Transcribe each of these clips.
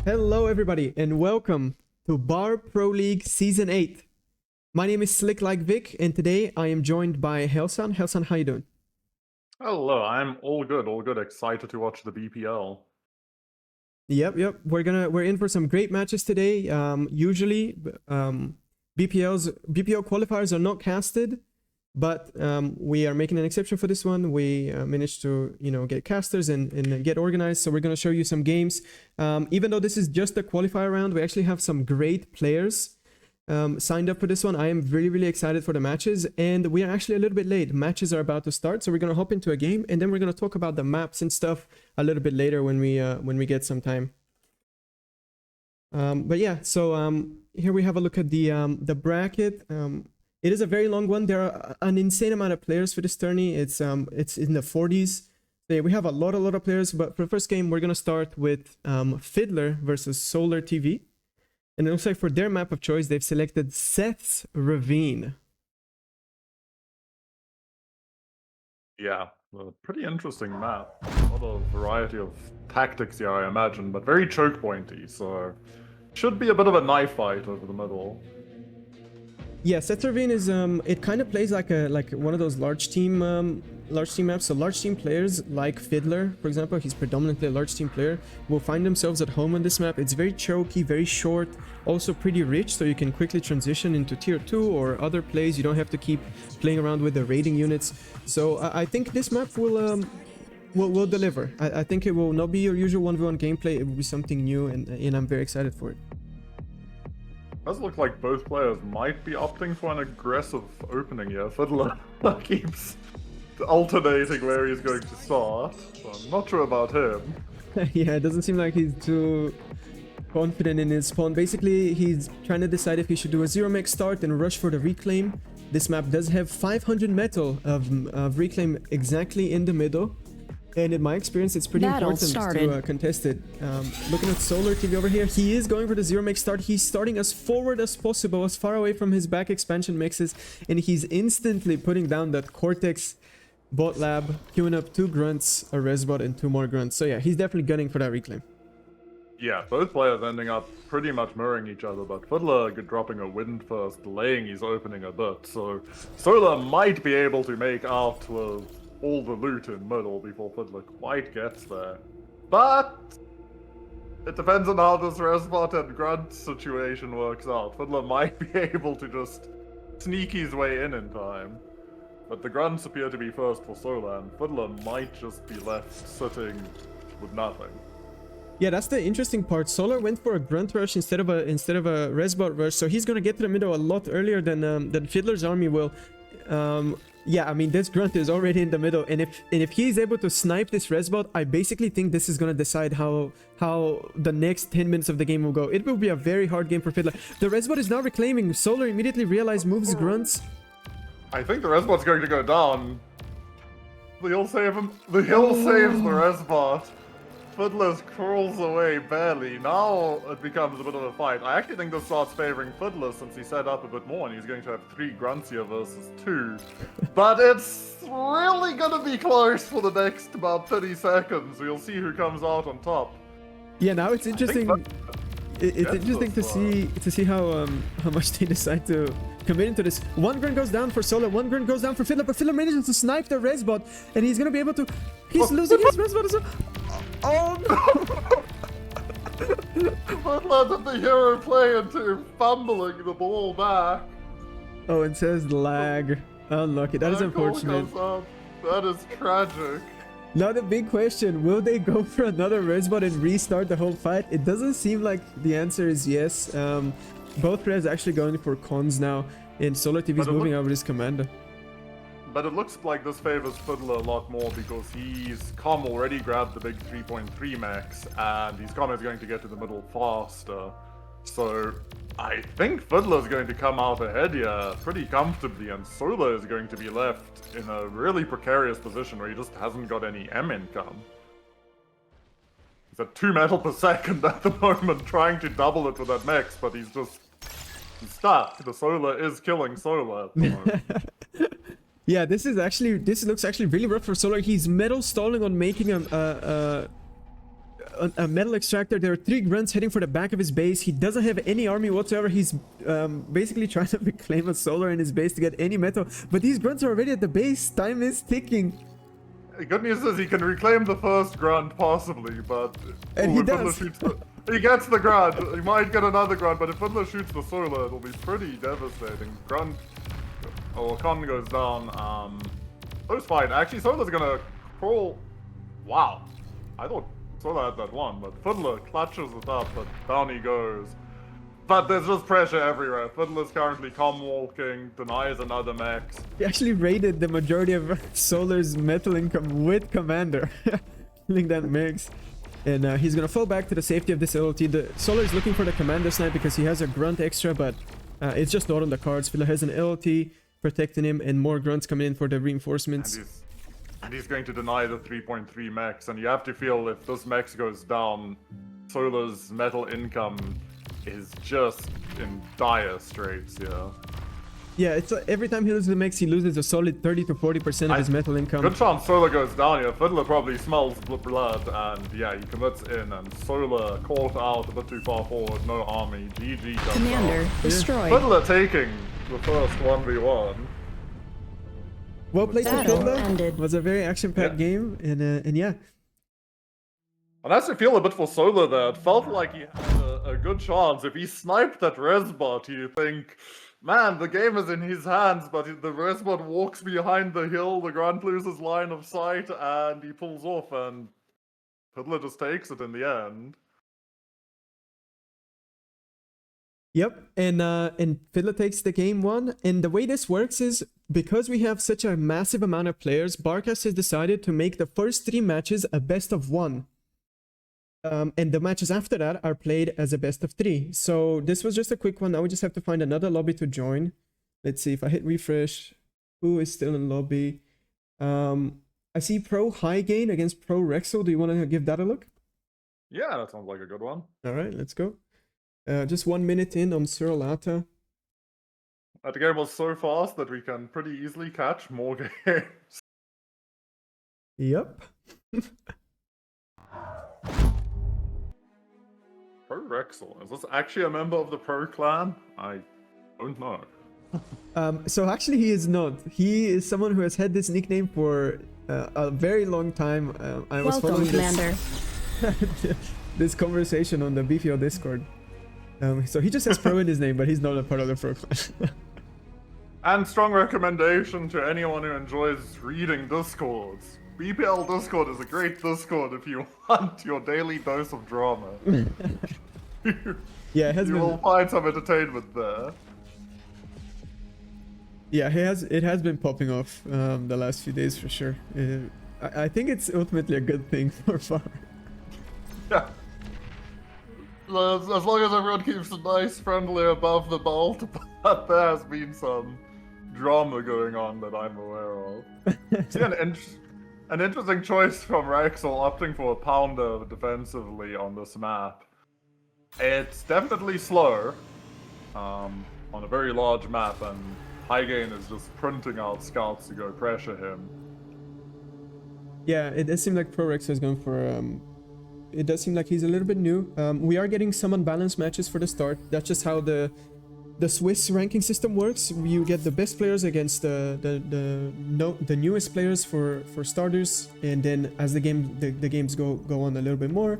Hello everybody and welcome to Bar Pro League Season 8. My name is Slick Like Vic and today I am joined by Helsan. Helsan, how you doing? Hello, I'm all good. Excited to watch the BPL. Yep. We're in for some great matches today. Usually BPL qualifiers are not casted, but we are making an exception for this one. We managed to get casters and get organized, so we're going to show you some games. Even though this is just a qualifier round, we actually have some great players signed up for this one. I am really excited for the matches, and we are actually a little bit late. Matches are about to start, so we're going to hop into a game, and then we're going to talk about the maps and stuff a little bit later when we get some time. But yeah, so here we have a look at the bracket. It is a very long one. There are an insane amount of players for this tourney. It's in the 40s. So yeah, we have a lot of players. But for the first game, we're gonna start with Fiddler versus Solar TV, and it looks like for their map of choice, they've selected Seth's Ravine. Yeah, a pretty interesting map. A lot of variety of tactics here, I imagine, but very choke pointy. So should be a bit of a knife fight over the middle. Yeah, Seth's Ravine is it kind of plays like one of those large team maps. So large team players like Fiddler, for example, he's predominantly a large team player, will find themselves at home on this map. It's very choky, very short, also pretty rich, so you can quickly transition into tier 2 or other plays. You don't have to keep playing around with the raiding units. So I think this map will deliver. I think it will not be your usual 1v1 gameplay. It will be something new, and I'm very excited for it. Does look like both players might be opting for an aggressive opening here. Fiddler keeps alternating where he's going to start, so I'm not sure about him. Yeah, it doesn't seem like he's too confident in his spawn. Basically, he's trying to decide if he should do a 0-mech start and rush for the reclaim. This map does have 500 metal of reclaim exactly in the middle. And in my experience, it's pretty important to contest it. Looking at Solar TV over here, he is going for the 0-mech start. He's starting as forward as possible, as far away from his back expansion mixes, and he's instantly putting down that Cortex bot lab, queuing up 2 grunts, a resbot, and 2 more grunts. So yeah, he's definitely gunning for that reclaim. Yeah, both players ending up pretty much mirroring each other, but Fiddler dropping a wind first, delaying his opening a bit, so Solar might be able to make out with all the loot in middle before Fiddler quite gets there. But it depends on how this Resbot and Grunt situation works out. Fiddler might be able to just sneak his way in time. But the Grunts appear to be first for Solar, and Fiddler might just be left sitting with nothing. Yeah, that's the interesting part. Solar went for a grunt rush instead of a resbot rush, so he's gonna get to the middle a lot earlier than Fiddler's army will. Yeah, I mean, this grunt is already in the middle, and if he's able to snipe this resbot, I basically think this is gonna decide how the next 10 minutes of the game will go. It will be a very hard game for Fiddler. The resbot is now reclaiming. Solar immediately realized moves grunts. I think the resbot's going to go down. The hill save him. The hill saves the resbot. Fiddler crawls away barely. Now it becomes a bit of a fight. I actually think this starts favoring Fiddler since he set up a bit more, and he's going to have 3 grunts here versus 2. But it's really gonna be close for the next about 30 seconds. We'll see who comes out on top. Yeah, now it's interesting. It's interesting to see how much they decide to commit into this. 1 grunt goes down for Solar, 1 grunt goes down for Fiddler, but Fiddler manages to snipe the resbot, and he's gonna be able to. He's losing his resbot as well. Oh no! Fiddler did the hero play into fumbling the ball back. Oh, it says lag. Unlucky. That is unfortunate. That is tragic. Now the big question, will they go for another resbot and restart the whole fight? It doesn't seem like the answer is yes. Both players are actually going for cons now, and Solar TV is moving over his commander. But it looks like this favors Fiddler a lot more because he's already grabbed the big 3.3 max, and his is going to get to the middle faster. So I think Fiddler is going to come out ahead here pretty comfortably, and Solar is going to be left in a really precarious position where he just hasn't got any M income. He's at 2 metal per second at the moment, trying to double it with that max, but he's stuck. The Solar is killing Solar at the moment. Yeah, this looks actually really rough for Solar. He's metal stalling on making a a metal extractor. There are 3 grunts heading for the back of his base. He doesn't have any army whatsoever. He's basically trying to reclaim a solar in his base to get any metal. But these grunts are already at the base. Time is ticking. The good news is he can reclaim the first grunt, possibly, but... And he does. He gets the grunt. He might get another grunt, but if Fiddler shoots the solar, it'll be pretty devastating. Grunt... Oh, Con goes down. Solar's fine. Actually, Solar's gonna crawl... Wow. I thought Solar had that one, but Fiddler clutches it up, but down he goes. But there's just pressure everywhere. Fiddler's currently walking, denies another max. He actually raided the majority of Solar's metal income with Commander. Killing that mix. And he's gonna fall back to the safety of this LLT. The Solar is looking for the Commander snipe because he has a grunt extra, but it's just not on the cards. Fiddler has an LLT protecting him and more grunts coming in for the reinforcements. And he's going to deny the 3.3 max, and you have to feel if this max goes down, Solar's metal income is just in dire straits, yeah. Yeah, it's every time he loses the max, he loses a solid 30 to 40% of his metal income. Good chance Solar goes down here. Fiddler probably smells blood, and yeah, he commits in, and Solar caught out a bit too far forward, no army. GG. Commander destroyed. Fiddler taking the first 1v1. Well played for Battle Fiddler. ended. It was a very action-packed game, and yeah. And I actually feel a bit for Solar there. It felt like he had a good chance. If he sniped that Resbot, you think, man, the game is in his hands, but the Resbot walks behind the hill, the Grunt loses line of sight, and he pulls off, and Fiddler just takes it in the end. Yep, and Fiddler takes the game 1. And the way this works is, because we have such a massive amount of players, Barkas has decided to make the first 3 matches a best of 1. And the matches after that are played as a best of 3. So this was just a quick one. Now we just have to find another lobby to join. Let's see if I hit refresh. Who is still in lobby? I see Pro High Gain against Pro Rexel. Do you want to give that a look? Yeah, that sounds like a good one. All right, let's go. Just 1 minute in on Suralata. That game was so fast that we can pretty easily catch more games. Yep. Pro Rexel. Is this actually a member of the Pro Clan? I don't know. So actually he is not. He is someone who has had this nickname for a very long time. I was Welcome, following Commander. this conversation on the BPL Discord. So he just has Pro in his name, but he's not a part of the Pro Clan. And strong recommendation to anyone who enjoys reading Discords. BPL Discord is a great Discord if you want your daily dose of drama. Yeah, it has you been... will find some entertainment there. Yeah, it has been popping off the last few days for sure. I think it's ultimately a good thing for far. Yeah. As long as everyone keeps it nice, friendly above the belt, but there has been some drama going on that I'm aware of. See, an interesting choice from Rexel opting for a pounder defensively on this map. It's definitely slow on a very large map, and High Gain is just printing out scouts to go pressure him. Yeah, it does seem like Pro Rex is going for... it does seem like he's a little bit new. We are getting some unbalanced matches for the start. That's just how the Swiss ranking system works. You get the best players against the newest players for starters, and then as the games go on a little bit more,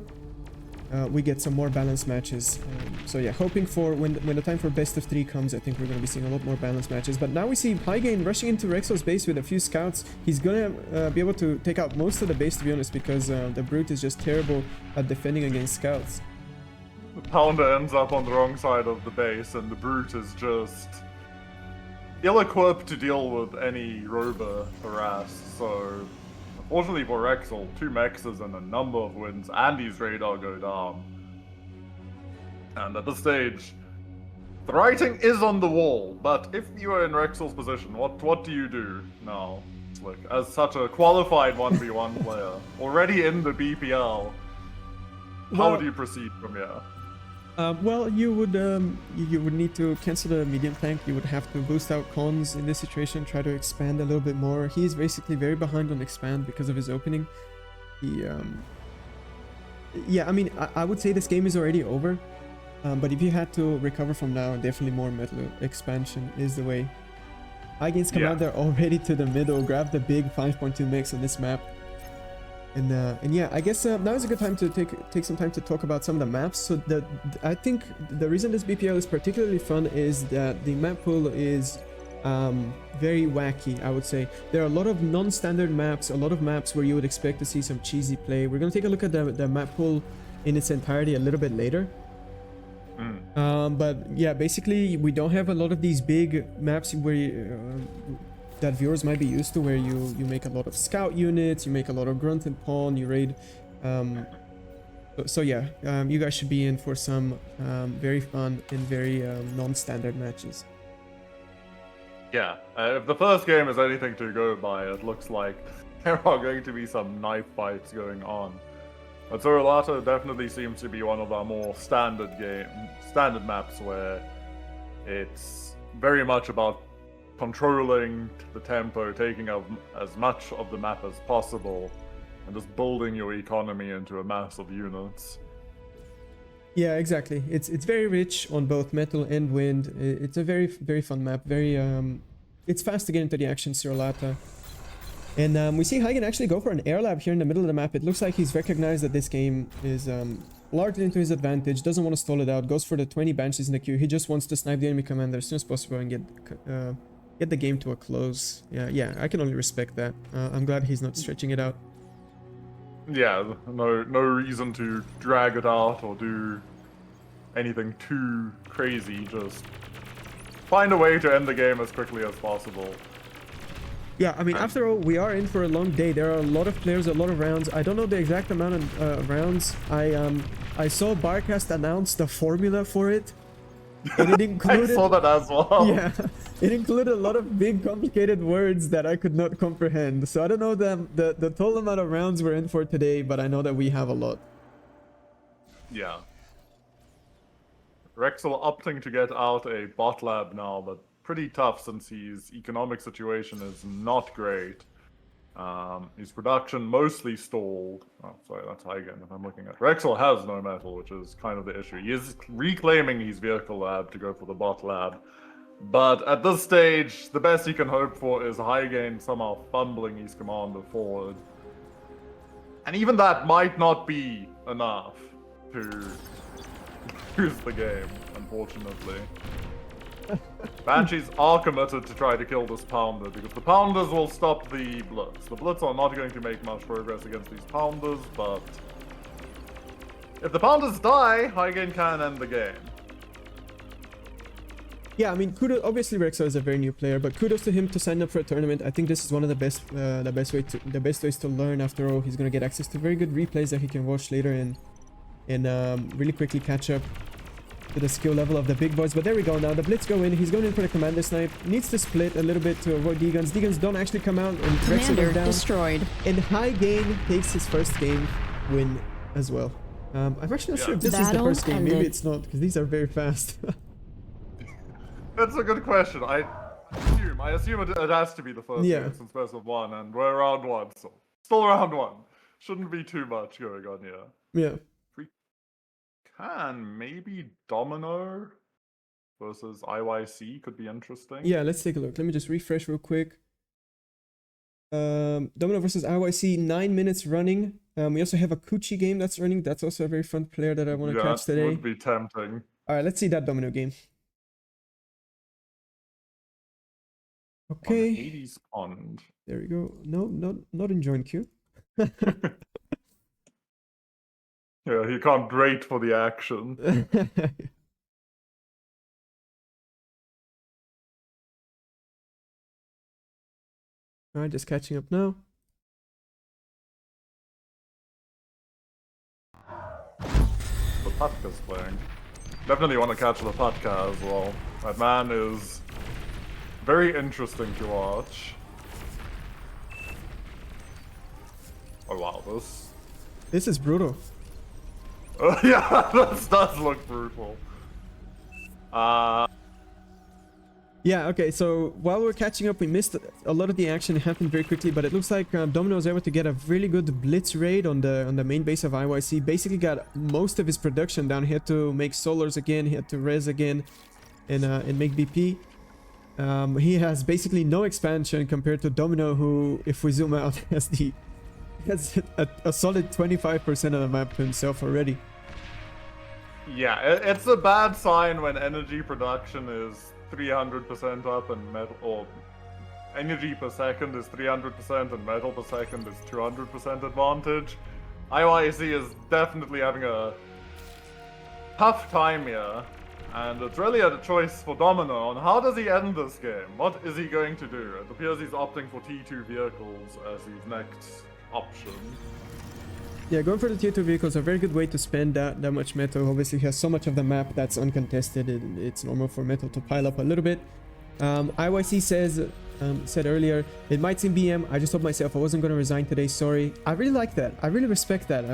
we get some more balanced matches. So yeah, hoping for when the time for best of 3 comes, I think we're going to be seeing a lot more balanced matches. But now we see High Gain rushing into Rexel's base with a few scouts. He's going to be able to take out most of the base, to be honest, because the Brute is just terrible at defending against scouts. The Pounder ends up on the wrong side of the base, and the Brute is just ill-equipped to deal with any rover harass. So, unfortunately for Rexel, 2 mexes and a number of wins, and his radar go down. And at this stage, the writing is on the wall, but if you are in Rexel's position, what do you do now? It's like, as such a qualified 1v1 player, already in the BPL, how would you proceed from here? Well, you would need to cancel the medium tank. You would have to boost out cons in this situation, try to expand a little bit more. He's basically very behind on expand because of his opening. Yeah, I mean, I would say this game is already over. But if you had to recover from now, definitely more metal expansion is the way. High gains commander already to the middle, grab the big 5.2 mix on this map. And yeah, I guess now is a good time to take some time to talk about some of the maps. So I think the reason this BPL is particularly fun is that the map pool is very wacky, I would say. There are a lot of non-standard maps, a lot of maps where you would expect to see some cheesy play. We're going to take a look at the map pool in its entirety a little bit later. But yeah, basically we don't have a lot of these big maps where that viewers might be used to, where you make a lot of scout units, you make a lot of grunt and pawn, you raid. So yeah, you guys should be in for some very fun and very non-standard matches. Yeah, if the first game is anything to go by, it looks like there are going to be some knife fights going on. But Sorolata definitely seems to be one of our more standard maps where it's very much about controlling the tempo, taking up as much of the map as possible, and just building your economy into a mass of units. Yeah, exactly. It's very rich on both metal and wind. It's a very fun map. It's fast to get into the action, Sorolata. And we see Hagen actually go for an air lab here in the middle of the map. It looks like he's recognized that this game is largely into his advantage, doesn't want to stall it out, goes for the 20 banshees in the queue. He just wants to snipe the enemy commander as soon as possible and get the game to a close. Yeah, I can only respect that. I'm glad he's not stretching it out. Yeah, no reason to drag it out or do anything too crazy. Just find a way to end the game as quickly as possible. Yeah, I mean, after all, we are in for a long day. There are a lot of players, a lot of rounds. I don't know the exact amount of rounds. I saw Barcast announce the formula for it, and it included... I saw that as well. Yeah, it included a lot of big, complicated words that I could not comprehend. So I don't know the total amount of rounds we're in for today, but I know that we have a lot. Yeah. Rexel opting to get out a bot lab now, but pretty tough since his economic situation is not great. His production mostly stalled. Oh, sorry, that's high again if I'm looking at. Rexel has no metal, which is kind of the issue. He is reclaiming his vehicle lab to go for the bot lab. But at this stage, the best he can hope for is Highgain somehow fumbling his commander forward. And even that might not be enough to lose the game, unfortunately. Banshees are committed to try to kill this Pounder, because the Pounders will stop the Blitz. The Blitz are not going to make much progress against these Pounders, but if the Pounders die, Highgain can end the game. Yeah, I mean, kudos. Obviously, Rexel is a very new player, but kudos to him to sign up for a tournament. I think this is one of the best ways to learn. After all, he's gonna get access to very good replays that he can watch later and really quickly catch up to the skill level of the big boys. But there we go. Now the Blitz go in. He's going in for the commander snipe. Needs to split a little bit to avoid D-guns. D-guns don't actually come out, and Rexel goes down. Destroyed. And Highgain takes his first game win as well. I'm actually not sure if this is the first game. Maybe it's not, because these are very fast. That's a good question. I assume it has to be the first game since best of one, and we're round one, so still round one. Shouldn't be too much going on here. Yeah. Maybe Domino versus IYC could be interesting. Yeah, let's take a look. Let me just refresh real quick. Domino versus IYC, 9 minutes running. We also have a Kuchi game that's running. That's also a very fun player that I want to catch today. Would be tempting. All right, let's see that Domino game. Okay. Hades Pond. There we go. No, not in join queue. Yeah, he can't wait for the action. Alright, just catching up now. Lepatka's playing. Definitely want to catch Lepatka as well. That man is very interesting to watch. Oh wow, this is brutal. Yeah, this does look brutal. Yeah, Yeah, okay, so while we're catching up, we missed a lot of the action. It happened very quickly, but it looks like Domino was able to get a really good blitz raid on the main base of IYC. Basically got most of his production down. He had to make solars again, he had to res again, and make BP. He has basically no expansion compared to Domino, who, if we zoom out, has a solid 25% of the map to himself already. Yeah, it's a bad sign when energy production is 300% up and metal, or energy per second is 300% and metal per second is 200% advantage. IYC is definitely having a tough time here, and it's really a choice for Domino on how does he end this game? What is he going to do? It appears he's opting for T2 vehicles as his next option. Yeah, going for the tier 2 vehicles is a very good way to spend that much metal. Obviously, he has so much of the map that's uncontested. It's normal for metal to pile up a little bit. IYC said earlier, it might seem BM. I just told myself I wasn't going to resign today. Sorry. I really like that. I really respect that.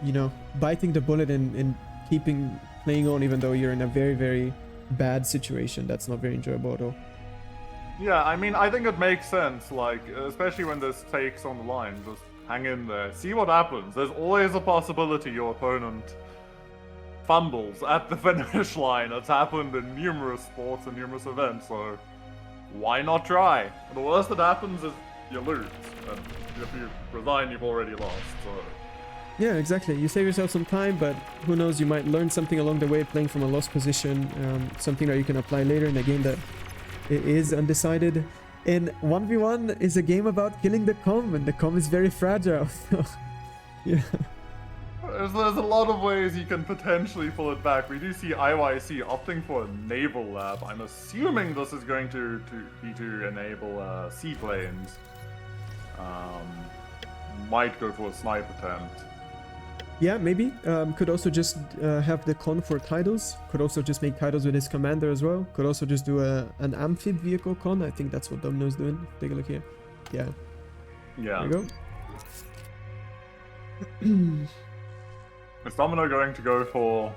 You know, biting the bullet and keeping playing on even though you're in a very, very bad situation. That's not very enjoyable at all. Yeah, I mean, I think it makes sense, like, especially when there's stakes on the line. Just hang in there. See what happens. There's always a possibility your opponent fumbles at the finish line. It's happened in numerous sports and numerous events, so why not try? The worst that happens is you lose. And if you resign, you've already lost, so... Yeah, exactly. You save yourself some time, but who knows, you might learn something along the way playing from a lost position, something that you can apply later in a game that it is undecided. And 1v1 is a game about killing the com, and the com is very fragile. So, yeah. There's a lot of ways you can potentially pull it back. We do see IYC opting for a naval lab. I'm assuming this is going to be to enable seaplanes. Might go for a sniper tent. Yeah, maybe. Could also just have the con for titles. Could also just make titles with his commander as well. Could also just do an amphib vehicle con. I think that's what Domino's doing. Take a look here. Yeah. Yeah. There you go. Is Domino going to go for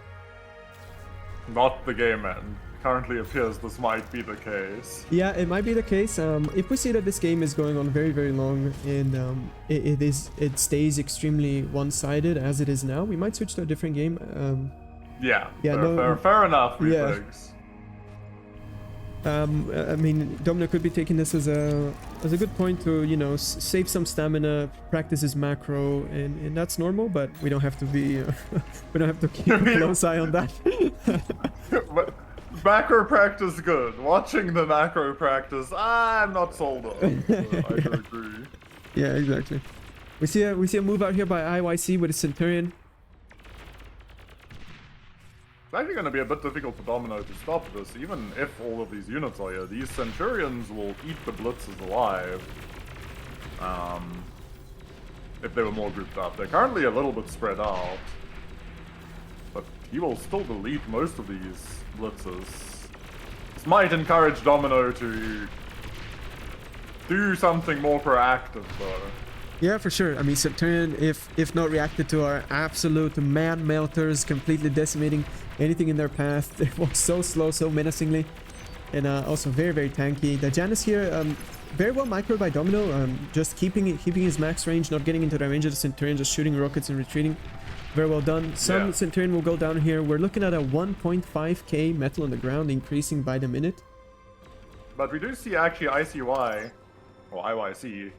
not the game end? Currently appears this might be the case. Yeah, it might be the case. If we see that this game is going on very, very long and it stays extremely one-sided as it is now, we might switch to a different game. Yeah, no, fair enough, yeah. Refigs. I mean, Domino could be taking this as a good point to, you know, save some stamina, practice his macro, and that's normal. But we don't have to be, we don't have to keep a close eye on that. Macro practice good. Watching the macro practice, I'm not sold on. So I do agree. Yeah, exactly. We see a move out here by IYC with a Centurion. It's actually going to be a bit difficult for Domino to stop this, even if all of these units are here. These Centurions will eat the blitzes alive. If they were more grouped up. They're currently a little bit spread out. But he will still delete most of these blitzes. This might encourage Domino to do something more proactive, though. Yeah, for sure. I mean, Centurion, if not reacted to, are absolute man melters, completely decimating anything in their path. They walk so slow, so menacingly, and also very, very tanky. The Janus here, very well microed by Domino, just keeping his max range, not getting into the range of the Centurion, just shooting rockets and retreating. Very well done. Some Centurion will go down here. We're looking at a 1.5k metal on the ground, increasing by the minute. But we do see actually ICY, or IYC,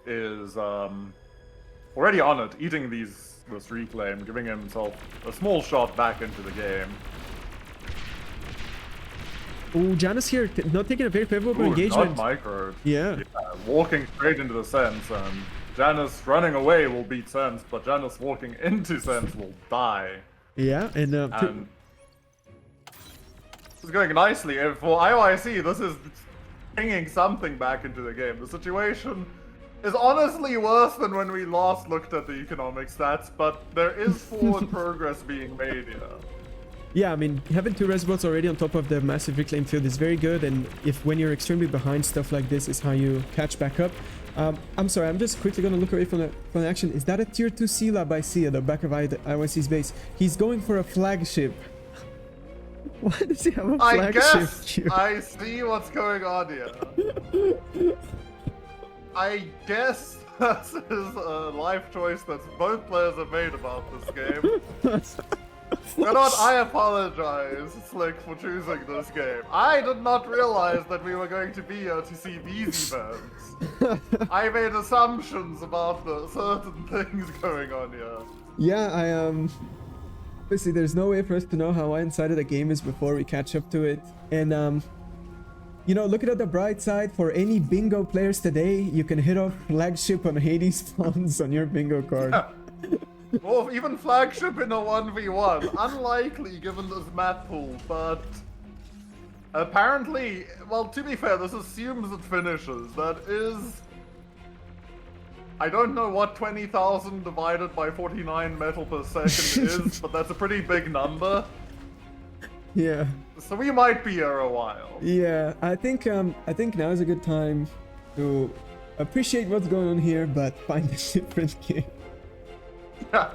is already on it, eating this reclaim, giving himself a small shot back into the game. Oh, Janus here, not taking a very favorable engagement. Not microed. Yeah. Walking straight into the Sense, and Janus running away will beat Sense, but Janus walking into Sense will die. Yeah, and it's going nicely. And for IYC, this is bringing something back into the game. The situation is honestly worse than when we last looked at the economic stats, but there is forward progress being made here. Yeah, I mean, having 2 reservoirs already on top of the massive reclaim field is very good, and when you're extremely behind, stuff like this is how you catch back up. I'm sorry, I'm just quickly going to look away from the action. Is that a tier 2 sea lab I see at the back of IYC's base? He's going for a flagship. Why does he have a I flagship guess queue? I see what's going on here. I guess this is a life choice that both players have made about this game. You know what? I apologize, Slick, for choosing this game. I did not realize that we were going to be here to see these events. I made assumptions about the certain things going on here. Yeah, obviously there's no way for us to know how inside of the game is before we catch up to it. And you know, looking at the bright side, for any bingo players today, you can hit off flagship on Hades spawns on your bingo card. Yeah. Or even flagship in a 1v1. Unlikely given this map pool, but apparently, well, to be fair, this assumes it finishes. That is, I don't know what 20,000 divided by 49 metal per second is, but that's a pretty big number. Yeah. So we might be here a while. Yeah, I think now is a good time to appreciate what's going on here, but find a different game. Yeah.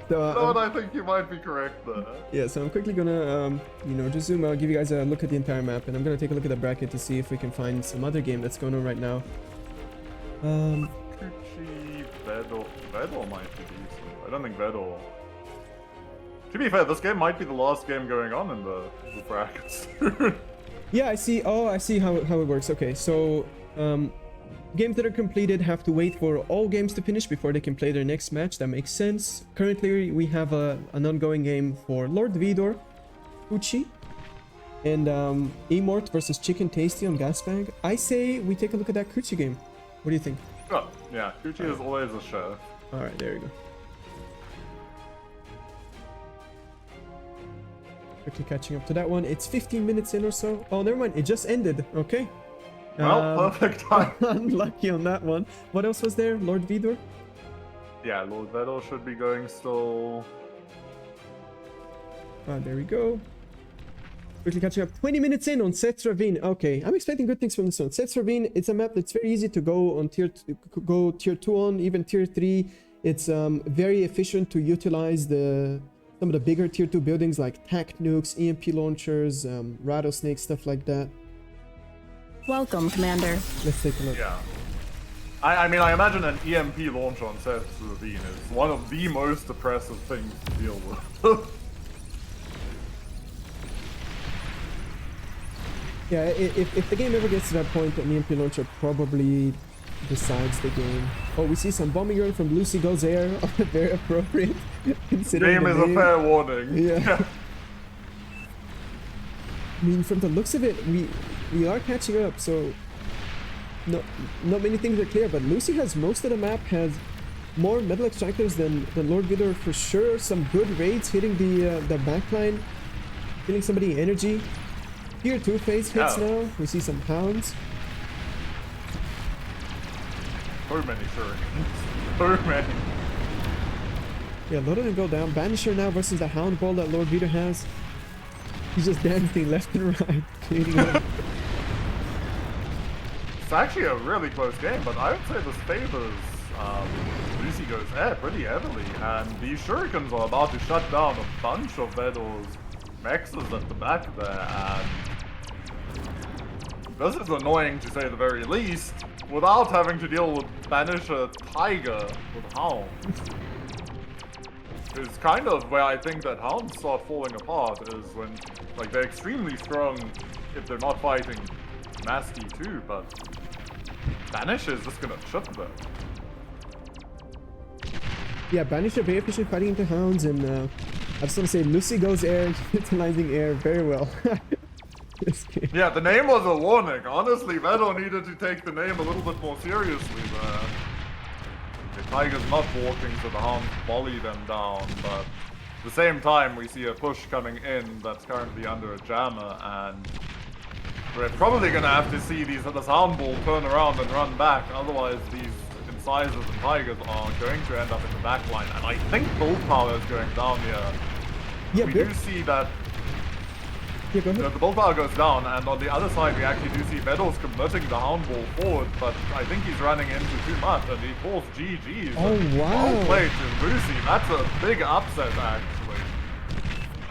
So, No, I think you might be correct there. yeah, so I'm quickly gonna, you know, just zoom out, give you guys a look at the entire map, and I'm gonna take a look at the bracket to see if we can find some other game that's going on right now. Kuchi, Vedor might be decent. I don't think Vedor. To be fair, this game might be the last game going on in the brackets. Yeah, I see. Oh, I see how it works. Okay, so games that are completed have to wait for all games to finish before they can play their next match. That makes sense. Currently, we have an ongoing game for Lord Vidor, Uchi, and Amort versus Chicken Tasty on Gasbag. I say we take a look at that Kuchi game. What do you think? Oh, yeah, Kuchi is always a chef. All right, there you go. Quickly catching up to that one. It's 15 minutes in or so. Oh, never mind. It just ended. Okay. Well, perfect time. Unlucky on that one. What else was there? Lord Vidor? Yeah, Lord Vedor should be going still. There we go. Quickly catching up. 20 minutes in on Seth Ravine. Okay, I'm expecting good things from this one. Seth Ravine, it's a map that's very easy to go on tier 2 on, even tier 3. It's very efficient to utilize some of the bigger tier 2 buildings like tac nukes, EMP launchers, rattlesnakes, stuff like that. Welcome, Commander. Let's take a look. Yeah. I mean, I imagine an EMP launch on Seth Ravine is one of the most oppressive things to deal with. Yeah, if the game ever gets to that point, an EMP launcher probably decides the game. Oh, we see some bombing run from Lucy Goes Air. Very appropriate. Considering Game is a fair warning. Yeah. I mean, from the looks of it, we are catching up, so not many things are clear, but Lucy has most of the map, has more metal extractors than Lord Vidor for sure. Some good raids hitting the backline, killing somebody energy. Tier 2 phase hits now. We see some hounds. So many shurikens. So many. Yeah, a lot of them go down. Banisher now versus the hound ball that Lord Vidor has. He's just dancing left and right, cleaning up. It's actually a really close game, but I would say this favors Lucy Goes Air pretty heavily, and these shurikens are about to shut down a bunch of Vedor's mexes at the back there, and this is annoying to say the very least, without having to deal with Banisher Tiger with Hound. It's kind of where I think that Hounds start falling apart, is when, like, they're extremely strong if they're not fighting Nasty too, but Banisher is just gonna shut them. Yeah, Banisher very efficient fighting into hounds, and I just want to say Lucy Goes Air, utilizing air very well. Yeah, the name was a warning. Honestly, Vedor needed to take the name a little bit more seriously there. The Tiger's not walking, so the hounds volley them down, but at the same time we see a push coming in that's currently under a jammer, and we're probably gonna have to see this hound ball turn around and run back, otherwise these incisors and tigers are going to end up in the back line, and I think build power is going down here. Yeah, we do see that yeah, go ahead. the bull power goes down, and on the other side we actually do see Vedor's converting the hound ball forward, but I think he's running into too much, and he pulls GG's. Oh, wow. Well played to Lucy. That's a big upset, actually.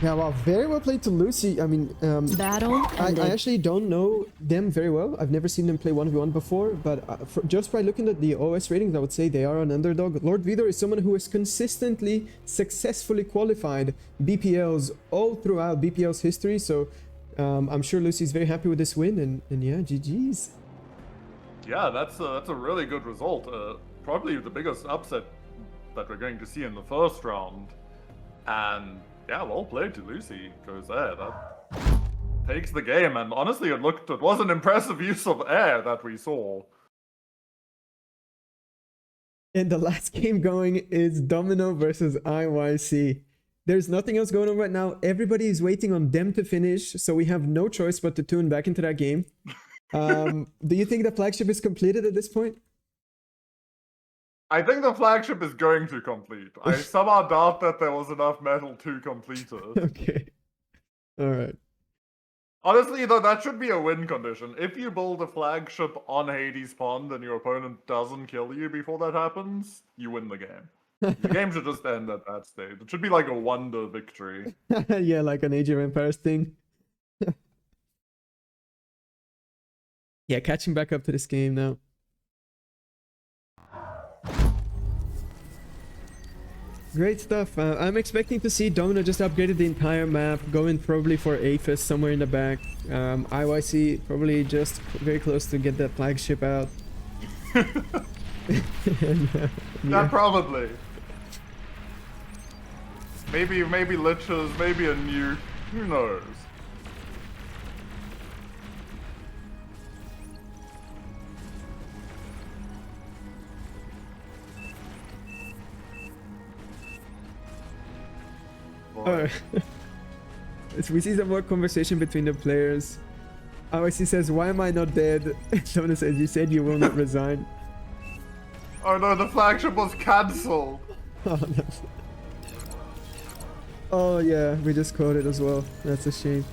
Yeah, wow, very well played to Lucy. I mean, Battle I ended. actually don't know them very well. I've never seen them play 1v1 before, but just by looking at the OS ratings, I would say they are an underdog. Lord Vidor is someone who has consistently, successfully qualified BPLs all throughout BPL's history, so I'm sure Lucy's very happy with this win, and yeah, GG's. Yeah, that's a really good result. Probably the biggest upset that we're going to see in the first round. And yeah, well played to Lucy. Goes there. That takes the game. And honestly, it was an impressive use of air that we saw. And the last game going is Domino versus IYC. There's nothing else going on right now. Everybody is waiting on them to finish, so we have no choice but to tune back into that game. Do you think the flagship is completed at this point? I think the flagship is going to complete. I somehow doubt that there was enough metal to complete it. Okay. Alright. Honestly, though, that should be a win condition. If you build a flagship on Hades Pond and your opponent doesn't kill you before that happens, you win the game. The game should just end at that stage. It should be like a wonder victory. Yeah, like an Age of Empires thing. Yeah, catching back up to this game now. Great stuff. I'm expecting to see Domino just upgraded the entire map, going probably for Aphis somewhere in the back. IYC probably just very close to get that flagship out. And, Yeah, probably. Maybe liches, maybe a nuke. Who knows? Alright. So we see some more conversation between the players. IYC says, "Why am I not dead?" Domino says, "You said you will not resign." Oh no, the flagship was cancelled. Oh, no. Oh yeah, we just quoted as well. That's a shame.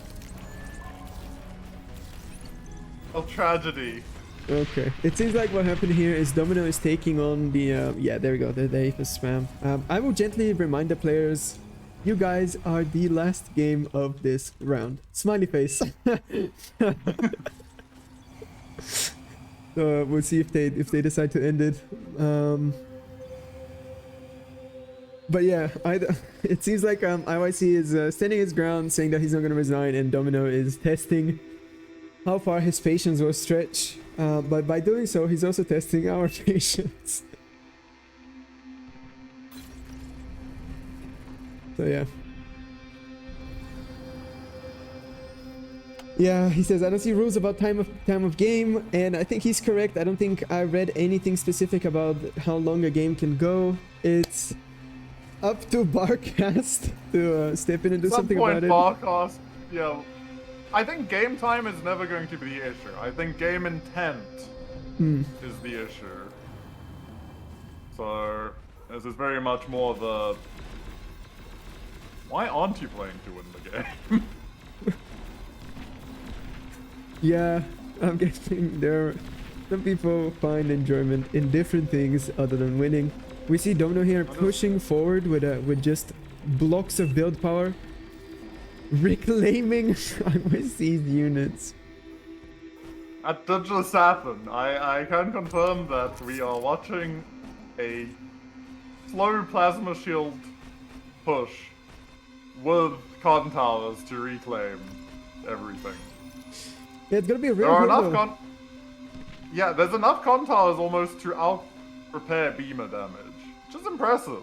A tragedy. Okay. It seems like what happened here is Domino is taking on the yeah, there we go, the Aphis spam. I will gently remind the players, you guys are the last game of this round. Smiley face. So we'll see if they decide to end it. But yeah, it seems like IYC is standing his ground, saying that he's not going to resign, and Domino is testing how far his patience will stretch. But by doing so, he's also testing our patience. So yeah. Yeah, he says, "I don't see rules about time of game," and I think he's correct. I don't think I read anything specific about how long a game can go. It's up to Barcast to step in and do something about it. Barcast, yeah. I think game time is never going to be the issue. I think game intent is the issue. So this is very much more the why aren't you playing to win the game? Yeah, I'm guessing some people find enjoyment in different things other than winning. We see Domino here pushing forward with just blocks of build power, reclaiming IYC's units. That did just happen. I can confirm that we are watching a slow plasma shield push with con towers to reclaim everything. Yeah, it's gonna be a real There are hard enough yeah, there's enough con towers almost to out-repair beamer damage, which is impressive.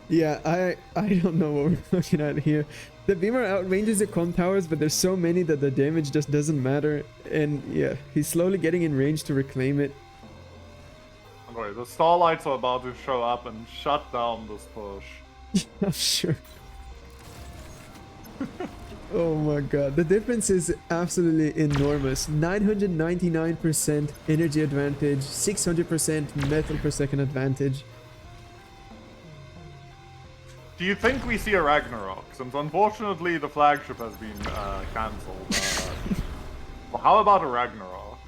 Yeah, I don't know what we're looking at here. The beamer outranges the con towers, but there's so many that the damage just doesn't matter. And yeah, he's slowly getting in range to reclaim it. Okay, the starlights are about to show up and shut down this push. I'm sure. Oh my god, the difference is absolutely enormous. 999% energy advantage, 600% metal per second advantage. Do you think we see a Ragnarok? Since unfortunately the flagship has been cancelled. Well, how about a Ragnarok?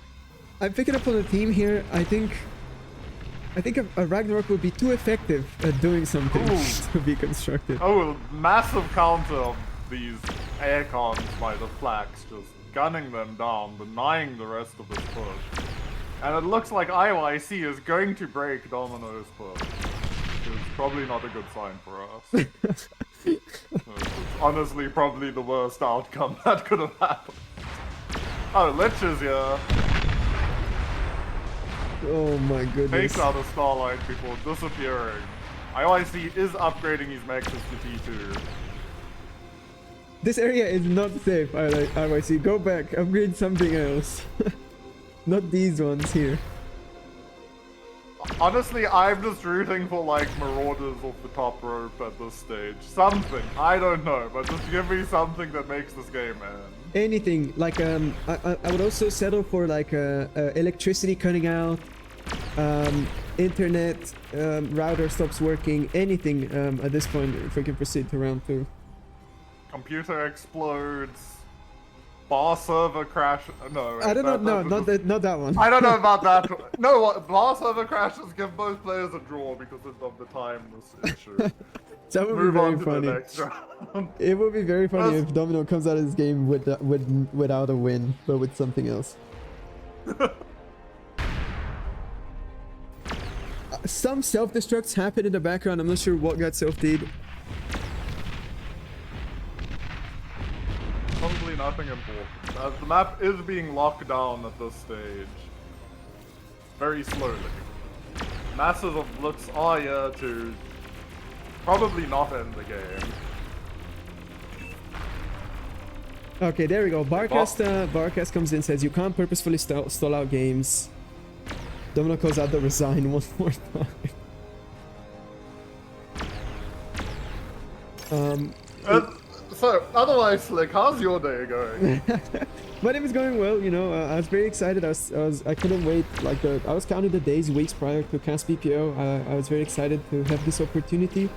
I'm picking up on a theme here. I think I think a Ragnarok would be too effective at doing something Ooh. to be constructed. Oh, massive counter of these air cons by the Flax, just gunning them down, denying the rest of this push. And it looks like IYC is going to break Domino's push. Which is probably not a good sign for us. It's honestly probably the worst outcome that could have happened. Oh, Lich is here. Oh my goodness. Takes out a Starlight before disappearing. IYC is upgrading his mexes to T2. This area is not safe, IYC. Go back, upgrade something else. Not these ones here. Honestly, I'm just rooting for like marauders off the top rope at this stage. Something, I don't know, but just give me something that makes this game end. Anything, like I would also settle for like electricity cutting out, internet router stops working, anything at this point if we can proceed to round 2. Computer explodes. Bar server crash. No, wait, I don't know. No, not that one. I don't know about that. No, what? Bar server crashes give both players a draw because of the timeless issue. That would Move be very on to funny. the next round. It would be very funny if Domino comes out of this game without a win, but with something else. Some self-destructs happen in the background. I'm not sure what got self-deed. Probably nothing important, as the map is being locked down at this stage. Very slowly. Masses of Blitz are here to probably not end the game. Okay, there we go. Barcast comes in, says you can't purposefully stall out games. Domino calls out the resign one more time. So, otherwise, Slick, how's your day going? My day is going well, you know. I was very excited. I couldn't wait. Like I was counting the days, weeks prior to cast BPO. I was very excited to have this opportunity.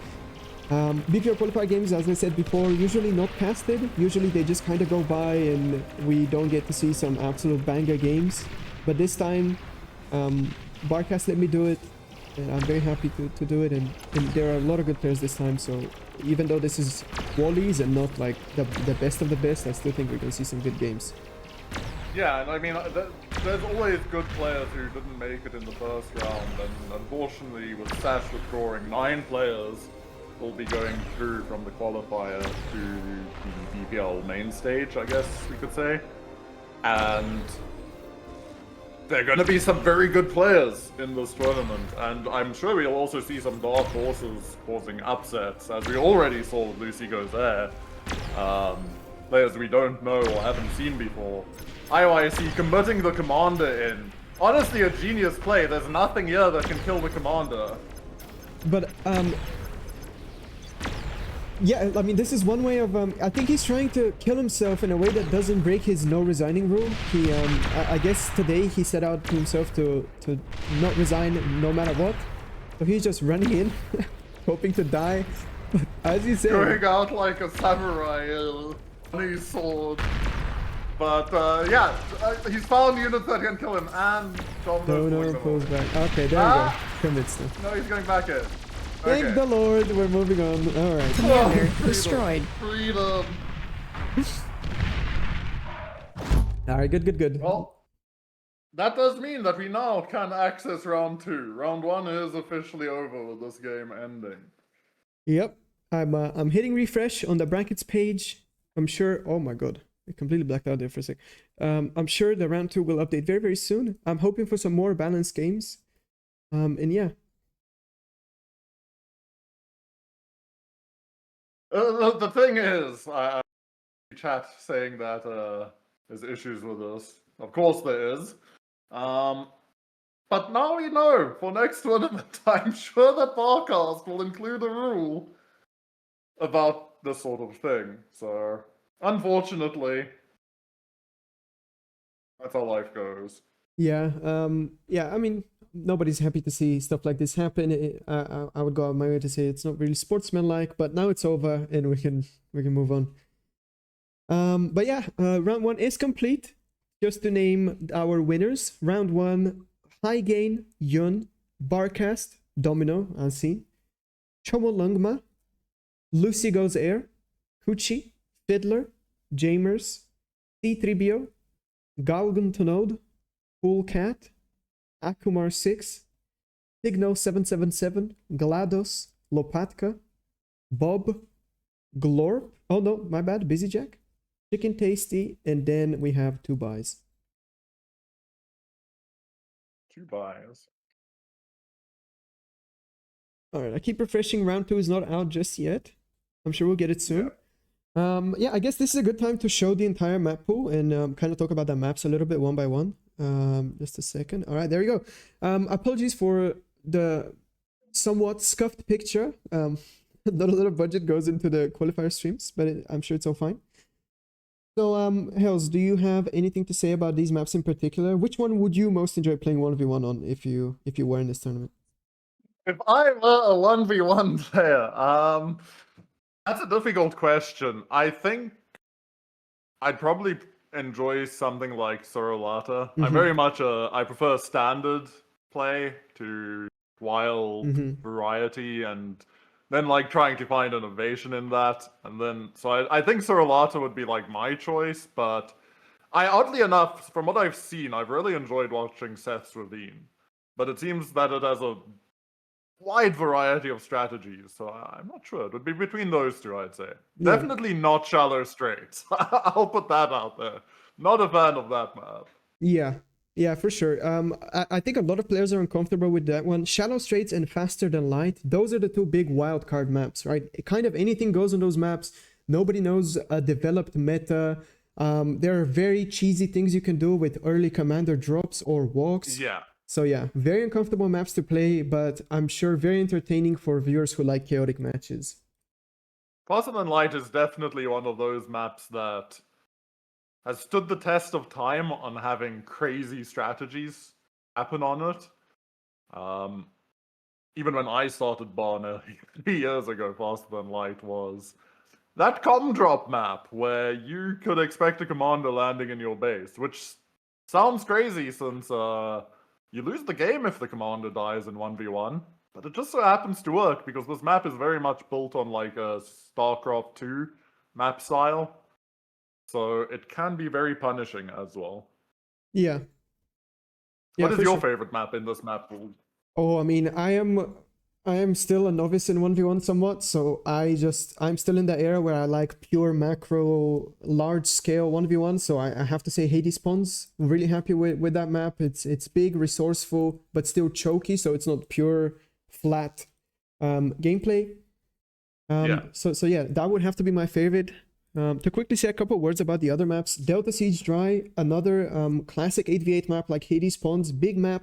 BPL Qualifier games, as I said before, usually not casted. Usually they just kind of go by and we don't get to see some absolute banger games. But this time, Barcast let me do it. And I'm very happy to do it. And there are a lot of good players this time. So even though this is qualies and not like the best of the best, I still think we're going to see some good games. Yeah, and I mean, there's always good players who didn't make it in the first round, and unfortunately with Sash withdrawing, 9 players will be going through from the qualifier to the BPL main stage, I guess we could say. And there are going to be some very good players in this tournament, and I'm sure we'll also see some dark horses causing upsets, as we already saw with Lucy Goes There. Players we don't know or haven't seen before. IYC converting the commander in. Honestly, a genius play. There's nothing here that can kill the commander. But yeah, I mean, this is one way of I think he's trying to kill himself in a way that doesn't break his no resigning rule. He I guess today he set out to himself to not resign no matter what. So he's just running in, hoping to die. But as you said, Going out like a samurai on his sword. But yeah, he's found units that can kill him, and Domino pulls back. Okay, there we go. Convinced him. No, he's going back in. Thank Okay. the Lord, we're moving on. All right. Commander Freedom. destroyed. Freedom. All right, good. Well, that does mean that we now can access round 2. Round 1 is officially over with this game ending. Yep. I'm hitting refresh on the brackets page. I'm sure. Oh my god, I completely blacked out there for a sec. I'm sure the round 2 will update very soon. I'm hoping for some more balanced games. And yeah. The thing is, I chat saying that there's issues with this. Of course there is. But now we know, for next tournament, I'm sure that Barcast will include a rule about this sort of thing. So, unfortunately, that's how life goes. Yeah. Yeah. I mean, nobody's happy to see stuff like this happen. I would go out my way to say it's not really sportsmanlike, but now it's over and we can move on. But yeah, round 1 is complete. Just to name our winners: round 1, High Gain, Yun, Barcast, Domino, ainsi. Chomolungma, Lucy Goes Air, Hoochie, Fiddler, Jamers, C3BO, Galgun Tonode, Cool Cat, Akumar 6, Signo 777, GLaDOS, Lopatka, Bob, Glorp. Oh no, my bad, Busy Jack. Chicken Tasty, and then we have 2 buys. 2 buys. Alright, I keep refreshing. Round 2 is not out just yet. I'm sure we'll get it soon. Yeah, I guess this is a good time to show the entire map pool and kind of talk about the maps a little bit one by one. Just a second. Alright, there we go. Apologies for the somewhat scuffed picture. Not a lot of budget goes into the qualifier streams, but I'm sure it's all fine. So, Hells, do you have anything to say about these maps in particular? Which one would you most enjoy playing 1v1 on if you were in this tournament? If I were a 1v1 player, that's a difficult question. I think I'd probably enjoy something like Sorolata. I'm very much I prefer standard play to wild variety, and then like trying to find innovation in that. And then, so I think Sorolata would be like my choice, but oddly enough, from what I've seen, I've really enjoyed watching Seth's Ravine. But it seems that it has a wide variety of strategies, so I'm not sure. It would be between those two, I'd say. Yeah. Definitely not Shallow Straits. I'll put that out there. Not a fan of that map. Yeah, for sure. I think a lot of players are uncomfortable with that one. Shallow Straits and Faster Than Light, those are the 2 big wildcard maps, right? Kind of anything goes on those maps. Nobody knows a developed meta. There are very cheesy things you can do with early commander drops or walks. Yeah. So yeah, very uncomfortable maps to play, but I'm sure very entertaining for viewers who like chaotic matches. Faster Than Light is definitely one of those maps that has stood the test of time on having crazy strategies happen on it. Even when I started Barna 3 years ago, Faster Than Light was that com drop map where you could expect a commander landing in your base, which sounds crazy since you lose the game if the commander dies in 1v1. But it just so happens to work because this map is very much built on like a StarCraft 2 map style. So it can be very punishing as well. Yeah. What is your favorite map in this map pool? Oh, I mean, I am still a novice in 1v1 somewhat, so I'm still in the era where I like pure macro, large scale 1v1, so I have to say Hades Pawns. I'm really happy with that map. It's big, resourceful, but still choky, so it's not pure, flat gameplay. So yeah, that would have to be my favorite. To quickly say a couple words about the other maps, Delta Siege Dry, another classic 8v8 map like Hades Pawns, big map.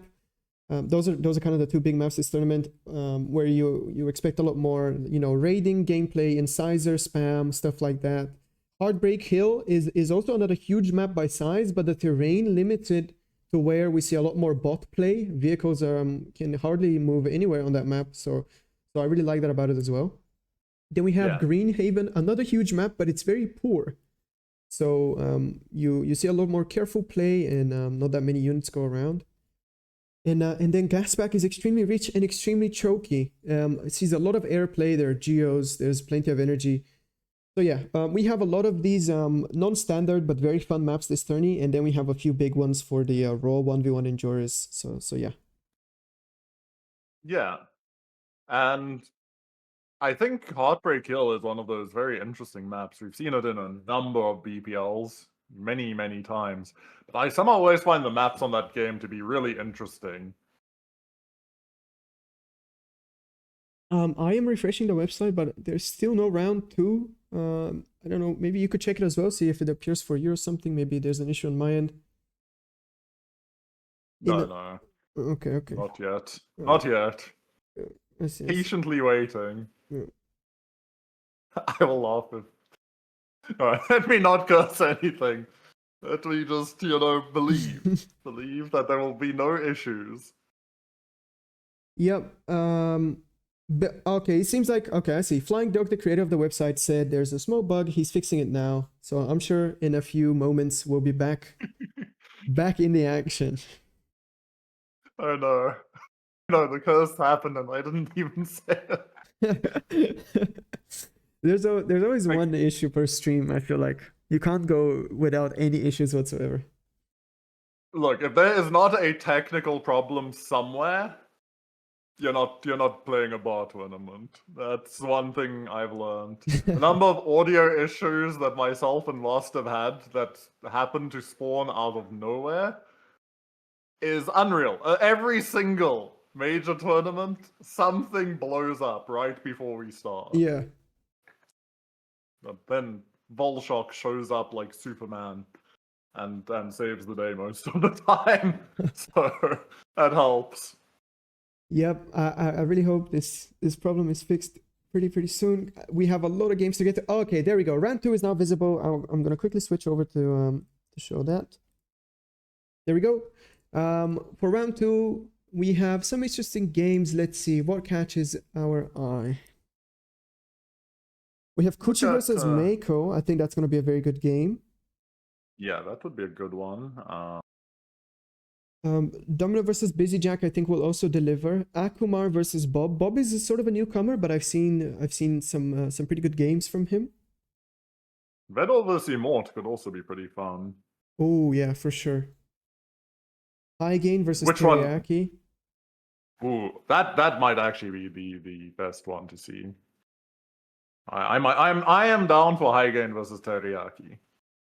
Those are kind of the 2 big maps this tournament, where you expect a lot more, raiding, gameplay, incisor, spam, stuff like that. Heartbreak Hill is also another huge map by size, but the terrain limited to where we see a lot more bot play. Vehicles can hardly move anywhere on that map, so I really like that about it as well. Then we have Greenhaven, another huge map, but it's very poor. So you see a lot more careful play and not that many units go around. And then Gasback is extremely rich and extremely choky. It sees a lot of airplay. There are geos. There's plenty of energy. So yeah, we have a lot of these non-standard but very fun maps this tourney, and then we have a few big ones for the raw 1v1 endurers. So yeah. Yeah, and I think Heartbreak Hill is one of those very interesting maps. We've seen it in a number of BPLs many, many times. But I somehow always find the maps on that game to be really interesting. I am refreshing the website, but there's still no round 2. I don't know, maybe you could check it as well, see if it appears for you or something. Maybe there's an issue on my end. No. Okay. Not yet. Not yet. I see. Patiently waiting. Yeah. I will laugh if... Alright, let me not curse anything. Let me just, believe. Believe that there will be no issues. Yep. But, okay, it seems like... Okay, I see. Flying Dog, the creator of the website, said there's a small bug. He's fixing it now. So I'm sure in a few moments we'll be back in the action. Oh no. No, the curse happened and I didn't even say it. There's always Like- one issue per stream. I feel like you can't go without any issues whatsoever. Look, if there is not a technical problem somewhere, you're not playing a bar tournament. That's one thing I've learned. The number of audio issues that myself and Lost have had that happen to spawn out of nowhere is unreal. Every single major tournament, something blows up right before we start. Yeah. But then Volshock shows up like Superman and saves the day most of the time. So that helps. Yep. I really hope this problem is fixed pretty soon. We have a lot of games to get to. Oh, okay, there we go. Round 2 is now visible. I'm gonna quickly switch over to show that. There we go. For round 2, we have some interesting games. Let's see what catches our eye. We have Kuchi at, versus Meiko. I think that's going to be a very good game. Yeah, that would be a good one. Domino versus Busy Jack, I think will also deliver. Akumar versus Bob. Bob is sort of a newcomer, but I've seen some pretty good games from him. Vedor versus Immort could also be pretty fun. Oh yeah, for sure. High Gain versus Which one? Teriyaki. Ooh, that might actually be the best one to see. I am down for High Gain versus Teriyaki,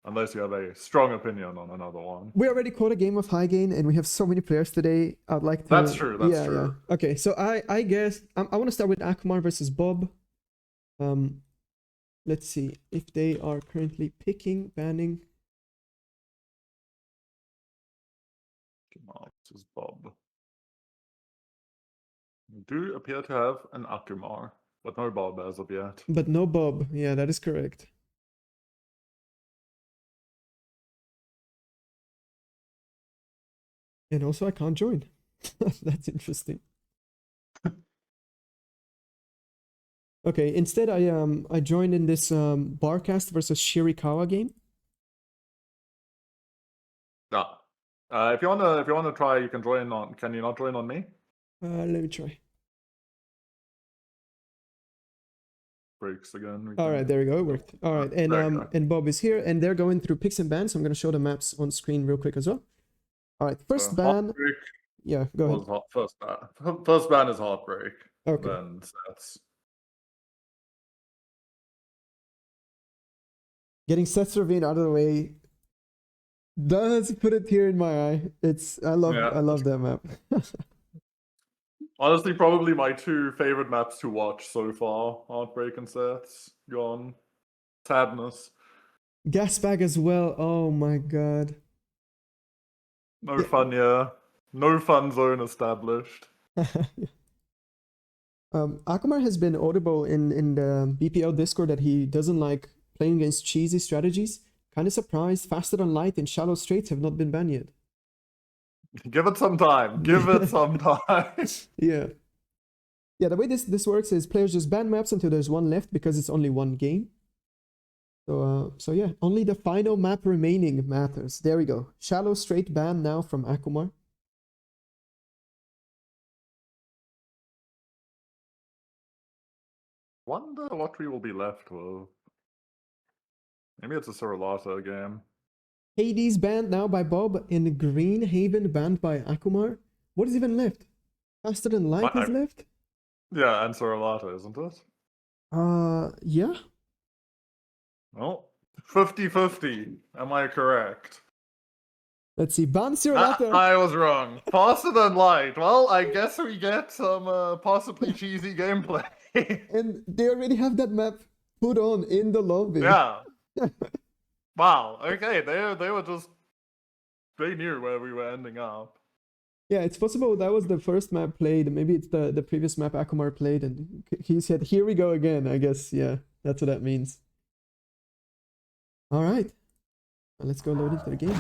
unless you have a strong opinion on another one. We already caught a game of High Gain, and we have so many players today. I'd like to. That's true. That's true. Yeah. Okay, so I guess I want to start with Akumar versus Bob. Let's see if they are currently picking banning. This is Bob. We do appear to have an Akumar, but no Bob as of yet. But no Bob. Yeah, that is correct. And also, I can't join. That's interesting. Okay, instead I joined in this Barcast versus Shirikawa game. Ah. If you wanna try, you can join on. Can you not join on me? Let me try. Breaks again. All right, there we go. It worked. All right, and There you go. and Bob is here, and they're going through picks and bans. So I'm going to show the maps on screen real quick as well. All right, first ban. Heartbreak Yeah, go ahead. was first ban. First ban is Heartbreak. Okay. Then Sets. Getting Seth Ravine out of the way does put a tear in my eye. I love that map. Honestly, probably my two favorite maps to watch so far: Heartbreak and Sets. Gone. Sadness. Gasbag as well. Oh my god. No fun, yeah. No fun zone established. Akumar has been audible in the BPL Discord that he doesn't like playing against cheesy strategies. Kind of surprised. Faster Than Light and Shallow Straits have not been banned yet. Give it some time. Give it some time. Yeah. Yeah, the way this works is players just ban maps until there's one left because it's only one game. So yeah, only the final map remaining matters. There we go. Shallow Straight ban now from Akumar. Wonder what we will be left with. Maybe it's a Sorolata game. Hades banned now by Bob, and Green Haven banned by Akumar. What is even left? Faster Than Light is left? Yeah, and Sorolata, isn't it? Yeah. Well, 50-50. Am I correct? Let's see. Ban Sirolata. I was wrong. Faster Than Light. Well, I guess we get some possibly cheesy gameplay. And they already have that map put on in the lobby. Yeah. Wow. Okay, they knew where we were ending up. Yeah, it's possible that was the first map played. Maybe it's the previous map Akumar played, and he said, "Here we go again." I guess, yeah, that's what that means. All right, now let's go load into the game.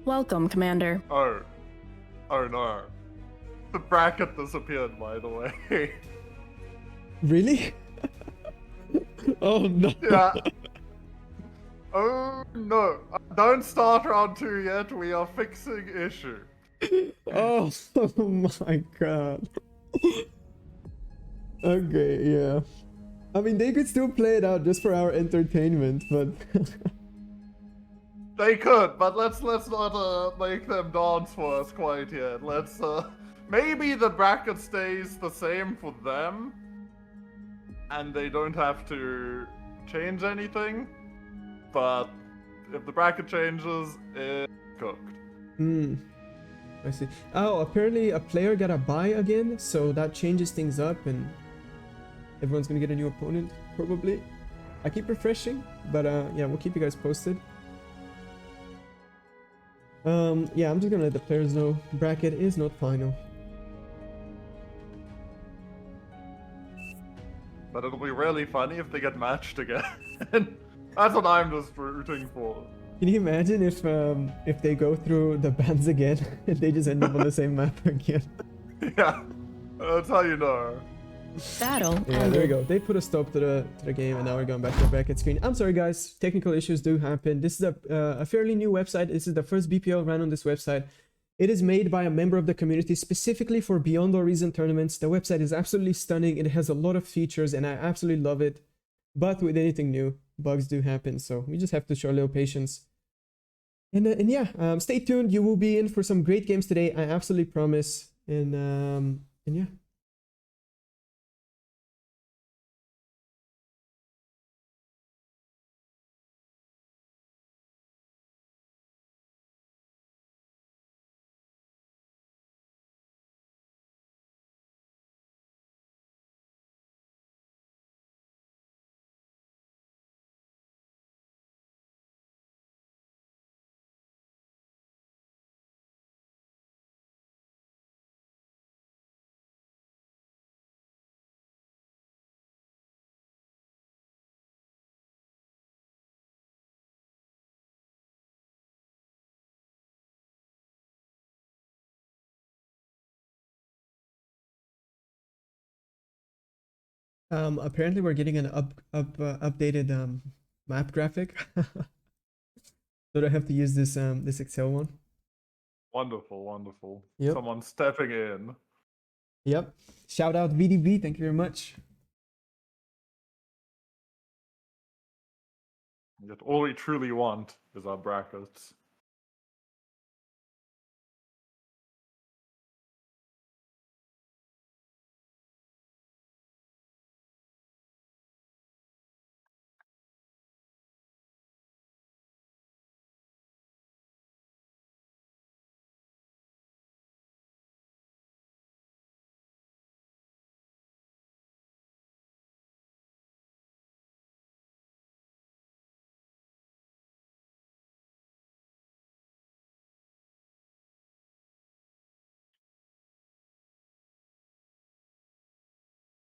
Welcome, Commander. Oh no. The bracket disappeared, by the way. Really? Oh no. Yeah. Oh no. Don't start round 2 yet. We are fixing issue. Oh my god. Okay, yeah. I mean, they could still play it out just for our entertainment, but They could, but let's not make them dance for us quite yet. Let's maybe the bracket stays the same for them, and they don't have to change anything. But if the bracket changes, it's cooked. I see. Oh, apparently a player got a bye again, so that changes things up, and everyone's gonna get a new opponent probably. I keep refreshing, but yeah, we'll keep you guys posted. Yeah, I'm just gonna let the players know bracket is not final. But it'll be really funny if they get matched again. That's what I'm just rooting for. Can you imagine if they go through the bans again and they just end up on the same map again? Yeah, that's how you know. Battle Yeah, there we go. They put a stop to the game, and now we're going back to the bracket screen. I'm sorry, guys. Technical issues do happen. This is a fairly new website. This is the first BPL run on this website. It is made by a member of the community specifically for Beyond Horizon tournaments. The website is absolutely stunning. It has a lot of features, and I absolutely love it. But with anything new, bugs do happen, so we just have to show a little patience. And yeah, stay tuned. You will be in for some great games today. I absolutely promise. And yeah. Apparently we're getting an updated map graphic, so I have to use this Excel one. Wonderful, wonderful. Yep. Someone stepping in. Yep. Shout out VDB. Thank you very much. Yet all we truly want is our brackets.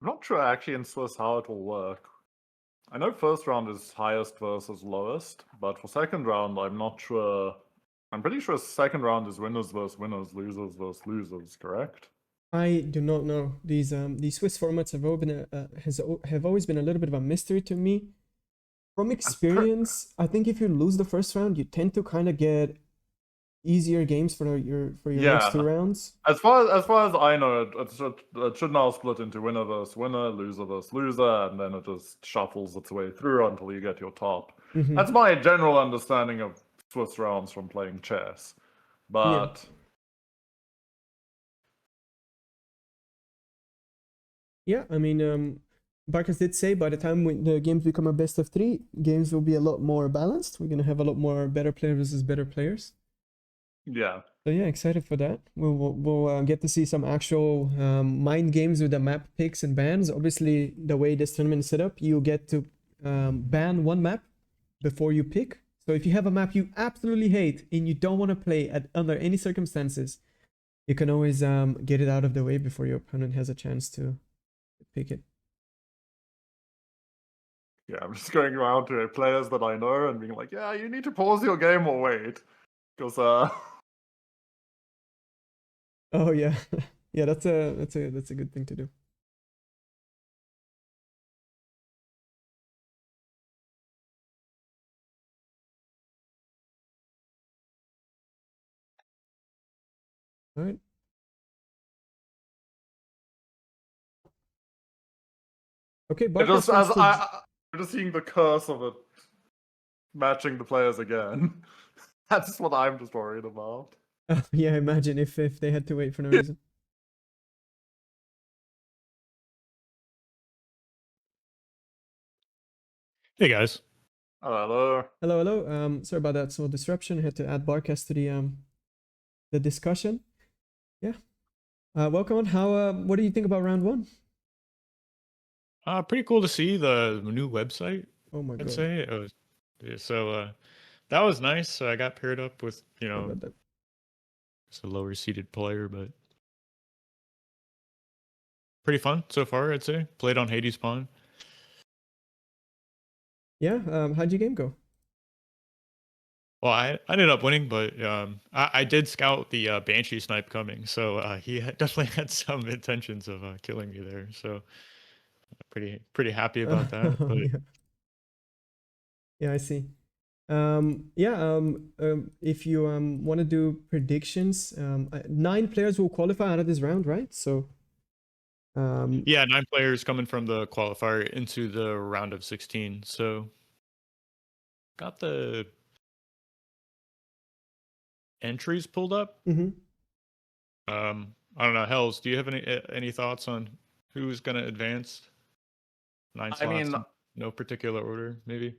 I'm not sure actually in Swiss how it will work. I know first round is highest versus lowest, but for second round, I'm not sure. I'm pretty sure second round is winners versus winners, losers versus losers, correct? I do not know. These Swiss formats have have always been a little bit of a mystery to me. From experience, I think if you lose the first round, you tend to kind of get easier games for your next two rounds. As far as I know, it should now split into winner versus winner, loser versus loser, and then it just shuffles its way through until you get your top. That's my general understanding of Swiss rounds from playing chess. But yeah, I mean, Barkas did say by the time when the games become a best of 3, games will be a lot more balanced. We're gonna have a lot more better players versus better players. yeah. So yeah, excited for that. We'll get to see some actual mind games with the map picks and bans. Obviously, the way this tournament is set up, you get to ban one map before you pick. So if you have a map you absolutely hate and you don't want to play under any circumstances, you can always get it out of the way before your opponent has a chance to pick it. Yeah, I'm just going around to players that I know and being like, yeah, you need to pause your game or wait. Because Oh yeah. Yeah, that's a good thing to do. All right. Okay, It just Barkas wants to. I'm just seeing the curse of it matching the players again. That's what I'm just worried about. Yeah, imagine if they had to wait for no reason. Hey guys. Hello. Hello, hello. Sorry about that. So disruption. I had to add Barkas to the discussion. Yeah. Welcome on. How? What do you think about round one? Pretty cool to see the new website, Oh my I'd god. say. It was, yeah, so that was nice. So I got paired up with, Sorry about that. just a lower seated player, but pretty fun so far, I'd say. Played on Hades Pawn. Yeah. How'd your game go? Well, I ended up winning, but I did scout the Banshee snipe coming, so definitely had some intentions of killing me there. So pretty happy about that. But Yeah. Yeah, I see. Yeah. If you want to do predictions, 9 players will qualify out of this round, right? So. yeah, 9 players coming from the qualifier into the round of 16. So got the entries pulled up. Mhm. I don't know, Hells, do you have any thoughts on who's gonna advance? 9 I slots mean, in no particular order, maybe.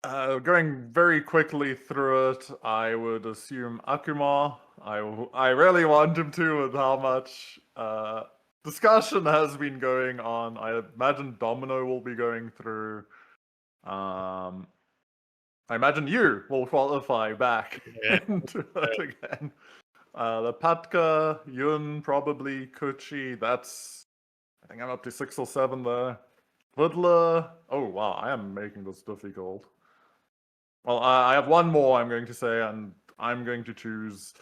going very quickly through it, I would assume Akuma. I really want him to, with how much discussion has been going on. I imagine Domino will be going through. I imagine you will qualify back Yeah. into it again. The Patka, Yun, probably Kuchi. I think I'm up to 6 or 7 there. Fiddler. Oh wow, I am making this difficult. Well, I have one more I'm going to say, and I'm going to choose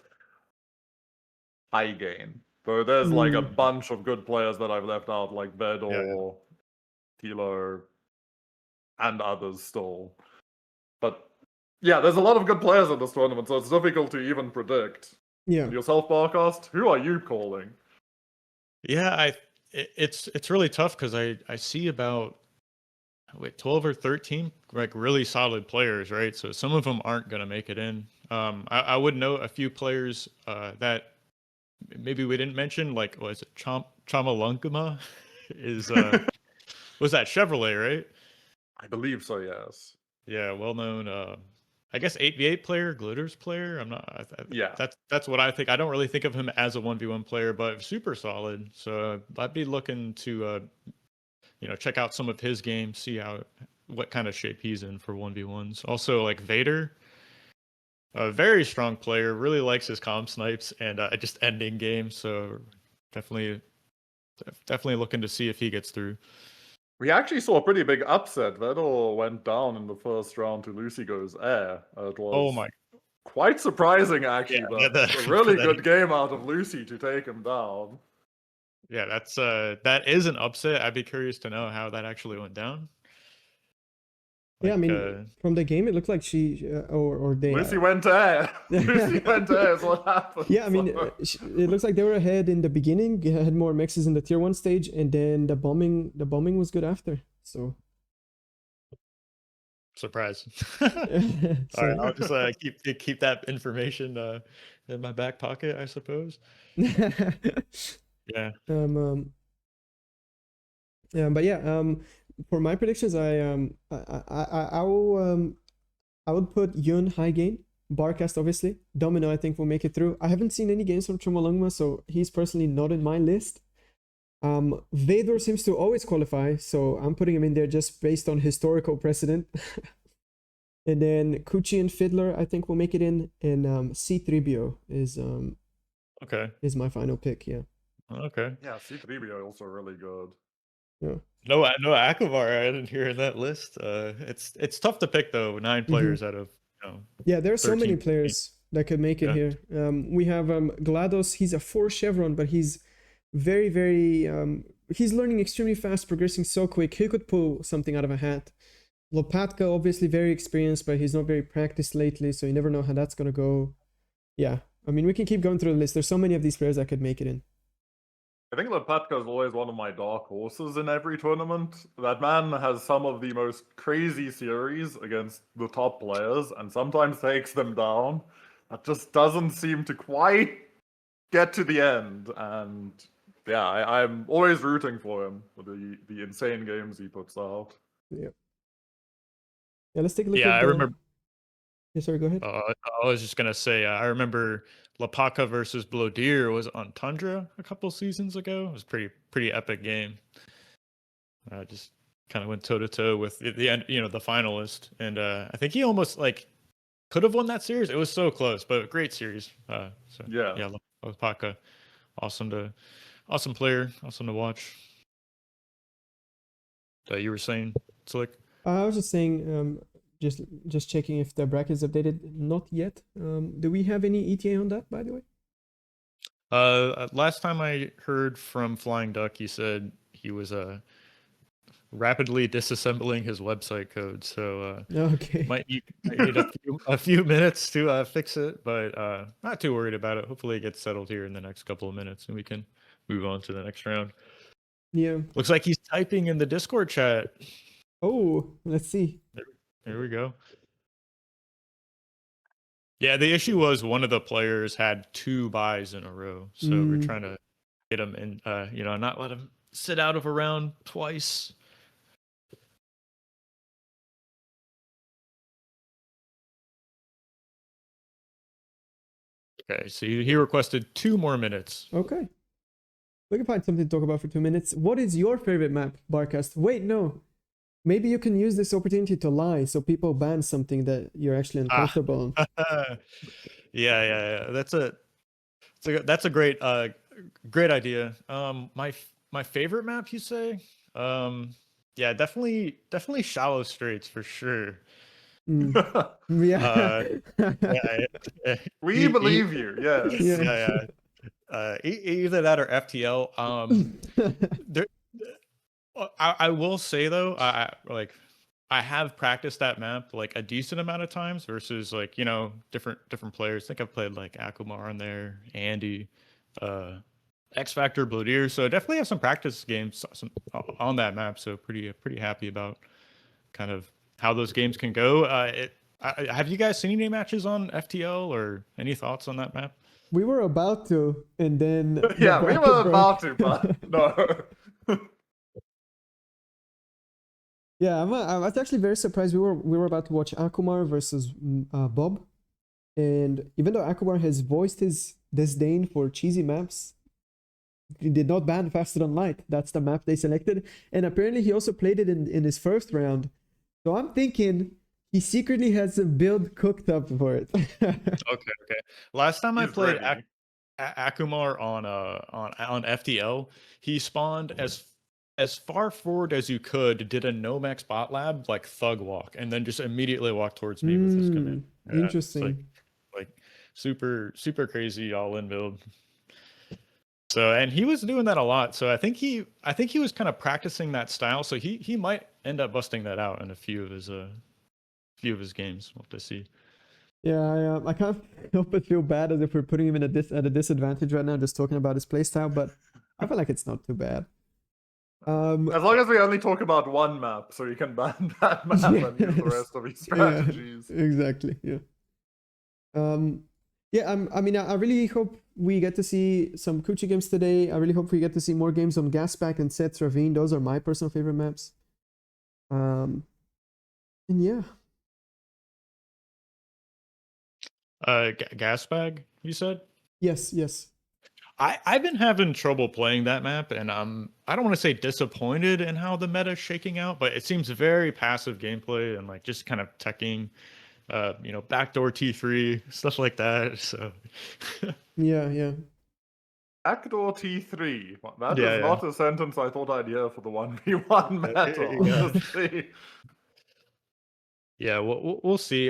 Gain. So there's like a bunch of good players that I've left out, like Vedor, Tilo, and others still. But yeah, there's a lot of good players in this tournament, so it's difficult to even predict. Yeah. And yourself, Barcast, who are you calling? Yeah, it's really tough because I see about 12 or 13 like really solid players, right? So some of them aren't gonna make it in. I would know a few players that maybe we didn't mention, like was it Chamalungama is was that Chevrolet, right? I believe so, yes. Yeah, well known. I guess 8v8 player, Glitters player. I'm not. Yeah. That's what I think. I don't really think of him as a 1v1 player, but super solid. So I'd be looking to check out some of his games, see what kind of shape he's in for 1v1s. Also, like Vader, a very strong player, really likes his comm snipes and just ending games. So definitely looking to see if he gets through. We actually saw a pretty big upset. Vedor went down in the first round to Lucy Goes Air. It was Oh my. quite surprising, actually, Yeah, but a really good game out of Lucy to take him down. Yeah, that is an upset. I'd be curious to know how that actually went down. Yeah, I mean, from the game, it looked like she or they. Lucy went air. Lucy went air is what happened. Yeah, I mean, it looks like they were ahead in the beginning. Had more mexes in the tier 1 stage, and then the bombing was good after. So. Surprise. So, All right, I'll just keep that information in my back pocket, I suppose. Yeah. Yeah, but yeah, for my predictions, I would put Yun high gain, Barcast obviously, Domino I think will make it through. I haven't seen any games from Chumalungma, so he's personally not in my list. Vador seems to always qualify, so I'm putting him in there just based on historical precedent. And then Kuchi and Fiddler I think will make it in, and C3BO is my final pick. Yeah. Okay. Yeah, C3BO also really good. Yeah. No Akbar I didn't hear in that list. It's tough to pick though. 9 players out of Yeah, there are so 13, many players that could make it here. We have GLaDOS. He's a 4 Chevron, but he's very, very. He's learning extremely fast, progressing so quick. He could pull something out of a hat. Lopatka, obviously very experienced, but he's not very practiced lately, so you never know how that's gonna go. Yeah, I mean, we can keep going through the list. There's so many of these players that could make it in. I think Lepatka is always one of my dark horses in every tournament. That man has some of the most crazy series against the top players and sometimes takes them down. That just doesn't seem to quite get to the end. And yeah, I'm always rooting for him with the insane games he puts out. Yeah. Yeah, let's take a look Yeah, at I remember. Yeah, sorry, go ahead. I was just gonna say, I remember Lapaka versus Blodir was on Tundra a couple seasons ago. It was pretty epic game. Just kind of went toe to toe with the end, the finalist, and I think he almost like could have won that series. It was so close, but great series. So yeah, Lapaka, awesome player, awesome to watch. You were saying, Slick? I was just saying, just checking if the bracket is updated. Not yet. Do we have any ETA on that, by the way? Last time I heard from Flying Duck, he said he was rapidly disassembling his website code, so Okay. might need a few minutes to fix it, but not too worried about it. Hopefully, it gets settled here in the next couple of minutes, and we can move on to the next round. Yeah. Looks like he's typing in the Discord chat. Oh, let's see. There we go. Yeah, the issue was one of the players had 2 buys in a row, so we're trying to get him in, not let him sit out of a round twice. Okay, so he requested 2 more minutes. Okay. We can find something to talk about for 2 minutes. What is your favorite map, Barcast? Wait, no. Maybe you can use this opportunity to lie so people ban something that you're actually uncomfortable on. Yeah. That's a great idea. My favorite map, you say? Yeah, definitely Shallow Straits for sure. Yeah. We believe you. Yes. Yeah. Either that or FTL. I will say though, I have practiced that map like a decent amount of times versus like different players. I think I've played like Akumar on there, Andy, X Factor, Blodir. So I definitely have some practice games on that map. So pretty happy about kind of how those games can go. Have you guys seen any matches on FTL or any thoughts on that map? We were about to, and then yeah, we were about to, but no. Yeah, I was actually very surprised. We were about to watch Akumar versus Bob, and even though Akumar has voiced his disdain for cheesy maps, he did not ban Faster Than Light. That's the map they selected, and apparently he also played it in his first round. So I'm thinking he secretly has a build cooked up for it. Okay. Last time I played ready. Akumar on FTL, he spawned as far forward as you could, did a Nomex bot lab like thug walk, and then just immediately walked towards me with his command. Yeah, Interesting. Like super crazy all in build. So, and he was doing that a lot. So I think he was kind of practicing that style. So he might end up busting that out in a few of his games. We'll have to see. Yeah, I can't help but feel bad as if we're putting him in at a disadvantage right now, just talking about his playstyle. But I feel like it's not too bad. As long as we only talk about one map, so you can ban that map and use the rest of his strategies. Yeah, exactly. Yeah. I mean, I really hope we get to see some Kuchi games today. I really hope we get to see more games on Gaspack and Sets Ravine. Those are my personal favorite maps. And yeah. Gas bag, you said? Yes. I've been having trouble playing that map, and I don't want to say disappointed in how the meta is shaking out, but it seems very passive gameplay and like just kind of teching, backdoor T3 stuff like that. So Yeah. Backdoor T3. That is not a sentence I thought I'd hear for the 1v1 meta. Honestly. Yeah, we'll see.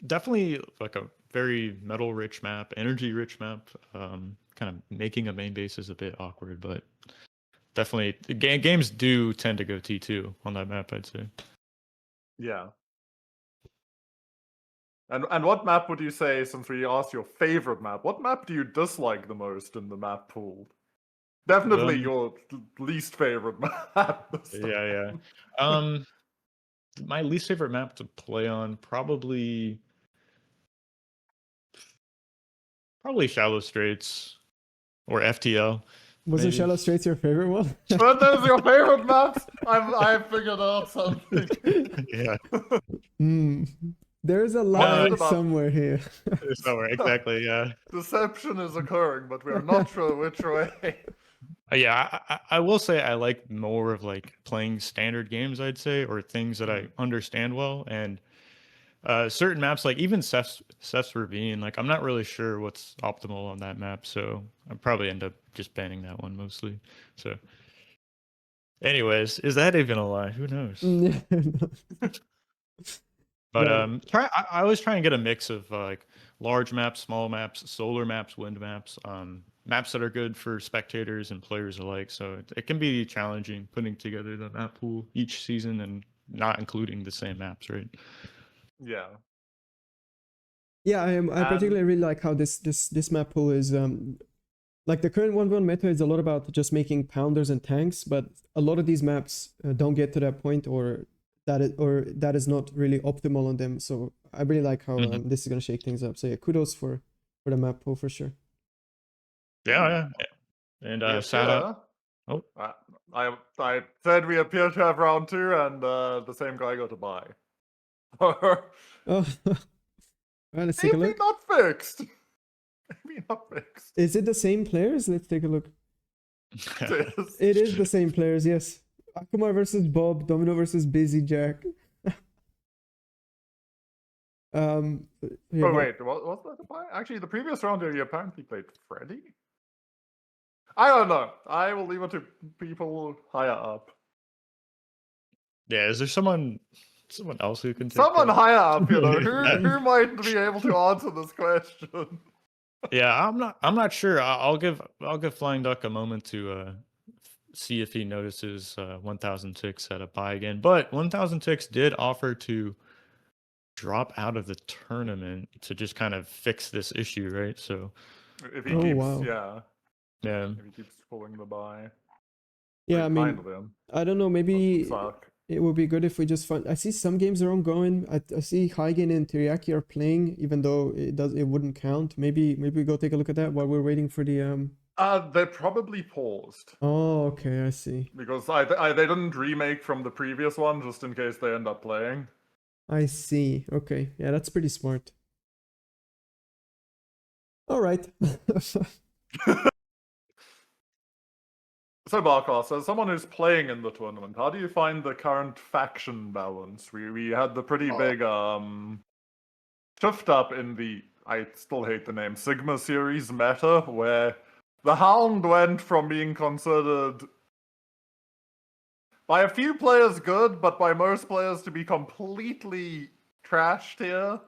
Definitely like a very metal rich map, energy rich map. Kind of making a main base is a bit awkward, but definitely games do tend to go T2 on that map, I'd say. Yeah. And what map would you say, since we asked your favorite map, what map do you dislike the most in the map pool? Definitely your least favorite map. This time. Yeah. My least favorite map to play on probably Shallow Straits or FTL. Wasn't maybe. Shallow Straits your favorite one? But those are your favorite maps? I figured out something. Yeah, There's a What's lie it about? somewhere here. somewhere exactly. Yeah. Deception is occurring, but we are not sure which way. Yeah, I will say I like more of like playing standard games, I'd say, or things that I understand well. And certain maps, like even Seth's Ravine, like I'm not really sure what's optimal on that map, so I probably end up just banning that one mostly. So, anyways, is that even a lie? Who knows? But I always try and get a mix of like large maps, small maps, solar maps, wind maps, maps that are good for spectators and players alike. So it can be challenging putting together the map pool each season and not including the same maps, right? Yeah. Yeah, I particularly really like how this map pool is like the current 1v1 meta is a lot about just making pounders and tanks, but a lot of these maps don't get to that point, or that is not really optimal on them. So I really like how this is gonna shake things up. So yeah, kudos for the map pool for sure. Yeah. And shout out. Oh, I said we appear to have round 2, and the same guy got a bye. Oh, well, let's take a Maybe look. not fixed. Maybe not fixed. Is it the same players? Let's take a look. It is. It is the same players, yes. Akumar versus Bob, Domino versus Busy Jack. Yeah, Oh wait, was that a bye? Actually, the previous round he apparently played Freddy. I don't know. I will leave it to people higher up. yeah. Is there someone else who can take Someone that? higher up, you know, who might be able to answer this question. Yeah, I'm not sure. I'll give Flying Duck a moment to see if he notices 1000 ticks at a buy again. But 1000 ticks did offer to drop out of the tournament to just kind of fix this issue, right? So If he Oh, keeps, wow. yeah, yeah, if he keeps pulling the buy. Yeah, I mean, Kind of him. I don't know, maybe Suck. it would be good if we just find. I see some games are ongoing. I see Hygen and Teriyaki are playing, even though it wouldn't count. Maybe we go take a look at that while we're waiting for the They probably paused Oh, okay, I see. because they didn't remake from the previous one just in case they end up playing. I see. Okay, yeah, that's pretty smart. All right. So Barkas, as someone who's playing in the tournament, how do you find the current faction balance? We had the pretty big shift up in the, I still hate the name, Sigma series meta, where the Hound went from being considered by a few players good, but by most players to be completely trashed here,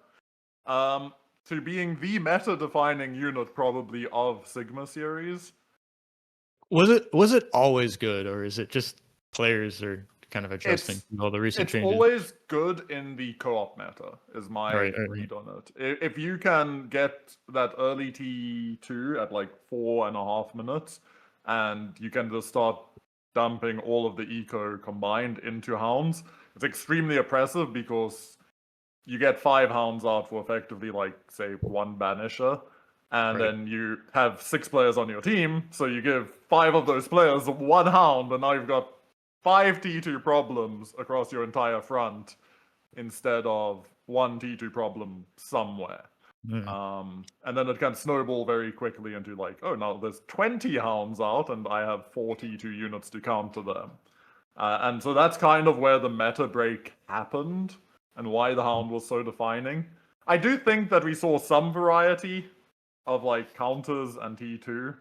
to being the meta-defining unit probably of Sigma series. was it always good, or is it just players are kind of adjusting to all the recent It's changes? always good in the co-op meta, is my Right. read on it. If you can get that early T2 at like 4.5 minutes, and you can just start dumping all of the eco combined into hounds, it's extremely oppressive because you get 5 hounds out for effectively like, say, 1 banisher. And Right. then you have 6 players on your team, so you give 5 of those players 1 hound, and now you've got 5 T2 problems across your entire front instead of 1 T2 problem somewhere. And then it can snowball very quickly into like, oh, now there's 20 hounds out, and I have 4 T2 units to counter them. And so that's kind of where the meta break happened, and why the hound was so defining. I do think that we saw some variety of like counters and T2.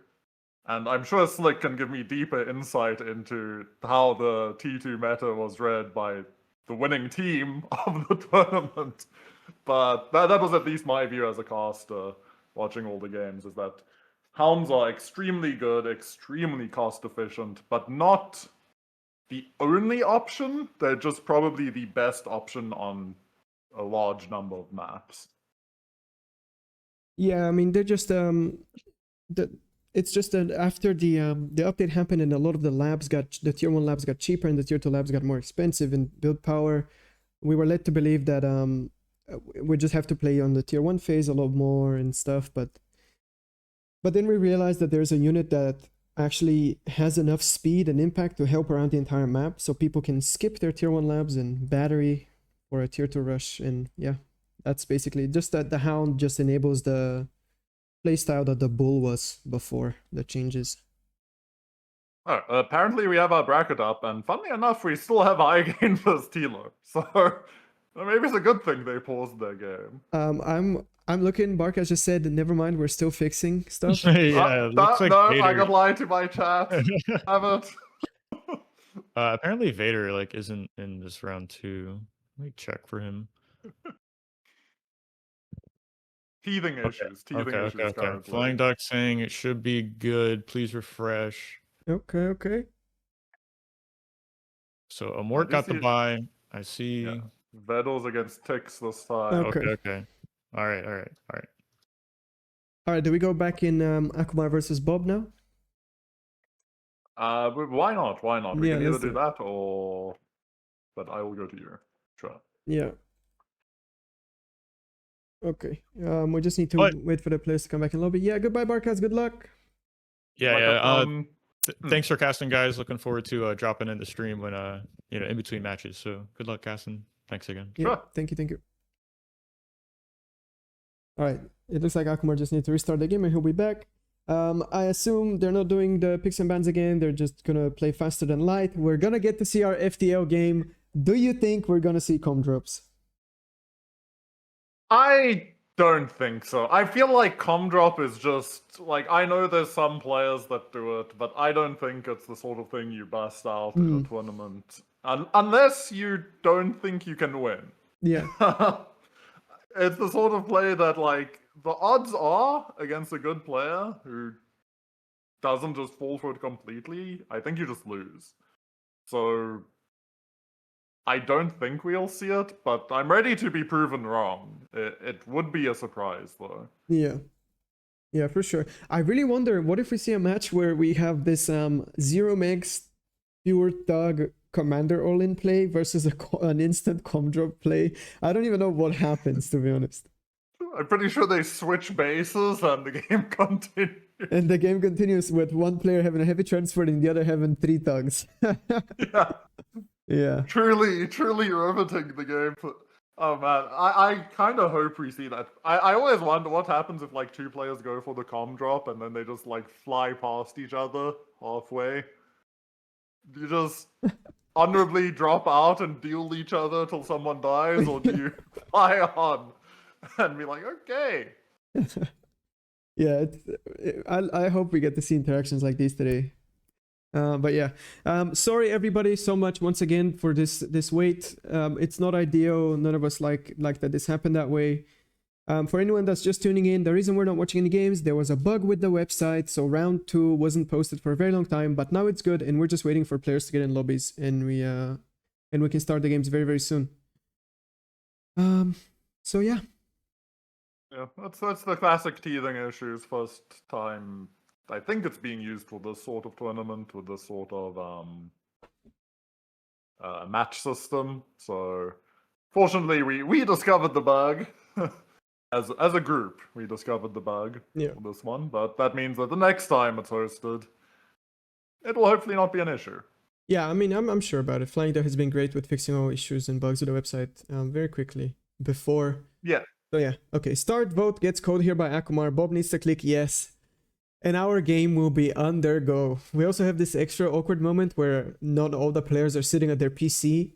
And I'm sure Slick can give me deeper insight into how the T2 meta was read by the winning team of the tournament. But that was at least my view as a caster watching all the games, is that hounds are extremely good, extremely cost efficient, but not the only option. They're just probably the best option on a large number of maps. Yeah, I mean they're just the it's just that after the update happened and a lot of the tier 1 labs got cheaper and the tier 2 labs got more expensive in build power, we were led to believe that we just have to play on the tier 1 phase a lot more and stuff, but then we realized that there's a unit that actually has enough speed and impact to help around the entire map, so people can skip their tier 1 labs and battery for a tier 2 rush. And yeah, that's basically just that the Hound just enables the playstyle that the Bull was before the changes. Oh, apparently we have our bracket up, and funnily enough, we still have iGain versus Tilo. So maybe it's a good thing they paused their game. I'm looking. Barkas just said, "Never mind, we're still fixing stuff." Yeah, it looks like no, Vader. I got lied to my chat. Have it. Apparently Vader like isn't in this round 2. Let me check for him. Teething issues. Teething issues currently. Flying Duck saying it should be good. Please refresh. Okay. So Amort got the bye. I see. Yeah. Vedal's against Tix this time. Okay. All right. All right, do we go back in Akumar versus Bob now? Why not? Why not? We Yeah, can either let's do do that or... But I will go to you. Sure. Yeah. Okay. We just need to wait for the players to come back in lobby. Yeah, goodbye, Barkas. Good luck. Yeah. Thanks for casting, guys. Looking forward to dropping in the stream when in between matches. So good luck, casting. Thanks again. Yeah, Sure. thank you. All right. It looks like Akumar just needs to restart the game and he'll be back. I assume they're not doing the picks and bans again. They're just gonna play faster than light. We're gonna get to see our FTL game. Do you think we're gonna see com drops? I don't think so. I feel like Comdrop is just like, I know there's some players that do it, but I don't think it's the sort of thing you bust out in a tournament. Unless you don't think you can win. Yeah. It's the sort of play that, like, the odds are against a good player who doesn't just fall for it completely, I think you just lose. So I don't think we'll see it, but I'm ready to be proven wrong. It would be a surprise, though. Yeah, for sure. I really wonder, what if we see a match where we have this 0 megs pure thug commander all-in play versus an instant com drop play? I don't even know what happens, to be honest. I'm pretty sure they switch bases and the game continues. And the game continues with one player having a heavy transport and the other having 3 thugs. Yeah. Yeah. Truly riveting the game. Oh man, I kind of hope we see that. I always wonder what happens if like 2 players go for the com drop and then they just like fly past each other halfway. Do you just honorably drop out and duel each other till someone dies, or do you fly on and be like, okay? Yeah, I hope we get to see interactions like these today. But yeah, sorry everybody so much once again for this wait. It's not ideal. None of us like that this happened that way. For anyone that's just tuning in, the reason we're not watching any games, there was a bug with the website, so round 2 wasn't posted for a very long time, but now it's good, and we're just waiting for players to get in lobbies, and we can start the games very, very soon. So yeah. Yeah, that's the classic teething issues. First time I think it's being used for this sort of tournament with this sort of match system. So fortunately, we discovered the bug. As a group, we discovered the bug for this one, but that means that the next time it's hosted, it will hopefully not be an issue. Yeah, I mean, I'm sure about it. Flying Duck has been great with fixing all issues and bugs with the website very quickly before. Yeah. So yeah, okay. Start vote gets called here by Akumar. Bob needs to click yes, and our game will be undergo. We also have this extra awkward moment where not all the players are sitting at their PC.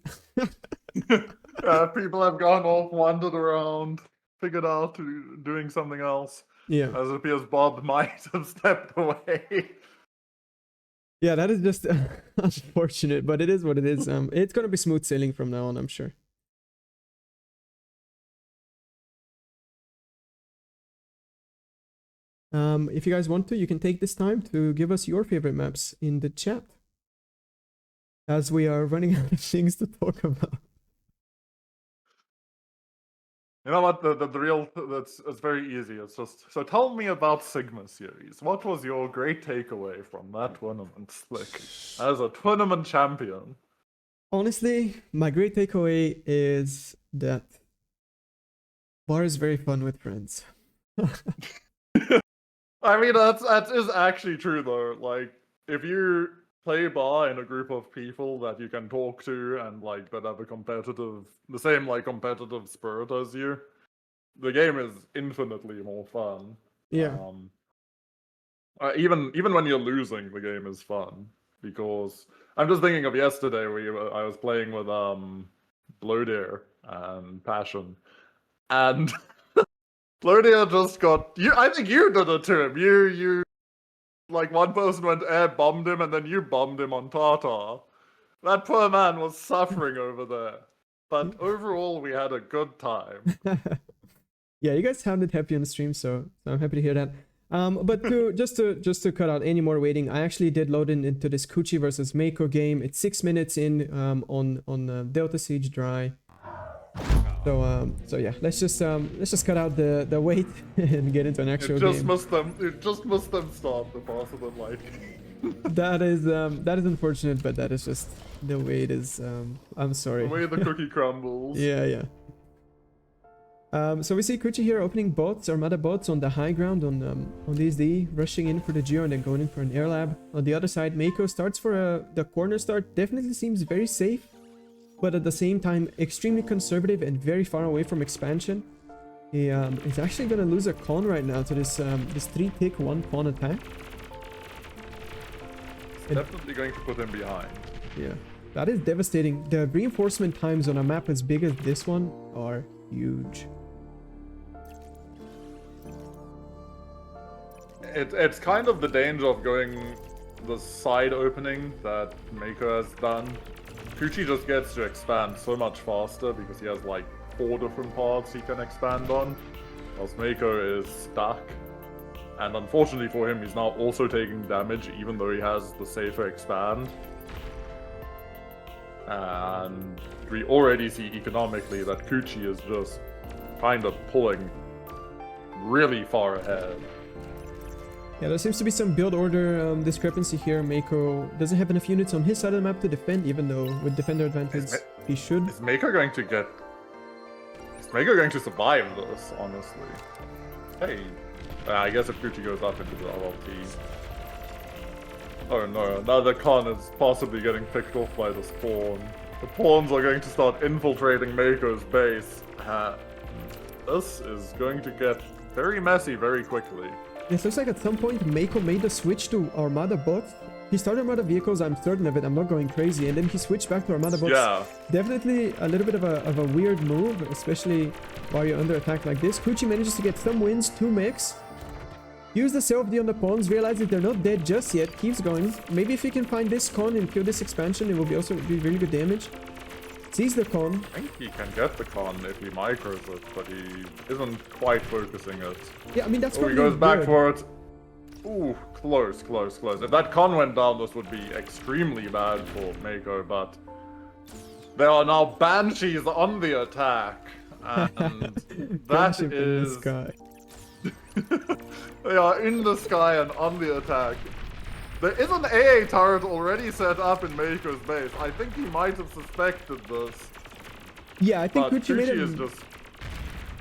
People have gone off, wandered around, figured out doing something else. Yeah. As it appears Bob might have stepped away. Yeah, that is just unfortunate, but it is what it is. It's gonna be smooth sailing from now on, I'm sure. If you guys want to, you can take this time to give us your favorite maps in the chat, as we are running out of things to talk about. You know what? The real that's it's very easy. It's just so tell me about Sigma series. What was your great takeaway from that tournament, Slick, as a tournament champion? Honestly, my great takeaway is that bar is very fun with friends. I mean, that is actually true though. Like, if you play bar in a group of people that you can talk to and like that have the same like competitive spirit as you, the game is infinitely more fun. Yeah. Even when you're losing, the game is fun because I'm just thinking of yesterday where I was playing with Blodear and Passion, and Blodear just got you. I think you did it to him. You like one person went air bombed him, and then you bombed him on Tartar. That poor man was suffering over there. But overall, we had a good time. Yeah, you guys sounded happy on the stream, so I'm happy to hear that. But just to cut out any more waiting, I actually did load into this Kuchi versus Mako game. It's 6 minutes in on Delta Siege Dry. So yeah, let's just cut out the wait and get into an actual game. It just must them start the faster than light. That is unfortunate, but that is just the way it is. I'm sorry. The way the cookie crumbles. Yeah. So we see Kuchi here opening bots, Armada bots on the high ground on these D, rushing in for the Geo and then going in for an air lab. On the other side, Mako starts for the corner start. Definitely seems very safe, but at the same time extremely conservative and very far away from expansion. He's actually gonna lose a con right now to this 3-tick 1-con attack. Definitely going to put him behind. Yeah, that is devastating. The reinforcement times on a map as big as this one are huge. It's kind of the danger of going the side opening that Mako has done. Kuchi just gets to expand so much faster because he has like 4 different paths he can expand on, whilst Mako is stuck. And unfortunately for him, he's now also taking damage even though he has the safer expand. And we already see economically that Kuchi is just kind of pulling really far ahead. Yeah, there seems to be some build order discrepancy here. Mako doesn't have enough units on his side of the map to defend, even though with defender advantage he should. Is Mako going to survive this, honestly? Hey, I guess if Kuchi goes up into the RLT. Oh no, now the con is possibly getting picked off by the spawn. The pawns are going to start infiltrating Mako's base. This is going to get very messy very quickly. It looks like at some point Mako made the switch to Armada bots. He started Armada vehicles, I'm certain of it, I'm not going crazy, and then he switched back to Armada bots. Yeah. Definitely a little bit of a weird move, especially while you're under attack like this. Kuchi manages to get some wins, 2 mechs. Use the self-D on the pawns, realizes they're not dead just yet, keeps going. Maybe if he can find this con and kill this expansion, it will also be really good damage. Sees the con. I think he can get the con if he micros it, but he isn't quite focusing it. Yeah, I mean, that's he goes back for it. Ooh, close. If that con went down, this would be extremely bad for Mako, but there are now Banshees on the attack, and that is... in the sky. They are in the sky and on the attack. There is an AA turret already set up in Mako's base. I think he might have suspected this. Yeah, I think Kuchi made is just...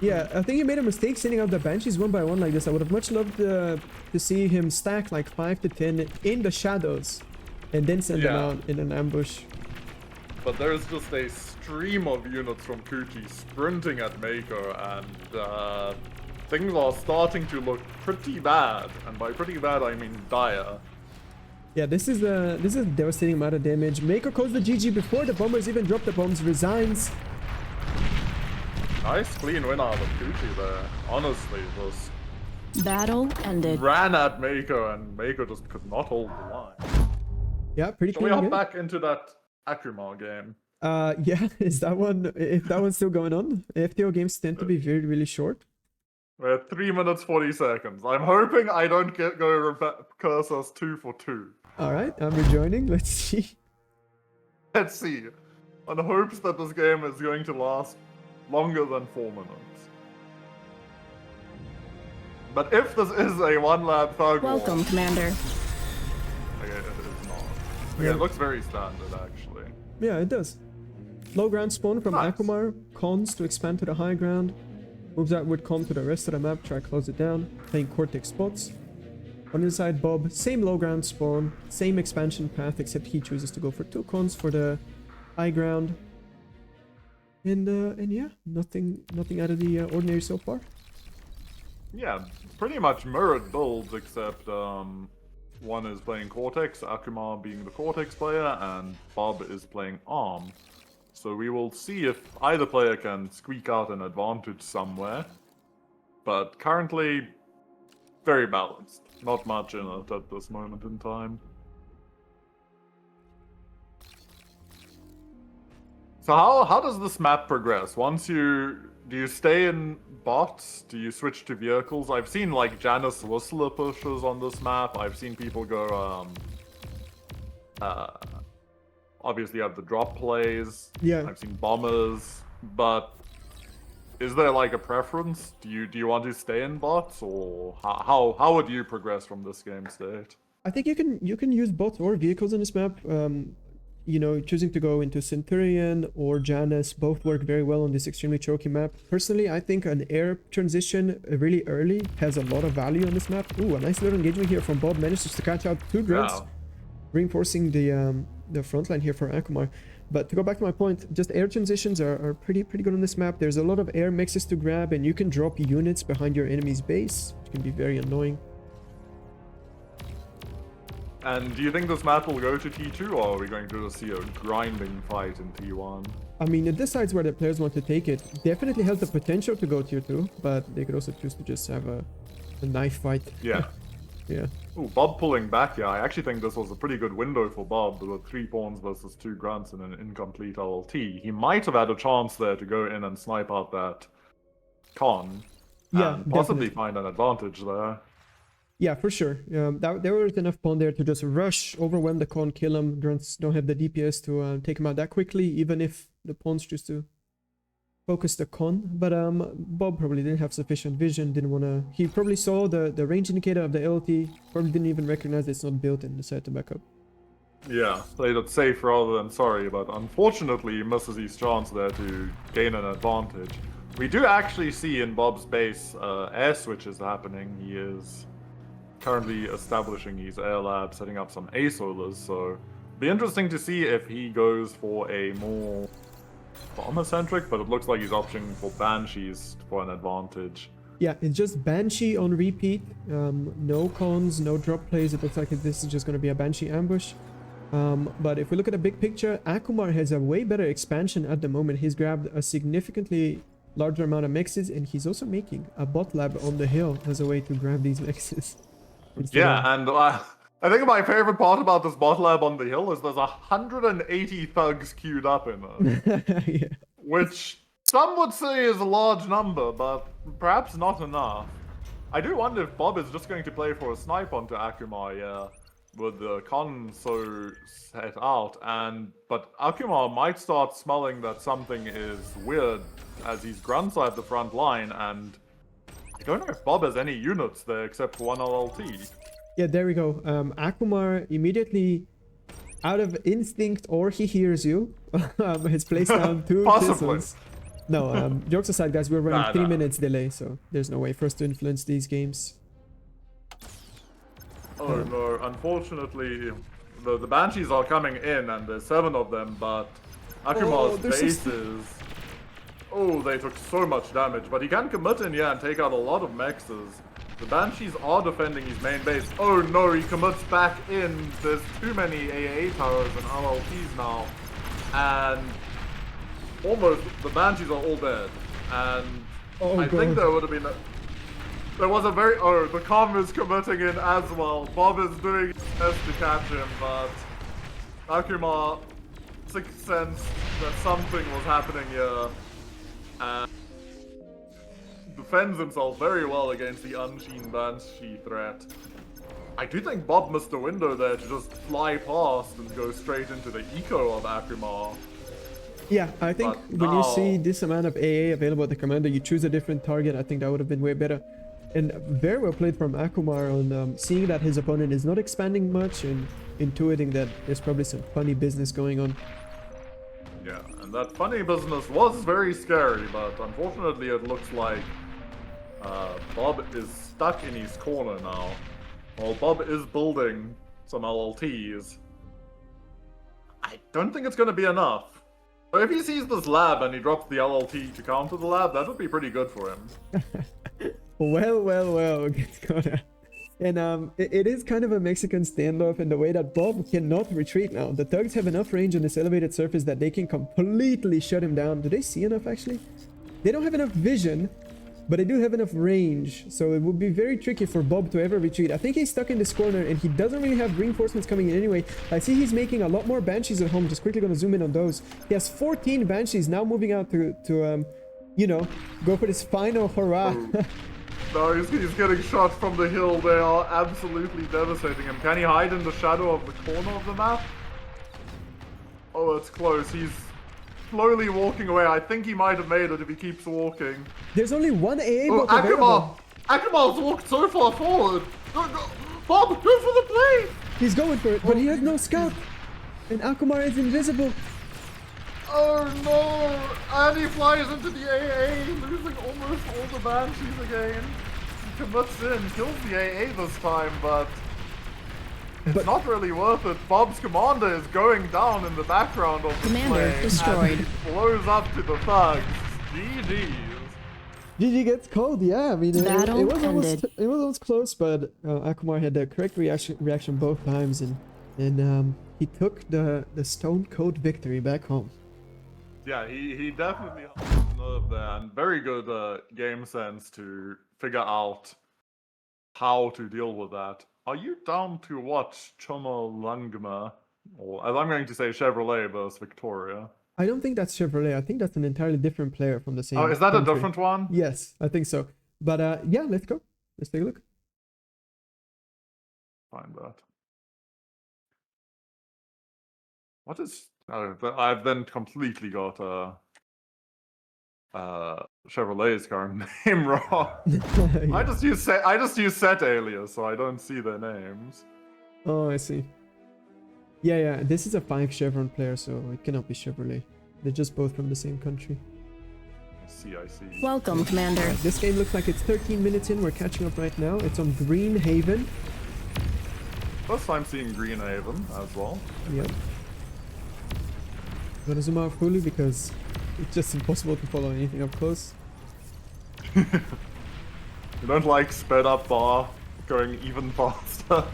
Yeah, I think he made a mistake sending out the Banshees one by one like this. I would have much loved to see him stack like 5 to 10 in the shadows and then send them out in an ambush. But there's just a stream of units from Kuchi sprinting at Mako, and things are starting to look pretty bad. And by pretty bad, I mean dire. Yeah, this is a devastating amount of damage. Mako calls the GG before the bombers even drop the bombs, resigns. Nice clean win out of Kuchi there. Honestly, it was... Battle ended. Ran at Mako, and Mako just could not hold the line. Yeah, pretty Shall we clean hop again. back into that Akuma game? Yeah, is that one, if that one's still going on? FTO games tend to be very, really short. We're at 3 minutes 40 seconds. I'm hoping I don't go curse us 2 for 2. Alright, I'm rejoining. Let's see. Let's see. On hopes that this game is going to last longer than 4 minutes. But if this is a one-lab thug war, Welcome, Commander. okay, it is not. Okay, Yeah. it looks very standard, actually. Yeah, it does. Low ground spawn from Nice. Akumar. Cons to expand to the high ground. Moves outward con to the rest of the map. Try to close it down. Playing Cortex spots. On the side, Bob. Same low ground spawn. Same expansion path, except he chooses to go for 2 cons for the high ground. And yeah, nothing out of the ordinary so far. Yeah, pretty much mirrored builds, except one is playing Cortex, Akuma being the Cortex player, and Bob is playing Arm. So we will see if either player can squeak out an advantage somewhere. But currently, very balanced. Not much in it at this moment in time. So how does this map progress? Do you stay in bots? Do you switch to vehicles? I've seen like Janice Whistler pushes on this map. I've seen people go obviously you have the drop plays. Yeah. I've seen bombers, but is there like a preference? Do you want to stay in bots, or how would you progress from this game state? I think you can use bots or vehicles on this map. You know, choosing to go into Centurion or Janus both work very well on this extremely choky map. Personally, I think an air transition really early has a lot of value on this map. Ooh, a nice little engagement here from Bob. Manages to catch out 2 grunts, Yeah. reinforcing the front line here for Akumar. But to go back to my point, just air transitions are pretty good on this map. There's a lot of air mixes to grab, and you can drop units behind your enemy's base, which can be very annoying. And do you think this map will go to T2, or are we going to see a grinding fight in T1? I mean, it decides where the players want to take it. Definitely has the potential to go tier 2, but they could also choose to just have a knife fight. Yeah. Yeah. Ooh, Bob pulling back, yeah. I actually think this was a pretty good window for Bob with 3 pawns versus 2 grunts and an incomplete LLT. He might have had a chance there to go in and snipe out that con. Yeah, and possibly definitely. find an advantage there. Yeah, for sure. There was enough pawn there to just rush, overwhelm the con, kill him. Grunts don't have the DPS to take him out that quickly, even if the pawns choose to focus the con. But Bob probably didn't have sufficient vision, didn't want to... He probably saw the range indicator of the LT, probably didn't even recognize it's not built and decided to back up. Yeah, played it safe rather than sorry, but unfortunately he misses his chance there to gain an advantage. We do actually see in Bob's base air switches happening. He is currently establishing his air lab, setting up some A-solars, so be interesting to see if he goes for a more bomber-centric, but it looks like he's opting for Banshees for an advantage. Yeah, it's just Banshee on repeat. No cons, no drop plays. It looks like this is just going to be a Banshee ambush. But if we look at the big picture, Akumar has a way better expansion at the moment. He's grabbed a significantly larger amount of mexes, and he's also making a bot lab on the hill as a way to grab these mexes. Yeah, and I think my favorite part about this bot lab on the hill is there's 180 thugs queued up in it. Yeah. Which some would say is a large number, but perhaps not enough. I do wonder if Bob is just going to play for a snipe onto Akuma, yeah, with the con so set out, but Akuma might start smelling that something is weird as he's grunts at the front line, and I don't know if Bob has any units there except for 1 LLT. Yeah, there we go. Akumar immediately, out of instinct, or he hears you, has placed down 2 Possibly. pistols. No, jokes aside, guys, we're running Nah, 3 nah. minutes delay, so there's no way for us to influence these games. Oh no, unfortunately, the Banshees are coming in, and there's 7 of them, but Akuma's there's base 60. is... Oh, they took so much damage, but he can commit in, yeah, and take out a lot of mexes. The Banshees are defending his main base. Oh no, he commits back in. There's too many AA towers and LLTs now. And almost, the Banshees are all dead. And Oh, I think God. there would have been there was a very... Oh, the Comm is committing in as well. Bob is doing his best to catch him, but Akuma, sixth sense that something was happening here. And defends himself very well against the unseen Banshee threat. I do think Bob missed a window there to just fly past and go straight into the eco of Akuma. Yeah, I think But when you now- see this amount of AA available at the commander, you choose a different target. I think that would have been way better. And very well played from Akumar on seeing that his opponent is not expanding much and intuiting that there's probably some funny business going on. Yeah, and that funny business was very scary, but unfortunately it looks like Bob is stuck in his corner now. While Bob is building some LLTs, I don't think it's going to be enough. But if he sees this lab and he drops the LLT to counter the lab, that would be pretty good for him. Well, gets gonna. And it is kind of a Mexican standoff in the way that Bob cannot retreat now. The thugs have enough range on this elevated surface that they can completely shut him down. Do they see enough, actually? They don't have enough vision, but they do have enough range. So it would be very tricky for Bob to ever retreat. I think he's stuck in this corner, and he doesn't really have reinforcements coming in anyway. I see he's making a lot more Banshees at home. Just quickly going to zoom in on those. He has 14 Banshees now moving out to you know, go for this final hurrah. No, he's getting shot from the hill. They are absolutely devastating him. Can he hide in the shadow of the corner of the map? Oh, it's close. He's slowly walking away. I think he might have made it if he keeps walking. There's only one AA Oh, bot available. Akumar's walked so far forward. Go, Bob, go for the play! He's going for it, but he has no scout. And Akumar is invisible. Oh no! And he flies into the AA, losing almost all the Banshees again. He commits in, kills the AA this time, but it's not really worth it. Bob's commander is going down in the background of the Commander play, destroyed. and he blows up to the thugs. GG's. GG gets cold, yeah. I mean, it Battle was ended. almost close, but Akumar had the correct reaction both times, and he took the stone cold victory back home. Yeah, he definitely has nerve there, and very good game sense to figure out how to deal with that. Are you down to watch Chomo Langma, or as I'm going to say, Chevrolet versus Victoria? I don't think that's Chevrolet. I think that's an entirely different player from the same. Oh, is that country. a different one? Yes, I think so. But yeah, let's go. Let's take a look. Find that. What is? Oh, I've then completely got Chevrolet's current name wrong. Yeah. I just use set alias, so I don't see their names. Oh, I see. Yeah. This is a 5 Chevron player, so it cannot be Chevrolet. They're just both from the same country. I see. Welcome, Commander. This game looks like it's 13 minutes in. We're catching up right now. It's on Green Haven. First time seeing Green Haven as well. Yep. I'm gonna zoom out fully because it's just impossible to follow anything up close. You don't like sped up bar going even faster.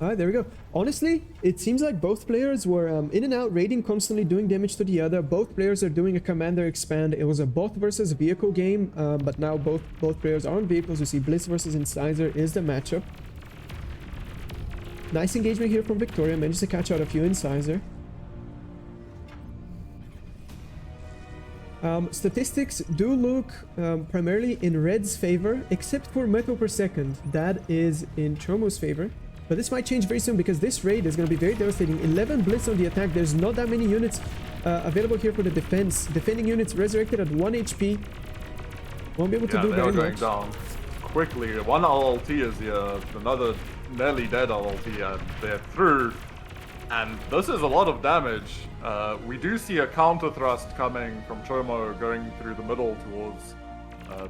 Alright, there we go. Honestly, it seems like both players were in and out, raiding constantly, doing damage to the other. Both players are doing a commander expand. It was a bot versus vehicle game, but now both players are on vehicles. You see Bliss versus Incisor is the matchup. Nice engagement here from Victoria. Managed to catch out a few Incisor. Statistics do look primarily in Red's favor, except for metal per second. That is in Chomo's favor. But this might change very soon because this raid is going to be very devastating. 11 Blitz on the attack. There's not that many units available here for the defense. Defending units resurrected at 1 HP. Won't be able to do they very are going much. down quickly. One LLT is here, another nearly dead LLT, and they're through. And this is a lot of damage. We do see a counter thrust coming from Chomo going through the middle towards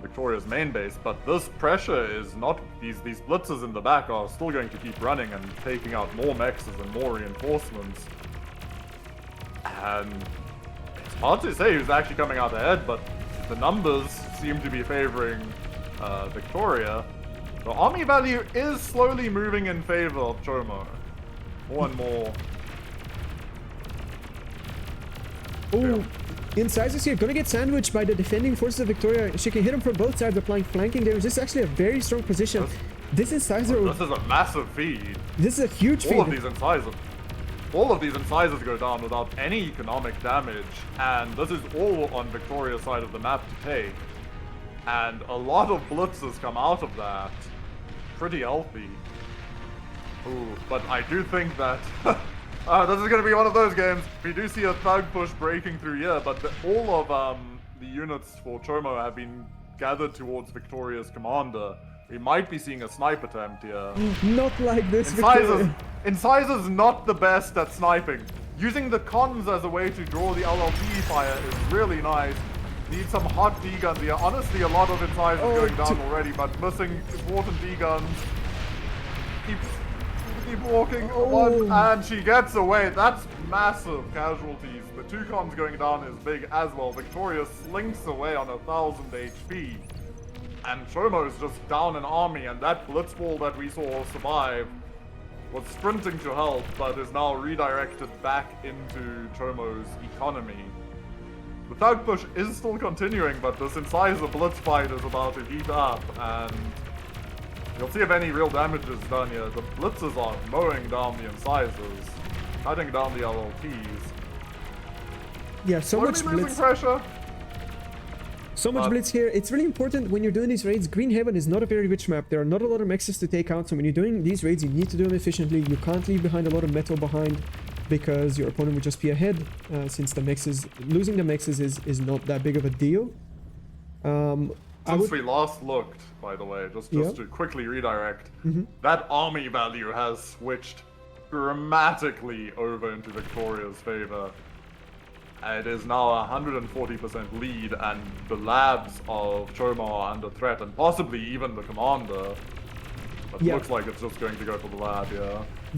Victoria's main base, but this pressure is not. These blitzes in the back are still going to keep running and taking out more mexes and more reinforcements. And it's hard to say who's actually coming out ahead, but the numbers seem to be favoring Victoria. The army value is slowly moving in favor of Chomo. More and more. Oh, Incisors here, gonna get sandwiched by the defending forces of Victoria. She can hit him from both sides, applying flanking damage. This is actually a very strong position. This Incisor... This is a massive feed. This is a huge feed. All of these incisors go down without any economic damage, and this is all on Victoria's side of the map to take. And a lot of blitzes come out of that. Pretty healthy. Ooh, but I do think that this is going to be one of those games. We do see a thug push breaking through here, but all of the units for Chomo have been gathered towards Victoria's commander. We might be seeing a snipe attempt here. Not like this, Incisor's not the best at sniping. Using the cons as a way to draw the LLT fire is really nice. Need some hot D-guns here. Honestly, a lot of Incisors going down already, but missing important D-guns. Keep walking. One, and she gets away. That's massive casualties. The 2 cons going down is big as well. Victoria slinks away on 1000 HP. And Chomo is just down an army, and that blitzball that we saw survive was sprinting to help, but is now redirected back into Chomo's economy. The thug push is still continuing, but this Incisor blitz fight is about to heat up, and you'll see if any real damage is done here. The blitzers are mowing down the Incisors, cutting down the LLTs. Yeah, so much blitz. Pressure. So much blitz here. It's really important when you're doing these raids. Green Heaven is not a very rich map. There are not a lot of mexes to take out. So when you're doing these raids, you need to do them efficiently. You can't leave behind a lot of metal behind because your opponent would just be ahead. Since the mexes, losing the mexes is not that big of a deal. Since we last looked, by the way, just to quickly redirect, that army value has switched dramatically over into Victoria's favor. It is now a 140% lead, and the labs of Chomo are under threat, and possibly even the commander. But it looks like it's just going to go for the lab,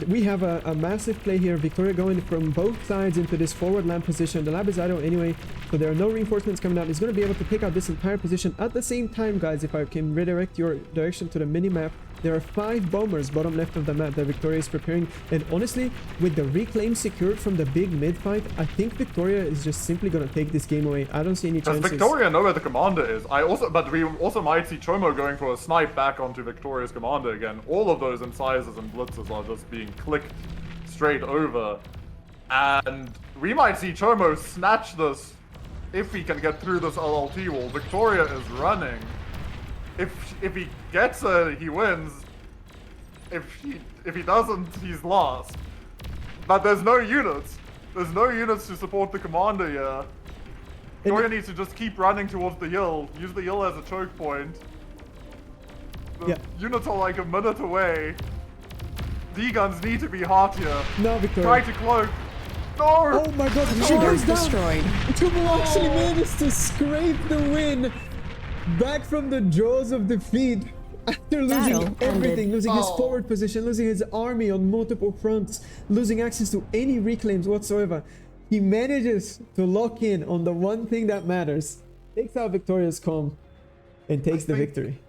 We have a massive play here. Victoria going from both sides into this forward lab position. The lab is idle anyway, so there are no reinforcements coming out. He's going to be able to pick out this entire position. At the same time, guys, if I can redirect your direction to the mini-map, there are 5 bombers bottom left of the map that Victoria is preparing. And honestly, with the reclaim secured from the big mid-fight, I think Victoria is just simply going to take this game away. I don't see any chances. Does Victoria know where the commander is? But we also might see Chomo going for a snipe back onto Victoria's commander again. All of those incisors and blitzers are just being clicked straight over. And we might see Chomo snatch this if he can get through this LLT wall. Victoria is running. If he gets it, he wins. If he doesn't, he's lost. But there's no units. There's no units to support the commander here. Victoria needs to just keep running towards the hill. Use the hill as a choke point. The units are like a minute away. D-guns need to be hot here. No, Victoria. Try to cloak. No! Oh my god, she goes down! Destroyed. Chomo actually managed to scrape the win back from the jaws of defeat after losing everything, losing his forward position, losing his army on multiple fronts, losing access to any reclaims whatsoever. He manages to lock in on the one thing that matters, takes out Victoria's comm, and takes the victory.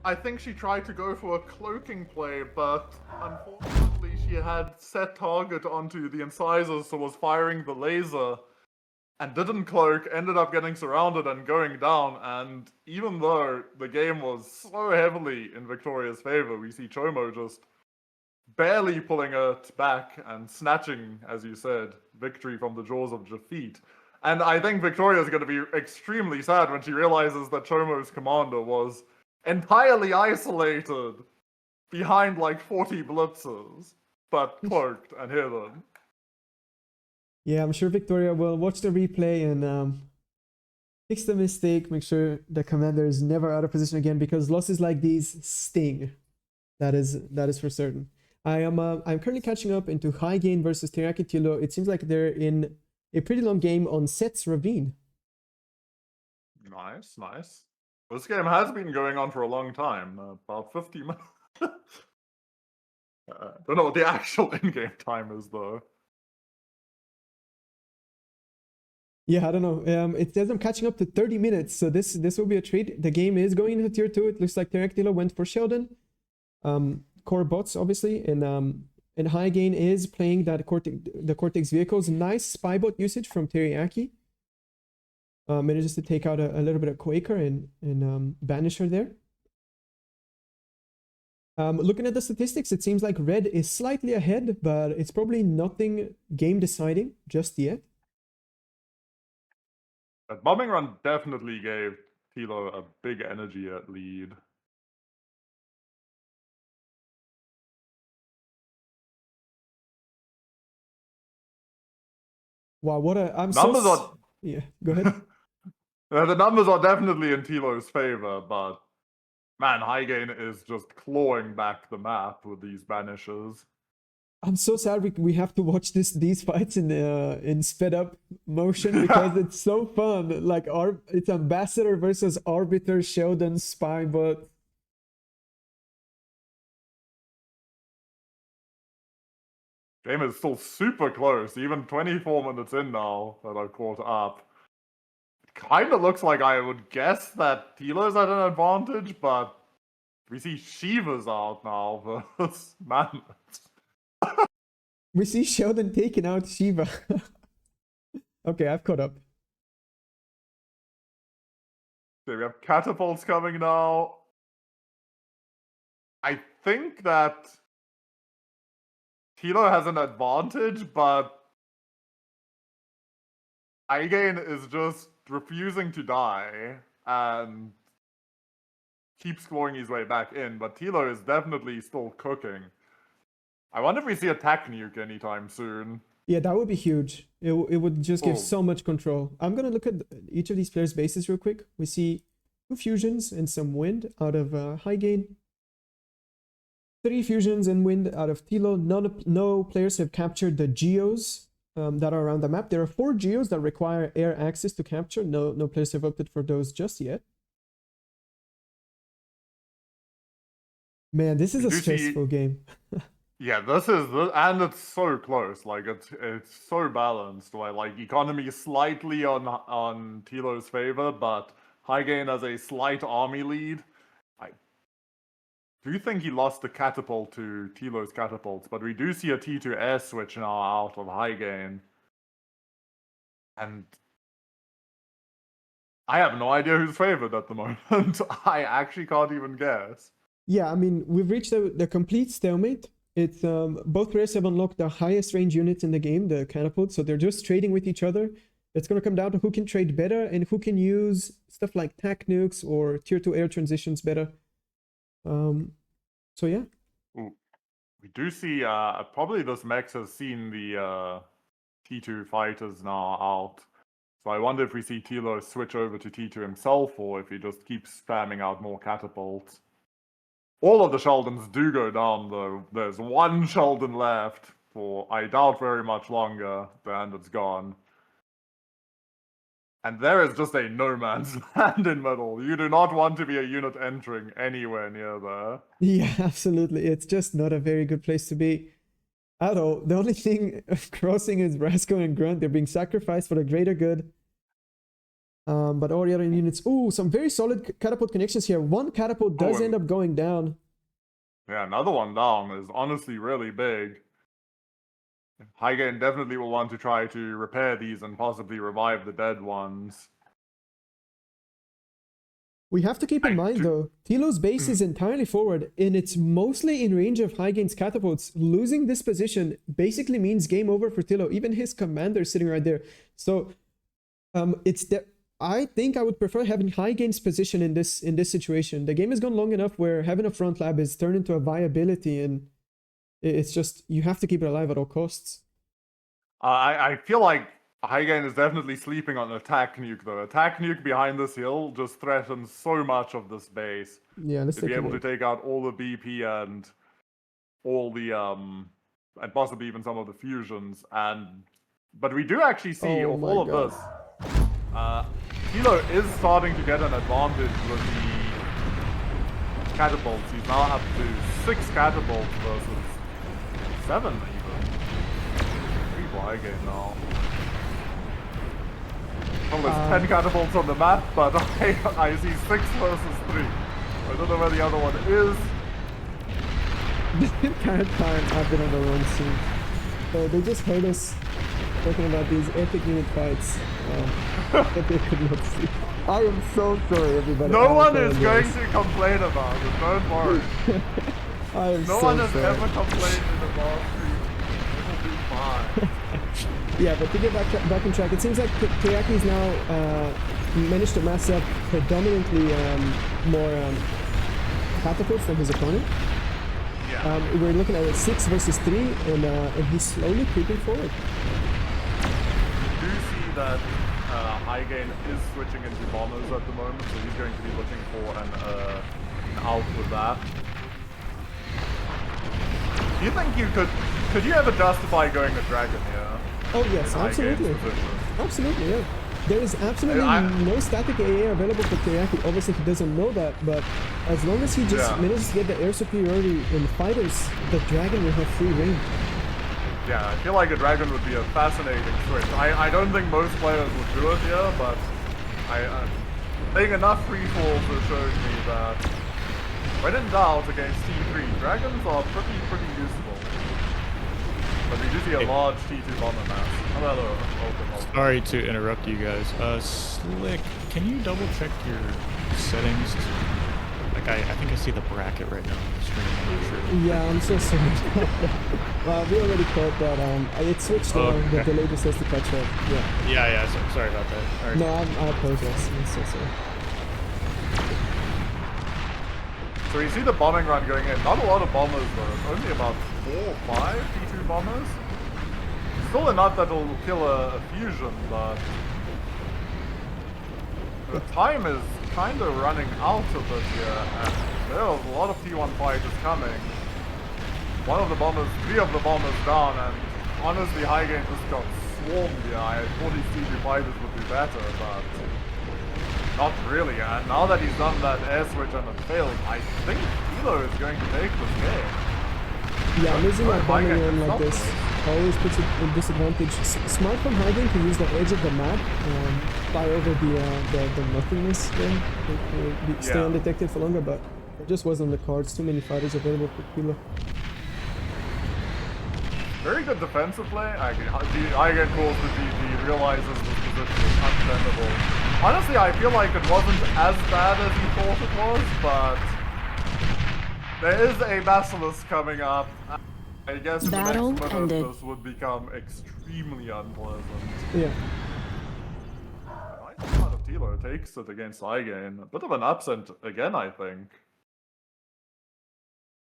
I think she tried to go for a cloaking play, but unfortunately she had set target onto the incisors, so was firing the laser and didn't cloak, ended up getting surrounded and going down. And even though the game was so heavily in Victoria's favor, we see Chomo just barely pulling it back and snatching, as you said, victory from the jaws of defeat. And I think Victoria is going to be extremely sad when she realizes that Chomo's commander was entirely isolated behind like 40 blitzers, but cloaked and hidden. Yeah, I'm sure Victoria will watch the replay and fix the mistake, make sure the commander is never out of position again, because losses like these sting. That is for certain. I'm currently catching up into High Gain versus Teriyaki Tilo. It seems like they're in a pretty long game on Set's Ravine. Nice, nice. This game has been going on for a long time, about 50 minutes. Don't know what the actual in-game time is though. Yeah, I don't know. It says I'm catching up to 30 minutes, so this will be a treat. The game is going into tier 2. It looks like Teriyaki Tilo went for Sheldon. Core bots, obviously, and High Gain is playing that the Cortex vehicles. Nice spy bot usage from Teriyaki. Manages to take out a little bit of Quaker and banish her there. Looking at the statistics, it seems like Red is slightly ahead, but it's probably nothing game deciding just yet. That bombing run definitely gave Tilo a big energy at lead. Wow, what a... Yeah, go ahead. The numbers are definitely in Tilo's favor, but man, Hygain is just clawing back the map with these banishes. I'm so sad we have to watch these fights in sped up motion because it's so fun. Like it's Ambassador versus Arbiter, Sheldon, Spybot. Game is still super close, even 24 minutes in now that I've caught up. It kind of looks like I would guess that Tilo's at an advantage, but we see Shiva's out now versus Mammoth. We see Sheldon taking out Shiva. Okay, I've caught up. Okay, we have catapults coming now. I think that Tilo has an advantage, but Hygain is just refusing to die and keeps clawing his way back in, but Tilo is definitely still cooking. I wonder if we see a tech nuke anytime soon. Yeah, that would be huge. It would just give so much control. I'm going to look at each of these players' bases real quick. We see 2 fusions and some wind out of Hygain. 3 fusions and wind out of Tilo. No players have captured the geos that are around the map. There are 4 geos that require air access to capture. No players have opted for those just yet. Man, this is a stressful game. Yeah, this is, and it's so close. Like it's so balanced. Like economy is slightly on Tilo's favor, but Hygain has a slight army lead. I do think he lost the catapult to Tilo's catapults, but we do see a T2S switch now out of Hygain, and I have no idea who's favored at the moment. I actually can't even guess. Yeah, I mean, we've reached the complete stalemate. It's both players have unlocked the highest range units in the game, the catapults, so they're just trading with each other. It's going to come down to who can trade better and who can use stuff like tac nukes or tier 2 air transitions better. So yeah. Ooh. We do see probably this mech has seen the T2 fighters now out. So I wonder if we see Tilo switch over to T2 himself or if he just keeps spamming out more catapults. All of the Sheldons do go down, though. There's 1 Sheldon left for, I doubt, very much longer, and it's gone. And there is just a no man's land in middle. You do not want to be a unit entering anywhere near there. Yeah, absolutely. It's just not a very good place to be at all. The only thing crossing is Brasco and Grunt. They're being sacrificed for the greater good. But all the other units... Ooh, some very solid catapult connections here. 1 catapult does end up going down. Yeah, another one down is honestly really big. Hygain definitely will want to try to repair these and possibly revive the dead ones. We have to keep in mind, though, Tilo's base is entirely forward, and it's mostly in range of Hygain's catapults. Losing this position basically means game over for Tilo. Even his commander is sitting right there. So, I think I would prefer having Hygain's position in this situation. The game has gone long enough where having a front lab is turned into a viability, and it's just you have to keep it alive at all costs. I feel like Hygain is definitely sleeping on attack nuke though. Attack nuke behind this hill just threatens so much of this base. Yeah, let's to be able to take out all the BP and all the and possibly even some of the fusions. But we do actually see all of this. Tilo is starting to get an advantage with the catapults. He's now up to 6 catapults versus 7 even. 3 for Hygain now. Well, there's 10 catapults on the map, but I see 6 versus 3. I don't know where the other one is. The entire time I've been on the wrong scene. So they just heard us talking about these epic unit fights that they could not see. I am so sorry, everybody. No one is going to complain about it, don't worry. I am no so one has sorry. ever complained in the last stream. It'll be fine. Yeah, but to get back on track, it seems like Kayaki's now managed to mass up predominantly more catapults than his opponent. Yeah. We're looking at a 6 versus 3, and he's slowly creeping forward. You do see that High Gain is switching into bombers at the moment, so he's going to be looking for an out with that. Do you think you could you ever justify going a dragon here? Oh yes, in High Gain's absolutely. position? Absolutely, yeah. There is absolutely no static AA available for Teriyaki. Obviously, he doesn't know that, but as long as he just manages to get the air superiority in fighters, the dragon will have free reign. Yeah, I feel like a dragon would be a fascinating switch. I don't think most players would do it here, but I think enough free falls have shown me that when in doubt against T3, dragons are pretty useful. But we do see a large T2 bomber mass. Hello, welcome. Sorry to interrupt you guys. Slick, can you double check your settings? Like, I think I see the bracket right now on the screen. I'm not sure. Yeah, I'm so sorry. We already caught that. It switched on, the delay just has to catch up. Yeah. Yeah, sorry about that. All right. No, I apologize. I'm so sorry. So you see the bombing run going in. Not a lot of bombers though. Only about 4 or 5 T2 bombers. Still enough that'll kill a fusion, but the time is kind of running out of it here, and there's a lot of T1 fighters coming. 3 of the bombers down, and honestly, High Gain just got swarmed here. I thought his T2 fighters would be better, but not really. And now that he's done that air switch and it failed, I think Kilo is going to take this game. Yeah, losing that bombing run like this always puts it in disadvantage. Smart from High Gain to use the edge of the map, fly over the nothingness there, stay undetected for longer, but it just wasn't the cards. Too many fighters available for Kilo. Very good defensive play. High Gain calls the GG, realizes this position is undefendable. Honestly, I feel like it wasn't as bad as he thought it was, but there is a Basilisk coming up. I guess in the next minute this would become extremely unpleasant. Yeah. I think out of Tilo takes it against High Gain. A bit of an upset again, I think.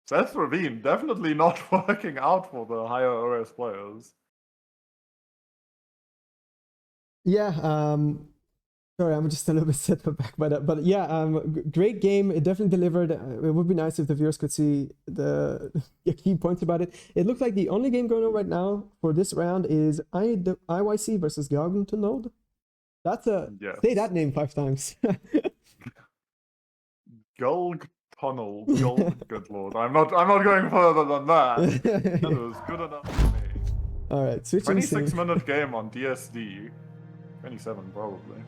Seth Ravine definitely not working out for the higher OS players. Yeah, sorry, I'm just a little bit set back by that, but yeah, great game. It definitely delivered. It would be nice if the viewers could see the key points about it. It looks like the only game going on right now for this round is IYC versus Galgun to Node. That's say that name 5 times. Gulg Tunnel, Gulg, good lord. I'm not going further than that. That was good enough for me. Alright, switching 26-minute game on DSD. 27 probably.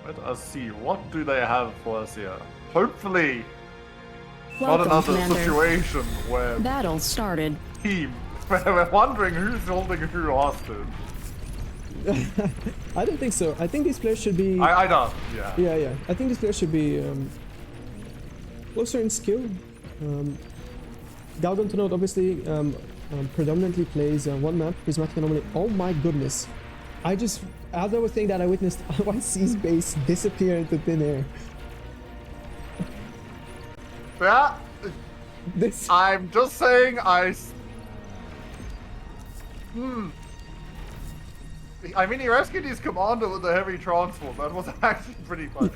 Let us see, what do they have for us here? Hopefully, not another situation where battle started. We're wondering who's holding who hostage. I don't think so. I think these players should be... I don't, yeah. Yeah. I think these players should be closer in skill. Galgun to Node obviously predominantly plays one map, Prismatic Anomaly. Oh my goodness. As I was saying that, I witnessed IYC's base disappear into thin air. Yeah. I'm just saying I mean, he rescued his commander with a heavy transform. That was actually pretty funny.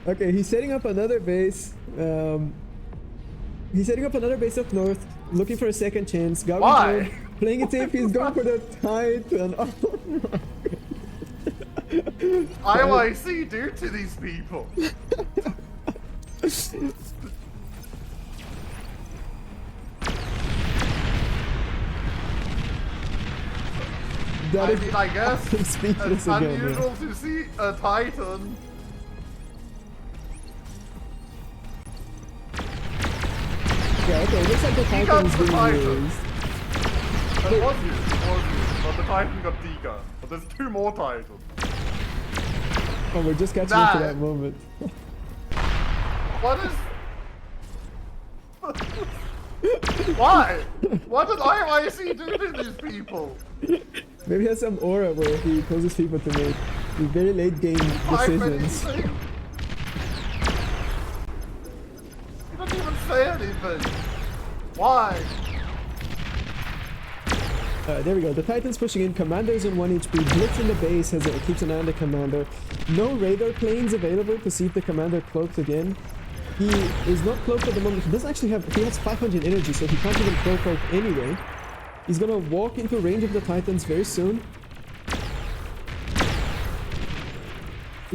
Okay, he's setting up another base. He's setting up another base up north, looking for a second chance. Why? Playing it safe, he's going for the Titan. Oh IYC do to these people. I guess it's unusual to see a Titan. Yeah, okay, it looks like the Titan's being used. It was used, but the Titan got Dika. But there's 2 more Titans. Oh, we're just catching up to that moment. What is... Why? What did IYC do to these people? Maybe he has some aura where he causes people to make very late game decisions. He doesn't even say anything. Why? There we go. The Titan's pushing in. Commander's on 1 HP. Blitz in the base keeps an eye on the Commander. No radar planes available to see if the Commander cloaks again. He is not cloaked at the moment. He doesn't actually have... He has 500 energy, so he can't even cloak out anyway. He's gonna walk into range of the Titans very soon.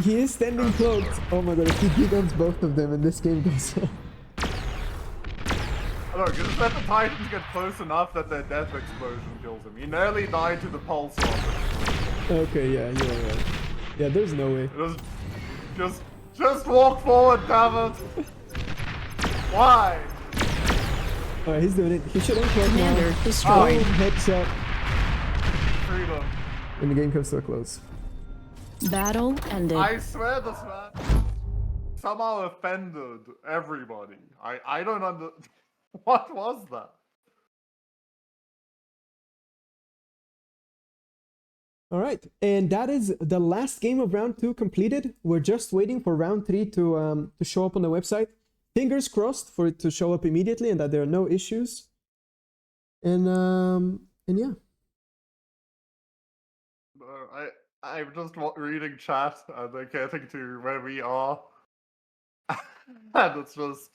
He is standing cloaked. Oh my god, if he de-guns both of them and this game goes on. Look, just let the Titans get close enough that their death explosion kills him. He nearly died to the pulse rocket. Okay, yeah, you're right. Yeah, there's no way. Just walk forward, damn it! Why? Alright, he's doing it. He should uncloak now. Commander destroyed. Headshot. Freedom. And the game comes to a close. Battle ended. I swear this man somehow offended everybody. I don't under... What was that? All right, and that is the last game of round 2 completed. We're just waiting for round 3 to show up on the website. Fingers crossed for it to show up immediately and that there are no issues. And yeah. I'm just reading chat and they're getting to where we are, and it's just.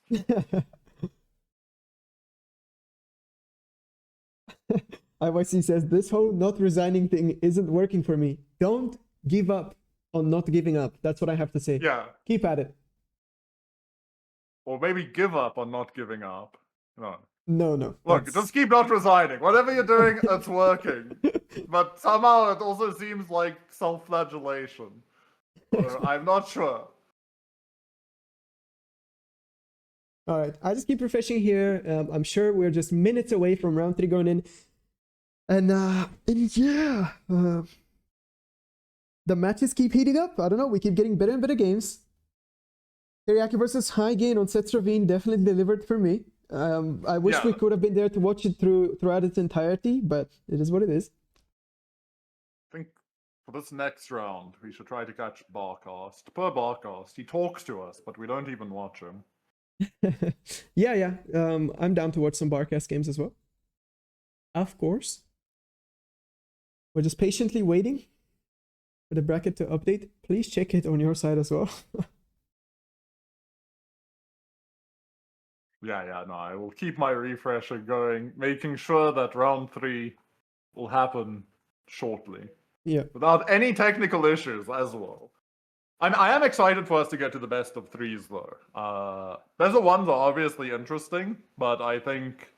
IYC says, this whole not resigning thing isn't working for me. Don't give up on not giving up. That's what I have to say. Yeah. Keep at it. Or maybe give up on not giving up. No. No. Look, just keep not resigning. Whatever you're doing, it's working. But somehow it also seems like self-flagellation. So I'm not sure. All right, I just keep refreshing here. I'm sure we're just minutes away from round 3 going in. And yeah, the matches keep heating up. I don't know, we keep getting better and better games. Teriyaki versus High Gain on Seth Ravine definitely delivered for me. I wish we could have been there to watch it throughout its entirety, but it is what it is. I think for this next round, we should try to catch Barcast. Per Barcast, he talks to us, but we don't even watch him. yeah. I'm down to watch some Barcast games as well. Of course. We're just patiently waiting for the bracket to update. Please check it on your side as well. Yeah, no, I will keep my refresher going, making sure that round 3 will happen shortly. Yeah. Without any technical issues as well. I am excited for us to get to the best of 3s though. Best of 1s are obviously interesting, but I think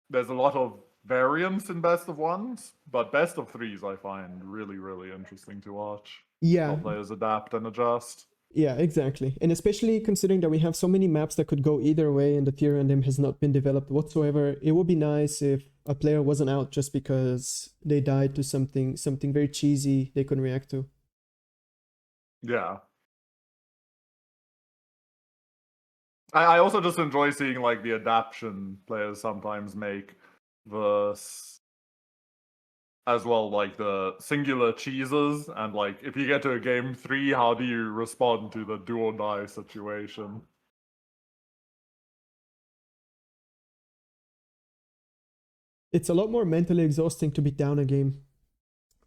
there's a lot of variance in best of 1s, but best of 3s I find really, really interesting to watch. Yeah. How players adapt and adjust. Yeah, exactly. And especially considering that we have so many maps that could go either way and the tier random has not been developed whatsoever, it would be nice if a player wasn't out just because they died to something very cheesy they couldn't react to. Yeah. I also just enjoy seeing like the adaptation players sometimes make versus as well, like the singular cheeses, and like if you get to a game 3, how do you respond to the do or die situation? It's a lot more mentally exhausting to be down a game.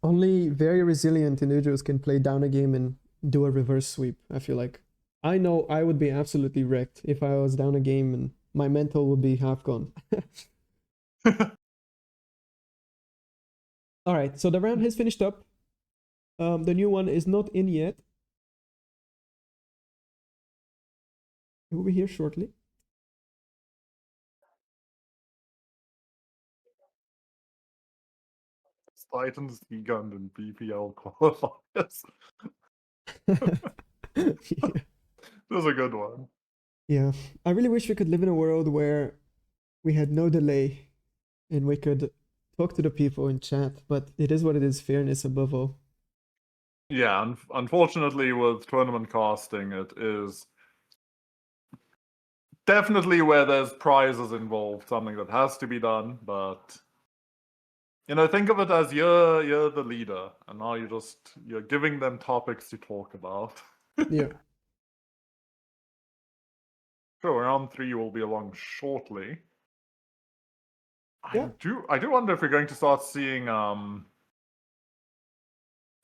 Only very resilient individuals can play down a game and do a reverse sweep, I feel like. I know I would be absolutely wrecked if I was down a game and my mental would be half gone. All right, so the round has finished up. The new one is not in yet. It will be here shortly. Titans de-gunned in BPL Qualifiers. Yeah. That was a good one. Yeah, I really wish we could live in a world where we had no delay and we could talk to the people in chat, but it is what it is, fairness above all. Yeah, unfortunately with tournament casting, it is definitely where there's prizes involved, something that has to be done, but you know, think of it as you're the leader, and now you're giving them topics to talk about. Yeah. Sure, round 3 will be along shortly. Yeah. I do wonder if we're going to start seeing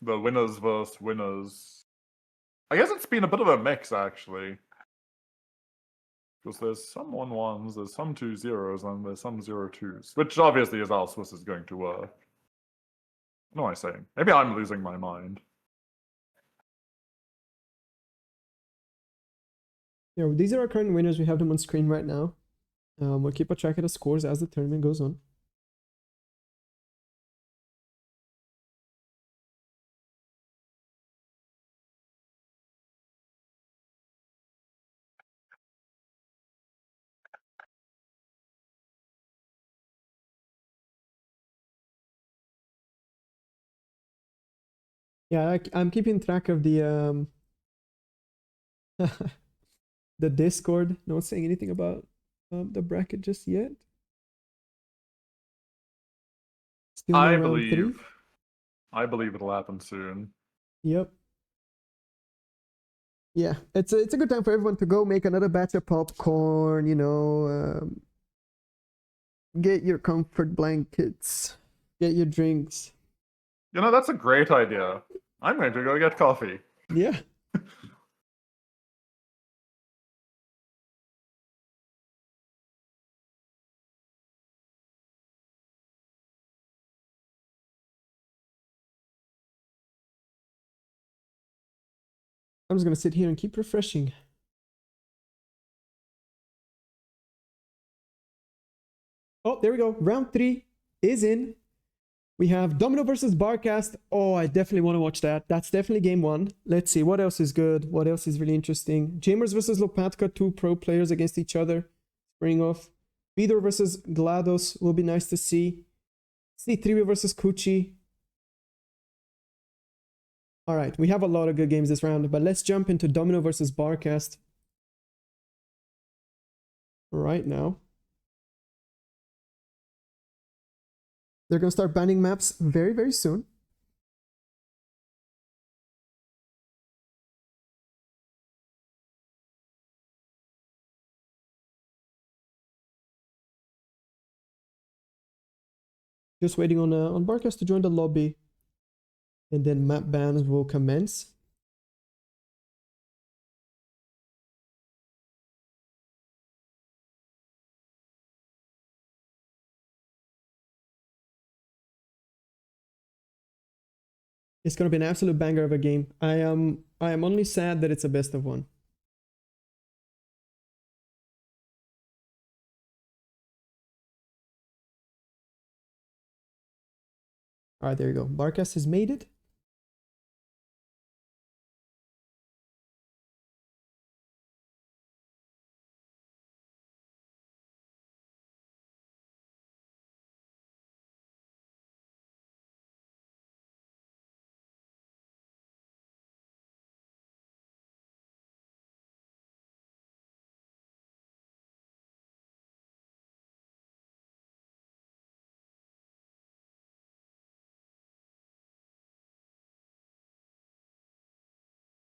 the winners versus winners. I guess it's been a bit of a mix actually. Because there's some 1-1s, there's some 2-0s, and there's some 0-2s. Which obviously is how Swiss is going to work. What am I saying? Maybe I'm losing my mind. Yeah, these are our current winners. We have them on screen right now. We'll keep a track of the scores as the tournament goes on. Yeah, I'm keeping track of the the Discord. Not saying anything about the bracket just yet. Still no round 3. I believe it'll happen soon. Yep. Yeah, it's a good time for everyone to go make another batch of popcorn. You know, get your comfort blankets, get your drinks. You know, that's a great idea. I'm going to go get coffee. Yeah. I'm just gonna sit here and keep refreshing. Oh, there we go. Round 3 is in. We have Domino versus Barcast. Oh, I definitely want to watch that. That's definitely game 1. Let's see what else is good. What else is really interesting. Jamers versus Lopatka, 2 pro players against each other. Spring off. Vidor versus GLaDOS will be nice to see. C3 versus Kuchi. All right, we have a lot of good games this round, but let's jump into Domino versus Barcast right now. They're going to start banning maps very, very soon. Just waiting on Barcast to join the lobby. And then map bans will commence. It's going to be an absolute banger of a game. I am only sad that it's a best of 1. All right, there you go. Barcast has made it.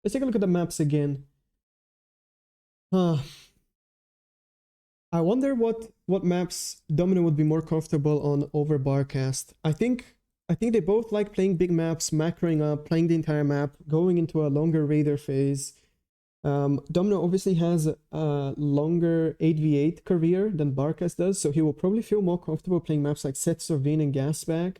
Let's take a look at the maps again. I wonder what maps Domino would be more comfortable on over Barcast. I think they both like playing big maps, macroing up, playing the entire map, going into a longer raider phase. Domino obviously has a longer 8v8 career than Barcast does, so he will probably feel more comfortable playing maps like Set Sorvin and Gasbag.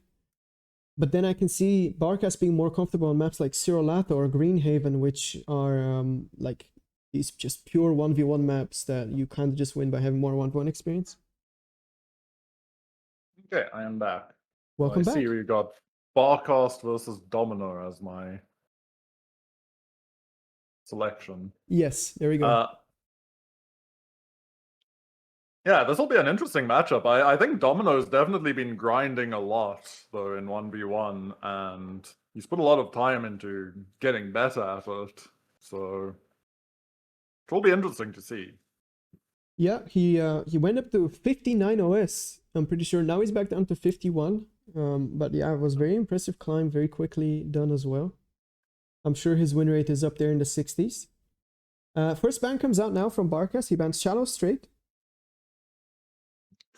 But then I can see Barcast being more comfortable on maps like Cirolato or Greenhaven, which are like these just pure 1v1 maps that you kind of just win by having more 1v1 experience. Okay, I am back. Welcome back. I see we got Barcast versus Domino as my selection. Yes, there we go. Yeah, this will be an interesting matchup. I think Domino's definitely been grinding a lot, though, in 1v1, and he's put a lot of time into getting better at it, so it will be interesting to see. Yeah, he went up to 59 OS. I'm pretty sure now he's back down to 51. But yeah, it was very impressive climb, very quickly done as well. I'm sure his win rate is up there in the 60s. First ban comes out now from Barcast. He bans Shallow straight.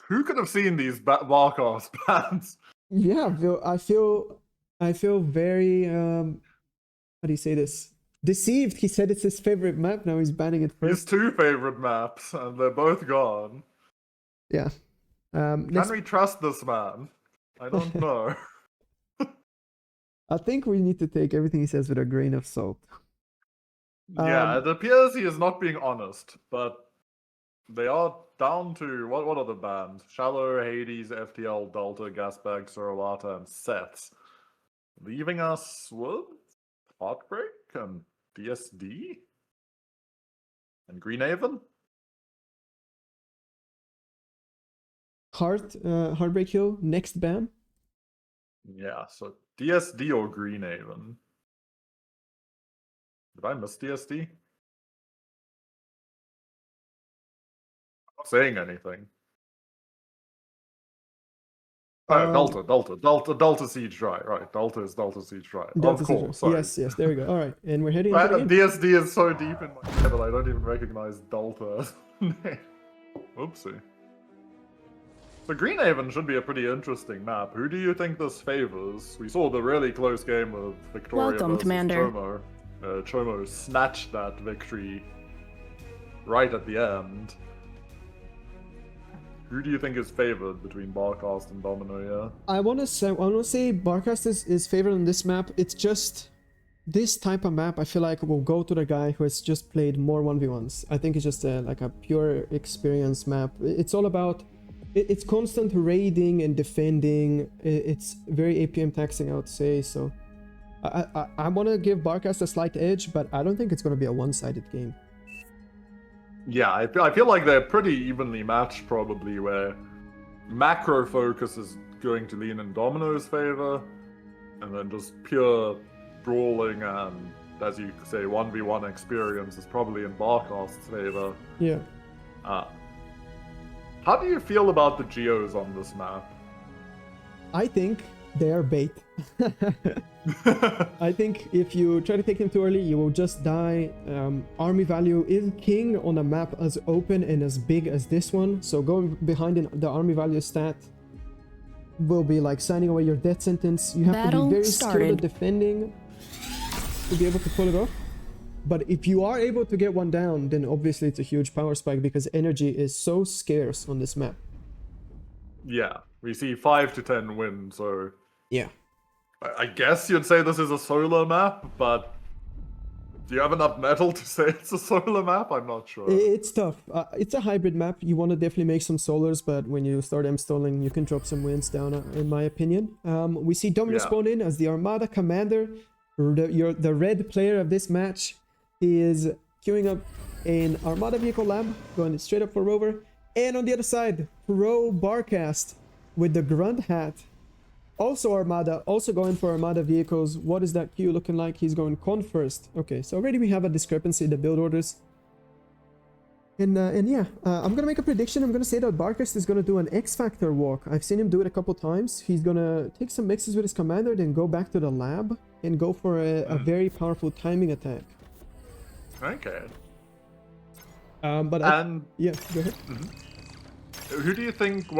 Who could have seen these Barkos bans? Yeah, I feel very how do you say this? Deceived. He said it's his favorite map. Now he's banning it His first. 2 favorite maps, and they're both gone. Yeah. Can Next, we trust this man? I don't know. I think we need to take everything he says with a grain of salt. Yeah, it appears he is not being honest, but they are down to what are the bans? Shallow, Hades, FTL, Delta, Gasbag, Sorowata, and Sets. Leaving us with Heartbreak and DSD? And Greenhaven? Heartbreak Hill, next ban. Yeah, so DSD or Greenhaven? Did I miss DSD? I'm not saying anything. Delta Siege right. Delta is Delta Siege right. Delta Of Siege. course, sorry. Yes, there we go. All right, and we're heading into the game. DSD is so deep in my head that I don't even recognize Delta as a name. Oopsie. So Greenhaven should be a pretty interesting map. Who do you think this favors? We saw the really close game with Victoria Welcome, versus Commander. Chomo. Chomo snatched that victory right at the end. Who do you think is favored between Barcast and Domino here? I want to say Barcast is favored on this map. It's just this type of map. I feel like will go to the guy who has just played more 1v1s. I think it's just like a pure experience map. It's all about it's constant raiding and defending. It's very APM taxing, I would say. So I want to give Barcast a slight edge, but I don't think it's going to be a one-sided game. Yeah, I feel like they're pretty evenly matched, probably, where macro focus is going to lean in Domino's favor, and then just pure brawling and, as you say, 1v1 experience is probably in Barcast's favor. Yeah. How do you feel about the geos on this map? I think they are bait. I think if you try to take them too early, you will just die. Army value is king on a map as open and as big as this one. So going behind in the army value stat will be like signing away your death sentence. You have to Battle be very skilled started. at defending to be able to pull it off. But if you are able to get one down, then obviously it's a huge power spike because energy is so scarce on this map. Yeah, we see 5 to 10 win, so Yeah. I guess you'd say this is a solar map, but do you have enough metal to say it's a solar map? I'm not sure. It's tough. It's a hybrid map. You want to definitely make some solars, but when you start M-stalling, you can drop some wins down, in my opinion. We see Domino spawn in as the Armada commander. The red player of this match. He is queuing up an Armada vehicle lab, going straight up for Rover. And on the other side, Pro Barcast with the Grunt hat. Also Armada, also going for Armada vehicles. What is that queue looking like? He's going con first. Okay, so already we have a discrepancy in the build orders. And yeah, I'm gonna make a prediction. I'm gonna say that Barcast is gonna do an X Factor walk. I've seen him do it a couple times. He's gonna take some mixes with his commander, then go back to the lab and go for a very powerful timing attack. Okay. But yeah, go ahead. What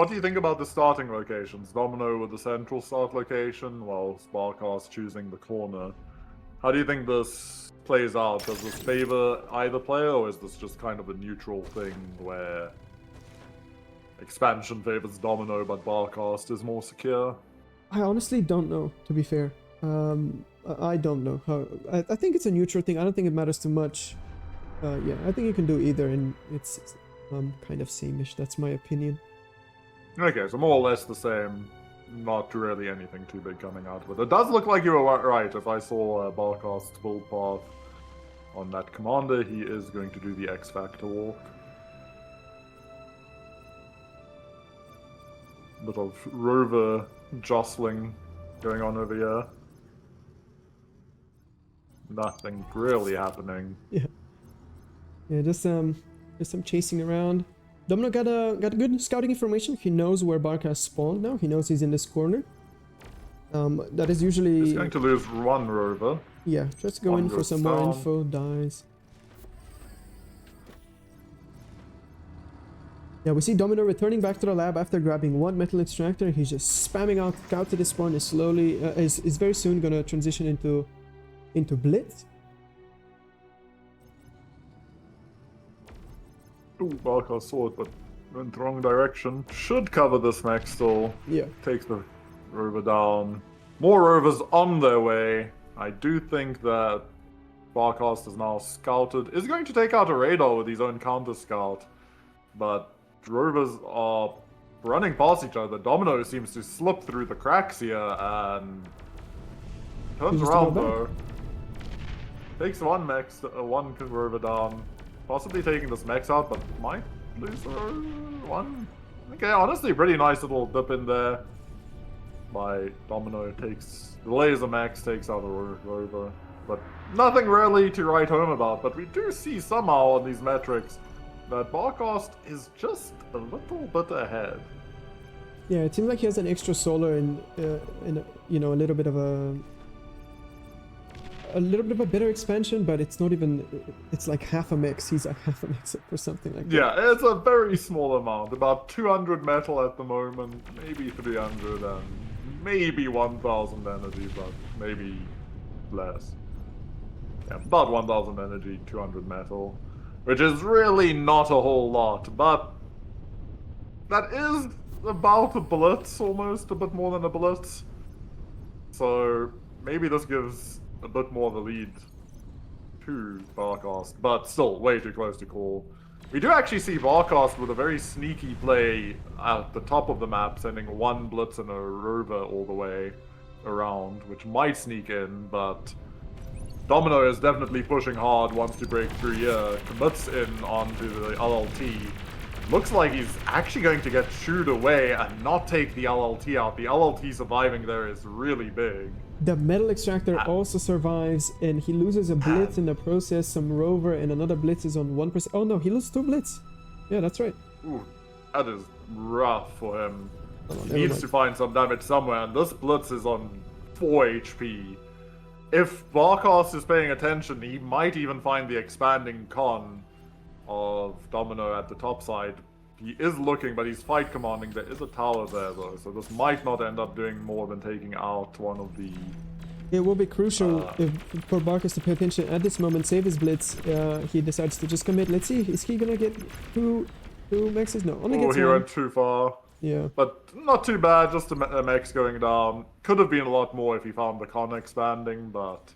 do you think about the starting locations? Domino with the central start location, while Sparkcast choosing the corner. How do you think this plays out? Does this favor either player, or is this just kind of a neutral thing where expansion favors Domino but Barcast is more secure? I honestly don't know, to be fair. I don't know how. I think it's a neutral thing. I don't think it matters too much. Yeah, I think you can do either, and it's kind of same-ish. That's my opinion. Okay, so more or less the same. Not really anything too big coming out of it. It does look like you were right. If I saw Barcast's build path on that commander, he is going to do the X Factor walk. Bit of rover jostling going on over here. Nothing really happening. Yeah, just some chasing around. Domino got a good scouting information. He knows where Barcast spawned now. He knows he's in this corner. That is usually... He's going to lose one rover. Yeah, just go in for some more info, dies. Yeah, we see Domino returning back to the lab after grabbing one metal extractor. He's just spamming out to the spawn. Is slowly is very soon gonna transition into blitz. Ooh, Barkar saw it, but went the wrong direction. Should cover this mech still. Yeah. Takes the rover down. More rovers on their way. I do think that Barcast is now scouted. Is going to take out a radar with his own counter scout. But rovers are running past each other. Domino seems to slip through the cracks here and turns Seems to around go though. Takes one mech, one rover down. Possibly taking this mech out, but might lose one. Okay, honestly, pretty nice little dip in there. By Domino takes the laser max, takes out a rover, but nothing really to write home about. But we do see somehow on these metrics that Barcast is just a little bit ahead. Yeah, it seems like he has an extra solar and you know, a little bit of a better expansion, but it's not even. It's like half a mix. He's like half a mix or something like that. Yeah, it's a very small amount. About 200 metal at the moment, maybe 300 and maybe 1,000 energy, but maybe less. Yeah, about 1,000 energy, 200 metal, which is really not a whole lot, but that is about a blitz, almost a bit more than a blitz. So maybe this gives a bit more of a lead to Barcast, but still way too close to call. We do actually see Barcast with a very sneaky play at the top of the map, sending one blitz and a rover all the way around, which might sneak in, but Domino is definitely pushing hard, wants to break through here, commits in onto the LLT. Looks like he's actually going to get shooed away and not take the LLT out. The LLT surviving there is really big. The metal extractor also survives, and he loses a blitz in the process. Some rover and another blitz is on 1%. Oh no, he loses 2 blitz. Yeah, that's right. Ooh, that is rough for him. Oh, He needs to find some damage somewhere, and this blitz is on 4 HP. If Barcast is paying attention, he might even find the expanding con of Domino at the top side. He is looking, but he's fight commanding. There is a tower there though, so this might not end up doing more than taking out one of the... It will be crucial for Barcast to pay attention at this moment, save his blitz. He decides to just commit. Let's see, is he gonna get two mexes? No, only gets he one. went too far. Yeah. But not too bad, just a mex going down. Could have been a lot more if he found the con expanding, but...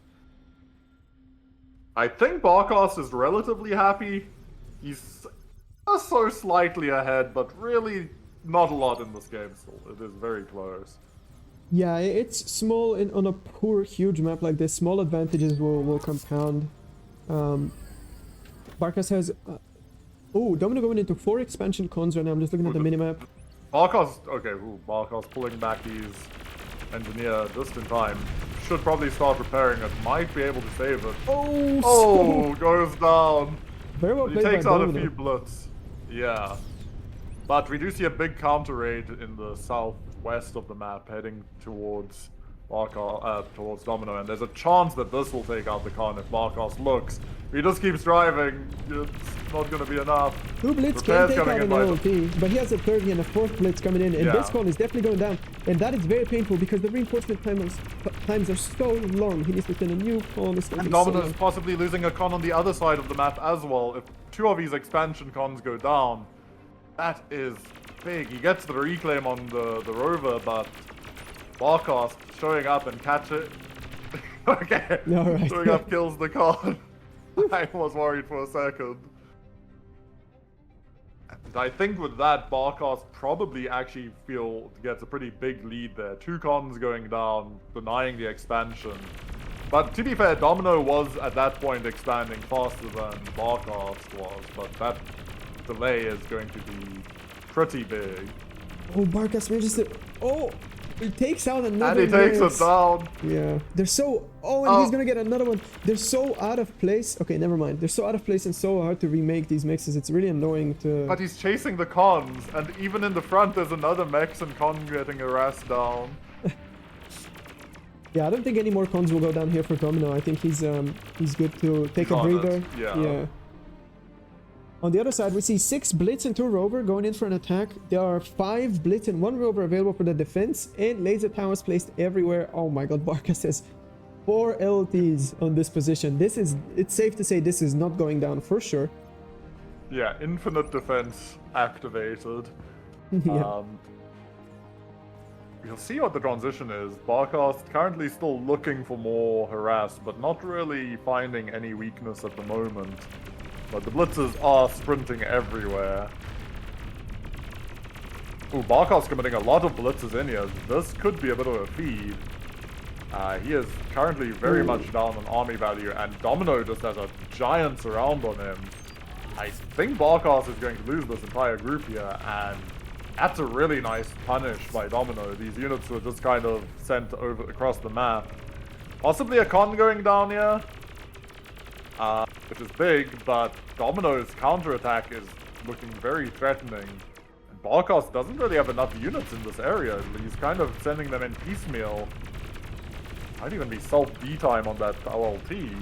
I think Barcast is relatively happy. He's just so slightly ahead, but really not a lot in this game still. It is very close. Yeah, it's small on a poor, huge map like this. Small advantages will compound. Barcast has... oh, Domino going into 4 expansion cons right now. I'm just looking at the minimap. Barcast, okay, Barcast pulling back his engineer just in time. Should probably start repairing it. Might be able to save it. Oh, goes down. Very well He played takes by out a Domino. few blitz. Yeah. But we do see a big counter raid in the southwest of the map heading towards towards Domino, and there's a chance that this will take out the con if Barcast looks. If he just keeps driving, it's not going to be enough. 2 blitz Repairs can take coming out in an by the- LLT, but he has a 3rd and a 4th blitz coming in, and Yeah. this con is definitely going down, and that is very painful because the reinforcement times are so long. He needs to send a new con. It's going to And be so Domino's long. possibly losing a con on the other side of the map as well. If 2 of his expansion cons go down, that is big. He gets the reclaim on the rover, but Barcast showing up and catch it. Okay. Alright. Showing up kills the con. I was worried for a second. And I think with that, Barcast probably actually gets a pretty big lead there. 2 cons going down, denying the expansion. But to be fair, Domino was at that point expanding faster than Barcast was, but that delay is going to be pretty big. Oh, Barcast manages to... Oh! He takes out another And he takes mix. it down. Yeah. They're so... Oh, and he's gonna get another one. They're so out of place. Okay, never mind. They're so out of place and so hard to remake these mixes. It's really annoying to... But he's chasing the cons, and even in the front there's another Mex and con getting harassed down. Yeah, I don't think any more cons will go down here for Domino. I think he's good to take a on it, breather. yeah. Yeah. On the other side, we see 6 Blitz and 2 Rover going in for an attack. There are 5 Blitz and 1 Rover available for the defense, and laser towers placed everywhere. Oh my god, Barkas has 4 LTs on this position. It's safe to say this is not going down for sure. Yeah, infinite defense activated. Yeah. We'll see what the transition is. Barkas currently still looking for more harass, but not really finding any weakness at the moment. But the blitzers are sprinting everywhere. Ooh, Barkas committing a lot of blitzers in here. This could be a bit of a feed. He is currently very much down on army value, and Domino just has a giant surround on him. I think Barkas is going to lose this entire group here, and that's a really nice punish by Domino. These units were just kind of sent over across the map. Possibly a con going down here, which is big, but Domino's counterattack is looking very threatening. And Barkas doesn't really have enough units in this area. He's kind of sending them in piecemeal. Might even be self-B time on that LLT.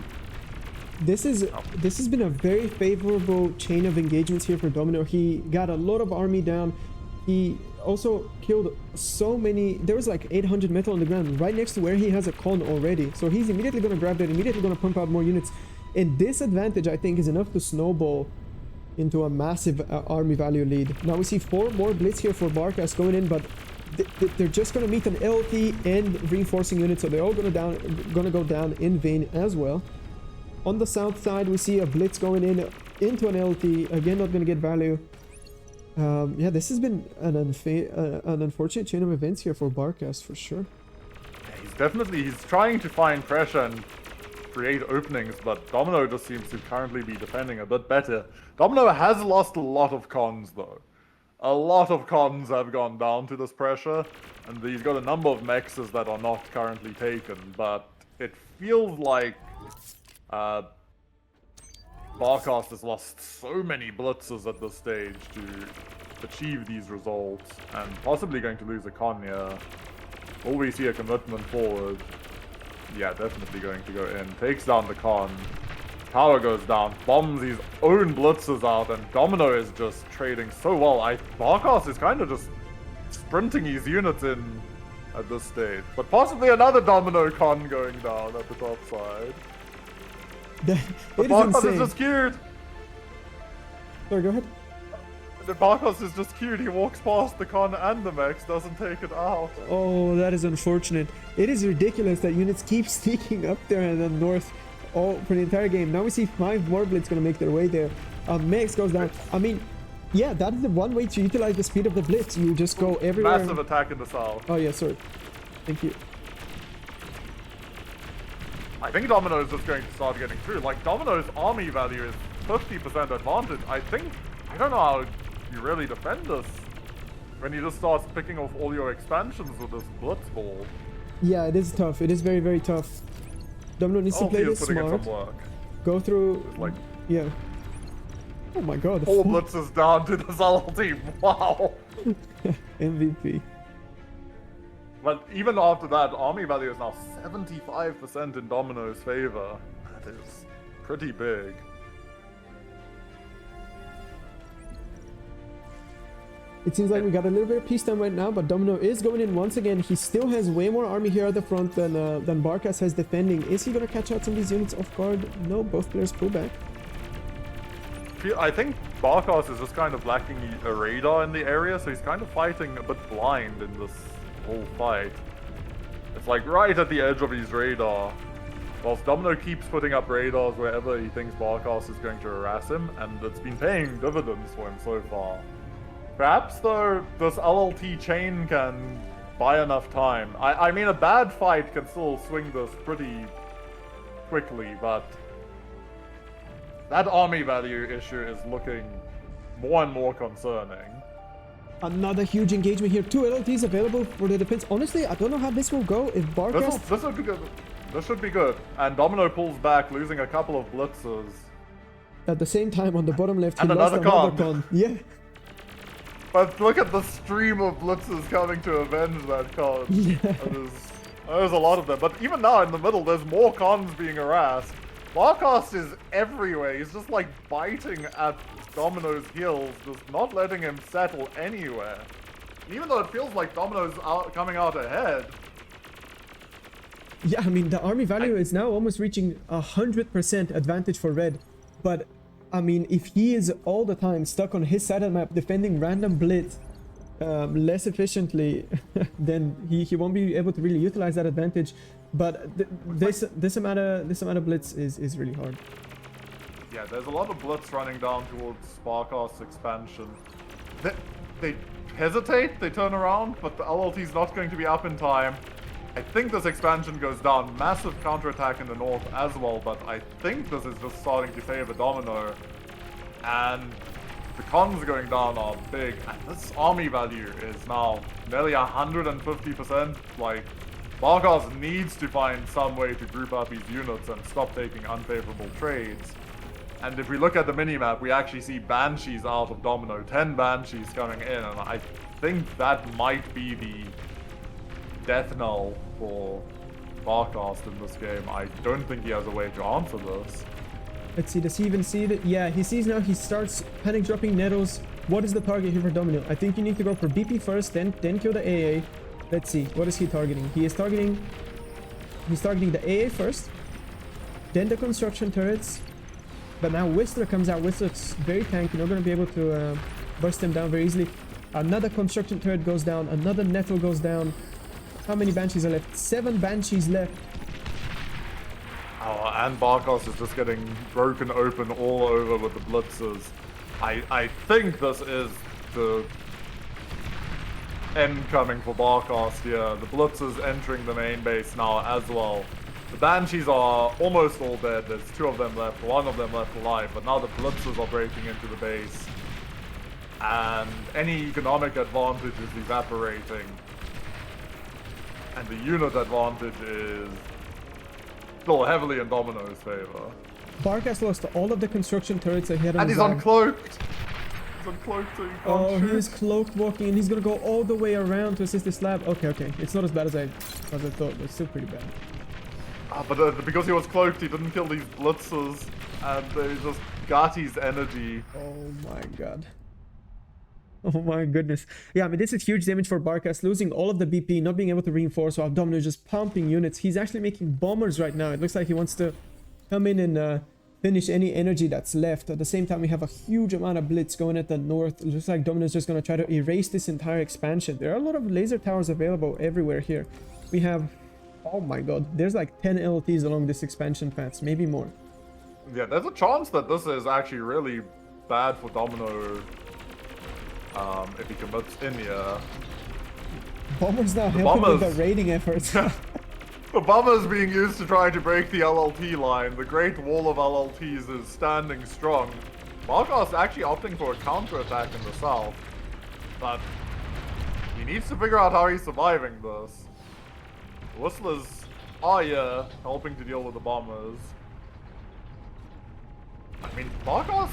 This has been a very favorable chain of engagements here for Domino. He got a lot of army down. He also killed so many. There was like 800 metal on the ground right next to where he has a con already. So he's immediately going to grab that, immediately going to pump out more units. And this advantage, I think, is enough to snowball into a massive army value lead. Now we see 4 more blitz here for Barkas going in, but they're just going to meet an LT and reinforcing unit, so they're all going to go down in vain as well. On the south side, we see a blitz going in into an LT. Again, not going to get value. Yeah, this has been an unfortunate chain of events here for Barkas for sure. He's trying to find pressure and create openings, but Domino just seems to currently be defending a bit better. Domino has lost a lot of cons though. A lot of cons have gone down to this pressure, and he's got a number of mexes that are not currently taken, but it feels like Barkas has lost so many blitzes at this stage to achieve these results, and possibly going to lose a con here. Will we see a commitment forward? Yeah, definitely going to go in. Takes down the con. Power goes down, bombs his own blitzers out, and Domino is just trading so well. Barkas is kind of just sprinting his units in at this stage. But possibly another Domino con going down at the top side. But Barkas is just queued. Sorry, go ahead. The Barkas is just queued. He walks past the con and the mechs, doesn't take it out. Oh, that is unfortunate. It is ridiculous that units keep sneaking up there in the north all for the entire game. Now we see 5 more blitz going to make their way there. Mechs goes down. I mean, yeah, that is the one way to utilize the speed of the blitz. You just go everywhere. Massive attack in the south. Oh yeah, sorry. Thank you. I think Domino is just going to start getting through. Like, Domino's army value is 50% advantage. I don't know how you really defend this when you just start picking off all your expansions with this blitz ball. Yeah, it is tough. It is very, very tough. Domino needs to play this smart. Go through, like, yeah. Oh my god. 4 blitzes down to the Zal team. Wow. MVP. But even after that, army value is now 75% in Domino's favor. That is pretty big. It seems like we got a little bit of peacetime right now, but Domino is going in once again. He still has way more army here at the front than Barkas has defending. Is he going to catch out some of these units off guard? No, both players pull back. I think Barkas is just kind of lacking a radar in the area, so he's kind of fighting a bit blind in this whole fight. It's like right at the edge of his radar. Whilst Domino keeps putting up radars wherever he thinks Barkas is going to harass him, and it's been paying dividends for him so far. Perhaps, though, this LLT chain can buy enough time. I mean, a bad fight can still swing this pretty quickly, but that army value issue is looking more and more concerning. Another huge engagement here. 2 LLTs available for the defense. Honestly, I don't know how this will go if Barkas... This will be good. This should be good. And Domino pulls back, losing a couple of blitzers. At the same time, on the bottom left, he and lost another another con. con. Yeah. But look at the stream of blitzers coming to avenge that con. Yeah. There's a lot of them. But even now in the middle, there's more cons being harassed. Barkas is everywhere. He's just like biting at Domino's heels, just not letting him settle anywhere. Even though it feels like Domino's coming out ahead. Yeah, I mean, the army value is now almost reaching 100% advantage for red. But, I mean, if he is all the time stuck on his side of the map defending random blitz less efficiently, then he won't be able to really utilize that advantage. But this amount of blitz is really hard. Yeah, there's a lot of blitz running down towards Barkas expansion. They hesitate, they turn around, but the LLT's not going to be up in time. I think this expansion goes down. Massive counterattack in the north as well, but I think this is just starting to favor Domino. And the cons going down are big. And this army value is now nearly 150%. Like, Barkas needs to find some way to group up his units and stop taking unfavorable trades. And if we look at the minimap, we actually see Banshees out of Domino. 10 Banshees coming in, and I think that might be the death knell for Barkas in this game. I don't think he has a way to answer this. Let's see, does he even see it? Yeah, he sees now, he starts panic dropping nettles. What is the target here for Domino? I think you need to go for BP first, then kill the AA. Let's see, what is he targeting? He's targeting the AA first, then the construction turrets. But now Whistler comes out. Whistler's very tanky, not going to be able to burst him down very easily. Another construction turret goes down, another nettle goes down. How many Banshees are left? 7 Banshees left. Oh, and Barkas is just getting broken open all over with the blitzers. I think this is the end coming for Barkas here. The blitzers entering the main base now as well. The Banshees are almost all dead. There's 2 of them left, 1 of them left alive, but now the blitzers are breaking into the base. And any economic advantage is evaporating. And the unit advantage is still heavily in Domino's favor. Barkas lost all of the construction turrets that he had on And his he's line. uncloaked! He's uncloaked so he can't Oh, shoot. he's cloaked walking and he's gonna go all the way around to assist this slab. Okay. It's not as bad as I thought, but it's still pretty bad. But because he was cloaked, he didn't kill these blitzers, and they just got his energy. Oh my god. Oh my goodness. Yeah, I mean, this is huge damage for Barkas, losing all of the BP, not being able to reinforce while Domino is just pumping units. He's actually making bombers right now. It looks like he wants to come in and finish any energy that's left. At the same time, we have a huge amount of blitz going at the north. It looks like Domino is just going to try to erase this entire expansion. There are a lot of laser towers available everywhere here. We have... Oh my god, there's like 10 LTs along this expansion path, maybe more. Yeah, there's a chance that this is actually really bad for Domino if he commits in here. Bombers now helping with bombers. the raiding efforts. The bomber is being used to try to break the LLT line. The Great Wall of LLTs is standing strong. Barkas actually opting for a counterattack in the south, but he needs to figure out how he's surviving this. Whistler's Arya helping to deal with the bombers. I mean, Barkas,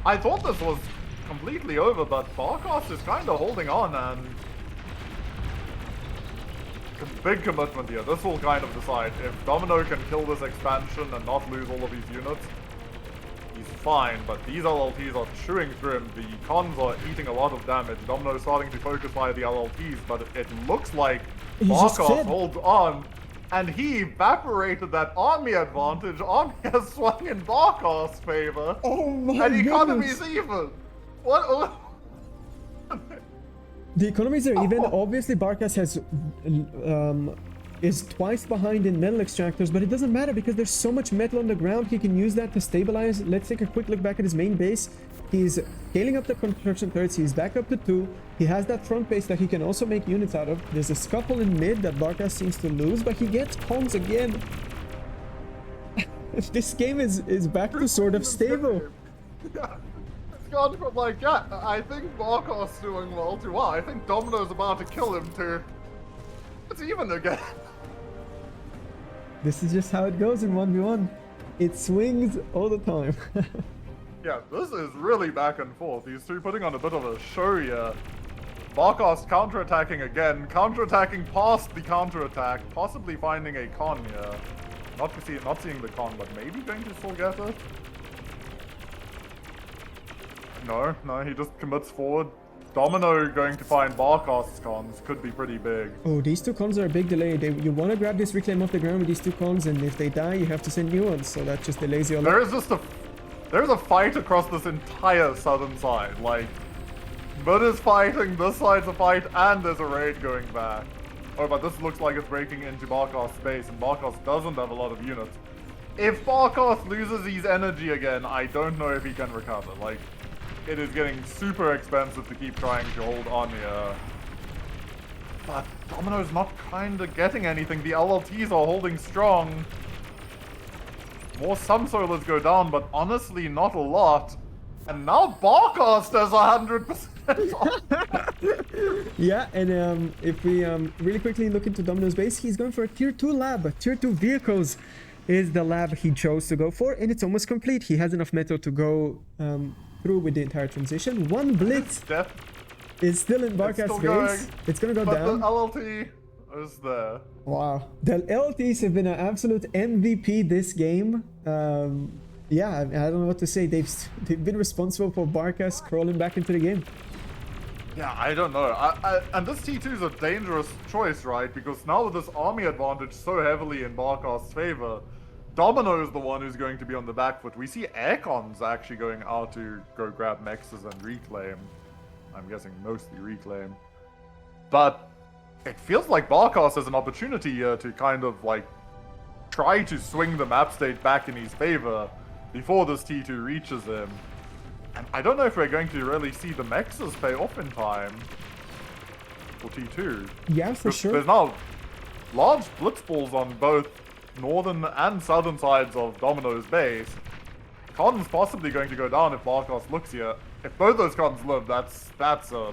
I thought this was completely over, but Barkas is kind of holding on, and big commitment here. This will kind of decide if Domino can kill this expansion and not lose all of his units. He's fine, but these LLTs are chewing through him. The cons are eating a lot of damage. Domino is starting to focus via the LLTs, but it looks like Barkas holds on, and he evaporated that army advantage. Army has swung in Barkas' favor. Oh my and economy's goodness. even. What? The economies are even. Obviously, Barkas has is twice behind in metal extractors, but it doesn't matter because there's so much metal on the ground. He can use that to stabilize. Let's take a quick look back at his main base. He's scaling up the construction turrets. He's back up to 2. He has that front base that he can also make units out of. There's a scuffle in mid that Barkas seems to lose, but he gets cons again. This game is back to sort of stable. Yeah. It's gone from like, yeah, I think Barkas doing well to, I think Domino's about to kill him too. It's even again. This is just how it goes in 1v1. It swings all the time. Yeah, this is really back and forth. These two putting on a bit of a show here. Barkas counterattacking again, counterattacking past the counterattack, possibly finding a con here. Not seeing the con, but maybe going to still get it. No, he just commits forward. Domino going to find Barcast's cons could be pretty big. Oh, these two cons are a big delay. You want to grab this reclaim off the ground with these two cons, and if they die, you have to send new ones. So that just delays you a lot. There's a fight across this entire southern side. Like, Mud is fighting, this side's a fight, and there's a raid going back. Oh, but this looks like it's breaking into Barcast's space, and Barcast doesn't have a lot of units. If Barcast loses his energy again, I don't know if he can recover. Like, it is getting super expensive to keep trying to hold on here. But Domino's not kinda getting anything. The LLTs are holding strong. More Sun Solars go down, but honestly not a lot. And now Barcast has 100% off. Yeah, and if we really quickly look into Domino's base, he's going for a tier 2 lab. Tier 2 vehicles is the lab he chose to go for, and it's almost complete. He has enough metal to go through with the entire transition. One blitz is still in Barcast's base. It's gonna go down. The LLT is there. Wow, the LLTs have been an absolute MVP this game. Yeah, I don't know what to say. They've been responsible for Barcast crawling back into the game. Yeah, I don't know. And this T2 is a dangerous choice, right? Because now with this army advantage so heavily in Barcast's favor, Domino is the one who's going to be on the back foot. We see Aircons actually going out to go grab Mexes and reclaim. I'm guessing mostly reclaim. But it feels like Barcast has an opportunity here to kind of like try to swing the map state back in his favor before this T2 reaches him. And I don't know if we're going to really see the Mexes pay off in time for T2. Yeah, for sure. There's now large blitzballs on both northern and southern sides of Domino's base. Con's possibly going to go down if Barcast looks here. If both those cons live, that's a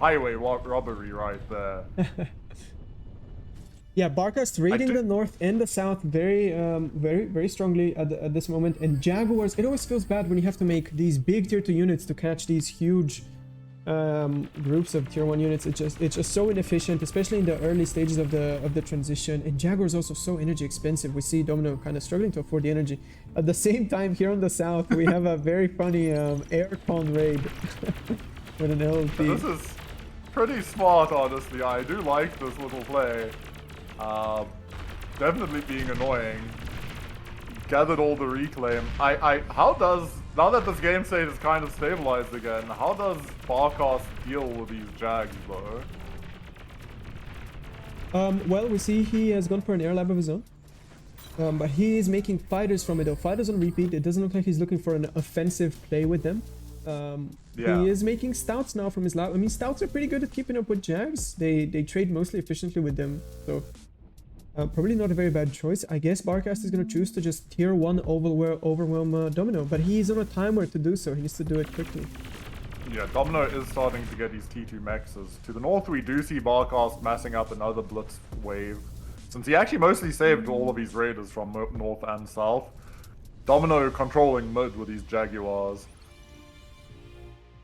highway robbery right there. Yeah, Barcast raiding the north and the south very strongly at this moment. And Jaguars, it always feels bad when you have to make these big tier 2 units to catch these huge groups of tier 1 units. It's just so inefficient, especially in the early stages of the transition. And Jaguar is also so energy expensive. We see Domino kind of struggling to afford the energy. At the same time, here on the south, we have a very funny aircon raid with an LLT. This is pretty smart, honestly. I do like this little play. Definitely being annoying. Gathered all the reclaim. Now that this game state is kind of stabilized again, how does Barcast deal with these Jags though? Well, we see he has gone for an air lab of his own. But he is making fighters from it though. Fighters on repeat. It doesn't look like he's looking for an offensive play with them. Yeah. He is making stouts now from his lab. I mean, stouts are pretty good at keeping up with Jags. They trade mostly efficiently with them. So probably not a very bad choice. I guess Barcast is going to choose to just tier 1 overwhelm Domino. But he's on a timer to do so. He needs to do it quickly. Yeah, Domino is starting to get his T2 Mexes. To the north, we do see Barcast massing up another blitz wave. Since he actually mostly saved all of his raiders from north and south, Domino controlling mid with these Jaguars.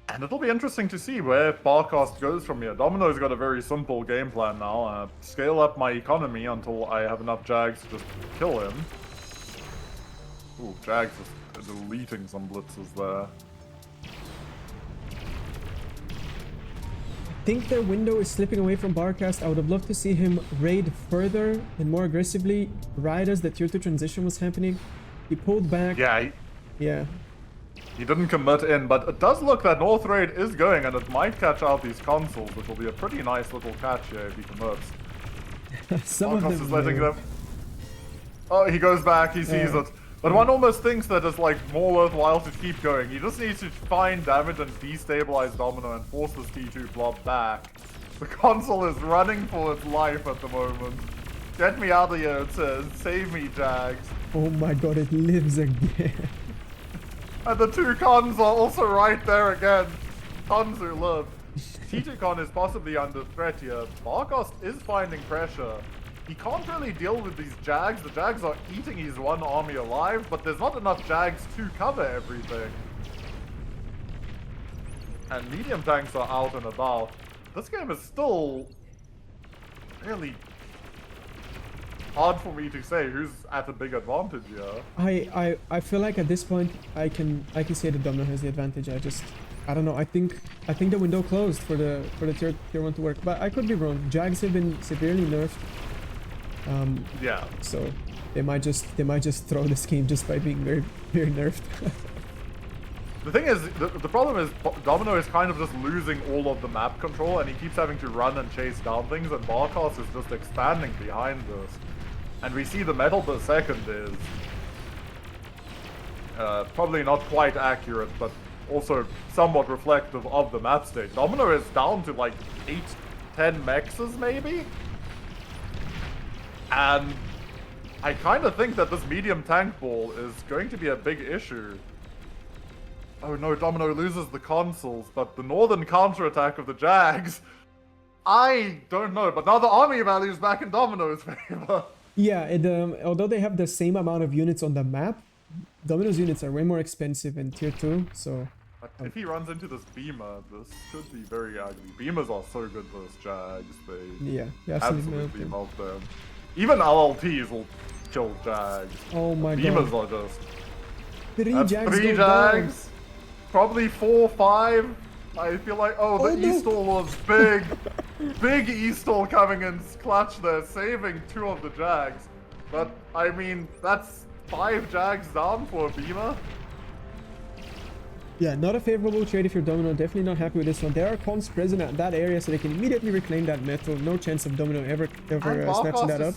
And it'll be interesting to see where Barcast goes from here. Domino's got a very simple game plan now. Scale up my economy until I have enough Jags to just kill him. Ooh, Jags is deleting some blitzes there. I think their window is slipping away from Barcast. I would have loved to see him raid further and more aggressively right as the tier 2 transition was happening. He pulled back. Yeah. He didn't commit in, but it does look that North Raid is going, and it might catch out these consoles, which will be a pretty nice little catch here if he commits. Some of them is letting them. Oh, he goes back, he sees it. But one almost thinks that it's like more worthwhile to keep going. He just needs to find damage and destabilize Domino and force this T2 blob back. The console is running for its life at the moment. Get me out of here, it says. Save me, Jags. Oh my god, it lives again. And the two cons are also right there again. Cons who live. T2 con is possibly under threat here. Barcast is finding pressure. He can't really deal with these Jags. The Jags are eating his one army alive, but there's not enough Jags to cover everything. And medium tanks are out and about. This game is still really hard for me to say who's at a big advantage here. I feel like at this point I can say that Domino has the advantage. I don't know. I think the window closed for the tier 1 to work, but I could be wrong. Jags have been severely nerfed. Yeah. So they might just throw this game just by being very, very nerfed. The thing is, the problem is Domino is kind of just losing all of the map control, and he keeps having to run and chase down things, and Barkas is just expanding behind this. And we see the metal per second is probably not quite accurate, but also somewhat reflective of the map state. Domino is down to like 8-10 mexes maybe? And I kind of think that this medium tank ball is going to be a big issue. Oh no, Domino loses the consoles, but the northern counterattack of the Jags, I don't know, but now the army value is back in Domino's favor. Yeah, although they have the same amount of units on the map, Domino's units are way more expensive in tier 2, so... But if he runs into this Beamer, this could be very ugly. Beamers are so good versus Jags, they absolutely melt them. Even LLTs will kill Jags. Oh my god. Beamers are just... Three Jags down. Probably 4, 5. I feel like, the E-stall was big. Big E-stall coming in clutch there, saving 2 of the Jags. But, I mean, that's 5 Jags down for a Beamer. Yeah, not a favorable trade if you're Domino. Definitely not happy with this one. There are cons present at that area, so they can immediately reclaim that metal. No chance of Domino ever snatching that up.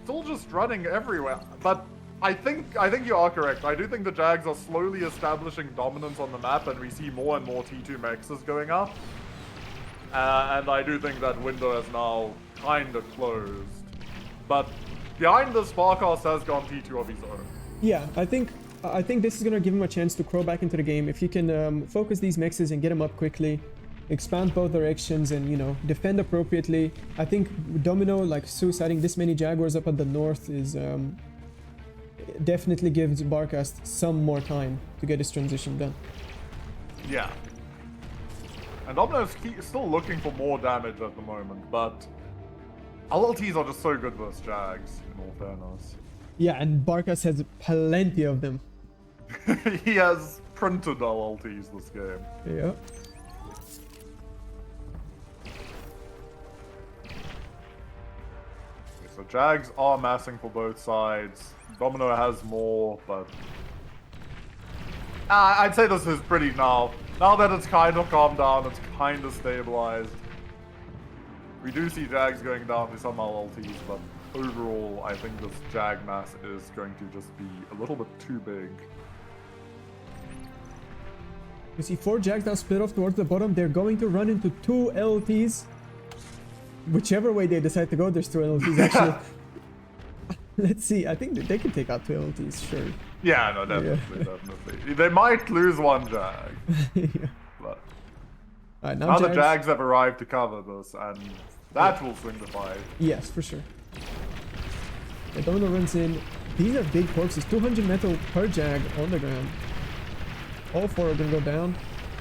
Still just running everywhere, but I think you are correct. I do think the Jags are slowly establishing dominance on the map, and we see more and more T2 mexes going up. And I do think that window is now kind of closed. But behind this, Barkas has gone T2 of his own. Yeah, I think this is going to give him a chance to crawl back into the game. If he can focus these mexes and get them up quickly, expand both directions, and, you know, defend appropriately. I think Domino, like, suiciding this many Jaguars up at the north is... definitely gives Barkas some more time to get his transition done. Yeah. And Domino's still looking for more damage at the moment, but LLTs are just so good versus Jags, in all fairness. Yeah, and Barkas has plenty of them. He has printed LLTs this game. Yeah. So Jags are massing for both sides. Domino has more, but... I'd say this is pretty now. Now that it's kind of calmed down, it's kind of stabilized. We do see Jags going down to some LLTs, but overall, I think this Jag mass is going to just be a little bit too big. You see 4 Jags now split off towards the bottom. They're going to run into 2 LLTs. Whichever way they decide to go, there's 2 LLTs actually. Let's see. I think that they can take out 2 LLTs, sure. Yeah, no, definitely, definitely. They might lose 1 Jag. Yeah. But Alright, now the Jags have arrived to cover this, and that will swing the fight. Yes, for sure. The Domino runs in. These are big corpses. 200 metal per Jag on the ground. All 4 are going to go down.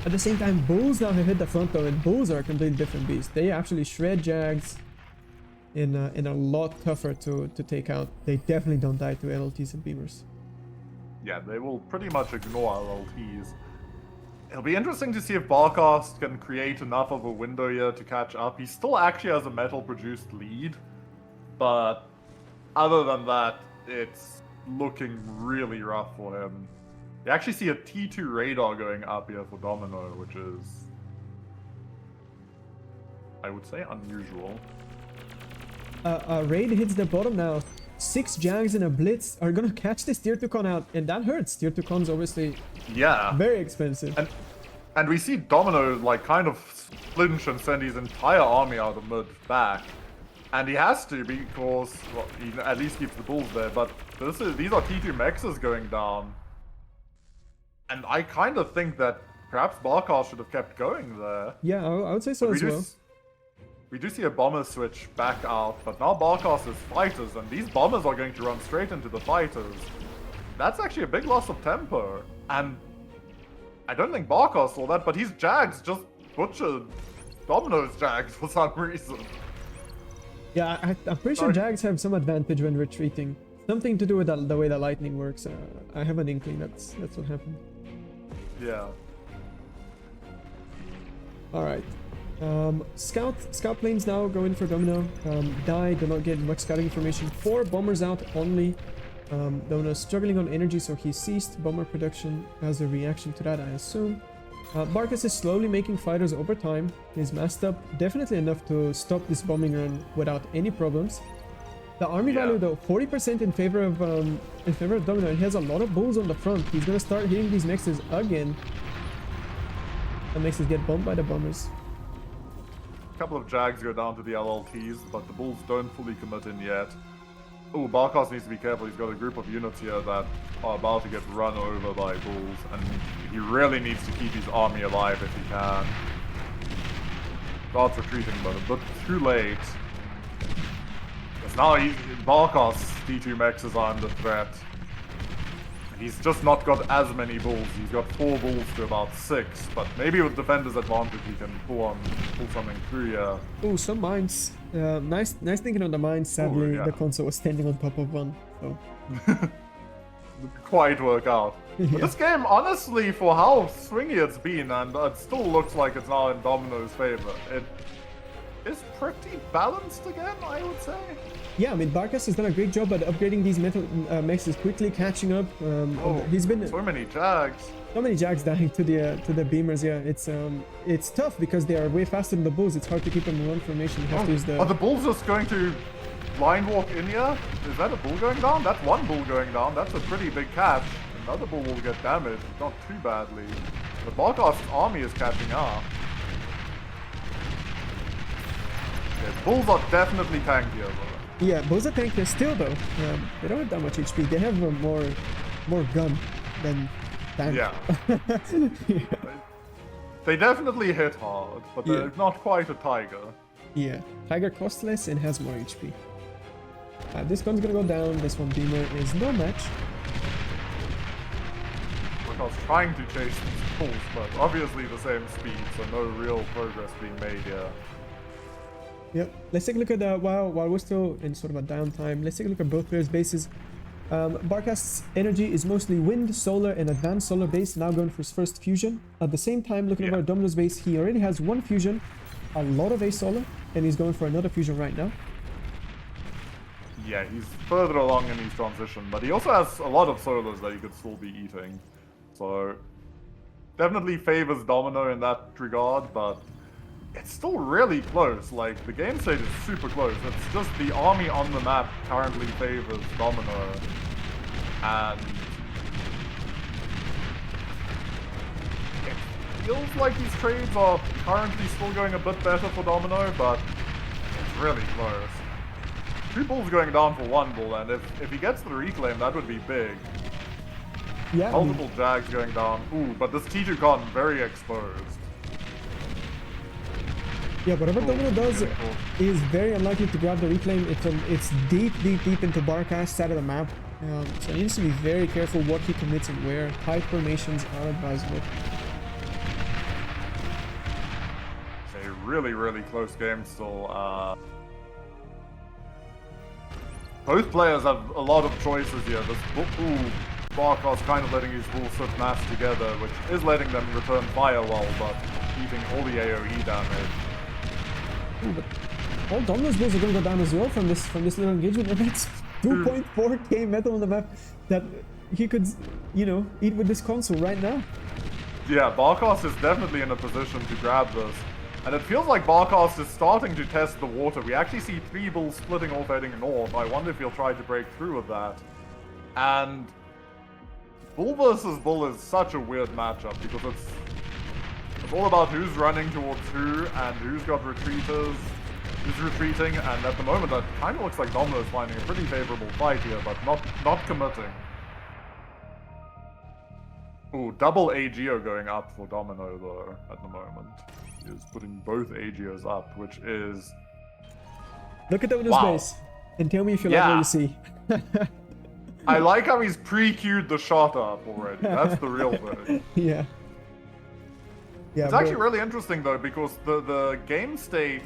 At the same time, Bulls now have hit the front though, and Bulls are a completely different beast. They actually shred Jags in a lot tougher to take out. They definitely don't die to LLTs and Beamers. Yeah, they will pretty much ignore LLTs. It'll be interesting to see if Barkas can create enough of a window here to catch up. He still actually has a metal-produced lead, but other than that, it's looking really rough for him. You actually see a T2 radar going up here for Domino, which is, I would say, unusual. Raid hits the bottom now. 6 Jags and a Blitz are gonna catch this tier 2 con out, and that hurts. Tier 2 con's obviously very expensive. And we see Domino like kind of flinch and send his entire army out of mid back. And he has to because, well, he at least keeps the Bulls there, but these are T2 mexes going down. And I kind of think that perhaps Barkas should have kept going there. Yeah, I would say so as well. We do see a bomber switch back out, but now Barkas is fighters, and these bombers are going to run straight into the fighters. That's actually a big loss of tempo, and I don't think Barkas saw that, but his Jags just butchered Domino's Jags for some reason. Yeah, I'm pretty sure Jags have some advantage when retreating. Something to do with the way the lightning works. I have an inkling that's what happened. Yeah. All right. Scout planes now going for Domino. Do not get much scouting information. 4 bombers out only. Domino struggling on energy, so he ceased bomber production as a reaction to that, I assume. Barkas is slowly making fighters over time. He's massed up definitely enough to stop this bombing run without any problems. The army value though, 40% in favor of Domino, and he has a lot of bulls on the front. He's gonna start hitting these mexes again. The mexes get bombed by the bombers. A couple of Jags go down to the LLTs, but the Bulls don't fully commit in yet. Oh, Barkas needs to be careful. He's got a group of units here that are about to get run over by Bulls, and he really needs to keep his army alive if he can. Starts retreating, but a bit too late. Because now Barkas' D2 mexes are under threat. He's just not got as many bulls. He's got 4 bulls to about 6, but maybe with defender's advantage he can pull something through here. Oh, some mines. Nice thinking on the mines. Sadly, yeah. the console was standing on top of one. So Didn't quite work out. But Yeah. this game, honestly, for how swingy it's been, and it still looks like it's now in Domino's favor, it is pretty balanced again, I would say. yeah, I mean Barkas has done a great job at upgrading these metal mexes, quickly catching up. He's been So many Jags. so many Jags dying to the beamers. Yeah, it's tough because they are way faster than the bulls. It's hard to keep them in one formation. You have to use Are the bulls just going to blind walk in here? Is that a bull going down? That's one bull going down. That's a pretty big catch. Another bull will get damaged, not too badly. The Barkas' army is catching up. Yeah, bulls are definitely tankier though. Yeah, bulls are tankier still though. They don't have that much HP. They have more gun than tank. Yeah. Yeah. They definitely hit hard, but they're Yeah. not quite a tiger. Yeah, Tiger costs less and has more HP. This gun's gonna go down. This one beamer is no match. I was trying to chase these bulls, but obviously the same speed, so no real progress being made here. Yep. Let's take a look at while we're still in sort of a downtime. Let's take a look at both players' bases. Barkas' energy is mostly wind, solar, and advanced solar base. Now going for his first fusion. At the same time, looking over at Domino's base, he already has 1 fusion, a lot of A solar, and he's going for another fusion right now. Yeah, he's further along in his transition, but he also has a lot of solos that he could still be eating. So, definitely favors Domino in that regard, but it's still really close. Like, the game state is super close. It's just the army on the map currently favors Domino. And it feels like these trades are currently still going a bit better for Domino, but it's really close. 2 bulls going down for 1 bull, and if he gets the reclaim, that would be big. Yeah. Multiple Jags going down. Ooh, but this T2 con very exposed. Yeah, whatever Domino does beautiful. is very unlikely to grab the reclaim. It's deep into Barkas' side of the map. So he needs to be very careful what he commits and where. Tight formations are advisable. It's a really, really close game still. Both players have a lot of choices here. This Barkas kind of letting his bulls sit mass together, which is letting them return fire well, but eating all the AoE damage. Ooh, but all Domino's bulls are going to go down as well from this little engagement, and that's 2.4k metal on the map that he could, you know, eat with this console right now. Yeah, Barkas is definitely in a position to grab this. And it feels like Barkas is starting to test the water. We actually see 3 bulls splitting off heading north. I wonder if he'll try to break through with that. And bull versus bull is such a weird matchup because it's all about who's running towards who and who's got retreaters, who's retreating, and at the moment that kind of looks like Domino's finding a pretty favorable fight here, but not committing. Ooh, double AGO going up for Domino though at the moment. He is putting both AGOs up, which is... Look at Domino's Wow. base and tell me if you like what you see. I like how he's pre-queued the shot up already. That's the real thing. Yeah. Yeah. It's actually really interesting though, because the game state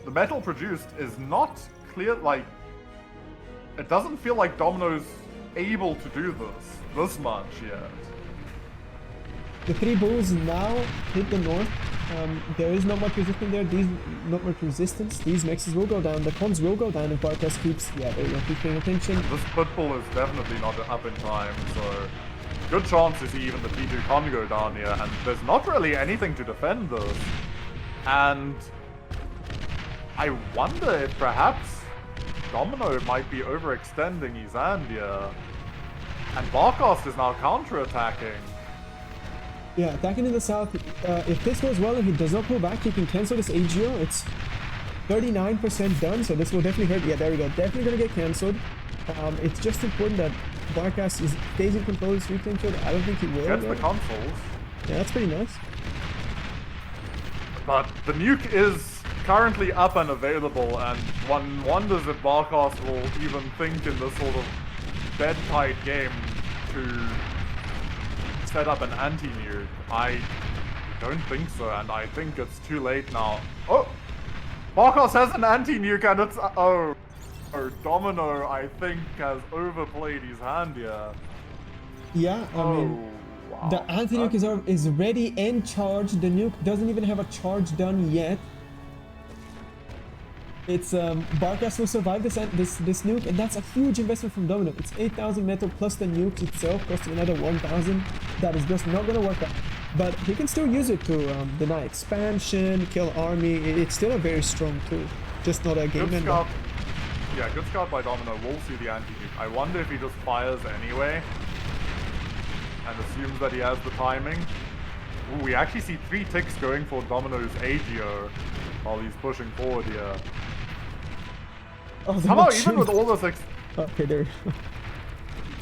the metal produced is not clear. Like, it doesn't feel like Domino's able to do this much yet. The 3 bulls now hit the north. There is not much resistance there. Not much resistance. These mexes will go down. The cons will go down if Barkas keeps. Yeah, there you go. Keep paying attention. This pitbull is definitely not up in time, so good chance to see even the P2 con go down here. And there's not really anything to defend this. And I wonder if perhaps Domino might be overextending his hand here. And Barkas is now counter-attacking. Yeah, attacking in the south. If this goes well and he does not pull back, he can cancel this AGO. It's 39% done, so this will definitely hurt. Yeah, there we go. Definitely gonna get cancelled. It's just important that Barkas stays in control of his reclaim trade. I don't think he will. Gets the consoles. Yeah, that's pretty nice. But the nuke is currently up and available, and one wonders if Barkas will even think in this sort of dead-tight game to set up an anti-nuke. I don't think so, and I think it's too late now. Oh! Barkas has an anti-nuke, and it's... Oh, Domino, I think, has overplayed his hand here. Yeah, I mean... Wow. The anti-nuke is ready and charged. The nuke doesn't even have a charge done yet. It's Barkas will survive this nuke, and that's a huge investment from Domino. It's 8,000 metal plus the nuke itself costing another 1,000. That is just not gonna work out. But he can still use it to deny expansion, kill army. It's still a very strong tool, just not a game Good ender. scout. Yeah, good scout by Domino. We'll see the anti-nuke. I wonder if he just fires anyway and assumes that he has the timing. Ooh, we actually see 3 ticks going for Domino's AGO while he's pushing forward here. Oh, Somehow, even with all this... Okay, there.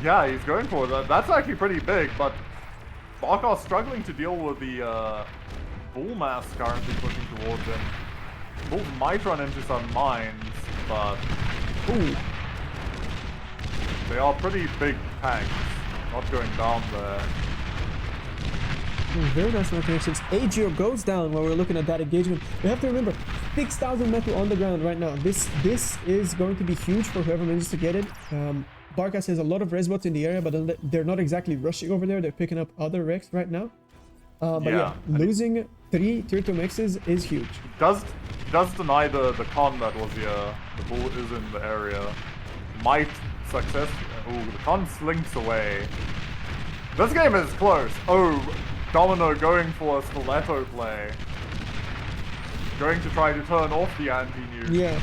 Yeah, he's going for that. That's actually pretty big, but Barkas struggling to deal with the bull mass currently pushing towards him. Bulls might run into some mines, but... Ooh! They are pretty big tanks. Not going down there. Very nice connections. AGO goes down while we're looking at that engagement. We have to remember, 6,000 metal on the ground right now. This is going to be huge for whoever manages to get it. Barkas has a lot of res bots in the area, but they're not exactly rushing over there. They're picking up other wrecks right now. But yeah, losing 3 tier 2 mixes is huge. He does deny the con that was here. The bull is in the area. Might success... Ooh, the con slinks away. This game is close. Oh, Domino going for a stiletto play. Going to try to turn off the anti-nuke. Yeah.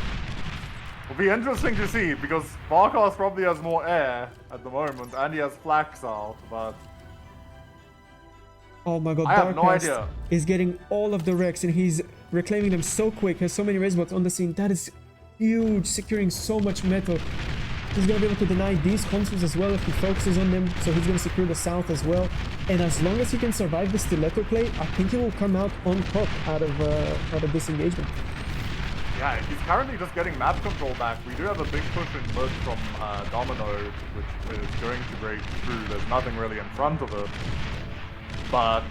Will be interesting to see, because Barkas probably has more air at the moment, and he has flax out, but... Oh my god, I have no Barkas idea. is getting all of the wrecks, and he's reclaiming them so quick, has so many res bots on the scene. That is huge, securing so much metal. He's going to be able to deny these consoles as well if he focuses on them, so he's going to secure the south as well. And as long as he can survive the stiletto play, I think he will come out on top out of this engagement. Yeah, he's currently just getting map control back. We do have a big push in mid from Domino, which is going to break through. There's nothing really in front of it. But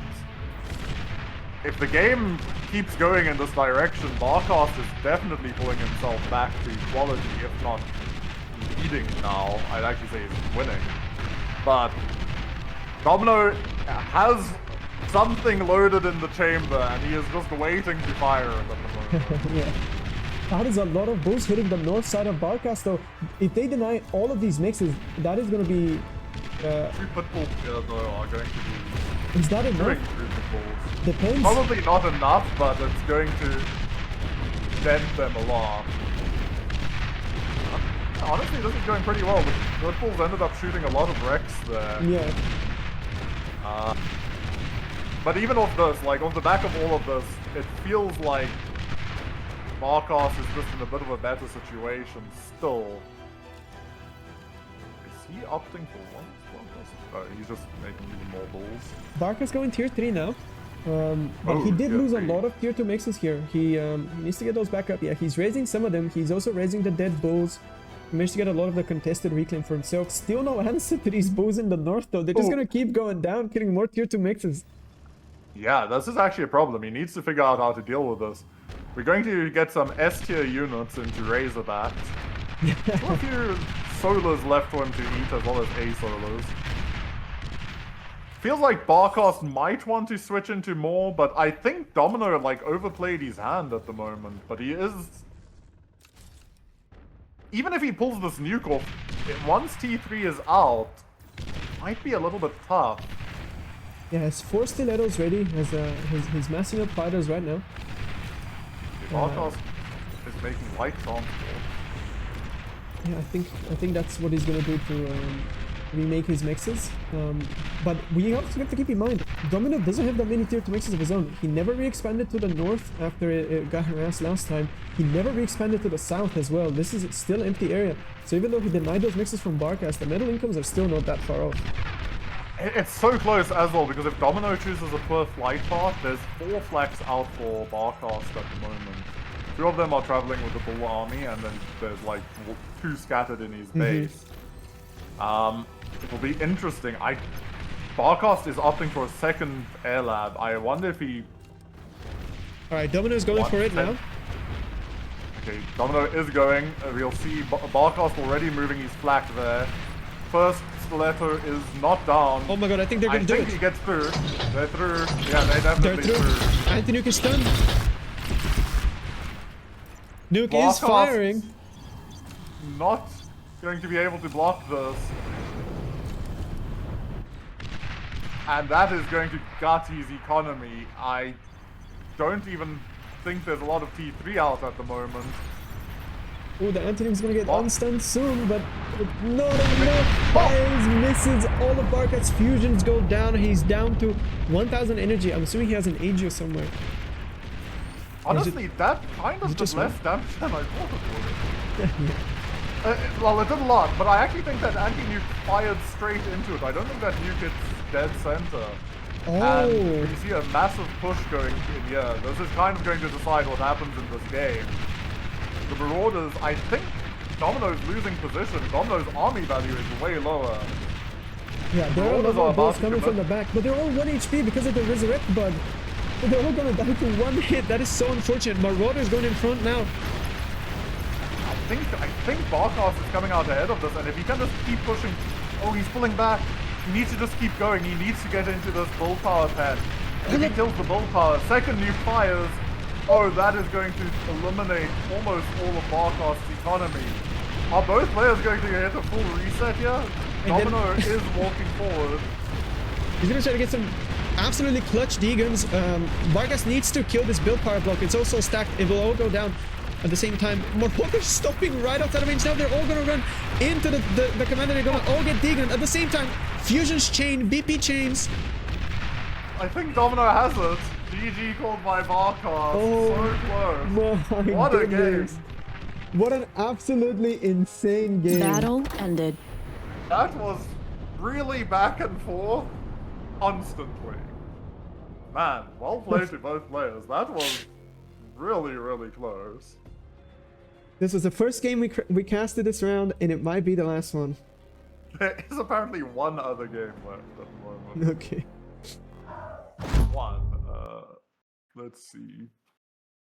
if the game keeps going in this direction, Barkas is definitely pulling himself back to equality, if not leading now. I'd actually say he's winning. But Domino has something loaded in the chamber, and he is just waiting to fire it at the moment. Yeah. That is a lot of bulls hitting the north side of Barkas, though. If they deny all of these mixes, that is going to be... 2 pitbulls though are going to be... Is that enough? 3 pitbulls. Depends. Probably not enough, but it's going to dent them a lot. Honestly, this is going pretty well. The pitbulls ended up shooting a lot of wrecks there. Yeah. But even off this, like, off the back of all of this, it feels like Barkas is just in a bit of a better situation still. Is he opting for one? Oh, he's just making even more bulls. Barkas going tier 3 now. But he did lose a lot of tier 2 mixes here. He needs to get those back up. Yeah, he's raising some of them. He's also raising the dead bulls. He managed to get a lot of the contested reclaim for himself. Still no answer to these bulls in the north, though. They're just going to keep going down, getting more tier 2 mixes. Yeah, this is actually a problem. He needs to figure out how to deal with this. We're going to get some S tier units into Razorbacks. Still a few solos left for him to eat, as well as A solos. Feels like Barkos might want to switch into more, but I think Domino like overplayed his hand at the moment. But he is... Even if he pulls this nuke off, once T3 is out, might be a little bit tough. Yeah, has 4 stilettos ready. He's massing up fighters right now. Barkos is making light transport. Yeah, I think that's what he's gonna do to remake his mixes. But we also have to keep in mind, Domino doesn't have that many tier 2 mixes of his own. He never re-expanded to the north after it got harassed last time. He never re-expanded to the south as well. This is still an empty area. So even though he denied those mixes from Barkas, the metal incomes are still not that far off. It's so close as well, because if Domino chooses a poor flight path, there's 4 flags out for Barkast at the moment. 2 of them are traveling with the Bull army, and then there's like 2 scattered in his base. It will be interesting. Barkast is opting for a second air lab. I wonder if he... Alright, Domino's going for it now. Okay, Domino is going. We'll see Barkast already moving his flag there. First stiletto is not down. Oh my god, I think they're gonna do it. I think he gets through. They're through. Yeah, they definitely They're through. Anti-nuke is stunned. Nuke is firing. Not going to be able to block this. And that is going to gut his economy. I don't even think there's a lot of T3 out at the moment. Oh, the anti-nuke's gonna get unstunned soon, but not enough. Fires, misses, all of Barkat's fusions go down. He's down to 1,000 energy. I'm assuming he has an Agio somewhere. Honestly, that kind of did less damage than I thought it would. Well, it did a lot, but I actually think that anti-nuke fired straight into it. I don't think that nuke hits dead center. Oh. And you see a massive push going in here. This is kind of going to decide what happens in this game. The Marauders, I think Domino's losing position. Domino's army value is way lower. Yeah, there are a lot of balls coming from the back, but they're all 1 HP because of the Resurrect bug. But they're all gonna die to 1 hit. That is so unfortunate. Marauder's going in front now. I think Barkos is coming out ahead of this, and if he can just keep pushing... Oh, he's pulling back. He needs to just keep going. He needs to get into this bull power pad. If he kills the bull power, second nuke fires. Oh, that is going to eliminate almost all of Barkos' economy. Are both players going to get a full reset here? Domino is walking forward. He's gonna try to get some absolutely clutch D-guns. Barkas needs to kill this build power block. It's also stacked. It will all go down at the same time. Marauder's stopping right outside of range. Now they're all gonna run into the commander. They're gonna all get D-gun at the same time. Fusions chain, BP chains. I think Domino has it. GG called by Barkos. Oh, so close. My What goodness. a game. What an absolutely insane game. Battle ended. That was really back and forth constantly. Man, well played to both players. That was really, really close. This was the first game we casted this round, and it might be the last one. There is apparently one other game left at the moment. Okay. One. Let's see.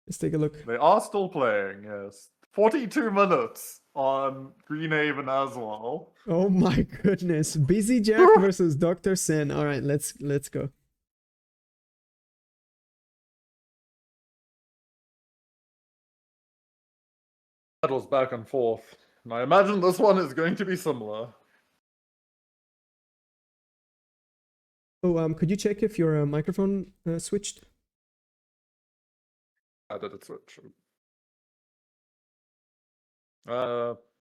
Let's take a look. They are still playing, yes. 42 minutes on Greenhaven as well. Oh my goodness. Busy Jack versus Dr. Sen. Alright, let's go. Battles back and forth. And I imagine this one is going to be similar. Oh, could you check if your microphone switched? How did it switch?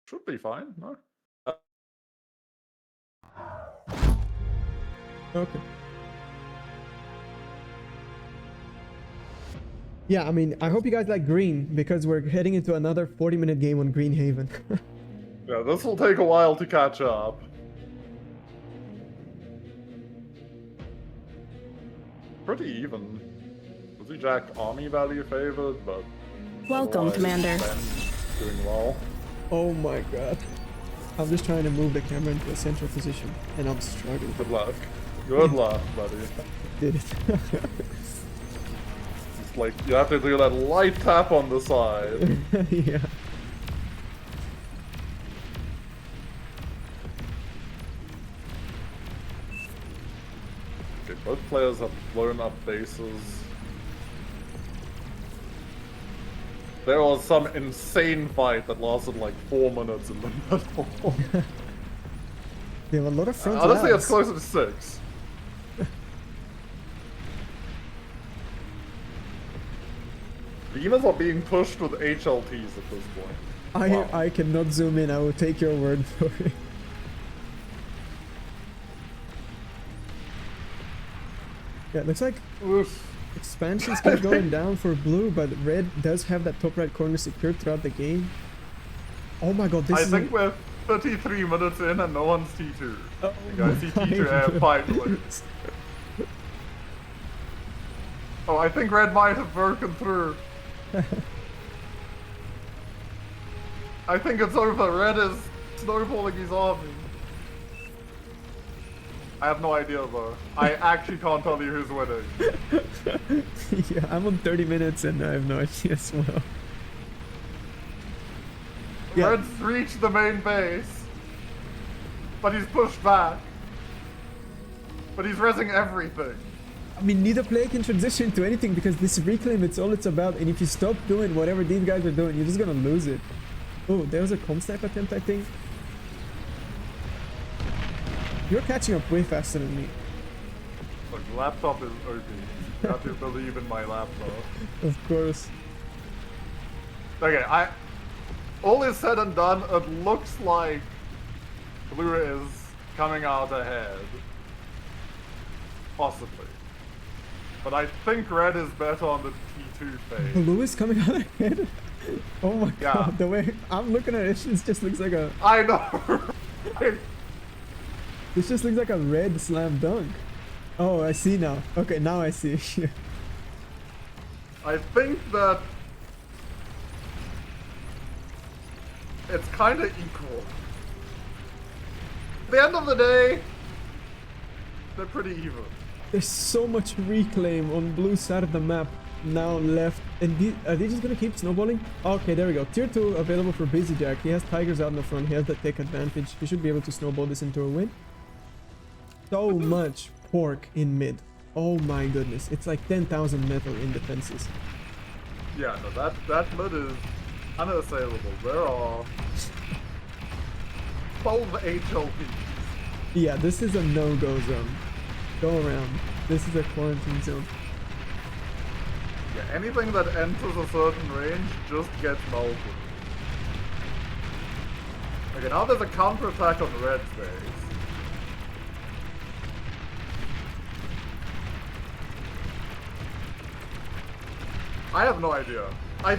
Should be fine, no? Okay. Yeah, I mean, I hope you guys like green, because we're heading into another 40-minute game on Greenhaven. Yeah, this will take a while to catch up. Pretty even. Busy Jack army value favored, but... Welcome, Commander. Doing well. Oh my god. I'm just trying to move the camera into a central position, and I'm struggling. Good luck. Good luck, buddy. Did it. He's like you have to do that light tap on the side. Yeah. Okay, both players have blown up bases. There was some insane fight that lasted like 4 minutes in the middle. They have a lot of front Honestly, labs. it's closer to 6. Demons are being pushed with HLTs at this point. Wow. I cannot zoom in. I will take your word for it. Yeah, it looks like Oof. expansions keep going down for blue, but red does have that top right corner secured throughout the game. Oh my god, this I is... think we're 33 minutes in and no one's T2. Oh You guys see T2 have 5 minutes. Oh, I think red might have broken through. I think it's over. Red is snowballing his army. I have no idea though. I actually can't tell you who's winning. Yeah, I'm on 30 minutes and I have no idea as well. Yeah. Red's reached the main base, but he's pushed back. But he's rezzing everything. I mean, neither player can transition to anything because this reclaim, it's all it's about. And if you stop doing whatever these guys are doing, you're just gonna lose it. Oh, there was a comp snipe attempt, I think. You're catching up way faster than me. Look, laptop is OP. You have to believe in my laptop. Of course. Okay, all is said and done, it looks like blue is coming out ahead. Possibly. But I think red is better on the T2 phase. Blue is coming out ahead. Oh my Yeah. god, the way I'm looking at it, it just looks like a... I know! This just looks like a red slam dunk. Oh, I see now. Okay, now I see. I think that it's kind of equal. At the end of the day, they're pretty even. There's so much reclaim on blue side of the map now left. And are they just gonna keep snowballing? Okay, there we go. Tier 2 available for Busy Jack. He has Tigers out in the front. He has the tech advantage. He should be able to snowball this into a win. So much pork in mid. Oh my goodness. It's like 10,000 metal in defenses. Yeah, no, that mid is unassailable. There are 12 HLPs. Yeah, this is a no-go zone. Go around. This is a quarantine zone. Yeah, anything that enters a certain range just gets melted. Okay, now there's a counter-attack on red's base. I have no idea. I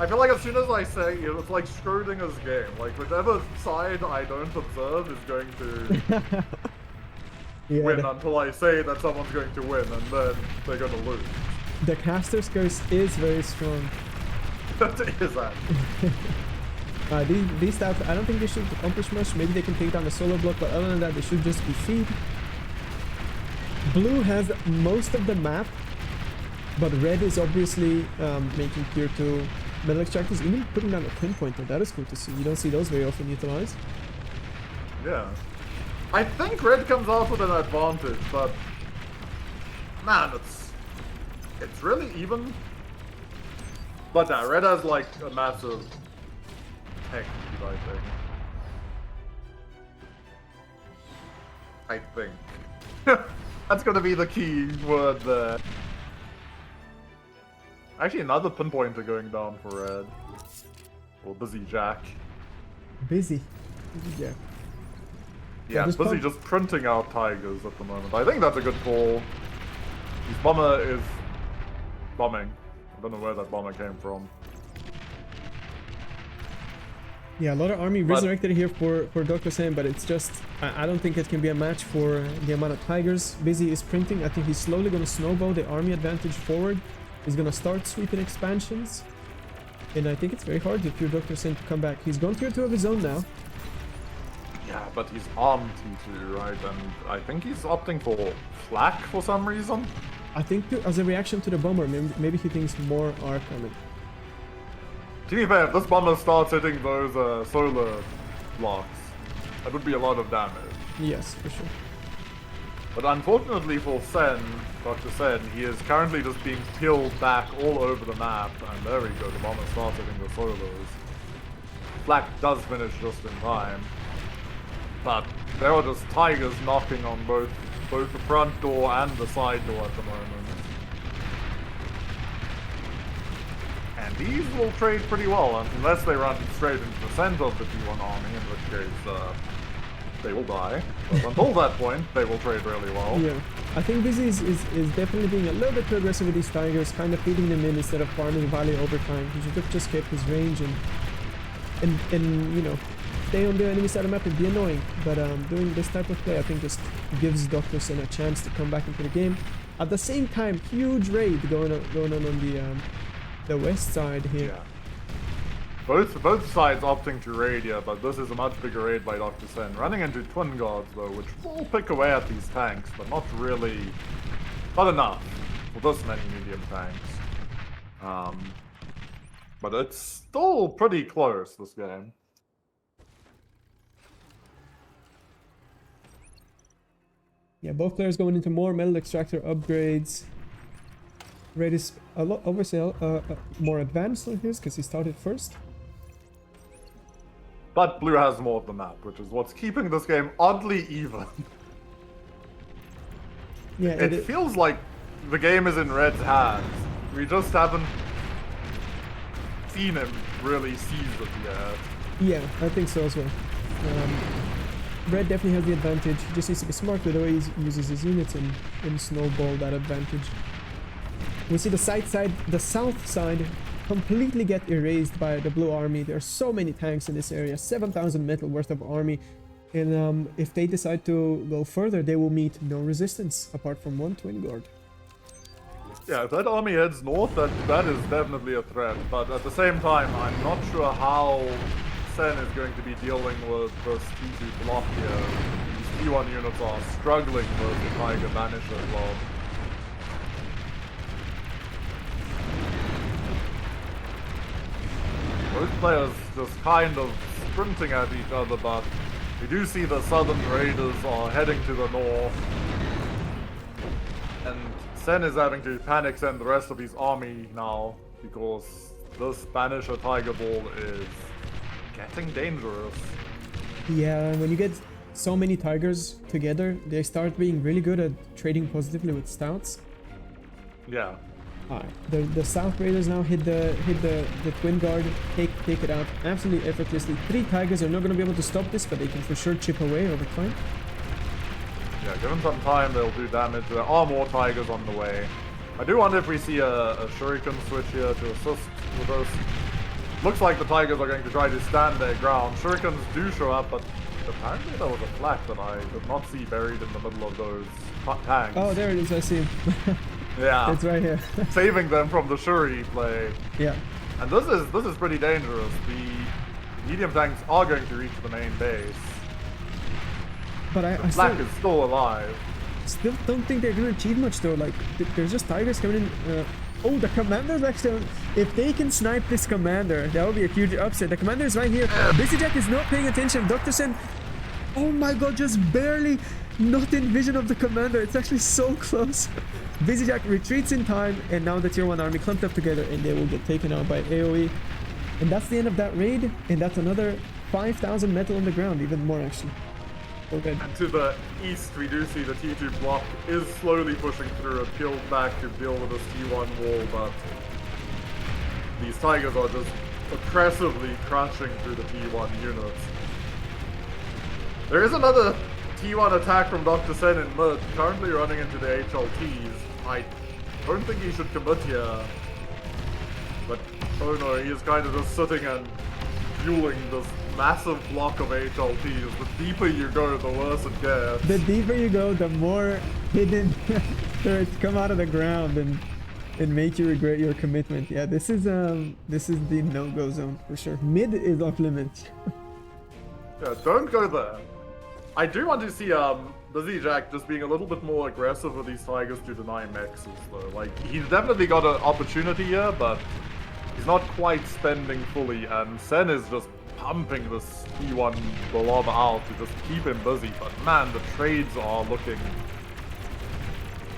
feel like as soon as I say it, it's like Schrodinger's game. Like, whichever side I don't observe is going to Yeah, win until I say that someone's going to win, and then they're going to lose. the caster's curse is very strong. That is actually. These stats, I don't think they should accomplish much. Maybe they can take down the solo block, but other than that, they should just be feed. Blue has most of the map, but red is obviously making tier 2 metal extractors, even putting down a pinpointer. That is cool to see. You don't see those very often utilized. Yeah. I think red comes out with an advantage, but man, it's really even. But yeah, red has like a massive tech lead, I think. That's gonna be the key word there. Actually, another pinpointer going down for red. Or Busy Jack. Busy. Yeah. Yeah, this Busy pump- just printing out tigers at the moment. I think that's a good call. His bomber is bombing. I don't know where that bomber came from. Yeah, a lot of army resurrected here for Dr. Sam, but it's just, I don't think it can be a match for the amount of tigers. Busy is printing. I think he's slowly going to snowball the army advantage forward. He's going to start sweeping expansions. And I think it's very hard if you're Dr. Sam to come back. He's gone tier 2 of his own now. Yeah, but he's on T2, right? And I think he's opting for flak for some reason. I think as a reaction to the bomber, maybe he thinks more are coming. To be fair, if this bomber starts hitting those solar blocks, that would be a lot of damage. Yes, for sure. But unfortunately for Sen, Dr. Sen, he is currently just being peeled back all over the map. And there we go, the bomber starts hitting the solars. Flak does finish just in time. But there are just tigers knocking on both the front door and the side door at the moment. And these will trade pretty well, unless they run straight into the center of the T1 army, in which case they will die. But until that point, they will trade really well. Yeah, I think Busy is definitely being a little bit too aggressive with these tigers, kind of feeding them in instead of farming Valley over time. He should have just kept his range and you know, stay on the enemy side of the map and be annoying. But doing this type of play, I think, just gives Dr. Sen a chance to come back into the game. At the same time, huge raid going on the west side here. Yeah. Both sides opting to raid here, but this is a much bigger raid by Dr. Sen. Running into Twin Guards though, which will pick away at these tanks, but not enough for this many medium tanks. But it's still pretty close, this game. Yeah, both players going into more metal extractor upgrades. Red is a lot, obviously, more advanced than his because he started first. But blue has more of the map, which is what's keeping this game oddly even. Yeah, it feels like the game is in Red's hands. We just haven't seen him really seize it yet. Yeah, I think so as well. Red definitely has the advantage. He just needs to be smart with the way he uses his units and snowball that advantage. We see the south side completely get erased by the blue army. There are so many tanks in this area, 7,000 metal worth of army. And if they decide to go further, they will meet no resistance apart from one Twin Guard. Yeah, if that army heads north, that is definitely a threat. But at the same time, I'm not sure how Sen is going to be dealing with this T2 block here. These T1 units are struggling with the Tiger Banisher as well. Both players just kind of sprinting at each other, but we do see the Southern Raiders are heading to the north. And Sen is having to panic send the rest of his army now, because this Banisher Tiger Ball is getting dangerous. Yeah, when you get so many tigers together, they start being really good at trading positively with stouts. Yeah. Alright, the South Raiders now hit the Twin Guard, take it out absolutely effortlessly. 3 tigers are not going to be able to stop this, but they can for sure chip away over time. Yeah, given some time, they'll do damage. There are more tigers on the way. I do wonder if we see a shuriken switch here to assist with us. Looks like the tigers are going to try to stand their ground. Shurikens do show up, but apparently there was a flak that I did not see buried in the middle of those tanks. Oh, there it is, I see him. Yeah. It's right here. Saving them from the Shuri play. Yeah. And this is pretty dangerous. The medium tanks are going to reach the main base. But I Flak is still alive. Still don't think they're gonna achieve much though. Like there's just tigers coming in. Oh, the commander's actually. If they can snipe this commander, that would be a huge upset. The commander is right here. Busy Jack is not paying attention. Dr. Sen, oh my god, just barely not in vision of the commander. It's actually so close. Busy Jack retreats in time, and now the tier 1 army clumped up together, and they will get taken out by AoE. And that's the end of that raid, and that's another 5,000 metal on the ground, even more actually. Okay. And to the east, we do see the T2 block is slowly pushing through and peeled back to deal with this T1 wall, but these tigers are just aggressively crunching through the T1 units. There is another T1 attack from Dr. Sen in mid, currently running into the HLTs. I don't think he should commit here, but oh no, he is kind of just sitting and fueling this massive block of HLTs. The deeper you go, the worse it gets. The deeper you go, the more hidden turrets come out of the ground and make you regret your commitment. Yeah, this is the no-go zone for sure. Mid is off limits. Yeah, don't go there. I do want to see Busy Jack just being a little bit more aggressive with these Tigers to deny mexes though. Like he's definitely got an opportunity here, but he's not quite spending fully, and Sen is just pumping this T1 blob out to just keep him busy. But man, the trades are looking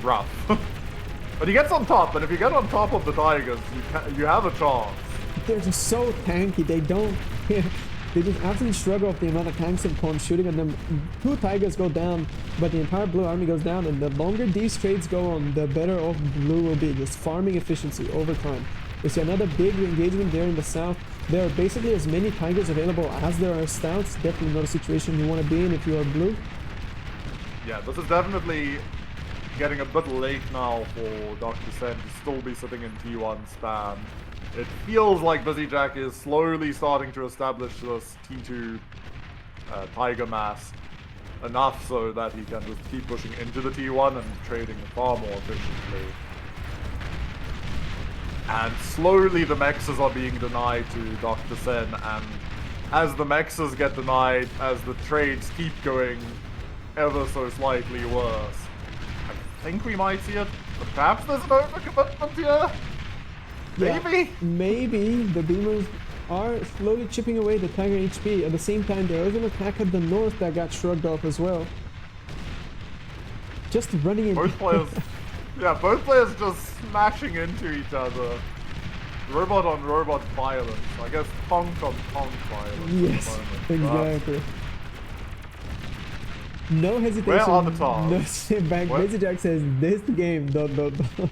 rough. But he gets on top, and if you get on top of the Tigers, you have a chance. They're just so tanky. They don't. They just absolutely struggle with the amount of tanks and pawns shooting at them. 2 Tigers go down, but the entire blue army goes down, and the longer these trades go on, the better off blue will be. Just farming efficiency over time. We see another big engagement there in the south. There are basically as many Tigers available as there are stouts. Definitely not a situation you want to be in if you are blue. Yeah, this is definitely getting a bit late now for Dr. Sen to still be sitting in T1 spam. It feels like Busy Jack is slowly starting to establish this T2 Tiger mass enough so that he can just keep pushing into the T1 and trading far more efficiently. And slowly the mexes are being denied to Dr. Sen, and as the mexes get denied, as the trades keep going ever so slightly worse, I think we might see it, but perhaps there's an overcommitment here? Maybe? Yeah, maybe the Beamers are slowly chipping away the Tiger HP. At the same time, there is an attack at the north that got shrugged off as well. Just running in. Both players, yeah, both players just smashing into each other. Robot on robot violence. I guess punk on punk violence. Yes, at the moment. exactly. No hesitation. Where are the tops? No sit back. What? Busy Jack says this game. Dot, dot, dot.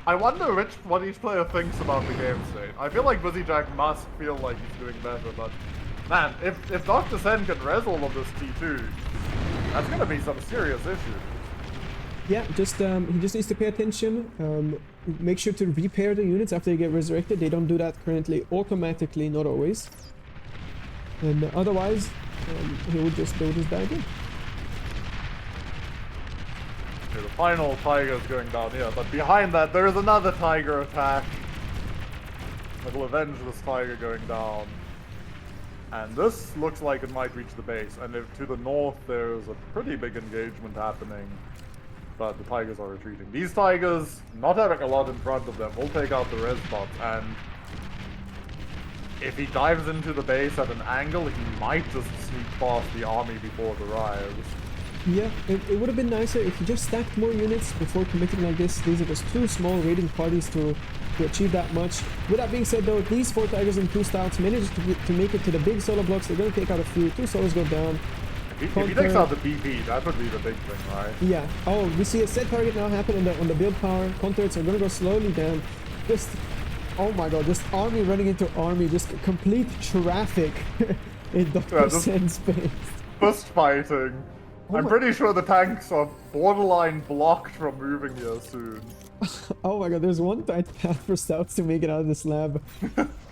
I wonder what each player thinks about the game state. I feel like Busy Jack must feel like he's doing better, but man, if Dr. Sen can res all of this T2, that's gonna be some serious issue. Yeah, just he just needs to pay attention. Make sure to repair the units after they get resurrected. They don't do that currently automatically, not always. And otherwise, they would just die again. Okay, the final Tiger is going down here, but behind that there is another Tiger attack that will avenge this Tiger going down. And this looks like it might reach the base, and if to the north there's a pretty big engagement happening, but the Tigers are retreating. These Tigers, not having a lot in front of them, will take out the res bots, and if he dives into the base at an angle, he might just sneak past the army before it arrives. Yeah, it would have been nicer if he just stacked more units before committing like this. These are just 2 small raiding parties to achieve that much. With that being said though, these 4 Tigers and 2 stouts managed to make it to the big solo blocks. They're going to take out a few. 2 solos go down. If he takes out the BP, that would be the big thing, right? Yeah. Oh, we see a set target now happen on the build power. Conturts are going to go slowly down. Just, oh my god, just army running into army. Just complete traffic in Dr. Sen's space. Fist fighting. I'm pretty sure the tanks are borderline blocked from moving here soon. Oh my god, there's one tight path for stouts to make it out of this lab.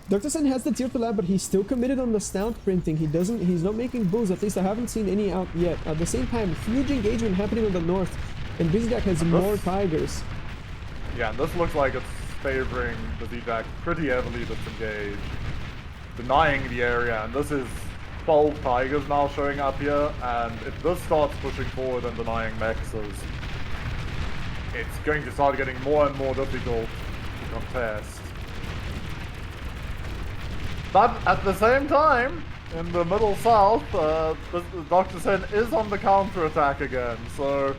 Dr. Sen has the tier 2 lab, but he's still committed on the stout printing. He's not making bulls, at least I haven't seen any out yet. At the same time, huge engagement happening on the north, and Busy Jack has more Tigers. Yeah, and this looks like it's favoring Busy Jack pretty heavily that's engaged, denying the area, and this is 12 Tigers now showing up here, and if this starts pushing forward and denying mexes, it's going to start getting more and more difficult to contest. But at the same time, in the middle south, Dr. Sen is on the counter-attack again, so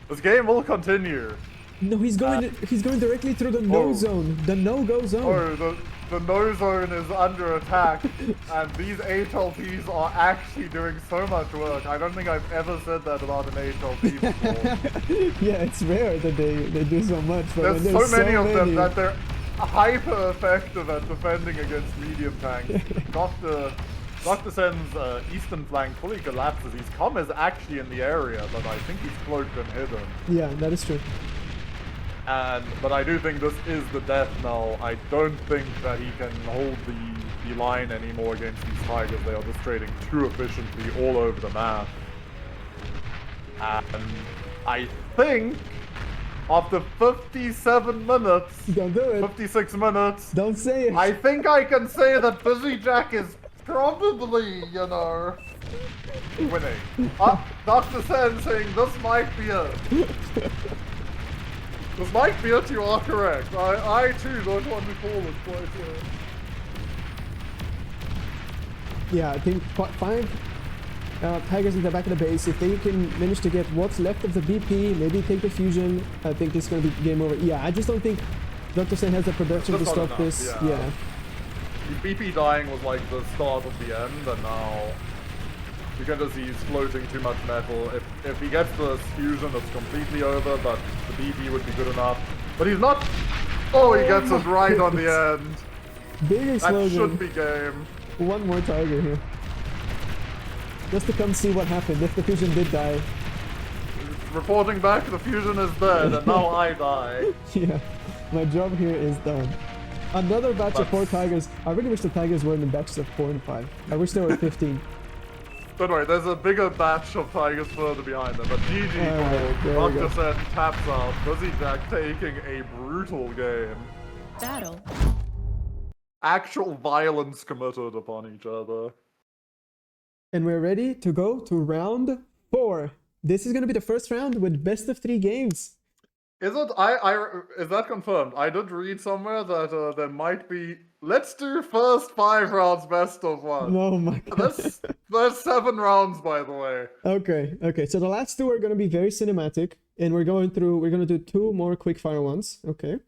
this game will continue. No, he's going directly through the no zone, the no-go zone. Oh, the no zone is under attack, and these HLTs are actually doing so much work. I don't think I've ever said that about an HLT before. Yeah, it's rare that they do so much. But there's so many of them that they're hyper effective at defending against medium tanks. Dr. Sen's eastern flank fully collapses. His comm is actually in the area, but I think he's cloaked and hidden. Yeah, that is true. But I do think this is the death knell. I don't think that he can hold the line anymore against these Tigers. They are just trading too efficiently all over the map. And I think after 57 minutes, don't do it. 56 minutes, Don't say it. I think I can say that Busy Jack is probably, winning. Dr. Sen saying this might be it. This might be it, you are correct. I too don't want to call it quite yet. Yeah, I think 5 Tigers in the back of the base. If they can manage to get what's left of the BP, maybe take the fusion, I think this is going to be game over. Yeah, I just don't think Dr. Sen has the production to Just not stop enough, this. Yeah. The BP dying was like the start of the end, and now you can just see he's floating too much metal. If he gets the fusion, it's completely over, but the BP would be good enough. But he's not. Oh, he gets it right on the end. Big That explosion. should be game. One more Tiger here. Just to come see what happened if the fusion did die. Reporting back, the fusion is dead, and now I die. Yeah, my job here is done. Another batch of 4 Tigers. I really wish the Tigers were in batches of 4 and 5. I wish there were 15. Don't worry, there's a bigger batch of Tigers further behind them, but GG Alright, there we go. Dr. Sen taps out. Dizzy Jack taking a brutal game. Battle. Actual violence committed upon each other. And we're ready to go to round 4. This is going to be the first round with best of 3 games. Is it? Is that confirmed? I did read somewhere that there might be. Let's do first 5 rounds best of 1. Oh my god. That's 7 rounds, by the way. Okay. So the last 2 are going to be very cinematic, and we're going to do 2 more quickfire ones. Okay.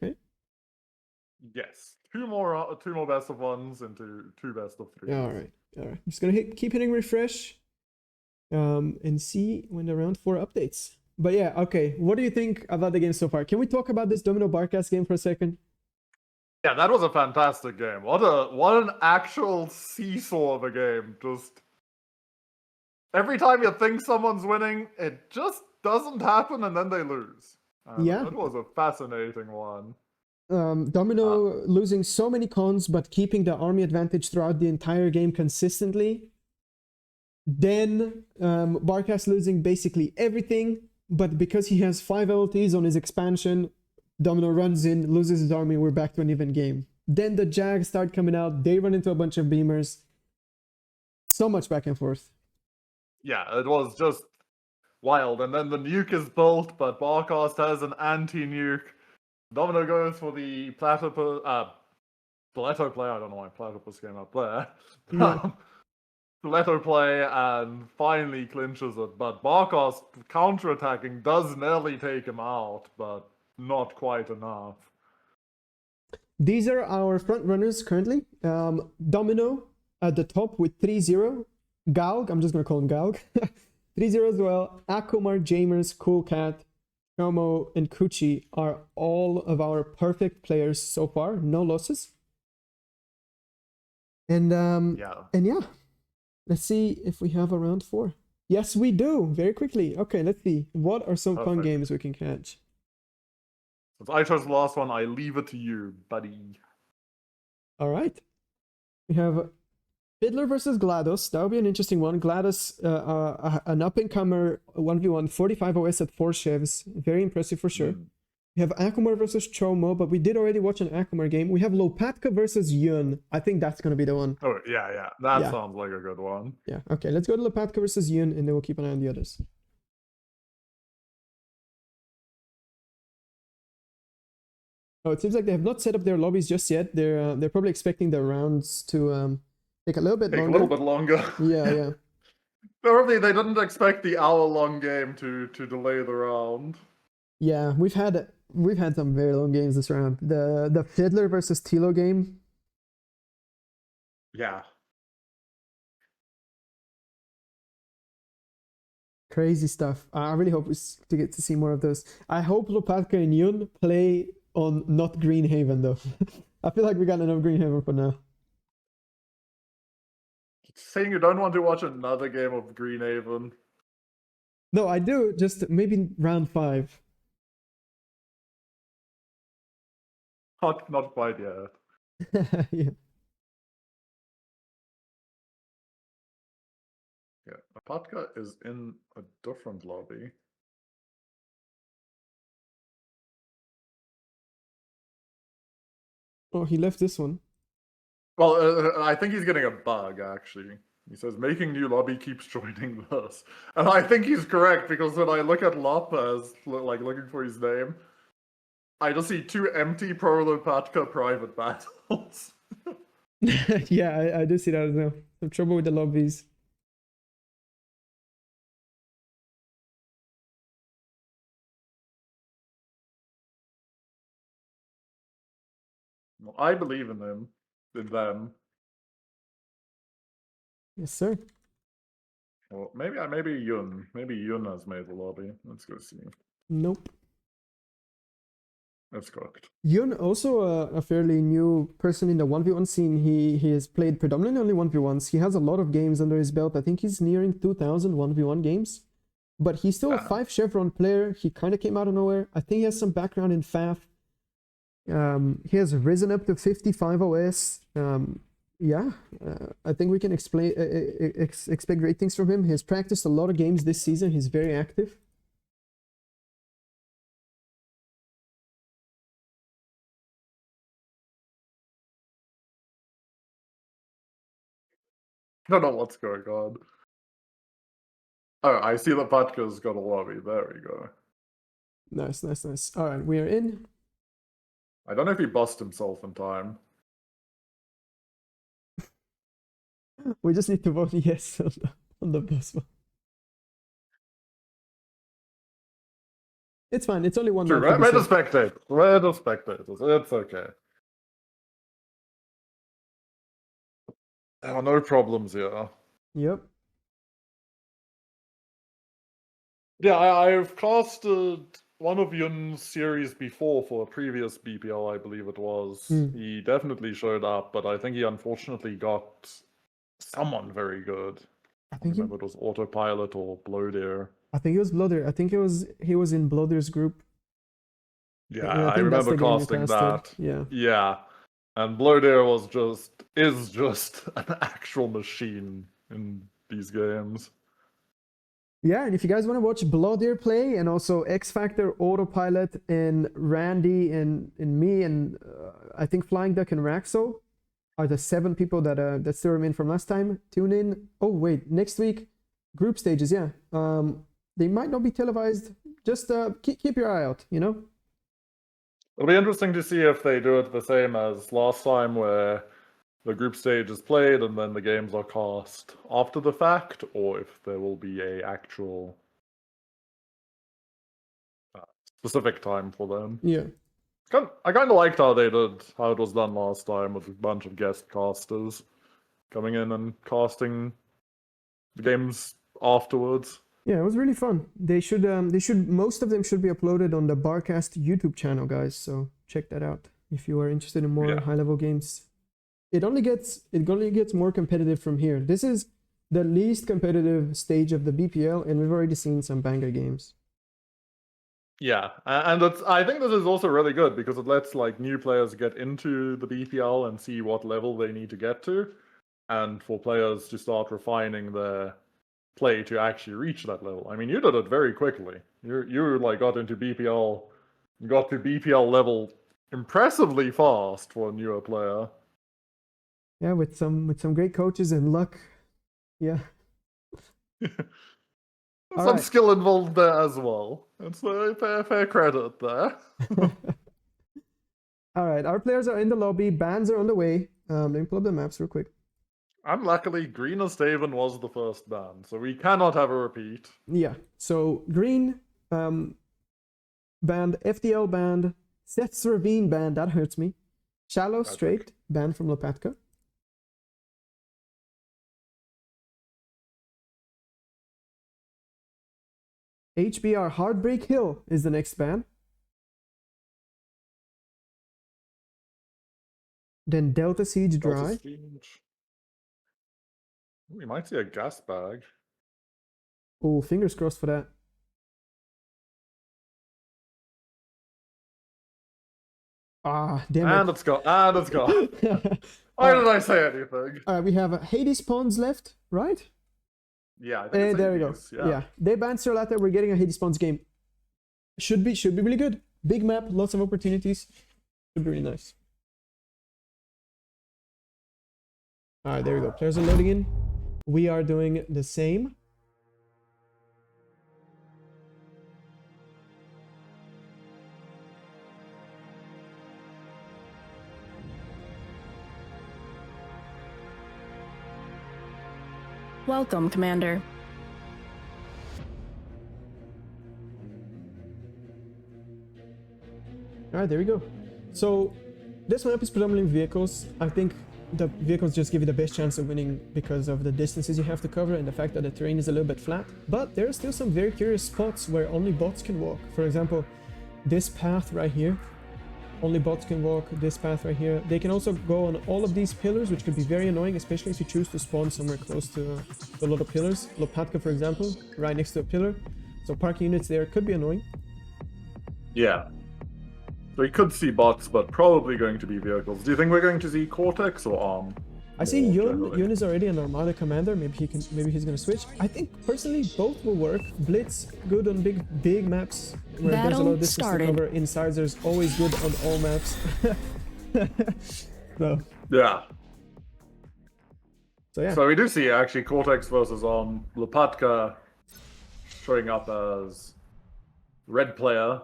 Yes, two more best of 1s into 2 best of 3s. All right. I'm just going to keep hitting refresh, and see when the round 4 updates. But yeah, okay. What do you think about the game so far? Can we talk about this Domino Barcast game for a second? Yeah, that was a fantastic game. What an actual seesaw of a game. Just every time you think someone's winning, it just doesn't happen, and then they lose. Yeah. It was a fascinating one. Domino losing so many cons, but keeping the army advantage throughout the entire game consistently. Then Barcast losing basically everything, but because he has 5 LTs on his expansion, Domino runs in, loses his army, we're back to an even game. Then the Jags start coming out, they run into a bunch of beamers. So much back and forth. Yeah, it was just wild. And then the nuke is built, but Barcast has an anti-nuke. Domino goes for the platypus, stiletto play. I don't know why platypus came up there. Yeah. Stiletto play and finally clinches it. But Barcast counterattacking does nearly take him out, but not quite enough. These are our front runners currently. Domino at the top with 3-0. Galg, I'm just going to call him Galg. 3-0 as well. Akumar, Jamers, Cool Cat, Chomo, and Kuchi are all of our perfect players so far. No losses. And yeah. Let's see if we have a round 4. Yes, we do. Very quickly. Okay, let's see. What are some fun games we can catch? Since I chose the last one, I leave it to you, buddy. All right. We have Fiddler versus GLaDOS. That would be an interesting one. GLaDOS, an up-and-comer 1v1, 45 OS at 4 chefs. Very impressive for sure. We have Akumar versus Chomo, but we did already watch an Akumar game. We have Lopatka versus Yun. I think that's going to be the one. Oh, yeah. That sounds like a good one. Yeah, okay. Let's go to Lopatka versus Yun, and then we'll keep an eye on the others. Oh, it seems like they have not set up their lobbies just yet. They're probably expecting the rounds to take a little bit longer. A little bit longer. Yeah. Probably they didn't expect the hour-long game to delay the round. Yeah, we've had some very long games this round. The Fiddler versus Tilo game. Yeah. Crazy stuff. I really hope to get to see more of those. I hope Lopatka and Yun play on not Greenhaven though. I feel like we got enough Greenhaven for now. Saying you don't want to watch another game of Greenhaven. No, I do. Just maybe round 5. Not quite yet. Yeah. Yeah, Apatka is in a different lobby. Oh, he left this one. Well, I think he's getting a bug, actually. He says, making new lobby keeps joining this. And I think he's correct, because when I look at Lopez, like looking for his name, I just see 2 empty Pro Lopatka private battles. Yeah, I do see that as well. Some trouble with the lobbies. Well, I believe in him. In them. Yes, sir. Well, maybe Yun. Maybe Yun has made the lobby. Let's go see. Nope. That's cooked. Yun, also a fairly new person in the 1v1 scene. He has played predominantly only 1v1s. He has a lot of games under his belt. I think he's nearing 2,000 1v1 games. But he's still a 5 Chevron player. He kind of came out of nowhere. I think he has some background in FAF. He has risen up to 55 OS. Yeah, I think we can expect great things from him. He has practiced a lot of games this season. He's very active. I don't know what's going on. Oh, I see Lopatka's got a lobby. There we go. Nice, nice, nice. All right, we are in. I don't know if he bust himself in time. We just need to vote yes on the bus one. It's fine. It's only one. True, round for we're the this one. spectators. We're the spectators. It's okay. There are no problems here. Yep. Yeah, I've casted one of Yun's series before for a previous BPL, I believe it was. He definitely showed up, but I think he unfortunately got someone very good. I I think remember it was Autopilot or Blowdeer. I think it was Blooder. I think he was in Blooder's group. Yeah, And I think that's remember the game you casting casted. that. Yeah. Yeah. And Blowdeer is just an actual machine in these games. Yeah, and if you guys want to watch Blooder play, and also X Factor, Autopilot, and Randy, and me, and I think Flying Duck and Raxo are the 7 people that still remain from last time. Tune in. Oh wait, next week, group stages. Yeah, they might not be televised. Just keep your eye out. You know. It'll be interesting to see if they do it the same as last time, where the group stage is played and then the games are cast after the fact, or if there will be a actual specific time for them. Yeah. I kind of liked how it was done last time, with a bunch of guest casters coming in and casting the games afterwards. Yeah, it was really fun. Most of them should be uploaded on the Barcast YouTube channel, guys. So check that out if you are interested in more high-level games. It only gets more competitive from here. This is the least competitive stage of the BPL, and we've already seen some banger games. Yeah, and I think this is also really good, because it lets new players get into the BPL and see what level they need to get to, and for players to start refining their play to actually reach that level. I mean, you did it very quickly. You got into BPL, got to BPL level impressively fast for a newer player. Yeah, with some great coaches and luck. Yeah. Some skill involved there as well. It's a fair credit there. All right, our players are in the lobby. Bans are on the way. Let me pull up the maps real quick. Unluckily, Greenest Haven was the first ban, so we cannot have a repeat. Yeah, so Green banned, FDL banned, Seth's Ravine banned, that hurts me. Shallow Straight banned from Lopatka. HBR Heartbreak Hill is the next ban. Then Delta Siege Dry. We might see a gas bag. Oh, fingers crossed for that. Ah, damn it. And it's gone. And it's gone. Why did I say anything? All right, we have Hades Pawns left, right? Yeah, I think And it's there we go. Hades, Yeah, they banned Serlata. We're getting a Hades Pawns game. Should be really good. Big map, lots of opportunities. Should be really nice. All right, there we go. Players are loading in. We are doing the same. Welcome, Commander. Alright, there we go. So, this map is predominantly vehicles. I think the vehicles just give you the best chance of winning because of the distances you have to cover and the fact that the terrain is a little bit flat. But there are still some very curious spots where only bots can walk. For example, this path right here. Only bots can walk this path right here. They can also go on all of these pillars, which could be very annoying, especially if you choose to spawn somewhere close to a lot of pillars. Lopatka, for example, right next to a pillar. So parking units there could be annoying. Yeah. So we could see bots, but probably going to be vehicles. Do you think we're going to see Cortex or Arm? I see more Yun. generally? Yun is already an Armada commander. Maybe he's gonna switch. I think personally both will work. Blitz good on big maps where there's a lot Battle of distance started. to cover. Incisors always good on all maps. so Yeah. yeah. So we do see actually Cortex versus Lopatka showing up as red player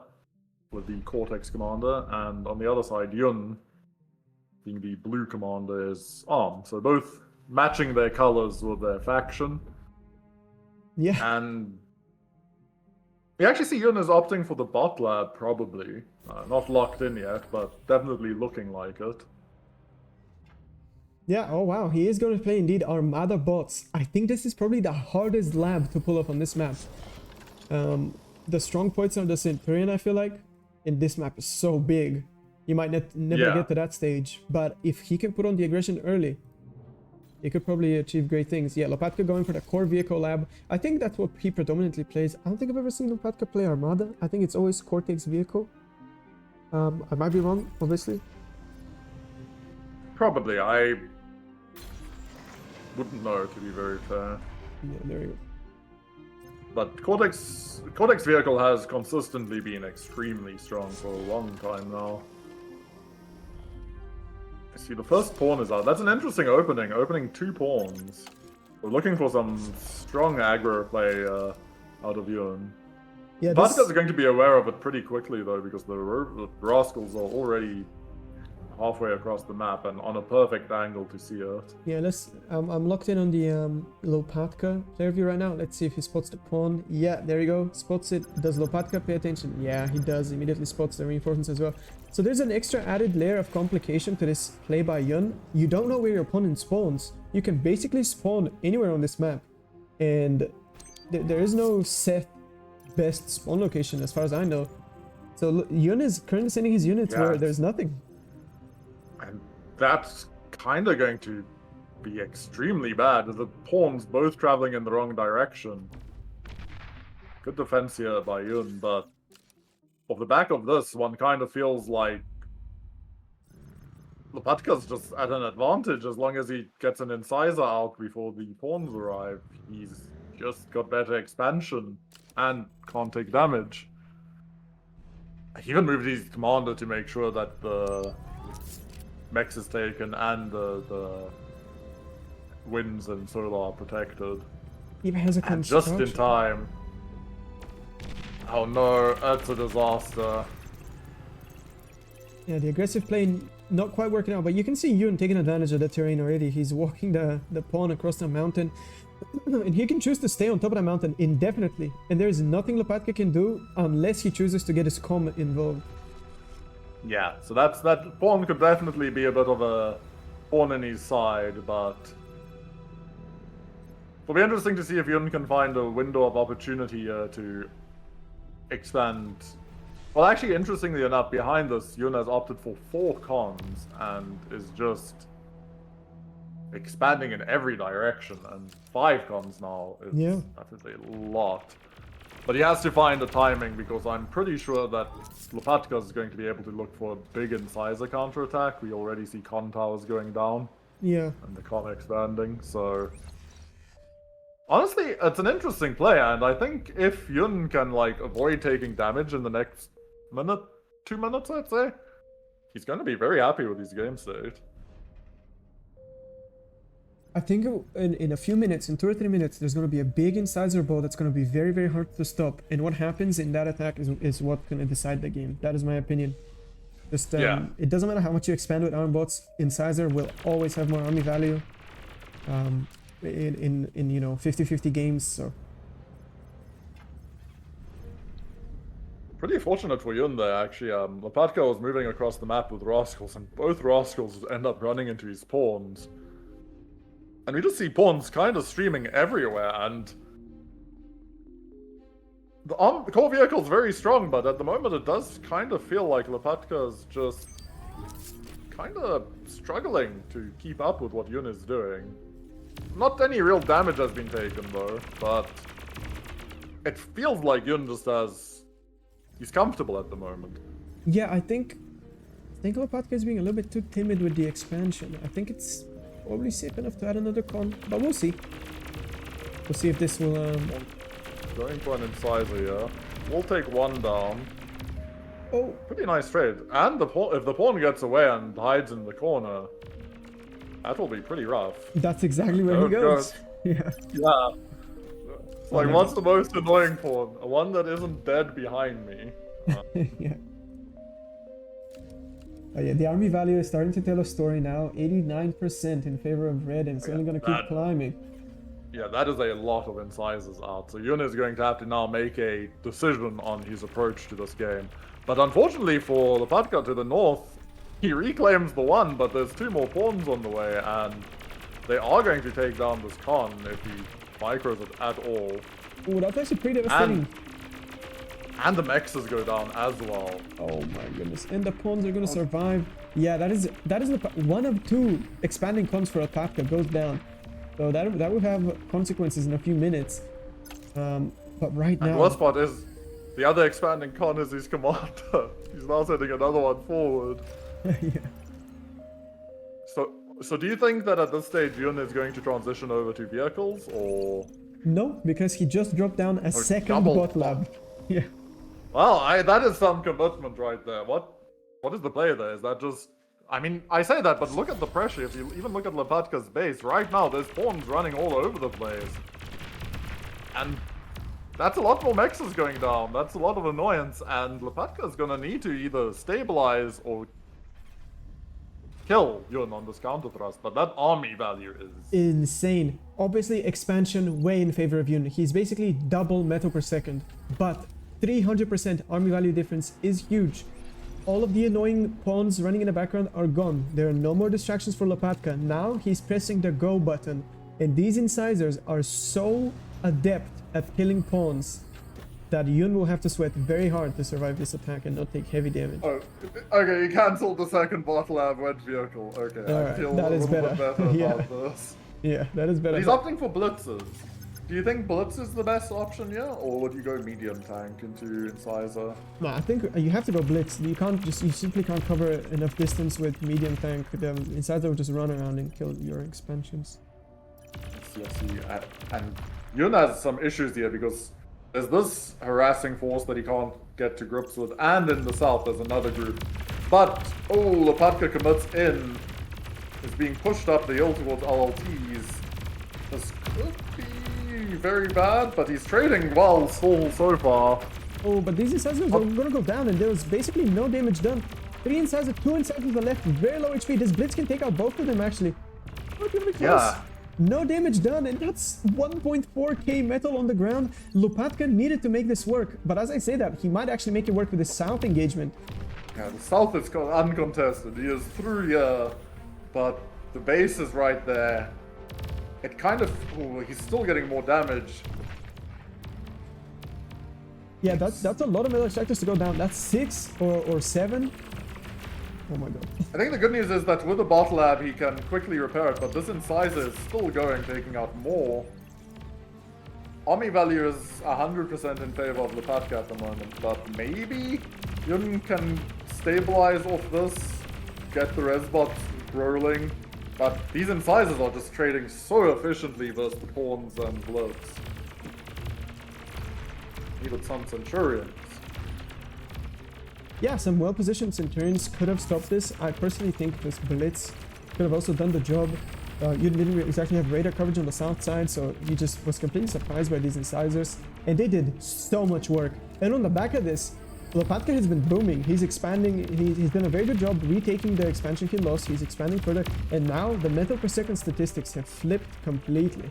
with the Cortex commander, and on the other side, Yun being the blue commander is Arm. So both matching their colors with their faction. Yeah. And we actually see Yun is opting for the bot lab, probably. Not locked in yet, but definitely looking like it. Yeah, oh wow, he is going to play indeed Armada bots. I think this is probably the hardest lab to pull up on this map. The strong points are the Centurion, I feel like. And this map is so big. You might never Yeah. get to that stage. But if he can put on the aggression early, he could probably achieve great things. Yeah, Lopatka going for the core vehicle lab. I think that's what he predominantly plays. I don't think I've ever seen Lopatka play Armada. I think it's always Cortex vehicle. I might be wrong, obviously. Probably. I wouldn't know, to be very fair. Yeah, there we go. But Cortex vehicle has consistently been extremely strong for a long time now. I see the first pawn is out. That's an interesting opening. Opening 2 pawns. We're looking for some strong aggro play out of Yun. Yeah, Vasquez is going to be aware of it pretty quickly though, because the rascals are already halfway across the map and on a perfect angle to see it. Yeah, I'm locked in on the Lopatka player view right now. Let's see if he spots the pawn. Yeah, there you go. Spots it. Does Lopatka pay attention? Yeah, he does. Immediately spots the reinforcements as well. So there's an extra added layer of complication to this play by Yun. You don't know where your opponent spawns. You can basically spawn anywhere on this map. And there is no set best spawn location as far as I know. So Yun is currently sending his units where there's nothing. And that's kind of going to be extremely bad. The pawns both traveling in the wrong direction. Good defense here by Yun, but off the back of this, one kind of feels like Lopatka's just at an advantage as long as he gets an incisor out before the pawns arrive. He's just got better expansion and can't take damage. He even moved his commander to make sure that the Mex is taken and the winds and solar are protected. Even has a And just in construction. time. Oh no, that's a disaster. Yeah, the aggressive play not quite working out, but you can see Yun taking advantage of the terrain already. He's walking the pawn across the mountain, and he can choose to stay on top of the mountain indefinitely. And there is nothing Lopatka can do unless he chooses to get his comm involved. Yeah, so that pawn could definitely be a bit of a pawn in his side, but it'll be interesting to see if Yun can find a window of opportunity to expand. Well, actually, interestingly enough, behind this, Yun has opted for 4 cons and is just expanding in every direction, and 5 cons now is definitely a lot. But he has to find the timing, because I'm pretty sure that Lopatka is going to be able to look for a big incisor counterattack. We already see con towers going down. Yeah. And the con expanding, so honestly, it's an interesting play, and I think if Yun can avoid taking damage in the next 2 minutes, I'd say, he's going to be very happy with his game state. I think in a few minutes, in 2 or 3 minutes, there's going to be a big incisor ball that's going to be very, very hard to stop. And what happens in that attack is what's going to decide the game. That is my opinion. Just Yeah. It doesn't matter how much you expand with arm bots. Incisor will always have more army value. In you know 50-50 games. So Pretty fortunate for Yun there, actually. Lopatka was moving across the map with Rascals, and both Rascals end up running into his pawns. And we just see pawns kind of streaming everywhere, and the core vehicle's very strong, but at the moment it does kind of feel like Lopatka's just kind of struggling to keep up with what Yun is doing. Not any real damage has been taken though, but it feels like Yun just has... he's comfortable at the moment. yeah, I think Lopatka is being a little bit too timid with the expansion. I think it's probably safe enough to add another con, but we'll see. We'll see if this will Going for an incisor here. We'll take one down. Oh, Pretty nice trade. And the pawn, if the pawn gets away and hides in the corner, that will be pretty rough. that's exactly where Oh, he goes. Yeah. Yeah. It's like, what's the most annoying pawn? A one that isn't dead behind me. Yeah. Oh yeah, the army value is starting to tell a story now. 89% in favor of red, and it's only going to keep climbing. Yeah, that is a lot of incisors out. So Yun is going to have to now make a decision on his approach to this game. But unfortunately for Lopatka to the north, he reclaims the one, but there's 2 more pawns on the way, and they are going to take down this con if he micros it at all. Oh, that's actually pretty devastating. And the mexes go down as well. Oh my goodness. And the pawns are going to survive. Yeah, that is one of 2 expanding cons for Lopatka goes down. So that would have consequences in a few minutes. But right now... And the worst part is, the other expanding con is his commander. He's now sending another one forward. yeah. So do you think that at this stage Yun is going to transition over to vehicles, or... No, because he just dropped down a second double. bot lab. Yeah. Well, that is some commitment right there. What is the play there? Is that just... I mean, I say that, but look at the pressure. If you even look at Lopatka's base, right now there's pawns running all over the place. And that's a lot more mexes going down. That's a lot of annoyance, and Lopatka's gonna need to either stabilize or kill Yun on this counter thrust, but that army value is... Insane. Obviously, expansion way in favor of Yun. He's basically double metal per second, but 300% army value difference is huge. All of the annoying pawns running in the background are gone. There are no more distractions for Lopatka. Now he's pressing the go button, and these incisors are so adept at killing pawns that Yun will have to sweat very hard to survive this attack and not take heavy damage. Oh, okay, you cancelled the second bot lab wed vehicle. Okay, Alright, I feel that a is little bit better. better Yeah. about this. Yeah, that is better. He's opting for blitzes. Do you think blitz is the best option here, or would you go medium tank into incisor? No, I think you have to go blitz. You simply can't cover enough distance with medium tank. The incisor will just run around and kill your expansions. Yes, and Yun has some issues here because there's this harassing force that he can't get to grips with, and in the south there's another group. But, Lopatka commits in, is being pushed up the hill towards LLTs. This could be very bad, but he's trading well so far. Oh, but these incisors are gonna go down, and there's basically no damage done. 3 incisors, 2 incisors are left, very low HP. This blitz can take out both of them actually. Oh, really close. Yeah. No damage done, and that's 1.4k metal on the ground. Lopatka needed to make this work, but as I say that, he might actually make it work with his south engagement. Yeah, the south is uncontested. He is through here, but the base is right there. It kind of... he's still getting more damage. Yeah, that's a lot of metal extractors to go down. That's 6 or 7. Oh my god. I think the good news is that with the bot lab he can quickly repair it, but this incisor is still going, taking out more. Army value is 100% in favor of Lopatka at the moment, but maybe Yun can stabilize off this, get the resbots rolling. But these incisors are just trading so efficiently versus the pawns and blitz. Needed some centurions. Yeah, some well-positioned Centurions could have stopped this. I personally think this Blitz could have also done the job. You didn't exactly have radar coverage on the south side, so he just was completely surprised by these incisors. And they did so much work. And on the back of this, Lopatka has been booming. He's expanding. He's done a very good job retaking the expansion kill loss. He's expanding further. And now the metal per second statistics have flipped completely.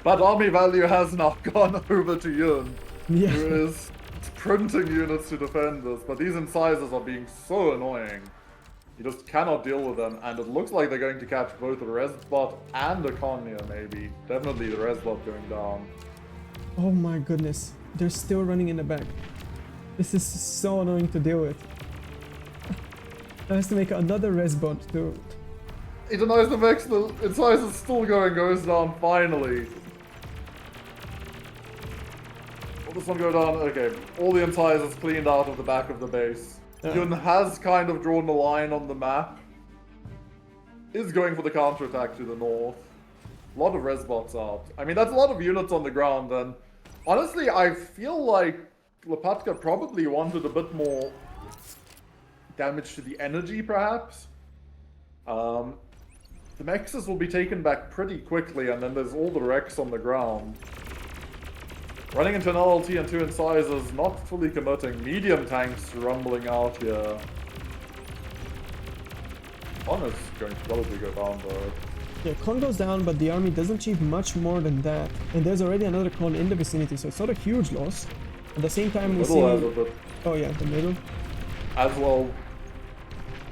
But army value has now gone over to Yun, Yeah. who is printing units to defend this. But these incisors are being so annoying. You just cannot deal with them, and it looks like they're going to catch both a Resbot and a Konya, maybe. Definitely the Resbot going down. Oh my goodness. They're still running in the back. This is so annoying to deal with. I have to make another Resbot too. He denies the mix, the incisors still going, goes down finally. Will this one go down? Okay, all the incisors cleaned out of the back of the base. Yun has kind of drawn the line on the map. Is going for the counterattack to the north. A lot of Resbots out. I mean, that's a lot of units on the ground, and honestly, I feel like Lopatka probably wanted a bit more damage to the energy, perhaps. The Mexes will be taken back pretty quickly, and then there's all the wrecks on the ground. Running into an LLT and 2 incisors, not fully committing. Medium tanks rumbling out here. One is going to probably go down though. Yeah, Con goes down, but the army doesn't achieve much more than that. And there's already another Con in the vicinity, so it's not a huge loss. At the same time, we see... Middle has a bit Oh yeah, the middle. as well.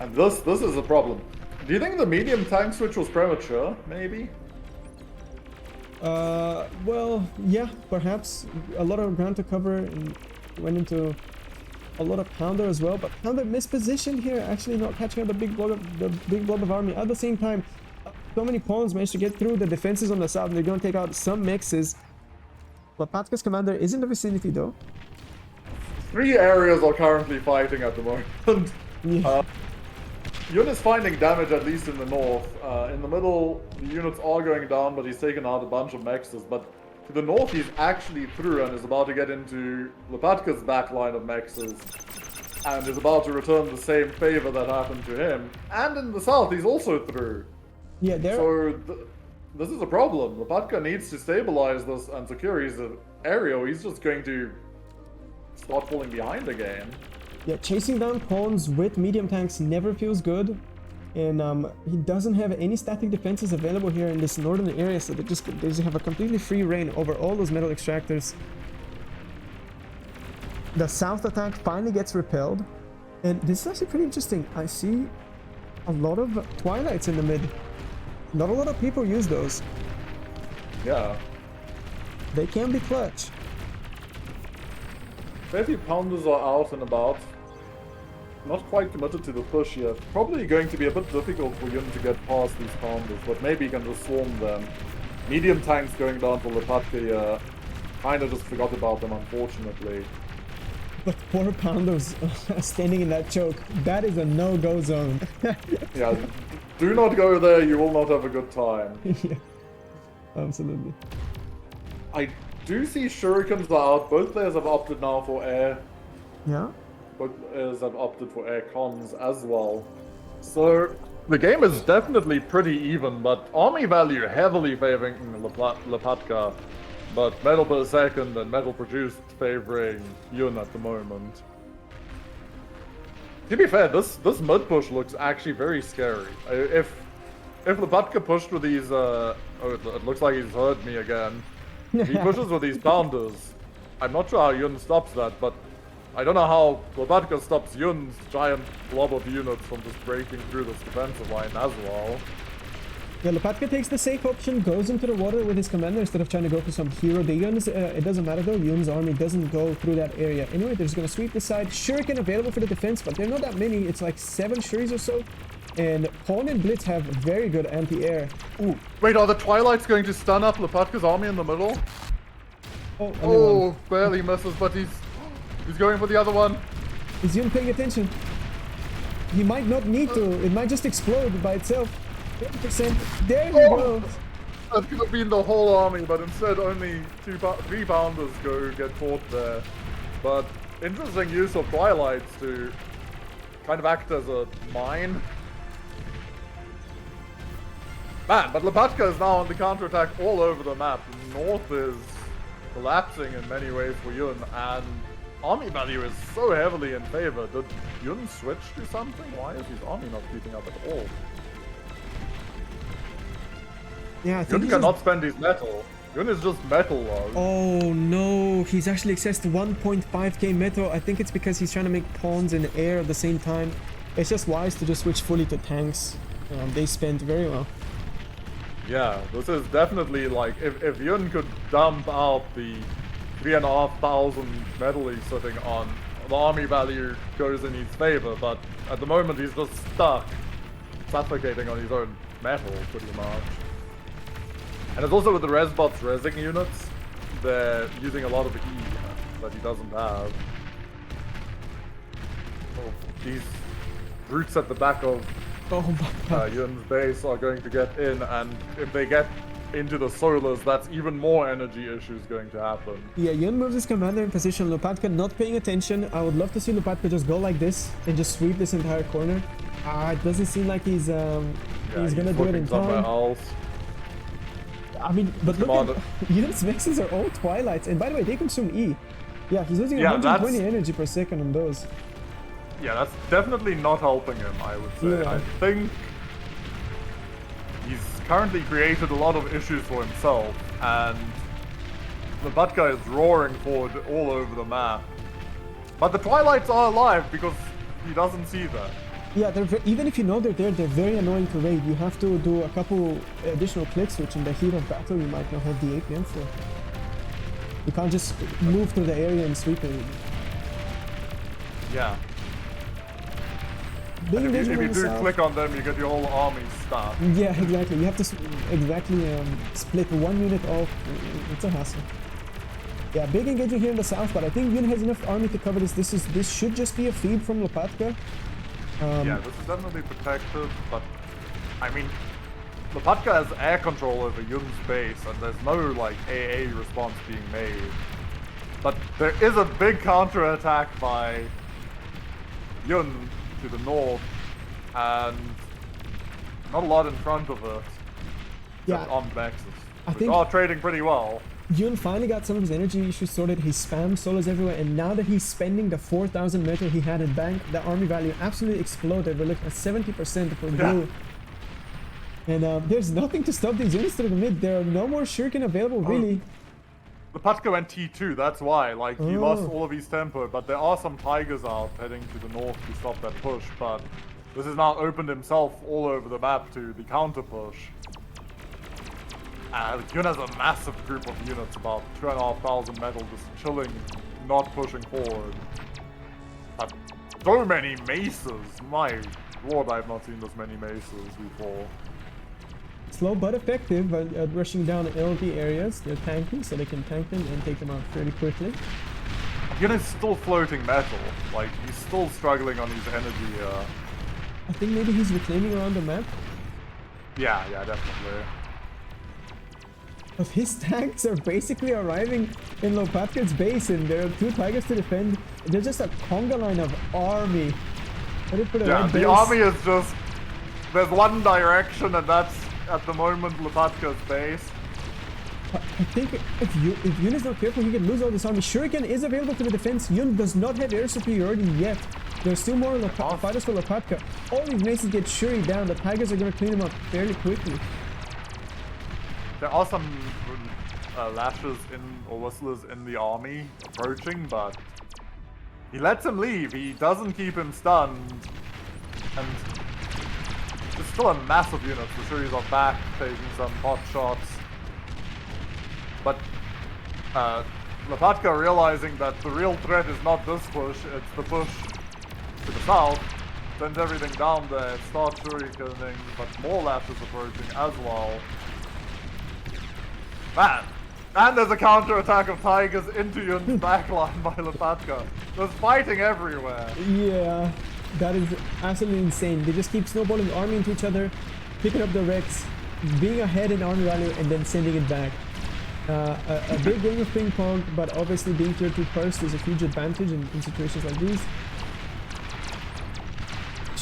And this is a problem. Do you think the medium tank switch was premature? Maybe? Well, yeah, perhaps. A lot of ground to cover and went into a lot of Pounder as well, but Pounder mispositioned here, actually not catching out the big blob of army. At the same time, so many pawns managed to get through the defenses on the south. They're going to take out some mixes. Lopatka's commander is in the vicinity though. 3 areas are currently fighting at the moment. Yeah. Yun is finding damage at least in the north. In the middle, the units are going down, but he's taken out a bunch of mexes. But to the north, he's actually through and is about to get into Lopatka's back line of mexes. And is about to return the same favor that happened to him. And in the south, he's also through. Yeah, there. So this is a problem. Lopatka needs to stabilize this and secure his area, or he's just going to start falling behind again. Yeah, chasing down pawns with medium tanks never feels good. And he doesn't have any static defenses available here in this northern area, so they just have a completely free reign over all those metal extractors. The south attack finally gets repelled. And this is actually pretty interesting. I see a lot of Twilights in the mid. Not a lot of people use those. Yeah. They can be clutch. Maybe Pounders are out and about. Not quite committed to the push yet. Probably going to be a bit difficult for Yun to get past these Pounders, but maybe he can just swarm them. Medium tanks going down for Lopatka here. Kinda just forgot about them, unfortunately. But 4 Pounders standing in that choke, that is a no-go zone. Yeah, do not go there, you will not have a good time. Yeah, absolutely. I do see Shurikens out. Both players have opted now for air. Yeah? Both players have opted for air cons as well. So the game is definitely pretty even, but army value heavily favoring Lopatka, but metal per second and metal produced favoring Yun at the moment. To be fair, this mid push looks actually very scary. If Lopatka pushed with these, oh, it looks like he's heard me again. If he pushes with these pounders, I'm not sure how Yun stops that, but I don't know how Lopatka stops Yun's giant blob of units from just breaking through this defensive line as well. Yeah, Lopatka takes the safe option, goes into the water with his commander instead of trying to go for some hero. The Yun's, it doesn't matter though, Yun's army doesn't go through that area. Anyway, they're just going to sweep the side. Shuriken available for the defense, but they're not that many. It's like 7 Shuris or so. And Pawn and Blitz have very good anti-air. Ooh, wait, are the Twilights going to stun up Lopatka's army in the middle? Oh, Barely misses, but he's going for the other one. Is Yun paying attention? He might not need to. It might just explode by itself. 50%. There you go. That could have been the whole army, but instead only 3 Pounders get caught there. But interesting use of Twilights to kind of act as a mine. Man, but Lopatka is now on the counterattack all over the map. North is collapsing in many ways for Yun, and army value is so heavily in favor. Did Yun switch to something? Why is his army not keeping up at all? Yeah, I think Yun cannot spend his metal. Yun is just metal low. Oh no, he's actually accessed 1.5k metal. I think it's because he's trying to make pawns in the air at the same time. It's just wise to just switch fully to tanks. They spent very well. Yeah, this is definitely like, if Yun could dump out the 3,500 metal he's sitting on, the army value goes in his favor, but at the moment he's just stuck, suffocating on his own metal, pretty much. And it's also with the Resbots resing units, they're using a lot of E that he doesn't have. Oh, these brutes at the back of Oh my god. Yun's base are going to get in, and if they get into the solars, that's even more energy issues going to happen. Yeah, Yun moves his commander in position. Lopatka not paying attention. I would love to see Lopatka just go like this and just sweep this entire corner. It doesn't seem like he's gonna do it in time. Else. I mean, but look at Yun's mixes are all Twilights, and by the way, they consume E. Yeah, he's losing 120 energy per second on those. Yeah, that's definitely not helping him, I would say. Yeah. I think he's currently created a lot of issues for himself, and Lopatka is roaring forward all over the map. But the Twilights are alive because he doesn't see that. Yeah, even if you know they're there, they're very annoying to raid. You have to do a couple additional clicks, which in the heat of battle you might not have the APM for. You can't just move through the area and sweep it. Yeah. Being And if you do south, click on them, you get your whole army stuck. yeah, exactly. You have to split one unit off. It's a hassle. Yeah, big engagement here in the south, but I think Yun has enough army to cover this. This should just be a feed from Lopatka. Yeah, this is definitely protected, but I mean, Lopatka has air control over Yun's base, and there's no like AA response being made. But there is a big counterattack by Yun to the north, and not a lot in front of it. Yeah, armed Nexus, I which think are trading pretty well. Yun finally got some of his energy issues sorted. He spammed solos everywhere, and now that he's spending the 4,000 metal he had in bank, the army value absolutely exploded. We're looking at 70% for blue. And there's nothing to stop these units through the mid. There are no more shuriken available, really. Lopatka went T2, that's why. Like, he lost all of his tempo, but there are some Tigers out heading to the north to stop that push, but this has now opened himself all over the map to the counter push. Yun has a massive group of units, about 2,500 metal, just chilling, not pushing forward. But so many maces! My lord, I have not seen this many maces before. Slow but effective at rushing down the LD areas. They're tanking, so they can tank them and take them out fairly quickly. Yun is still floating metal. Like, he's still struggling on his energy. I think maybe he's reclaiming around the map. Yeah, definitely. But his tanks are basically arriving in Lopatka's base, and there are 2 Tigers to defend. They're just a conga line of army. The army is just... There's one direction, and that's, at the moment, Lopatka's base. I think if Yun is not careful, he can lose all this army. Shuriken is available to the defense. Yun does not have air superiority yet. There's still more fighters for Lopatka. All these maces get Shuri down. The Tigers are going to clean them up fairly quickly. There are some lashes or whistlers in the army approaching, but he lets him leave. He doesn't keep him stunned, and there's still a massive unit. The Shuris are back, taking some pot shots. But Lopatka, realizing that the real threat is not this push, it's the push to the south, sends everything down there, starts shurikening, but more lashes approaching as well. Man, and there's a counter-attack of Tigers into Yun's backline by Lopatka. There's fighting everywhere. Yeah, that is absolutely insane. They just keep snowballing the army into each other, picking up the wrecks, being ahead in army value, and then sending it back. A big game of ping pong, but obviously being tier 2 first is a huge advantage in situations like these.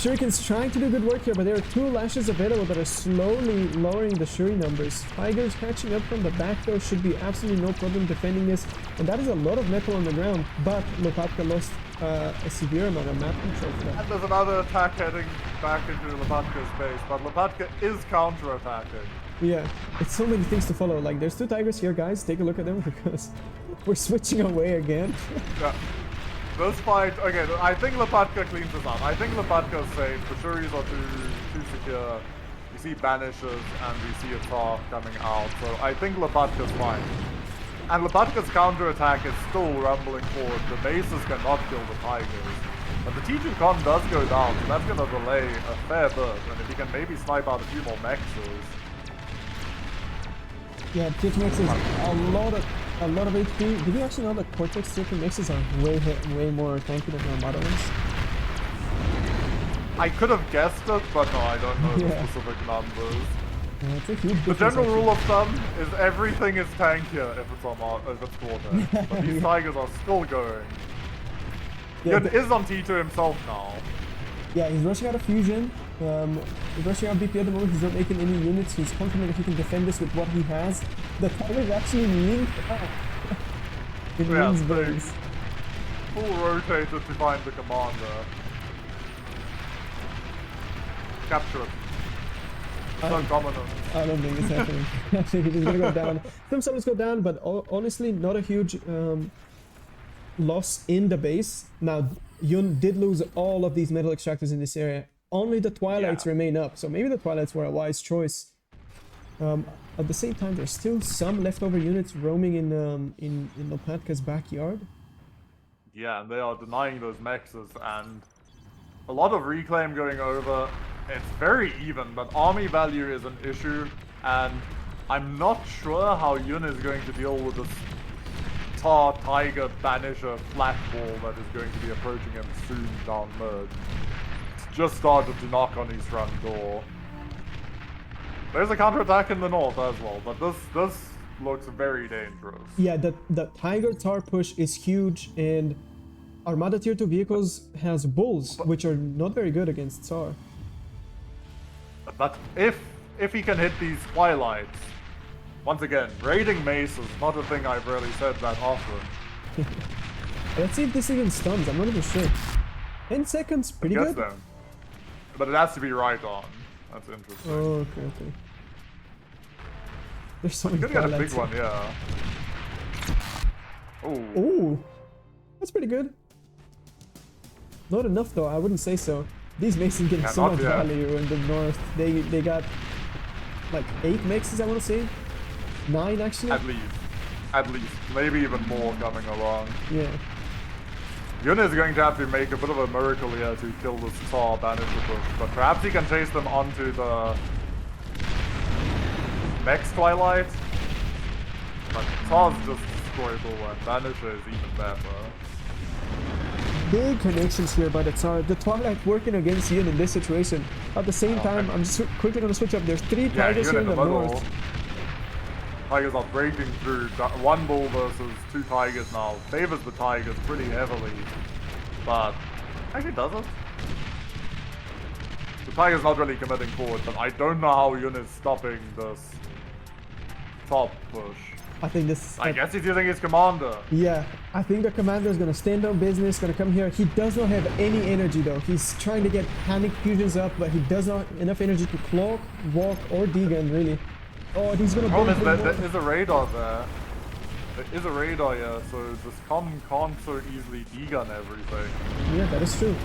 Shuriken's trying to do good work here, but there are 2 lashes available that are slowly lowering the Shuri numbers. Tiger's catching up from the back though, should be absolutely no problem defending this. And that is a lot of metal on the ground, but Lopatka lost a severe amount of map control for that. And there's another attack heading back into Lopatka's base, but Lopatka is counter-attacking. Yeah, it's so many things to follow. Like, there's 2 tigers here, guys. Take a look at them because we're switching away again. Yeah. This fight, okay, I think Lopatka cleans this up. I think Lopatka is safe. The Shuris are too secure. We see banishes and we see a Tar coming out, so I think Lopatka's fine. And Lopatka's counter-attack is still rumbling forward. The bases cannot kill the Tigers. But the T2 con does go down, so that's going to delay a fair bit. And if he can maybe snipe out a few more mexes. Yeah, T2 Mexes a lot of HP. Did you actually know that Cortex T2 Mexes are way more tanky than the Armada ones? I could have guessed it, but no, I don't know the Yeah. specific numbers. Yeah, it's a huge The difference, general actually. rule of thumb is everything is tankier if it's Cortex. But these Tigers are still going. Yeah, Yun but- is on T2 himself now. Yeah, he's rushing out of fusion. He's rushing out BP at the moment. He's not making any units. He's confident that he can defend this with what he has. The Tigers actually linked up. It Yeah, means they those. full rotated to find the commander. Capture it. So dominant. I don't think it's happening. I think he's gonna go down. Some summons go down, but honestly, not a huge loss in the base. Now, Yun did lose all of these metal extractors in this area. Only the Twilights remain up, so maybe the Twilights were a wise choice. At the same time, there's still some leftover units roaming in Lopatka's backyard. Yeah, and they are denying those mexes, and a lot of reclaim going over. It's very even, but army value is an issue, and I'm not sure how Yun is going to deal with this Tar Tiger Banisher flat ball that is going to be approaching him soon down mid. It's just started to knock on his front door. There's a counterattack in the north as well, but this looks very dangerous. Yeah, the Tiger Tar push is huge, and Armada Tier 2 vehicles has bulls, which are not very good against Tsar. But if he can hit these Twilights, once again, raiding Mace is not a thing I've really said that often. Let's see if this even stuns. I'm not even sure. 10 seconds, pretty Gets good. them. But it has to be right on. That's interesting. Oh, okay. There's so many Could get a big Twilights. one, yeah. Oh, Ooh, that's pretty good. Not enough though, I wouldn't say so. These Masons getting Yeah, so not much yet. value in the north. They got like 8 mixes, I want to say. 9 actually. at least, maybe even more coming along. Yeah. Yun is going to have to make a bit of a miracle here to kill this Tar Banisher push, but perhaps he can chase them onto the next Twilight. But Tar's just destroyable and Banisher is even better. Big connections here by the Tsar. The Twilight working against Yun in this situation. At the same time, I'm just quickly going to switch up. There's 3 Yeah, Tigers Yun here in in the the middle. north. Tigers are breaking through. 1 bull versus 2 Tigers now. Favors the Tigers pretty heavily. But actually doesn't. The Tiger's not really committing forward, but I don't know how Yun is stopping this top push. I think this. I guess he's using his commander. Yeah, I think the commander is going to stand on business, going to come here. He does not have any energy though. He's trying to get panic fusions up, but he does not have enough energy to cloak, walk, or degun really. Oh, he's going to The problem is burn that more. there is a radar there. There is a radar here, so this can't so easily degun everything. Yeah, that is true.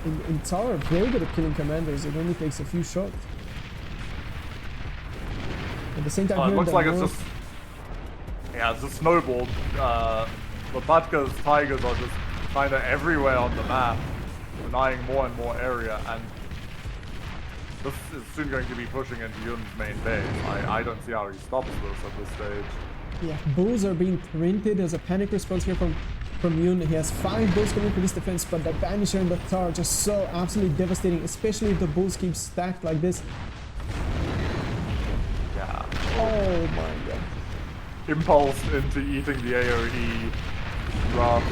In Tower, very good at killing commanders. It only takes a few shots. At the same time, It here in looks the like it's north- just... Yeah, it's just snowballed. Lopatka's Tigers are just kind of everywhere on the map, denying more and more area, and this is soon going to be pushing into Yun's main base. I don't see how he stops this at this stage. Yeah, bulls are being printed as a panic response here from Yun. He has 5 bulls coming for this defense, but the Banisher and the Tar are just so absolutely devastating, especially if the bulls keep stacked like this. Yeah. Oh my god. Impulsed into eating the AoE rough.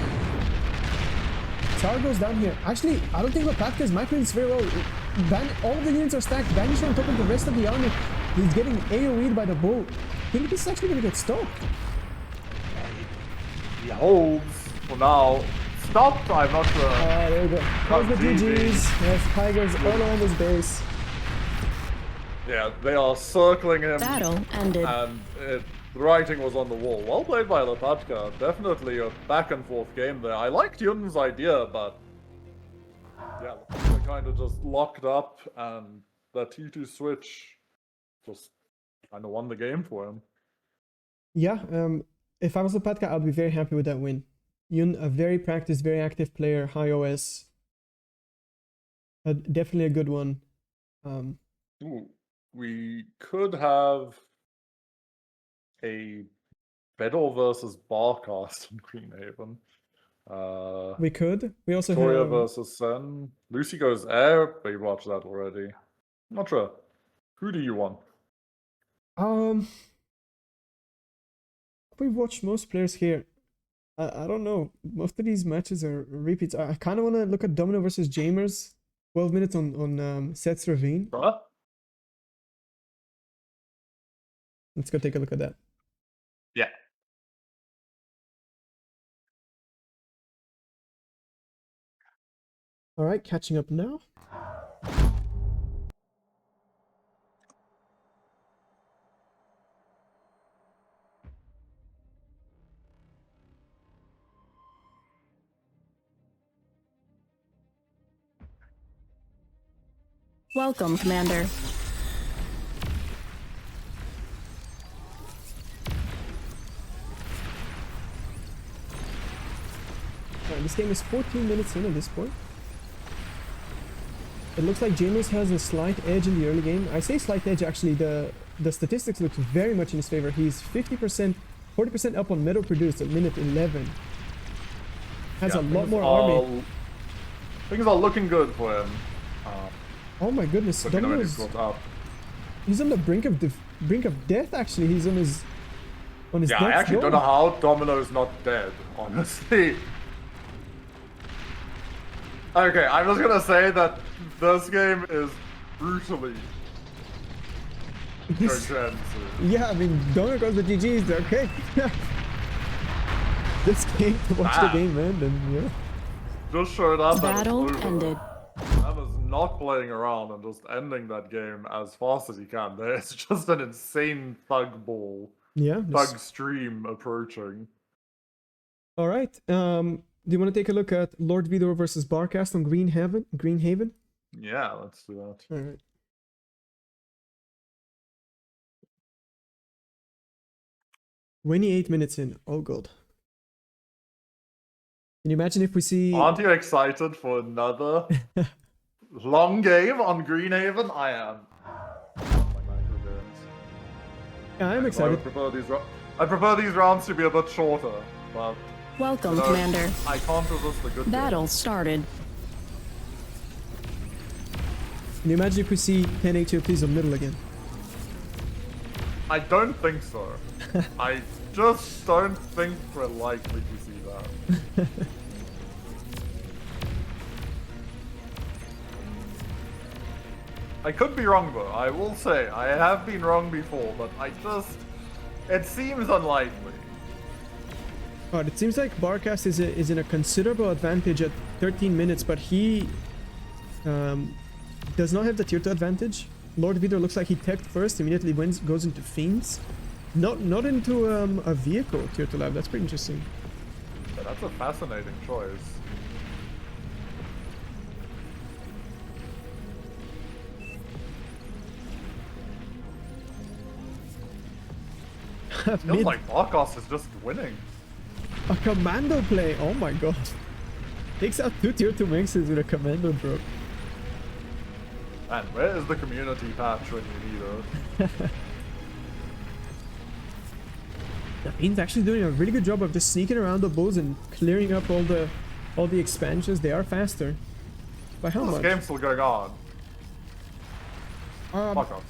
tower goes down here. Actually, I don't think Lopatka is microing this very well. All of the units are stacked. Vanish on top of the rest of the army. He's getting AoE'd by the bull. I think this is actually going to get stopped. He holds for now. Stopped, I'm not sure. There we go. How's the GG's? Yes, Tigers all around his base. Yeah, they are circling him. Battle ended. And the writing was on the wall. Well played by Lopatka. Definitely a back and forth game there. I liked Yun's idea, but yeah, Lopatka kind of just locked up, and that T2 switch just kind of won the game for him. Yeah, if I was Lopatka, I'd be very happy with that win. Yun, a very practiced, very active player, high OS. Definitely a good one. Ooh, we could have a Bedor versus Barcast in Greenhaven. We could. We also Victoria have versus Sen. Lucy goes air. We watched that already. Not sure. Who do you want? we've watched most players here. I don't know. Most of these matches are repeats. I kind of want to look at Domino versus Jamers. 12 minutes on Seth's Ravine. Huh? Let's go take a look at that. Yeah. All right, catching up now. Welcome, Commander. All right, this game is 14 minutes in at this point. It looks like Jamers has a slight edge in the early game. I say slight edge, actually, the statistics look very much in his favor. He's 50%, 40% up on metal produced at minute 11. Has a lot more army. Things are looking good for him. Oh my goodness, Domino's, he's on the brink of death, actually. He's on his Yeah, I death's actually door. don't know how Domino's not dead, honestly. Okay, I'm just gonna say that this game is brutally expensive. Yeah, I mean, Domino goes the GG's, okay. This game to watch the game end, and yeah. Just showed up. Battle and it's over. ended. That was not playing around and just ending that game as fast as he can. There's just an insane thug ball, Yeah. thug stream approaching. All right. Do you want to take a look at Lord Vidor versus Barcast on Greenhaven? Yeah, let's do that. All right. "28 minutes in. Oh god. Can you imagine if we see? Aren't you excited for another long game on Greenhaven? I am. Yeah, I'm I excited. prefer these rounds to be a bit shorter, but Welcome, you know, Commander. I can't resist a good Battle started. Can you imagine if we see 10 HOPs on middle again? I don't think so. I just don't think we're likely to see that. I could be wrong though, I will say. I have been wrong before, but it seems unlikely. Alright, it seems like Barcast is in a considerable advantage at 13 minutes, but he does not have the tier 2 advantage. Lord Vidor looks like he teched first, immediately goes into Fiends. Not into a vehicle tier 2 lab. That's pretty interesting. Yeah, that's a fascinating choice. Feels Mid, like Barkos is just winning. a commando play. Oh my god. Takes out 2 tier 2 mixes with a commando drop. Man, where is the community patch when you need it? The Fiend's actually doing a really good job of just sneaking around the bulls and clearing up all the expansions. They are faster. By how This much? game's still going on. Um, Barkos.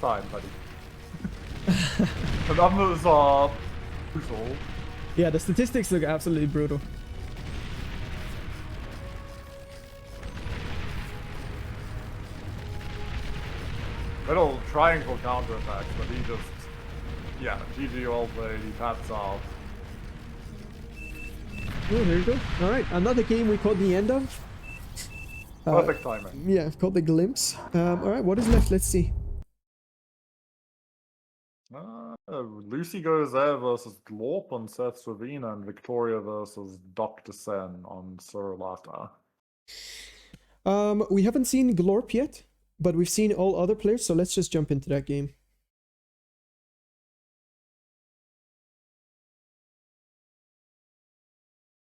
Fine, buddy. The numbers are brutal. yeah, the statistics look absolutely brutal. trying for counterattacks, but he just, yeah, GG well played, he taps out. Oh, there you go. All right, another game we caught the end of. Perfect timing. Yeah, I've caught the glimpse. All right, what is left? Let's see. Lucy goes there versus Glorp on Seth Savina and Victoria versus Dr. Sen on Surlata. We haven't seen Glorp yet, but we've seen all other players, so let's just jump into that game.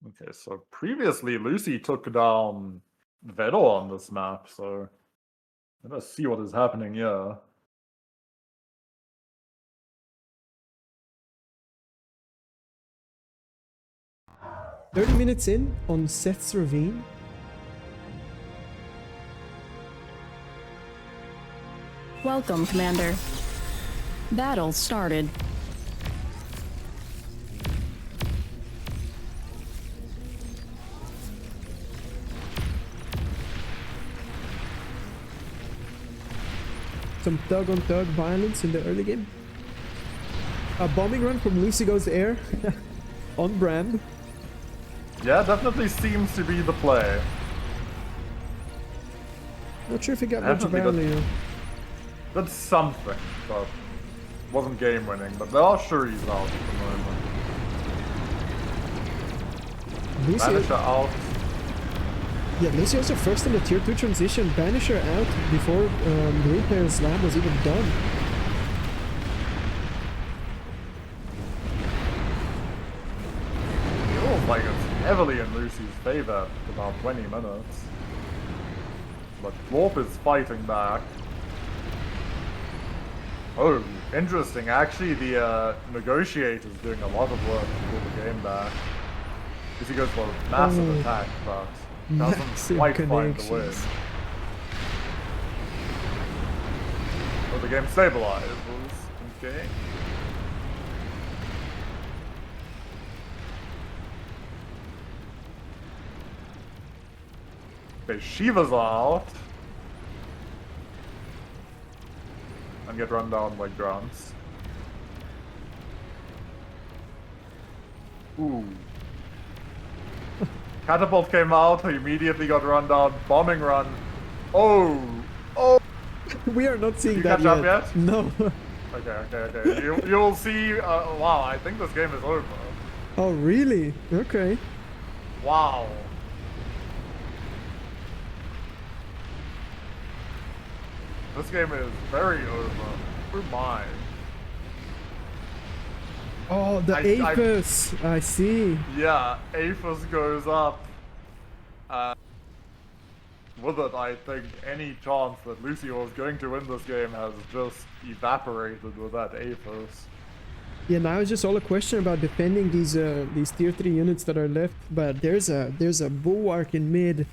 Okay, so previously Lucy took down Vedor on this map, so let's see what is happening here. "30 minutes in on Seth's Ravine." Welcome, Commander. Battle started. Some thug-on-thug violence in the early game. A bombing run from Lucy goes air on brand. Yeah, definitely seems to be the play. Not sure if it got much Definitely value. That's something, but wasn't game winning. But there are Shuris out at the moment. Lucy, Banisher out. yeah, Lucy also first in the tier 2 transition. Banisher out before Green Player's slam was even done. Feels like it's heavily in Lucy's favor for about 20 minutes. But Glorp is fighting back. Oh, interesting. Actually, the negotiator's doing a lot of work to pull the game back. Lucy goes for a massive attack, but doesn't Massive quite find the win. connections. Oh, the game stabilizes. Okay. Okay, Shiva's out. And get run down by grunts. Ooh. Catapult came out, he immediately got run down. Bombing run. Oh! Oh! We are not seeing you that catch up yet? No. Okay. You'll see. Wow, I think this game is over. Oh, really? Okay. Wow. This game is very over. Oh my. Oh, the Apis. I see. Yeah, Aphis goes up. With it, I think any chance that Lucy was going to win this game has just evaporated with that Aphis. Yeah, now it's just all a question about defending these tier 3 units that are left. But there's a bulwark in mid,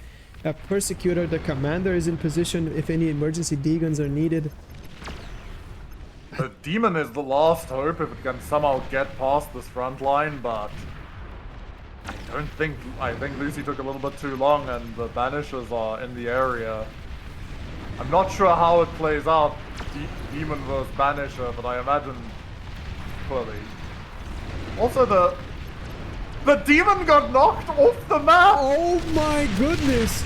a persecutor. The commander is in position if any emergency D-guns are needed. The demon is the last hope if it can somehow get past this front line, but I think Lucy took a little bit too long and the banishers are in the area. I'm not sure how it plays out, demon versus banisher, but I imagine poorly. Also the demon got knocked off the map! Oh my goodness!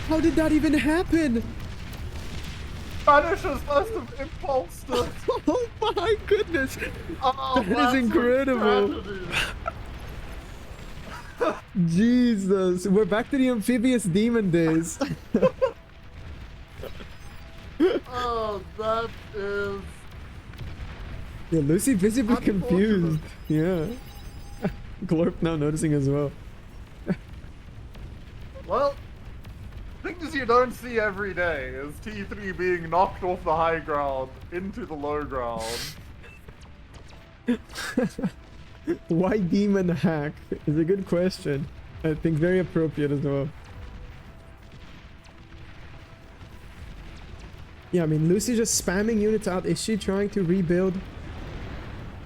How did that even happen? Banishers must have impulsed it. Oh my goodness! Oh, That is incredible! Jesus, we're back to the amphibious demon days. Oh, that is... Yeah, Lucy visibly confused. Yeah. Glorp now noticing as well. Well, things you don't see every day is T3 being knocked off the high ground into the low ground. Why demon hack is a good question. I think very appropriate as well. Yeah, I mean, Lucy just spamming units out. Is she trying to rebuild?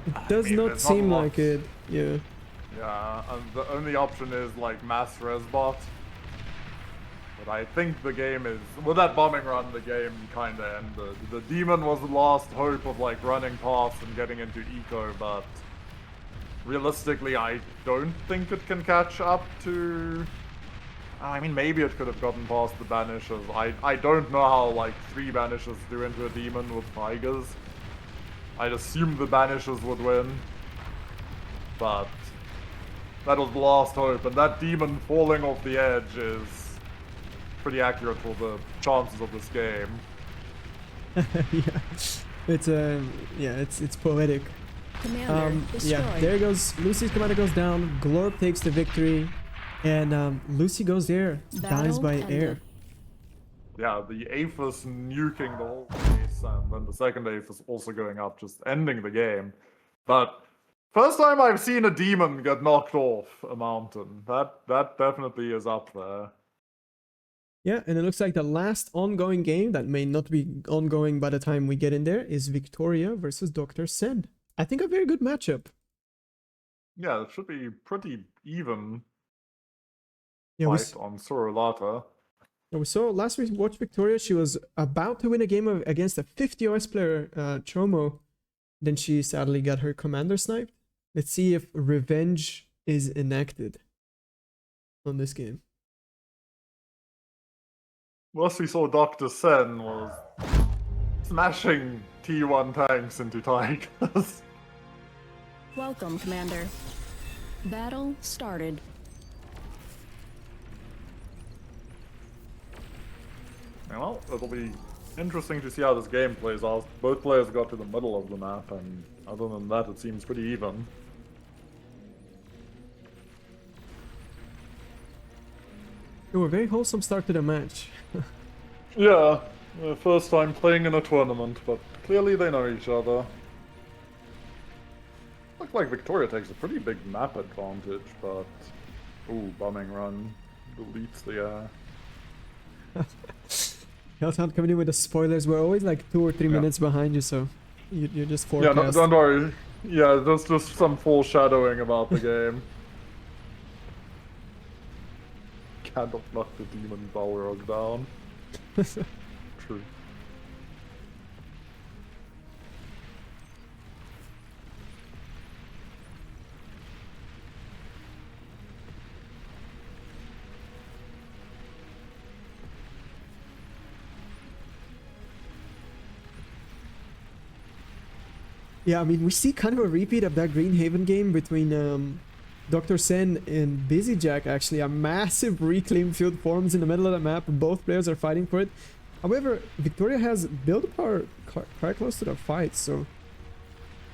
It does not seem like it. Yeah. Yeah, and the only option is like mass resbot. But I think the game is, with that bombing run, the game kind of ended. The demon was the last hope of like running past and getting into eco, but realistically, I don't think it can catch up to. I mean, maybe it could have gotten past the banishes. I don't know how like 3 banishes do into a demon with tigers. I'd assume the banishes would win, but that was the last hope, and that demon falling off the edge is pretty accurate for the chances of this game. Yeah, it's it's poetic. Commander destroyed. Yeah, there goes Lucy's commander goes down. Glorp takes the victory, and Lucy goes there, dies Battle by ended. air. Yeah, the Aphis nuking the whole place, and then the second Aphis also going up, just ending the game. But first time I've seen a demon get knocked off a mountain. That definitely is up there. Yeah, and it looks like the last ongoing game that may not be ongoing by the time we get in there is Victoria versus Dr. Sen. I think a very good matchup. Yeah, it should be pretty even Yeah, fight on Sorolata. we saw last we watched Victoria. She was about to win a game against a 50 OS player, Chomo. Then she sadly got her commander sniped. Let's see if revenge is enacted on this game. Last we saw Dr. Sen was smashing T1 tanks into tigers. Welcome, Commander. Battle started. Well, it'll be interesting to see how this game plays out. Both players got to the middle of the map, and other than that, it seems pretty even. It was a very wholesome start to the match. Yeah, the first time playing in a tournament, but clearly they know each other. Looks like Victoria takes a pretty big map advantage, but... Ooh, bombing run. Deletes the air. Helltown coming in with the spoilers. We're always like 2 or 3 minutes behind you, so you're just Yeah, forecast. no, don't worry. Yeah, there's just some foreshadowing about the game. Cannot knock the demon Balrog down. True. Yeah, I mean, we see kind of a repeat of that Green Haven game between Dr. Sen and Busy Jack, actually. A massive reclaim field forms in the middle of the map. Both players are fighting for it. However, Victoria has build power quite close to the fight, so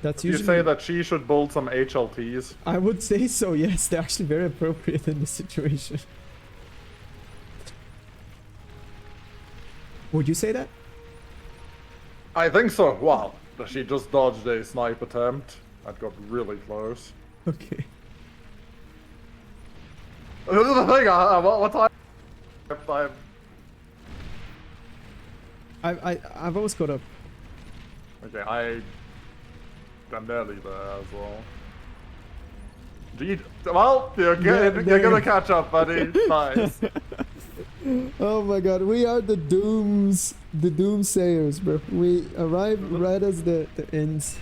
that's You usually... say that she should build some HLTs. I would say so, yes. They're actually very appropriate in this situation. Would you say that? I think so. Wow. She just dodged a snipe attempt. That got really close. Okay. This is the thing. What time? I've always got up. Okay, I'm nearly there as well. Gee, well, you're gonna catch up, buddy. Nice. Oh my god, we are the doomsayers, bro. We arrive right as the ends.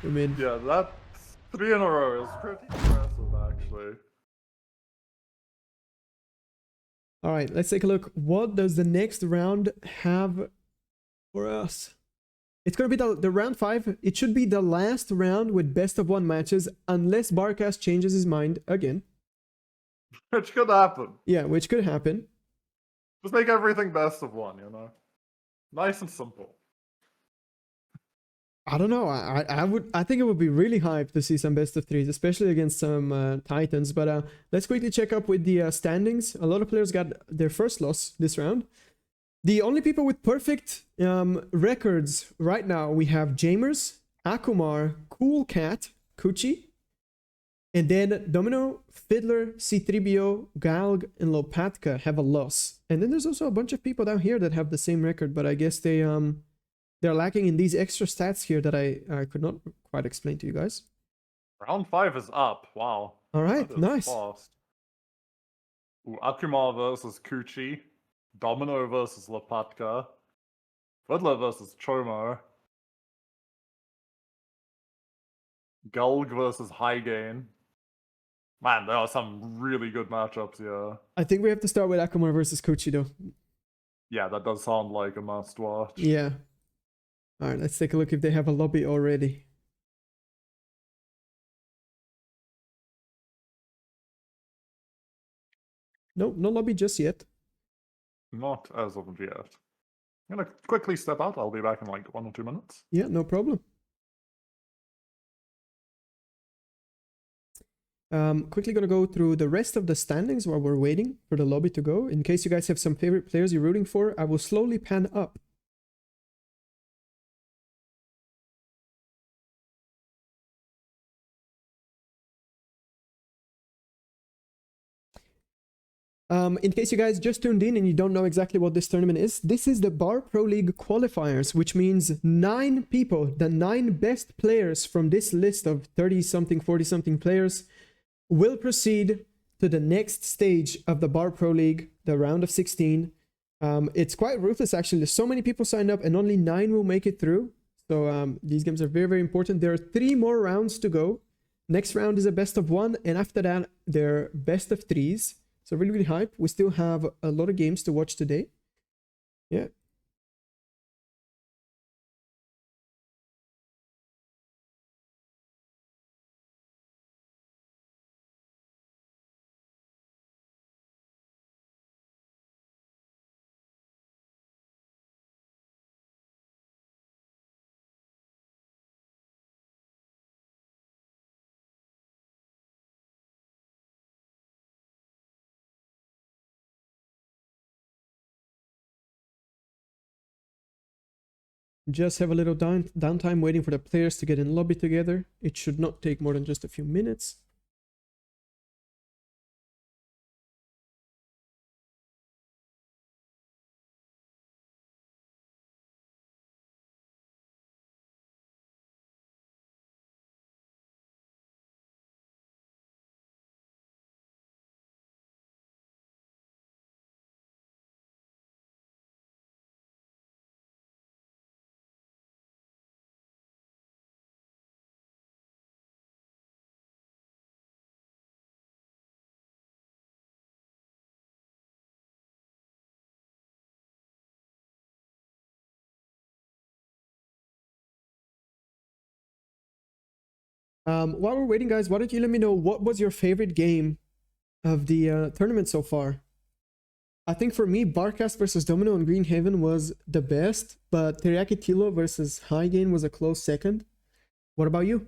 I mean, Yeah, that's 3 in a row is pretty impressive, actually. all right, let's take a look. What does the next round have for us? It's gonna be the round 5. It should be the last round with best of 1 matches, unless Barcast changes his mind again. Which could happen. Yeah, which could happen. Just make everything best of 1, you know? Nice and simple. I don't know. I think it would be really hype to see some best of 3s, especially against some Titans. But let's quickly check up with the standings. A lot of players got their first loss this round. The only people with perfect records right now, we have Jamers, Akumar, Cool Cat, Kuchi, and then Domino, Fiddler, C3BO, Galg, and Lopatka have a loss. And then there's also a bunch of people down here that have the same record, but I guess they're lacking in these extra stats here that I could not quite explain to you guys. Round 5 is up. Wow. All right, That is nice. fast. Ooh, Akumar versus Kuchi. Domino versus Lopatka. Fiddler versus Chomo. Gulg versus Highgain. Man, there are some really good matchups here. I think we have to start with Akamar versus Kochi though. Yeah, that does sound like a must watch. Yeah. All right, let's take a look if they have a lobby already. No, no lobby just yet. Not as of yet. I'm gonna quickly step out. I'll be back in like 1 or 2 minutes. Yeah, no problem. Quickly gonna go through the rest of the standings while we're waiting for the lobby to go. In case you guys have some favorite players you're rooting for, I will slowly pan up. In case you guys just tuned in and you don't know exactly what this tournament is, this is the Bar Pro League Qualifiers, which means 9 people, the 9 best players from this list of 30-something, 40-something players, will proceed to the next stage of the Bar Pro League, the round of 16. It's quite ruthless, actually. There's so many people signed up and only 9 will make it through. So these games are very, very important. There are 3 more rounds to go. Next round is a best of 1, and after that, they're best of 3s. So really, really hype. We still have a lot of games to watch today. Yeah. Just have a little downtime waiting for the players to get in lobby together. It should not take more than just a few minutes. While we're waiting, guys, why don't you let me know what was your favorite game of the tournament so far? I think for me, Barcast versus Domino and Greenhaven was the best, but Teriyaki Kilo versus Highgain was a close second. What about you?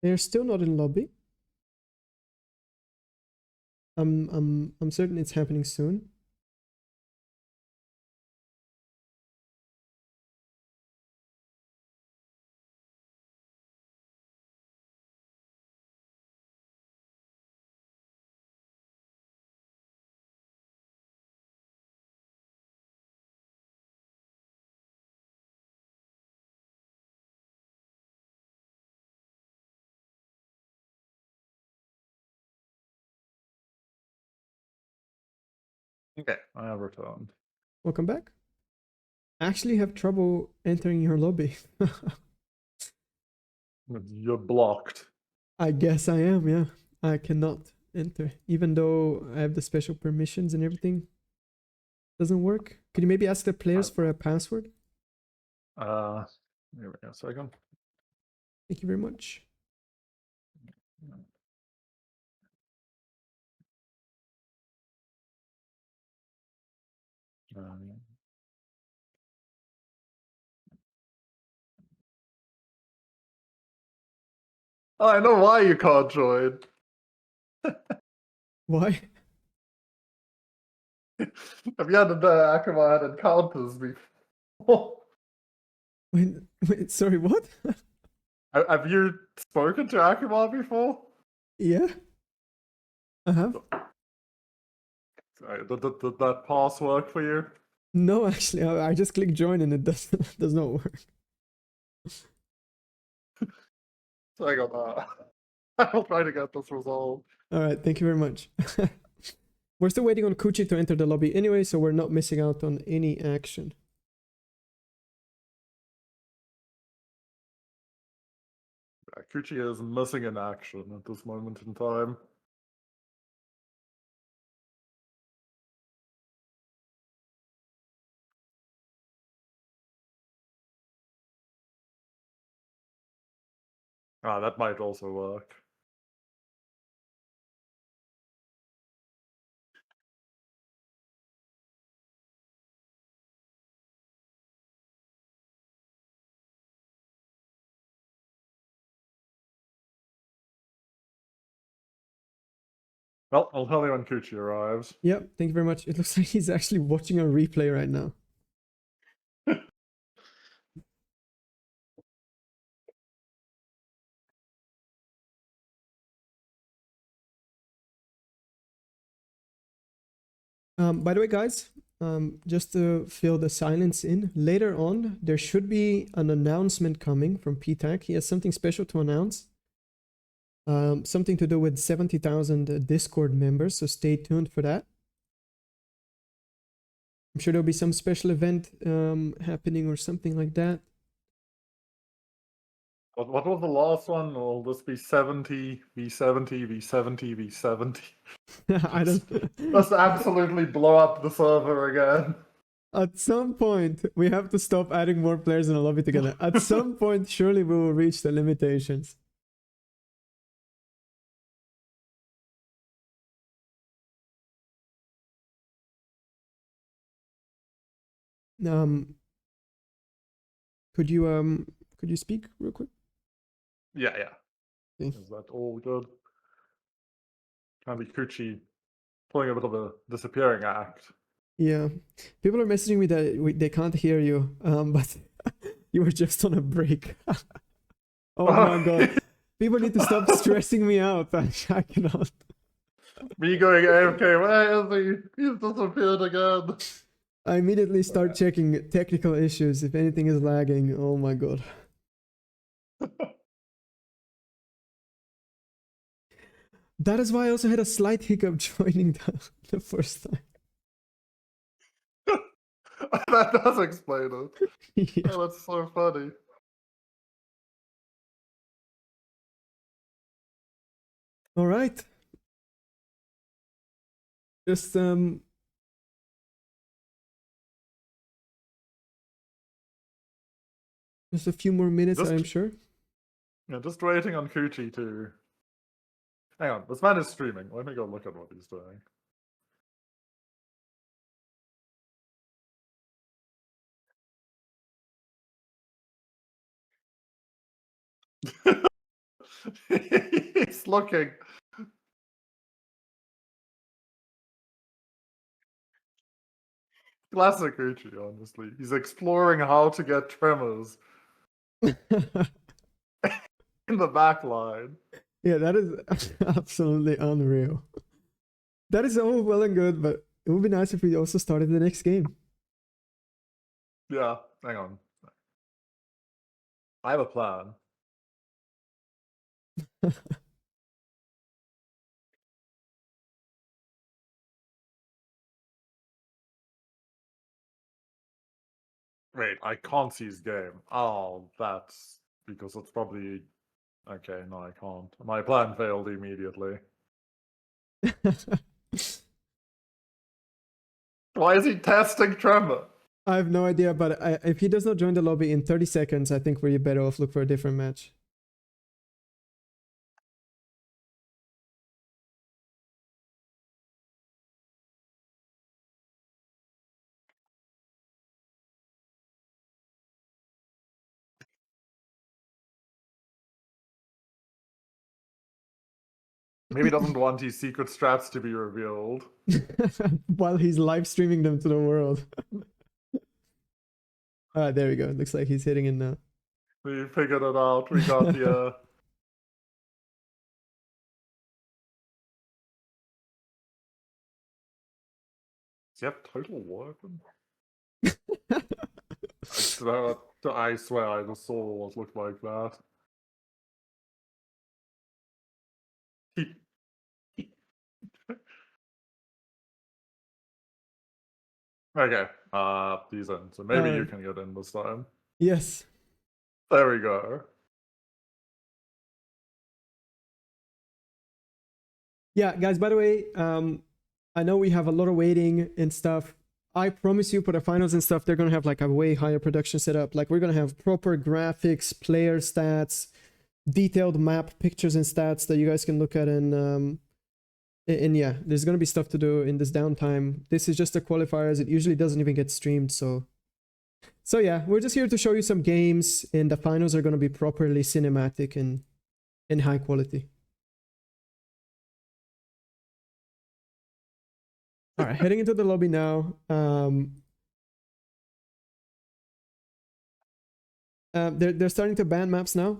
They're still not in lobby. I'm certain it's happening soon. Okay, I have returned. Welcome back. I actually have trouble entering your lobby. You're blocked. I guess I am, yeah. I cannot enter, even though I have the special permissions and everything. Doesn't work. Could you maybe ask the players for a password? Give me a second. Thank you very much. I know why you can't join. Why? Have you had Akuma had encounters before? Wait, sorry, what? Have you spoken to Akuma before? Yeah, I have. Did that pass work for you? No, actually, I just click join and it does not work. So I got that. I'll try to get this resolved. All right, thank you very much. We're still waiting on Kuchi to enter the lobby anyway, so we're not missing out on any action. Kuchi is missing in action at this moment in time. Ah, that might also work. Well, I'll tell you when Kuchi arrives. Yep, thank you very much. It looks like he's actually watching a replay right now. By the way, guys, just to fill the silence in, later on, there should be an announcement coming from PTAC. He has something special to announce. Something to do with 70,000 Discord members, so stay tuned for that. I'm sure there'll be some special event happening or something like that. What was the last one? Will this be 70 v70 v70 v70? I don't. Let's absolutely blow up the server again. At some point, we have to stop adding more players in a lobby together. At some point, surely we will reach the limitations. Could you speak real quick? Yeah. Okay. Is that all good? Can be Kuchi pulling a bit of a disappearing act. Yeah, people are messaging me that they can't hear you, but you were just on a break. Oh my god, people need to stop stressing me out. I cannot. Me going AFK, where is he? He's disappeared again. I immediately start checking technical issues if anything is lagging. Oh my god. That is why I also had a slight hiccup joining the first time. That does explain it. Yeah. Oh, that's so funny. All right. Just a few more minutes, I'm sure. Yeah, just waiting on Kuchi to. Hang on, this man is streaming. Let me go look at what he's doing. He's looking. Classic Uchi, honestly. He's exploring how to get tremors in the back line. Yeah, that is absolutely unreal. That is all well and good, but it would be nice if we also started the next game. Yeah, hang on. I have a plan. Wait, I can't see his game. Oh, that's because it's probably... Okay, no, I can't. My plan failed immediately. Why is he testing tremor? I have no idea, but if he does not join the lobby in 30 seconds, I think we're better off look for a different match. Maybe doesn't want his secret strats to be revealed. While he's live streaming them to the world. There we go. Looks like he's hitting it now. We figured it out. We got the. Does he have total weapon? I swear I just saw what looked like that. Okay, he's in. So maybe you can get in this time. Yes. There we go. Yeah, guys, by the way, I know we have a lot of waiting and stuff. I promise you for the finals and stuff, they're going to have like a way higher production setup. Like we're going to have proper graphics, player stats, detailed map pictures and stats that you guys can look at. And yeah, there's going to be stuff to do in this downtime. This is just the qualifiers. It usually doesn't even get streamed. So yeah, we're just here to show you some games, and the finals are going to be properly cinematic and high quality. All right, heading into the lobby now. They're starting to ban maps now.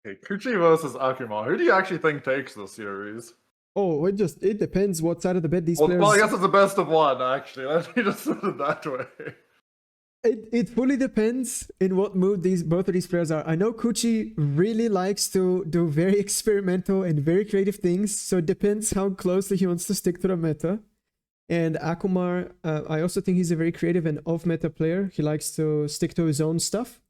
Okay, Kuchi versus Akuma. Who do you actually think takes the series? Oh, it depends what side of the bed these players. Well, I guess it's the best of one, actually. Let me just put it that way. It fully depends in what mood both of these players are. I know Kuchi really likes to do very experimental and very creative things, so it depends how closely he wants to stick to the meta. And Akumar, I also think he's a very creative and off-meta player. He likes to stick to his own stuff.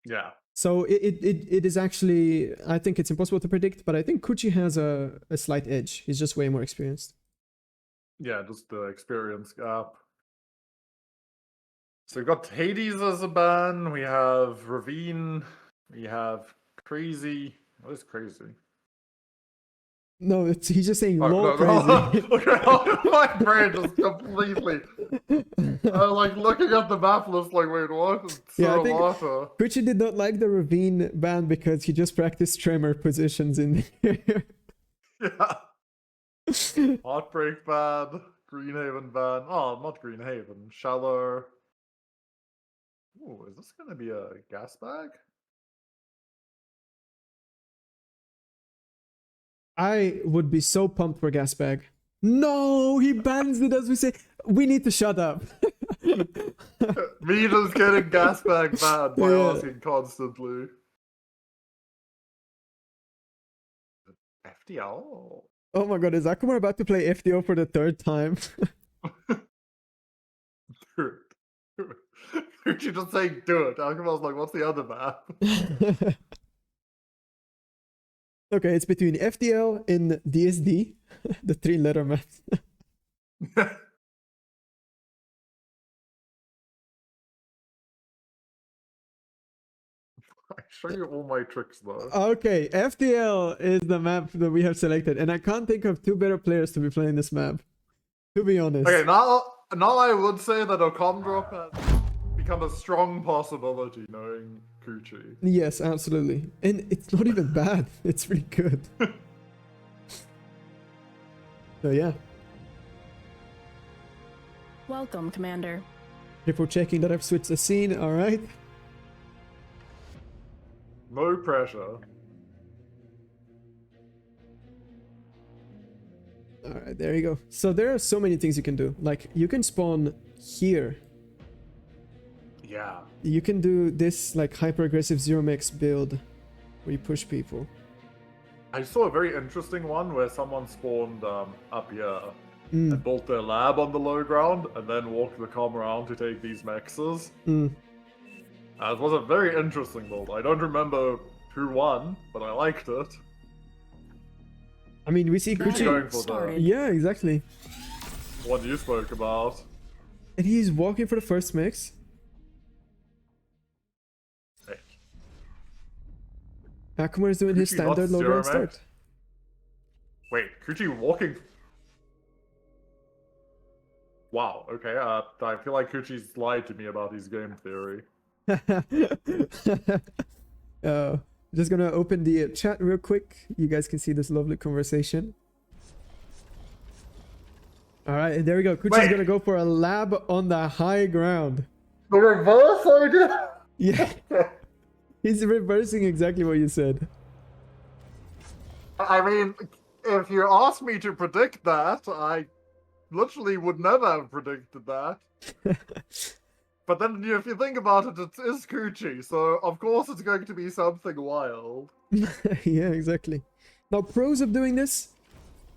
Yeah. So it is actually, I think it's impossible to predict, but I think Kuchi has a slight edge. He's just way more experienced. Yeah, just the experience gap. So we've got Hades as a ban, we have Ravine, we have Crazy. What is Crazy? No, he's just saying no, crazy. My brain just completely. Like looking at the map list, like, wait, what? Yeah, I think Kuchi did not like the Ravine ban because he just practiced tremor positions in there. Yeah. Heartbreak ban, Greenhaven ban. Oh, not Greenhaven. Shallow. Ooh, is this gonna be a gas bag? I would be so pumped for gas bag. No, he bans it as we say. We need to shut up. Me just getting gas bag banned by asking constantly. FDL? Oh my god, is Akumar about to play FDO for the third time? Dude, you just saying do it. Akumar's like, what's the other map? Okay, it's between FDL and DSD, the 3-letter maps. I show you all my tricks though. Okay, FDL is the map that we have selected, and I can't think of two better players to be playing this map, to be honest. Okay, now I would say that a com drop has become a strong possibility knowing Kuchi. Yes, absolutely. And it's not even bad. It's really good. So yeah. Welcome, Commander. Before checking that I've switched the scene, alright. No pressure. Alright, there you go. So there are so many things you can do. Like, you can spawn here. Yeah. You can do this, like, hyper-aggressive zero-max build where you push people. I saw a very interesting one where someone spawned up here and built their lab on the low ground and then walked the com around to take these mexes. It was a very interesting build. I don't remember who won, but I liked it. I mean, we see Kuchi going for the yeah, exactly. one you spoke about. And he's walking for the first mix. Akumar is doing his standard low ground start. Wait, Kuchi walking? Wow, okay, I feel like Kuchi's lied to me about his game theory. Just gonna open the chat real quick. You guys can see this lovely conversation. All right, and there we go. Kuchi's gonna go for a lab on the high ground. The reverse idea? Yeah, he's reversing exactly what you said. I mean, if you asked me to predict that, I literally would never have predicted that. But then, if you think about it, it is Kuchi, so of course it's going to be something wild. Yeah, exactly. Now, pros of doing this,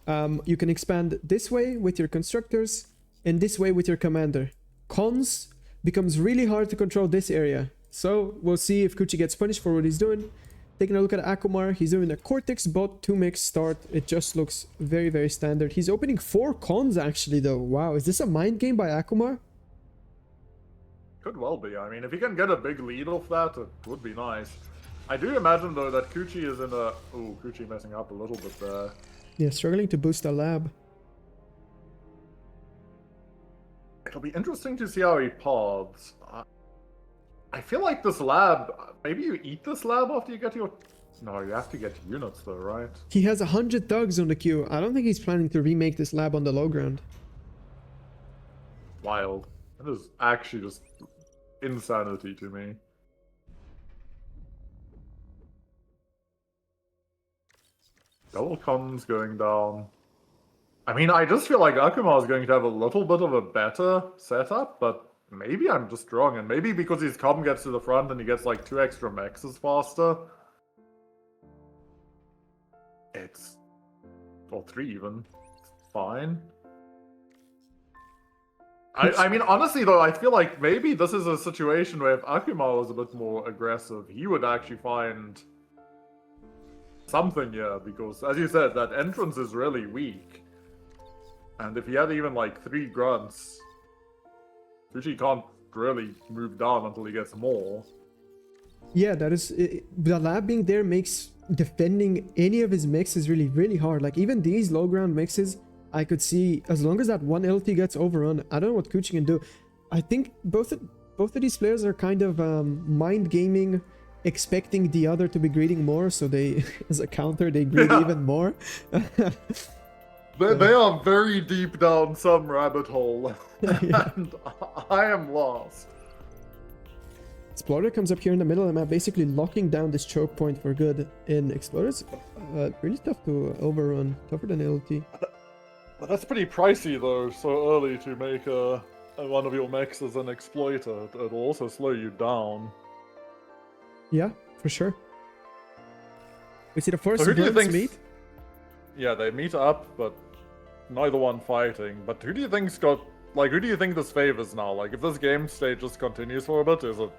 you can expand this way with your constructors and this way with your commander. Cons, becomes really hard to control this area. So we'll see if Kuchi gets punished for what he's doing. Taking a look at Akumar, he's doing a Cortex bot 2-mix start. It just looks very, very standard. He's opening 4 cons actually though. Wow, is this a mind game by Akumar? Could well be. I mean, if you can get a big lead off that, it would be nice. I do imagine, though, that Kuchi is in a... Ooh, Kuchi messing up a little bit there. Yeah, struggling to boost a lab. It'll be interesting to see how he paths. I feel like this lab... Maybe you eat this lab after you get your... No, you have to get units, though, right? He has 100 thugs on the queue. I don't think he's planning to remake this lab on the low ground. Wild. That is actually just insanity to me. Double cons going down. I mean, I just feel like Akuma is going to have a little bit of a better setup, but maybe I'm just wrong. And maybe because his com gets to the front and he gets like 2 extra mexes faster. It's... or 3 even. It's fine. I mean, honestly, though, I feel like maybe this is a situation where if Akuma was a bit more aggressive, he would actually find something here, because, as you said, that entrance is really weak. And if he had even, like, 3 grunts, Fuji can't really move down until he gets more. Yeah, that is... the lab being there makes defending any of his mixes really, really hard. Like, even these low ground mixes... I could see, as long as that one LT gets overrun, I don't know what Kuchi can do. I think both of these players are kind of mind gaming, expecting the other to be greeting more, so they, as a counter, they greed even more. They are very deep down some rabbit hole, and I am lost. Explorer comes up here in the middle of the map, basically locking down this choke point for good. And Explorer's really tough to overrun, tougher than LT. That's pretty pricey, though, so early to make one of your mechs as an exploiter. It'll also slow you down. Yeah, for sure. We see the first so grunts meet. Yeah, they meet up, but neither one fighting. But who do you think's got... Like, who do you think this favors now? Like, if this game state just continues for a bit, is it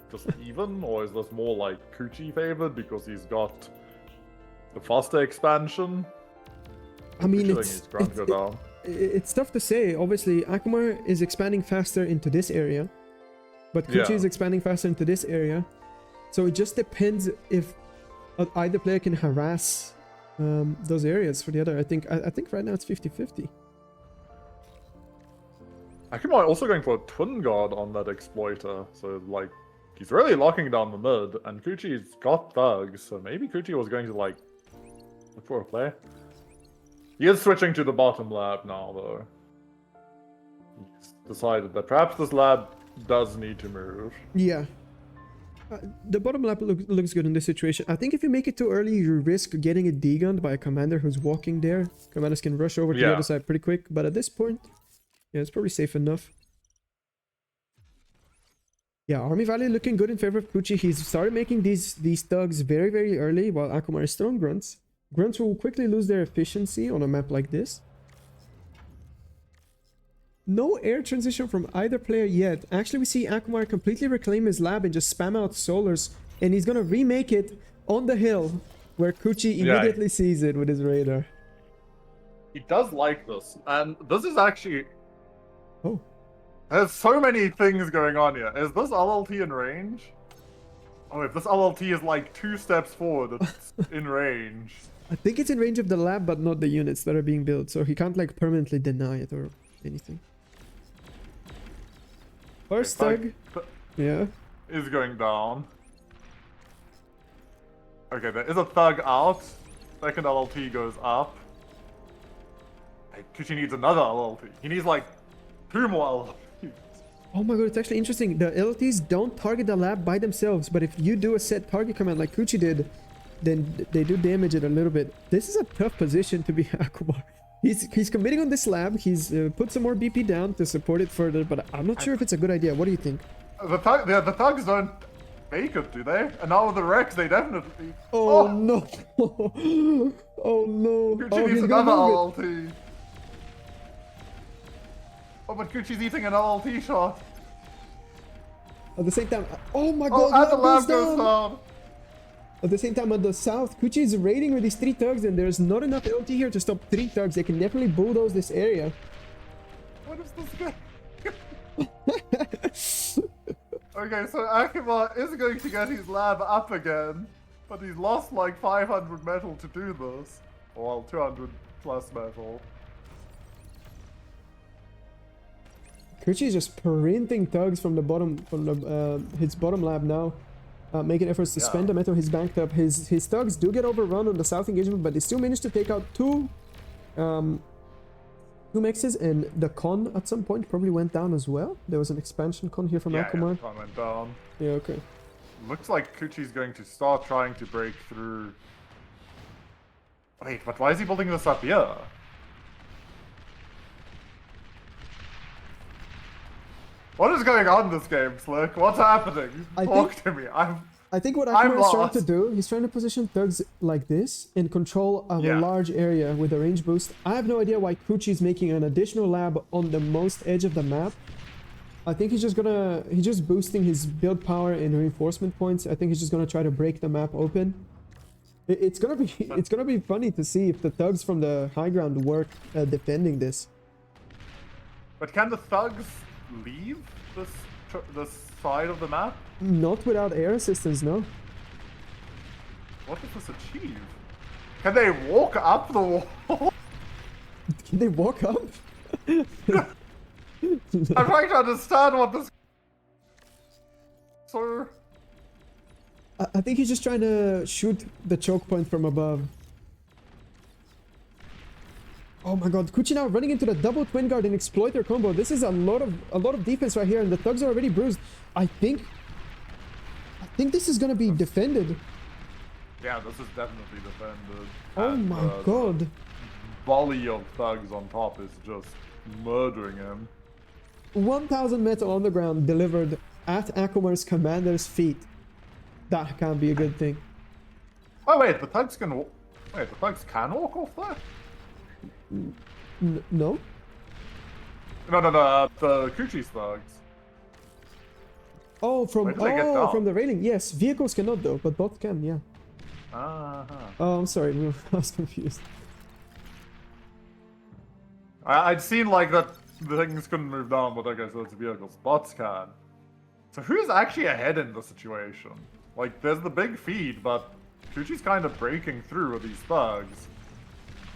just even? Or is this more like Kuchi favored because he's got the faster expansion? I mean, it's tough to say. Obviously, Akuma is expanding faster into this area, but Kuchi is expanding faster into this area. So it just depends if either player can harass those areas for the other. I think right now it's 50-50. Akuma also going for a twin guard on that exploiter, so like he's really locking down the mid, and Kuchi's got thugs, so maybe Kuchi was going to like look for a play. He is switching to the bottom lab now, though. He's decided that perhaps this lab does need to move. Yeah. The bottom lab looks good in this situation. I think if you make it too early, you risk getting it degunned by a commander who's walking there. Commanders can rush over to the other side pretty quick, but at this point, yeah, it's probably safe enough. Yeah, Army Valley looking good in favor of Kuchi. He's started making these thugs very, very early, while Akumar is throwing grunts. Grunts will quickly lose their efficiency on a map like this. No air transition from either player yet. Actually, we see Akumar completely reclaim his lab and just spam out solars. And he's gonna remake it on the hill, where Kuchi immediately sees it with his radar. He does like this. And this is actually... Oh. There's so many things going on here. Is this LLT in range? Oh, if this LLT is like 2 steps forward, it's in range. I think it's in range of the lab, but not the units that are being built, so he can't like permanently deny it or anything. First thug. Yeah. is going down. Okay, there is a thug out. Second LLT goes up. Kuchi needs another LLT. He needs like 2 more LLTs. Oh my god, it's actually interesting. The LLTs don't target the lab by themselves, but if you do a set target command like Kuchi did, then they do damage it a little bit. This is a tough position to be Akumar. He's committing on this lab. He's put some more BP down to support it further, but I'm not sure if it's a good idea. What do you think? The thugs don't make it, do they? And now with the Rex, they definitely... Oh, no! Oh no! Kuchi needs another LLT. Oh, but Kuchi's eating an LLT shot. At the same time, oh my Oh, god! and the lab goes down. At the same time, on the south, Kuchi is raiding with these 3 thugs, and there's not enough LT here to stop 3 thugs. They can definitely bulldoze this area. What is this guy? Okay, so Akima is going to get his lab up again, but he's lost like 500 metal to do this. Well, 200 plus metal. Kuchi is just printing thugs from the bottom, from the his bottom lab now, making efforts to spend the metal he's banked up. His thugs do get overrun on the south engagement, but they still manage to take out 2 mexes, and the con at some point probably went down as well. There was an expansion con here from Akumar. Yeah, con went down. Yeah, okay. Looks like Kuchi's going to start trying to break through. Wait, but why is he building this up here? What is going on in this game, Slick? What's happening? Talk to me. I think what I'm Akuma is trying to lost. do, he's trying to position thugs like this and control a large area with a range boost. I have no idea why Kuchi is making an additional lab on the most edge of the map. I think he's just boosting his build power and reinforcement points. I think he's just gonna try to break the map open. It's gonna be funny to see if the thugs from the high ground work defending this. But can the thugs leave this side of the map? Not without air assistance, no. What does this achieve? Can they walk up the wall? Can they walk up? I'm trying to understand what this... So... I think he's just trying to shoot the choke point from above. Oh my god, Kuchi now running into the double twin guard and exploiter combo. This is a lot of defense right here, and the thugs are already bruised. I think this is gonna be defended. Yeah, this is definitely defended. Oh And, my god. the volley of thugs on top is just murdering him. 1000 metal on the ground delivered at Akumar's commander's feet. That can't be a good thing. Oh wait, the thugs can... Wait, the thugs can walk off there? No? No, the Kuchi's thugs. Oh, Where did they get down? from the railing. Yes, vehicles cannot though, but both can, yeah. Oh, I'm sorry, I was confused. I'd seen like that the things couldn't move down, but okay, so it's vehicles. Bots can. So who's actually ahead in the situation? Like, there's the big feed, but Kuchi's kind of breaking through with these thugs.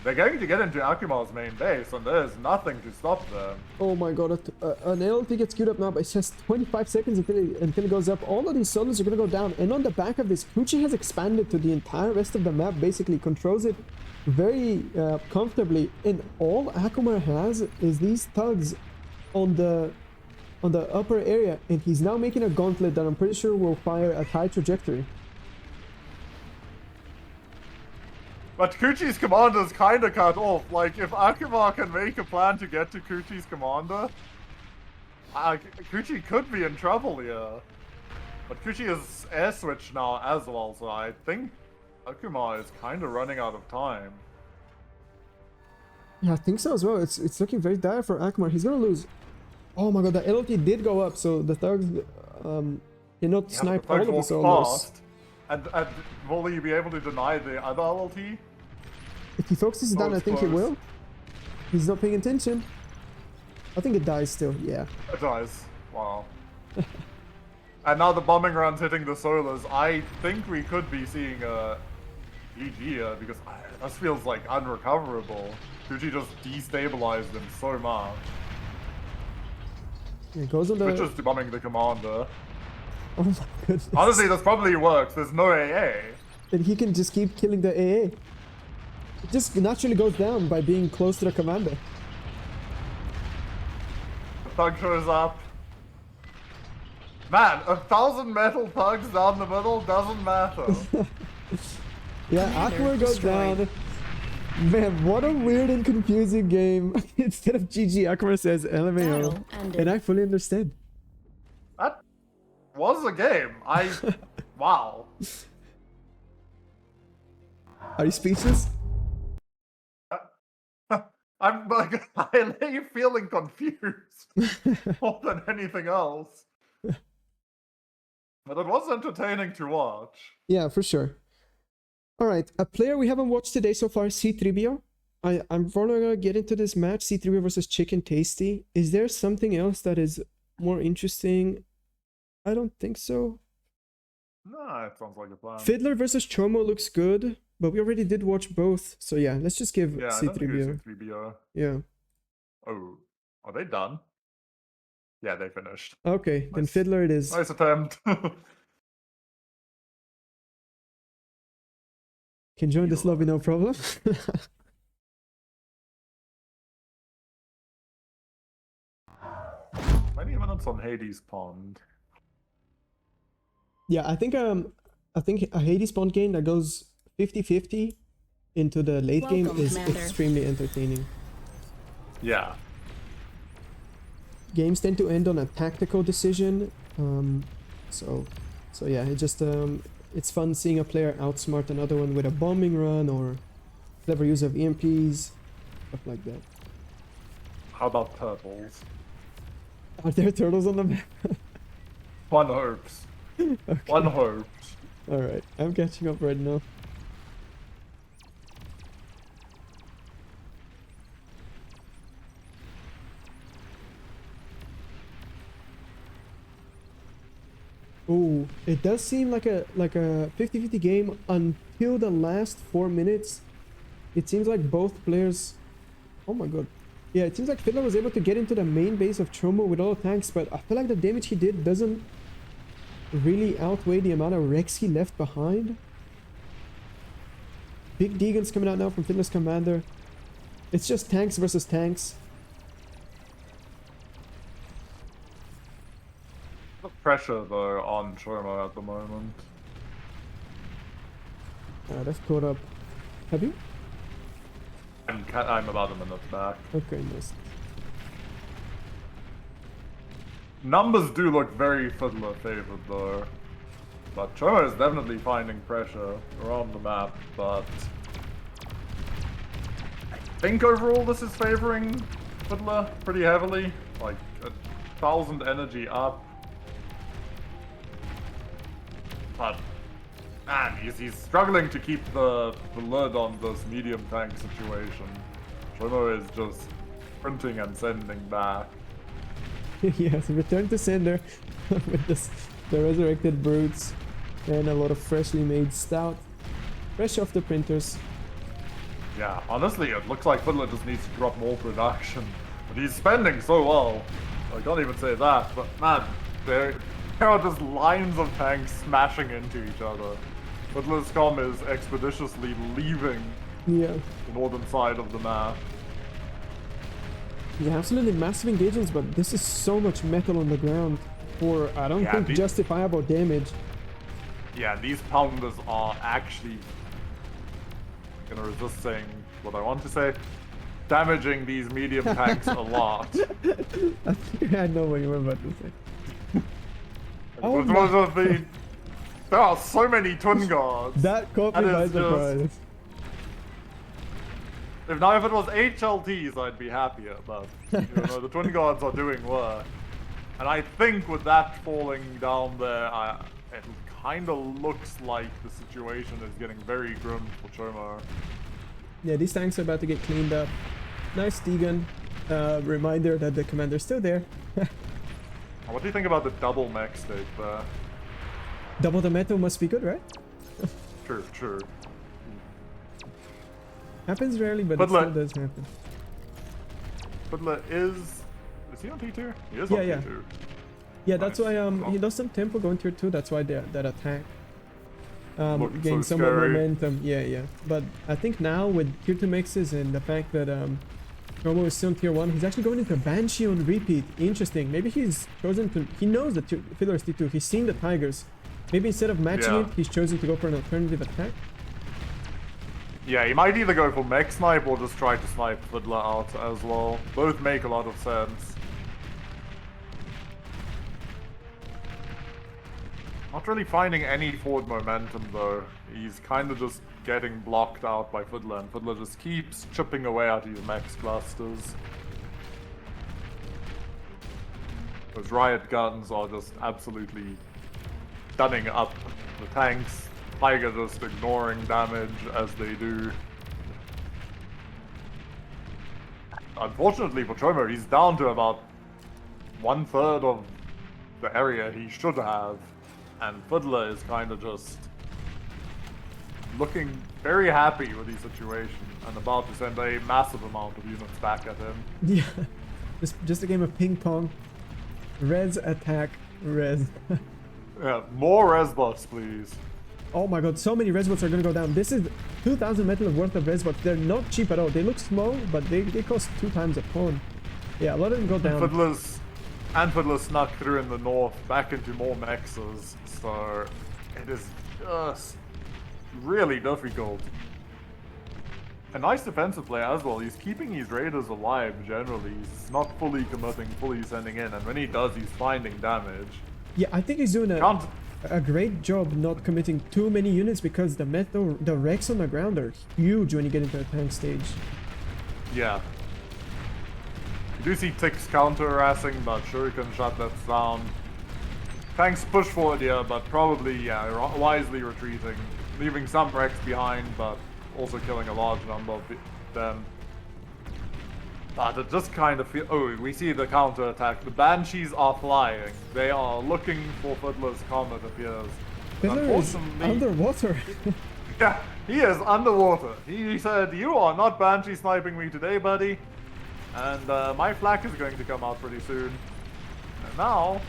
They're going to get into Akuma's main base, and there's nothing to stop them. Oh my god, an LT gets queued up now, but it's just 25 seconds until it goes up. All of these solos are gonna go down, and on the back of this, Kuchi has expanded to the entire rest of the map, basically controls it very comfortably, and all Akuma has is these thugs on the upper area, and he's now making a gauntlet that I'm pretty sure will fire at high trajectory. But Kuchi's commander's kinda cut off. Like, if Akuma can make a plan to get to Kuchi's commander, Kuchi could be in trouble here. But Kuchi is air switched now as well, so I think Akuma is kinda running out of time. Yeah, I think so as well. It's looking very dire for Akuma. He's gonna lose. Oh my god, the LT did go up, so the thugs cannot snipe all of the solos. And will he be able to deny the other LLT? If he focuses it down, I it's think he close. will. He's not paying attention. I think it dies still, yeah. It does. Wow. And now the bombing run's hitting the solos. I think we could be seeing a GG here, because this feels like unrecoverable. Kuchi just destabilized them so much. It goes on Which the... is bombing the commander. Oh my goodness. Honestly, this probably works. There's no AA. And he can just keep killing the AA. It just naturally goes down by being close to the commander. The thug shows up. Man, 1,000 metal thugs down the middle doesn't matter. Yeah, Commander Aqua goes destroyed. down. Man, what a weird and confusing game. Instead of GG, Aqua says LMAO. Battle ended. And I fully understand. That was a game. Wow. Are you speechless? I'm like, I lay feeling confused more than anything else. But it was entertaining to watch. Yeah, for sure. All right, a player we haven't watched today so far, C3BO. I'm probably gonna get into this match, C3BO versus Chicken Tasty. Is there something else that is more interesting? I don't think so. Nah, it sounds like a plan. Fiddler versus Chomo looks good, but we already did watch both. So yeah, let's just give Yeah, I don't think C3BO. it's C3BO. Yeah. Oh, are they done? Yeah, they finished. Okay, then Nice. Fiddler it is. Nice attempt. Can join this lobby, no problem. Many minutes on Hades Pond. Yeah, I think a Hades Pond game that goes 50-50 into the late game Welcome, is Commander. extremely entertaining. Yeah. Games tend to end on a tactical decision, so yeah, it just it's fun seeing a player outsmart another one with a bombing run or clever use of EMPs, stuff like that. How about turtles? Are there turtles on the map? One hopes. Okay. One hopes. All right, I'm catching up right now. Oh, it does seem like a 50-50 game until the last 4 minutes. It seems like both players. Oh my god. Yeah, it seems like Fiddler was able to get into the main base of Chomo with all the tanks, but I feel like the damage he did doesn't really outweigh the amount of wrecks he left behind. Big Deegan's coming out now from Fiddler's commander. It's just tanks versus tanks. The pressure though on Chomo at the moment. They've caught up. Have you? I'm about a minute back. Okay, nice. Numbers do look very Fiddler favored though. But Chomo is definitely finding pressure around the map, but I think overall this is favoring Fiddler pretty heavily. Like 1,000 energy up. But man, he's struggling to keep the lid on this medium tank situation. Chomo is just printing and sending back. Yes, return to sender with the resurrected brutes and a lot of freshly made stout. Fresh off the printers. Yeah, honestly, it looks like Fiddler just needs to drop more production. But he's spending so well. I can't even say that, but man, there are just lines of tanks smashing into each other. Fiddler's comm is expeditiously leaving Yeah. the northern side of the map. Yeah, absolutely massive engagements, but this is so much metal on the ground for, I don't Yeah, think, these- justifiable damage. Yeah, these pounders are actually gonna resist saying what I want to say. Damaging these medium tanks a lot. I think I know what you were about to say. Oh Which my- was of the there are so many twin guards. That caught me That by is just- surprise. If it was HLTs, I'd be happier, but you know, the twin guards are doing work. And I think with that falling down there, it kind of looks like the situation is getting very grim for Chomo. Yeah, these tanks are about to get cleaned up. Nice Deegan. Reminder that the commander's still there. What do you think about the double mech stake there? Double the metal must be good, right? True. Happens rarely, but But it still look- does happen. Fiddler is he on T2? He is Yeah, on yeah. T2. Yeah, that's Nice. why he lost some tempo going tier 2. That's why that attack Looked gained so some more scary. momentum. Yeah. But I think now with tier 2 mixes and the fact that Romo is still in tier 1, he's actually going into Banshee on repeat. Interesting. Maybe he's chosen to. He knows that Fiddler is tier 2. He's seen the Tigers. Maybe instead of matching Yeah. it, he's chosen to go for an alternative attack. Yeah, he might either go for mech snipe or just try to snipe Fiddler out as well. Both make a lot of sense. Not really finding any forward momentum though. He's kind of just getting blocked out by Fiddler, and Fiddler just keeps chipping away at his mech clusters. Those riot guns are just absolutely stunning up the tanks. Tiger just ignoring damage as they do. Unfortunately for Chomo, he's down to about 1/3 of the area he should have. And Fiddler is kind of just looking very happy with the situation and about to send a massive amount of units back at him. Yeah, just a game of ping pong. Res attack, res. Yeah, more resbots, please. Oh my god, so many resbots are gonna go down. This is 2,000 metal worth of resbots. They're not cheap at all. They look small, but they cost 2 times a pawn. Yeah, a lot of them go down. Fiddler snuck through in the north, back into more mexes, so it is just really difficult. A nice defensive play as well. He's keeping his raiders alive generally. He's not fully committing, fully sending in, and when he does, he's finding damage. Yeah, I think he's doing a great job not committing too many units because the wrecks on the ground are huge when you get into a tank stage. Yeah. You do see Ticks counter-harassing, but Shuriken shut that down. Tanks push forward here, but probably, yeah, wisely retreating. Leaving some wrecks behind, but also killing a large number of them. But it just kind of feels... Oh, we see the counter-attack. The Banshees are flying. They are looking for Fiddler's comet, appears. Fiddler is underwater. Yeah, he is underwater. He said, "You are not Banshee sniping me today, buddy." And my flak is going to come out pretty soon. And now...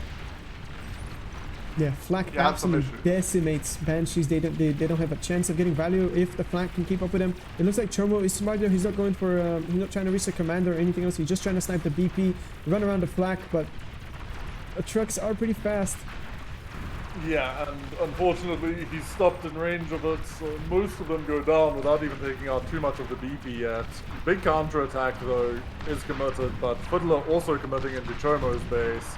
Yeah, Flak You have some absolutely issues. decimates Banshees. They don't have a chance of getting value if the Flak can keep up with them. It looks like Chomo is smart there. He's not going for he's not trying to reach the commander or anything else. He's just trying to snipe the BP, run around the Flak, but the trucks are pretty fast. Yeah, and unfortunately he's stopped in range of it, so most of them go down without even taking out too much of the BP yet. Big counter-attack though is committed, but Fiddler also committing into Chomo's base.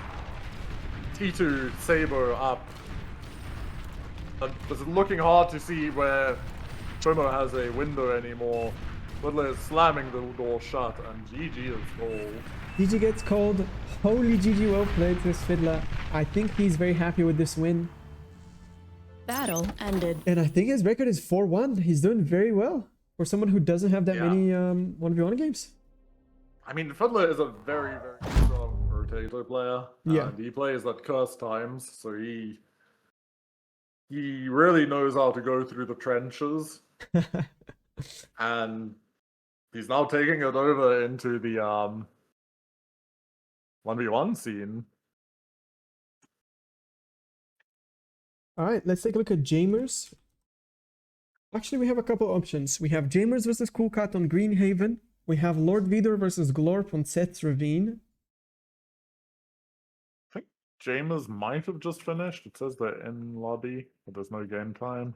T2 Saber up. It's looking hard to see where Chomo has a window anymore. Fiddler is slamming the door shut, and GG is cold. GG gets called. Holy GG, well played, this Fiddler. I think he's very happy with this win. Battle ended. And I think his record is 4-1. He's doing very well for someone who doesn't have that Yeah. many 1v1 games. I mean, Fiddler is a very, very strong rotator player. Yeah. And he plays at curse times, so he really knows how to go through the trenches. And he's now taking it over into the 1v1 scene. Alright, let's take a look at Jamers. Actually, we have a couple options. We have Jamers versus Cool Cat on Greenhaven. We have Lord Vidor versus Glorp on Seth's Ravine. I think Jamers might have just finished. It says they're in lobby, but there's no game time.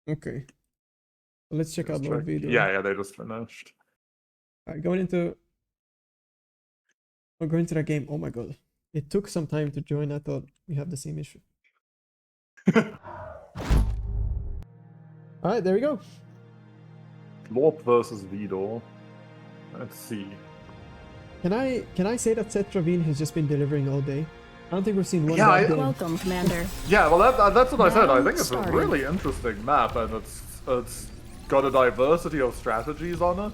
Okay. Let's check out Let's Lord check. Vidor. Yeah, they just finished. Alright, going into that game. Oh my god. It took some time to join. I thought we have the same issue. Alright, there we go. Lorp versus Vidor. Let's see. Can I say that Seth Ravine has just been delivering all day? I don't think we've seen one Yeah, bad game. Welcome, Commander. Yeah, well, that's what I said. I Round think it's started. a really interesting map, and it's got a diversity of strategies on it,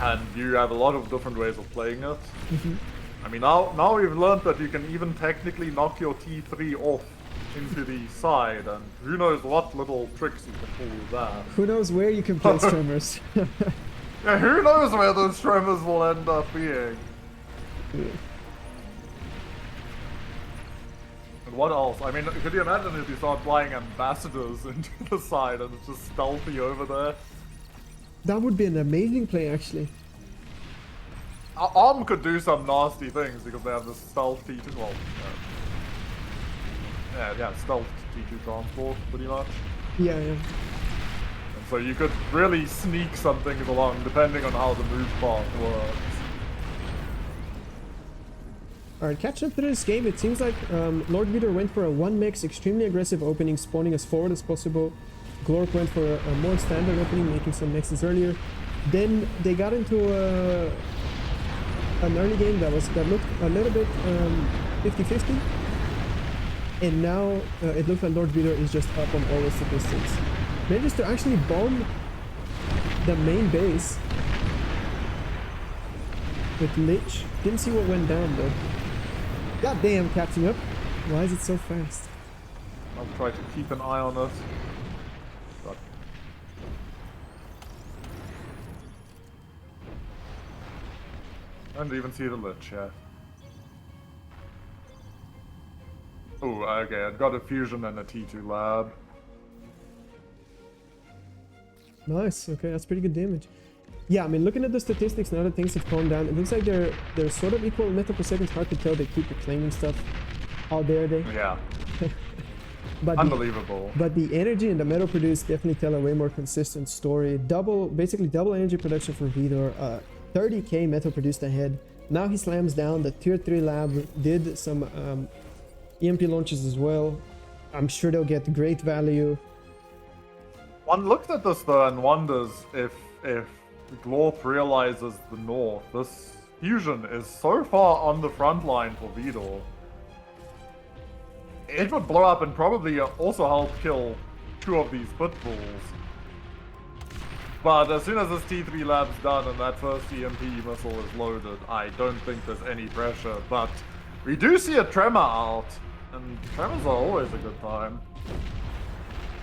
and you have a lot of different ways of playing it. I mean, now we've learned that you can even technically knock your T3 off into the side, and who knows what little tricks you can pull with that. Who knows where you can play Stormers? Yeah, who knows where those tremors will end up being. But what else? I mean, could you imagine if you start flying ambassadors into the side and it's just stealthy over there? That would be an amazing play, actually. Arm could do some nasty things because they have this stealth T2. Well, yeah, stealth T2 transport, pretty much. Yeah. And so you could really sneak some things along depending on how the move path works. Alright, catching up to this game, it seems like Lord Vader went for a 1-mix, extremely aggressive opening, spawning as forward as possible. Glorp went for a more standard opening, making some mixes earlier. Then they got into an early game that looked a little bit 50-50. And now it looks like Lord Vader is just up on all the statistics. Managed to actually bomb the main base with Lich. Didn't see what went down though. God damn, catching up. Why is it so fast? I'll try to keep an eye on it. But... I didn't even see the Lich yet. Oh, okay, I've got a fusion and a T2 lab. Nice, okay, that's pretty good damage. Yeah, I mean, looking at the statistics now that things have calmed down, it looks like they're sort of equal metal per second. Hard to tell, they keep reclaiming stuff. How dare they? Yeah. But Unbelievable. But the energy and the metal produced definitely tell a way more consistent story. Basically double energy production for Vidor. 30k metal produced ahead. Now he slams down. The tier 3 lab did some EMP launches as well. I'm sure they'll get great value. One looks at this though and wonders if Glorp realizes the North. This fusion is so far on the front line for Vidor. It would blow up and probably also help kill 2 of these pitbulls. But as soon as this T3 lab's done and that first EMP missile is loaded, I don't think there's any pressure. But we do see a Tremor out, and Tremors are always a good time.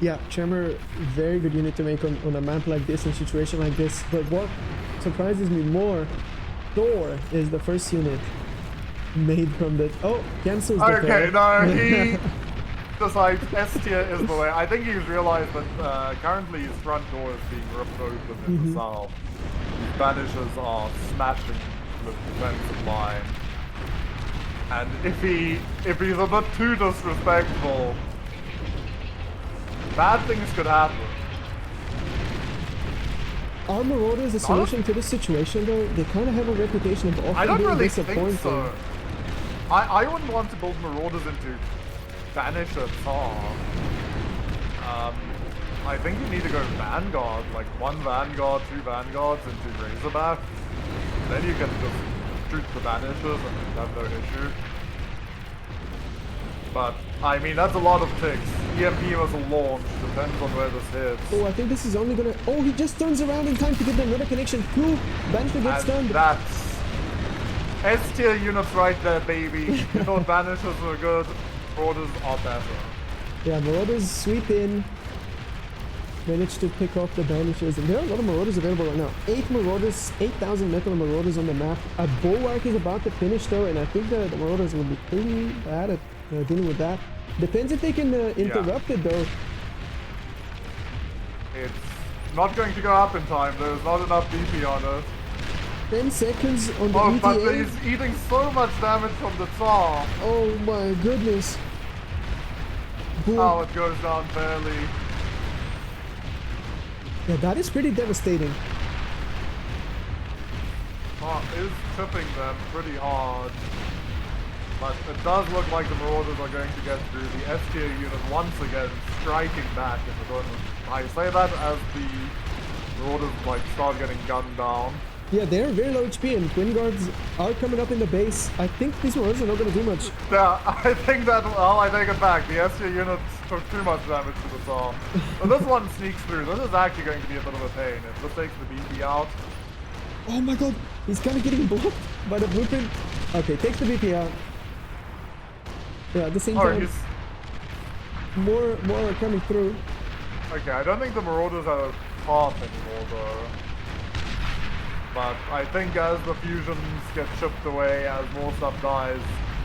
Yeah, Tremor, very good unit to make on a map like this, in a situation like this. But what surprises me more, Thor is the first unit made from the... Oh, cancels the Okay, no, he decides S tier is the way. I think he's realized that currently his front door is being ripped open in the south. His banishers are smashing the defensive line. And if he's a bit too disrespectful, bad things could happen. Are Marauders a solution to this situation though? They kind of have a reputation of I often don't being really disappointing. think so. I wouldn't want to build Marauders into Banisher Tar. I think you need to go Vanguard, like 1 Vanguard, 2 Vanguards into Razorback. Then you can just shoot the Banishers and have no issue. But, I mean, that's a lot of ticks. EMP was a launch, depends on where this hits. Oh, I think this is only gonna... Oh, he just turns around in time to get another connection. Cool. Banisher gets And stunned. that's S tier units right there, baby. You thought Banishers were good, Marauders are better. Yeah, Marauders sweep in. Manage to pick off the Banishers. And there are a lot of Marauders available right now. 8 Marauders, 8,000 metal Marauders on the map. A Bulwark is about to finish though, and I think the Marauders will be pretty bad at dealing with that. Depends if they can interrupt it though. It's not going to go up in time, there's not enough BP on it. 10 seconds on the Oh, but ETA. he's eating so much damage from the Tsar. Oh my goodness. Boom. Oh, it goes down barely. Yeah, that is pretty devastating. Oh, is chipping them pretty hard. But it does look like the Marauders are going to get through. The S tier unit once again striking back in the tournament. I say that as the Marauders like start getting gunned down. Yeah, they're very low HP and Twin Guards are coming up in the base. I think these Marauders are not going to do much. Yeah, I think that, well, I take it back. The S tier units took too much damage to the Tsar. But this one sneaks through. This is actually going to be a bit of a pain. If this takes the BP out. Oh my god, he's kind of getting blocked by the blueprint. Okay, takes the BP out. Yeah, at the same time, more are coming through. Okay, I don't think the Marauders are a path anymore though. But I think as the fusions get chipped away, as more stuff dies,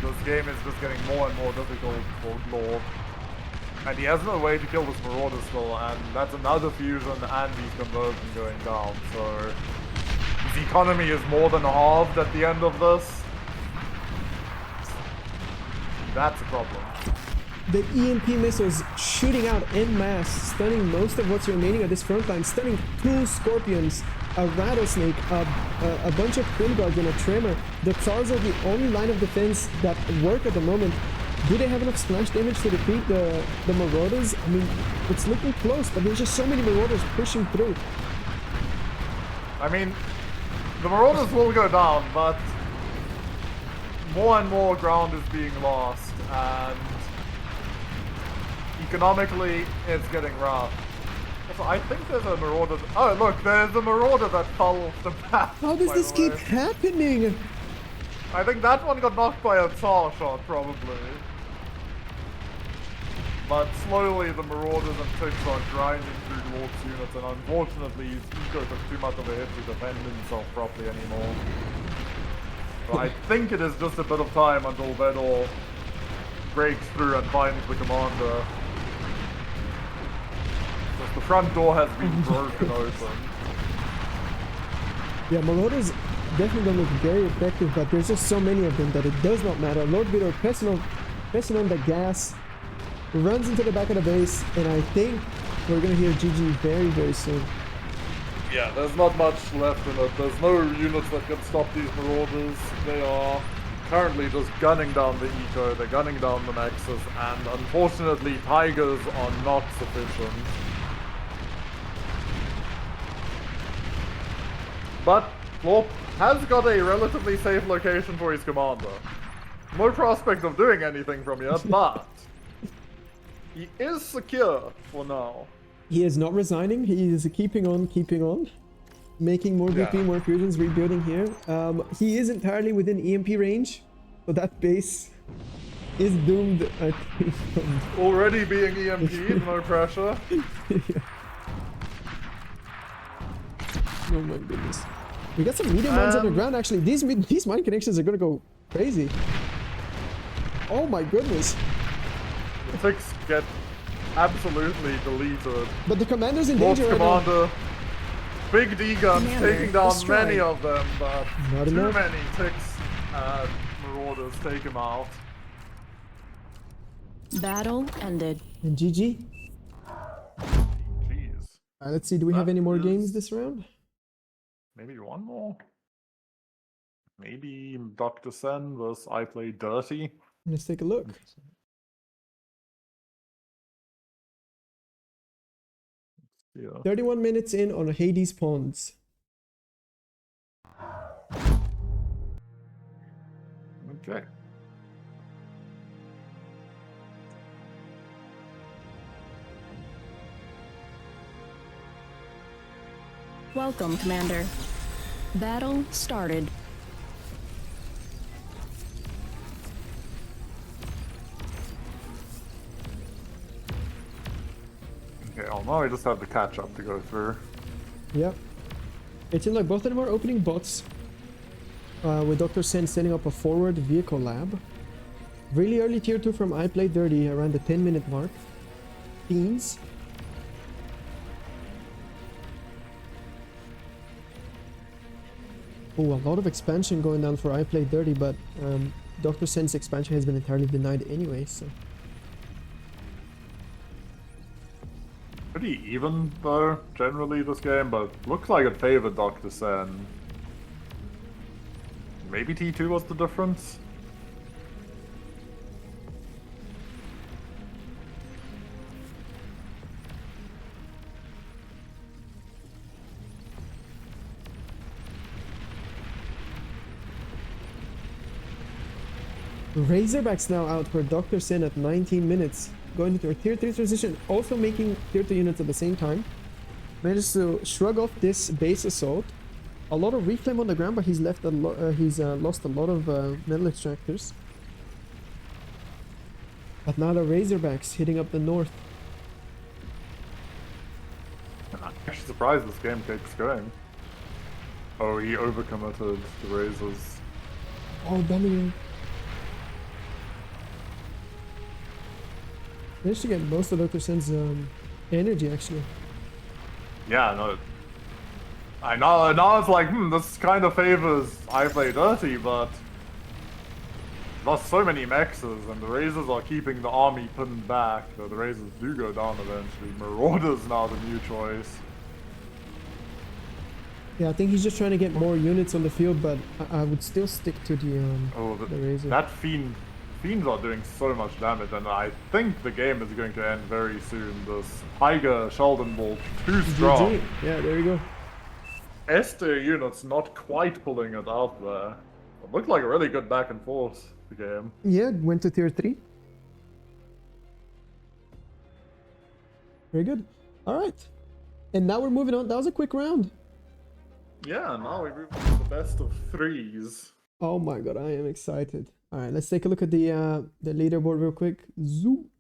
this game is just getting more and more difficult for Lord. And he has no way to kill this Marauder still, and that's another fusion and his conversion going down, so his economy is more than halved at the end of this. That's a problem. The EMP missiles shooting out en masse, stunning most of what's remaining of this front line, stunning 2 Scorpions, a Rattlesnake, a bunch of Twin Guards, and a Tremor. The Tsars are the only line of defense that work at the moment. Do they have enough splash damage to defeat the Marauders? I mean, it's looking close, but there's just so many Marauders pushing through. I mean, the Marauders will go down, but more and more ground is being lost, and economically, it's getting rough. Also, I think there's a Marauder. Oh, look, there's a Marauder that fell off the map. How does this keep happening? I think that one got knocked by a Tsar shot, probably. But slowly, the Marauders and Ticks are grinding through Lord's units, and unfortunately, his eco took too much of a hit to defend himself properly anymore. So I think it is just a bit of time until Vedor breaks through and finds the commander. Because the front door has been broken open. Yeah, Marauders definitely don't look very effective, but there's just so many of them that it does not matter. Lord Vidor pressing on the gas, runs into the back of the base, and I think we're gonna hear GG very, very soon. Yeah, there's not much left in it. There's no units that can stop these Marauders. They are currently just gunning down the eco, they're gunning down the Nexus, and unfortunately Tigers are not sufficient. But Lorp has got a relatively safe location for his commander. No prospect of doing anything from here, but he is secure for now. He is not resigning, he is keeping on, making more BP, more fusions, rebuilding here. He is entirely within EMP range, so that base is doomed, I think. Already being EMP'd, no pressure. Yeah. Oh my goodness. We got some medium mines underground actually. These mine connections are gonna go crazy. Oh my goodness. The Ticks get absolutely deleted. But the commander's in Lord's danger right now. commander, big D guns taking down destroyed. many of them, but Not too enough. many Ticks and Marauders take him out. Battle ended. And GG. Jeez. Let's see, do we have any more That games is- this round? Maybe one more? Maybe Dr. Sen versus I Play Dirty? Let's take a look. Yeah. 31 minutes in on Hades Ponds. Okay. Welcome, Commander. Battle started. Okay, oh now I just have the catch up to go through. Yep. It seems like both of them are opening bots. With Dr. Sen setting up a forward vehicle lab. Really early tier 2 from I Play Dirty around the 10-minute mark. Fiends. Oh, a lot of expansion going down for I Play Dirty, but Dr. Sen's expansion has been entirely denied anyway, so... Pretty even, though, generally, this game, but looks like it favored Dr. Sen. Maybe T2 was the difference? Razorbacks now out for Dr. Sen at 19 minutes. Going into a tier 3 transition, also making tier 2 units at the same time. Manages to shrug off this base assault. A lot of reclaim on the ground, but he's lost a lot of metal extractors. But now the Razorbacks hitting up the north. I'm actually surprised this game keeps going. Oh, he overcommitted the Razors. Oh, dummy. Managed to get most of Dr. Sen's energy, actually. Yeah, no. I know, now it's like, this kind of favors I play dirty, but lost so many mexes, and the Razors are keeping the army pinned back, though the Razors do go down eventually. Marauders now the new choice. Yeah, I think he's just trying to get more units on the field, but I would still stick to the Razor. That Fiends are doing so much damage, and I think the game is going to end very soon. This Tiger Sheldon Bolt too strong. GG. Yeah, there you go. Esther units not quite pulling it out there. It looked like a really good back and forth the game. Yeah, went to tier 3. Very good. All right. And now we're moving on. That was a quick round. Yeah, now we move to the best of 3s. Oh my god, I am excited. All right, let's take a look at the leaderboard real quick. Zoom.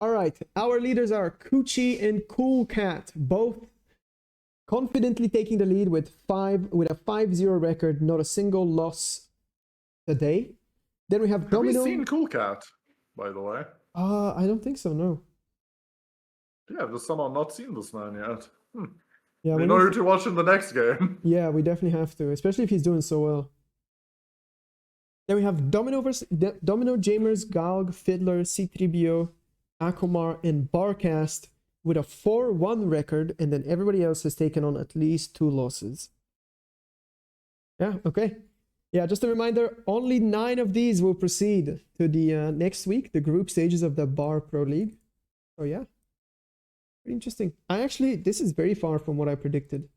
All right, our leaders are Coochie and Cool Cat, both confidently taking the lead with a 5-0 record, not a single loss today. Then we have Domino. Have we seen Cool Cat, by the way? I don't think so, no. Yeah, there's someone not seen this man yet. Yeah, we know who to watch in the next game. Yeah, we definitely have to, especially if he's doing so well. Then we have Domino, Jamers, Galg, Fiddler, C3BO, Akomar, and Barcast with a 4-1 record, and then everybody else has taken on at least 2 losses. Yeah, okay. Yeah, just a reminder, only 9 of these will proceed to the next week, the group stages of the Bar Pro League. Oh yeah, pretty interesting. This is very far from what I predicted.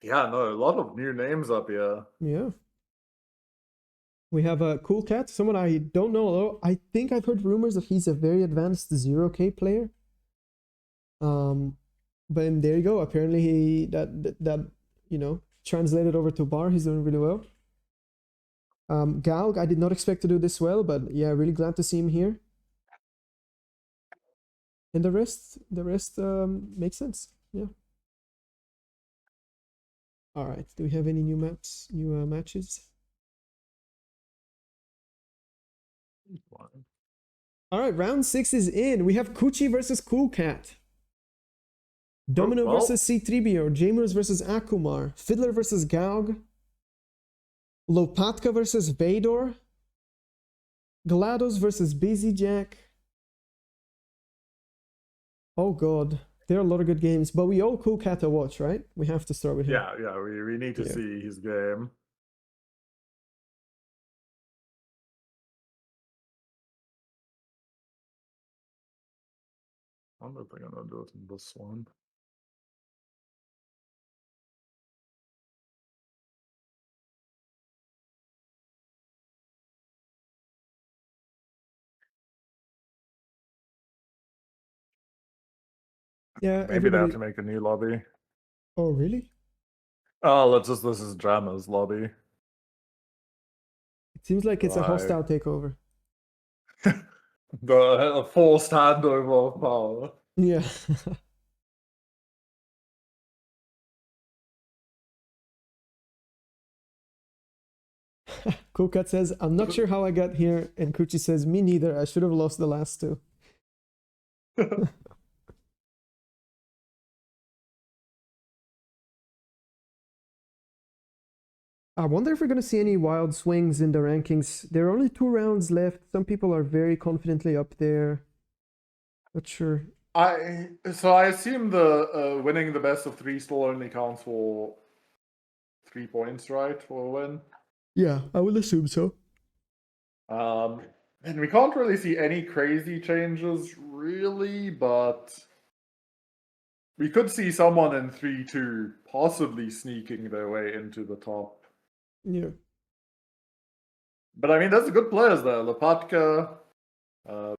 Yeah, no, a lot of new names up here. Yeah. We have a Cool Cat, someone I don't know, although I think I've heard rumors that he's a very advanced 0K player. But there you go. Apparently that translated over to Bar. He's doing really well. Galg, I did not expect to do this well, but yeah, really glad to see him here. And the rest makes sense. Yeah. All right. Do we have any new maps, matches? All right, round 6 is in. We have Coochie versus Cool Cat. Domino versus C3BO. Jamers versus Akumar. Fiddler versus Gaug. Lopatka versus Vador. GLaDOS versus Busy Jack. Oh god, there are a lot of good games, but we all Cool Cat to watch, right? We have to start with him. Yeah, we need to see his game. I don't think I'm gonna do it in this one. Yeah, maybe they have to make a new lobby. Oh really? Oh, this is Drama's lobby. It seems like it's a hostile takeover. The forced handover of power. Yeah. Cool Cat says, I'm not sure how I got here, and Coochie says, me neither. I should have lost the last 2. I wonder if we're going to see any wild swings in the rankings. There are only 2 rounds left. Some people are very confidently up there. Not sure. I assume the winning the best of 3 still only counts for 3 points, right, for a win? Yeah, I will assume so. And we can't really see any crazy changes, really, but we could see someone in 3-2 possibly sneaking their way into the top. Yeah. But I mean, there's good players there. Lopatka,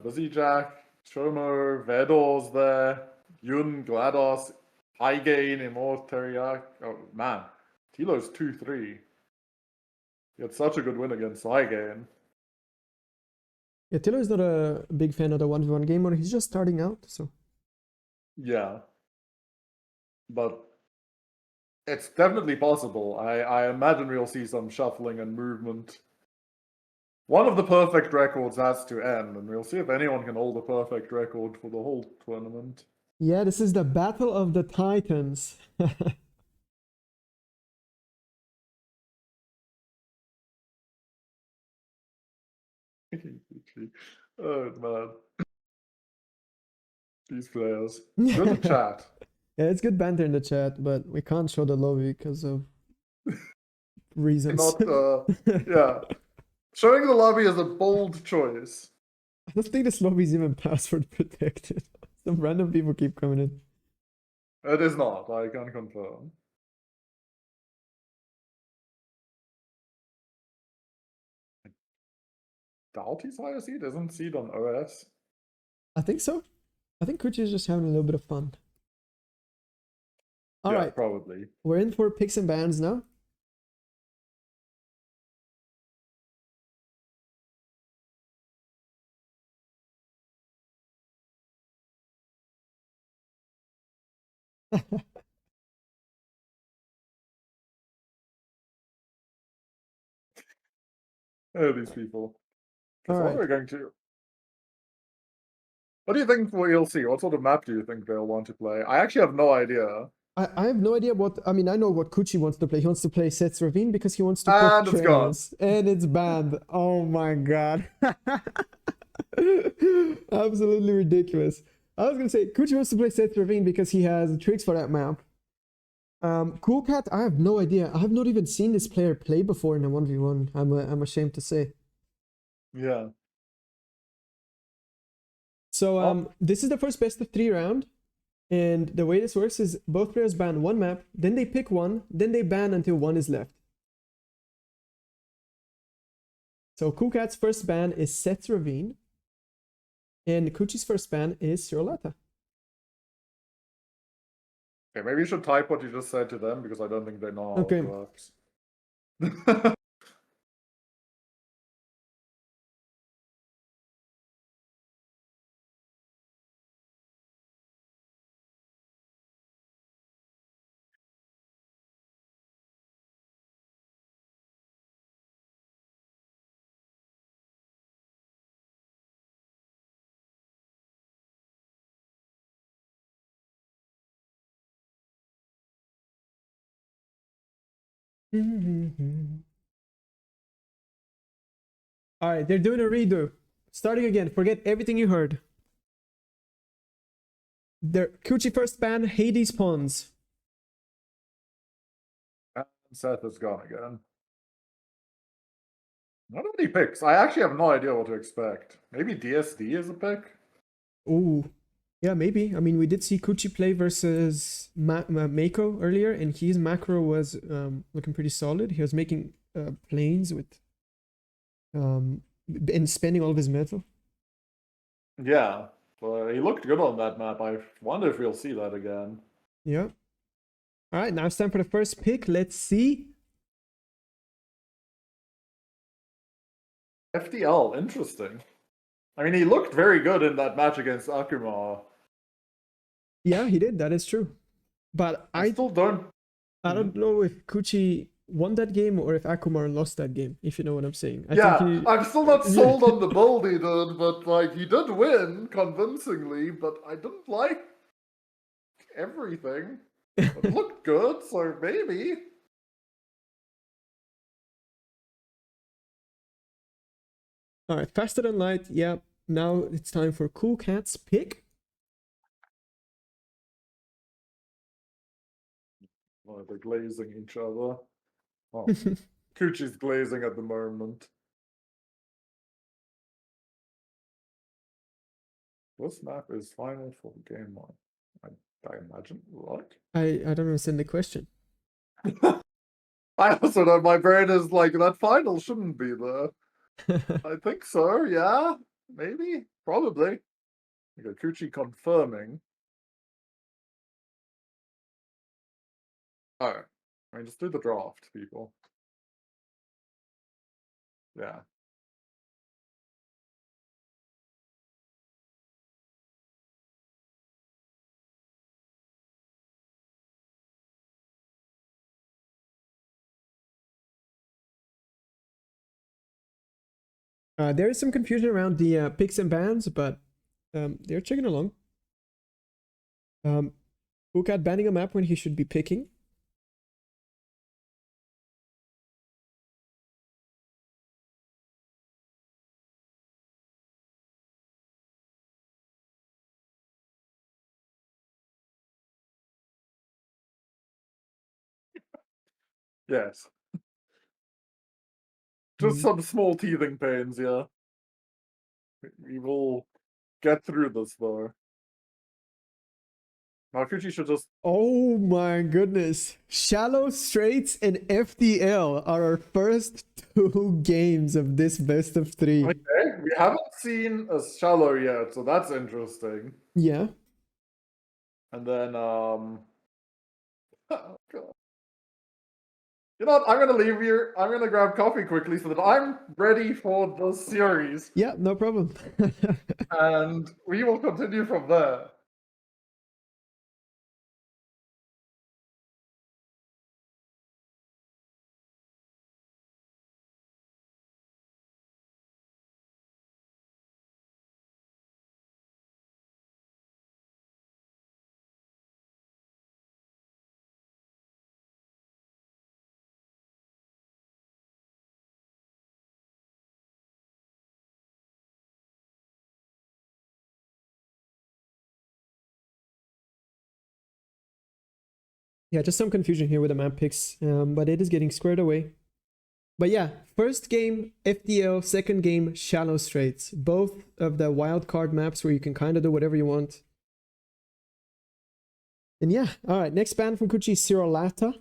Busy Jack, Shomo, Vedor's there, Yun, GLaDOS, High Gain, Immortariak. Oh man, Tilo's 2-3. He had such a good win against High Gain. Yeah, Tilo is not a big fan of the 1v1 game, or he's just starting out, so. Yeah. But it's definitely possible. I imagine we'll see some shuffling and movement One of the perfect records has to end, and we'll see if anyone can hold the perfect record for the whole tournament. Yeah, this is the Battle of the Titans. Oh man. These players. Good chat. Yeah, it's good banter in the chat, but we can't show the lobby because of reasons. Not, yeah. Showing the lobby is a bold choice. I don't think this lobby is even password protected. Some random people keep coming in. It is not, I can confirm. I doubt he's higher seed, isn't seed on OS? I think so. I think Kuchi is just having a little bit of fun. All Yeah, right, probably. we're in for picks and bans now. Oh, these people. All Because what right. are we going to... What do you think we'll see? What sort of map do you think they'll want to play? I actually have no idea. I have no idea what. I mean, I know what Kuchi wants to play. He wants to play Sets Ravine because he wants to And put it's gone. trails. And it's banned. Oh my god. Absolutely ridiculous. I was gonna say Kuchi wants to play Sets Ravine because he has tricks for that map. Cool Cat, I have no idea. I have not even seen this player play before in a 1v1. I'm ashamed to say. Yeah. So this is the first best of 3 round. And the way this works is both players ban one map, then they pick one, then they ban until one is left. So Cool Cat's first ban is Sets Ravine. And Kuchi's first ban is Sirolata. Okay, maybe you should type what you just said to them, because I don't think they know how Okay. it works. All right, they're doing a redo. Starting again, forget everything you heard. Their Kuchi first ban, Hades Pawns. And Seth is gone again. Not many picks. I actually have no idea what to expect. Maybe DSD is a pick? Ooh. Yeah, maybe. I mean, we did see Kuchi play versus Mako earlier, and his macro was looking pretty solid. He was making planes with and spending all of his metal. Yeah. But he looked good on that map. I wonder if we'll see that again. Yeah. All right, now it's time for the first pick. Let's see. FDL, interesting. I mean, he looked very good in that match against Akuma. Yeah, he did. That is true. But I still don't... I don't know if Kuchi won that game or if Akumar lost that game, if you know what I'm saying. I'm still not sold on the build he did, but like he did win convincingly, but I didn't like everything. It looked good, so maybe. All right, faster than light. Yeah, now it's time for Cool Cat's pick. Oh, they're glazing each other. Oh, Kuchi's glazing at the moment. This map is final for game one. I imagine. What? I don't understand the question. I also know my brain is like, that final shouldn't be there. I think so, yeah. Maybe. Probably. Okay, Kuchi confirming. Oh. I mean, just do the draft, people. Yeah. There is some confusion around the picks and bans, but they're checking along. Bukat banning a map when he should be picking. Yes. Just some small teething pains, yeah. We will get through this, though. Nakuchi should just... Oh my goodness. Shallow Straits and FTL are our first 2 games of this best of 3. Okay, we haven't seen a shallow yet, so that's interesting. Yeah. And then, oh, God. You know what? I'm gonna leave here. I'm gonna grab coffee quickly so that I'm ready for the series, Yeah, no problem. and we will continue from there. Yeah, just some confusion here with the map picks, but it is getting squared away. But yeah, first game FTL, second game Shallow Straits. Both of the wildcard maps where you can kind of do whatever you want. And yeah, all right, next ban from Kuchi, Cirolata.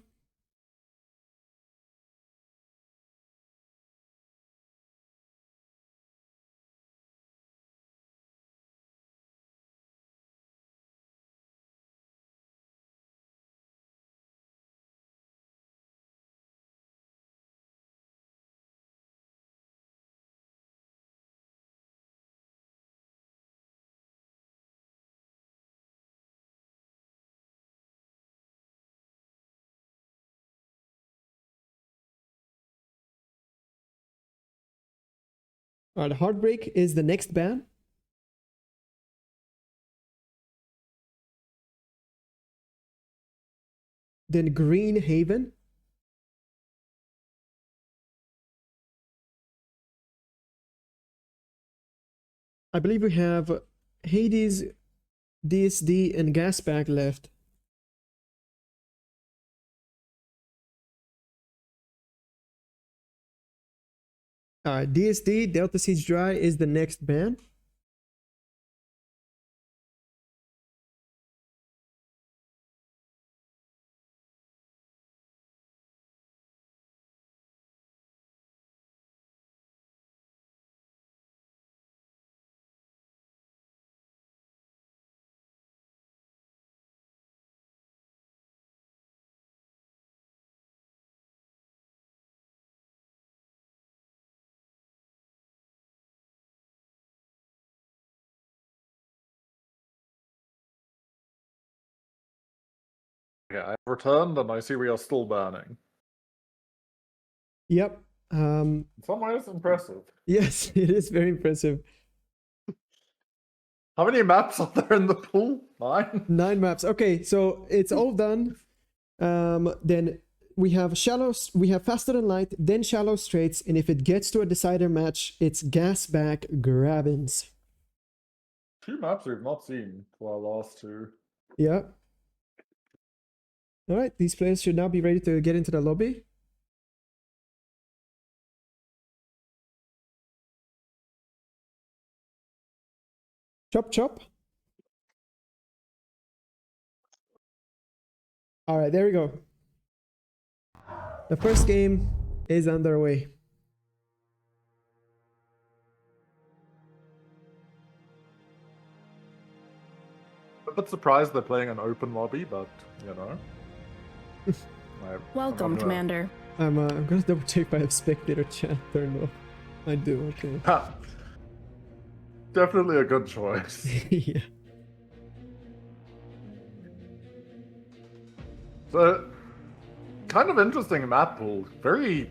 All right, Heartbreak is the next ban. Then Green Haven. I believe we have Hades, DSD, and Gasbag left. All right, DSD, Delta Siege Dry is the next ban. Yeah, I've returned, and I see we are still banning. Yep. In some ways, impressive. Yes, it is very impressive. How many maps are there in the pool? 9? 9 maps. Okay, so it's all done. Then we have Faster Than Light, then Shallow Straits, and if it gets to a decider match, it's Gasback Grabbins. 2 maps we've not seen for our last 2. Yeah. All right, these players should now be ready to get into the lobby. Chop, chop. All right, there we go. The first game is underway. I'm a bit surprised they're playing an open lobby, but, you know. Welcome, Commander. I'm gonna double check if I have spectator chat turned off. I do, okay. Definitely a good choice. Yeah. So, kind of interesting map pool. Very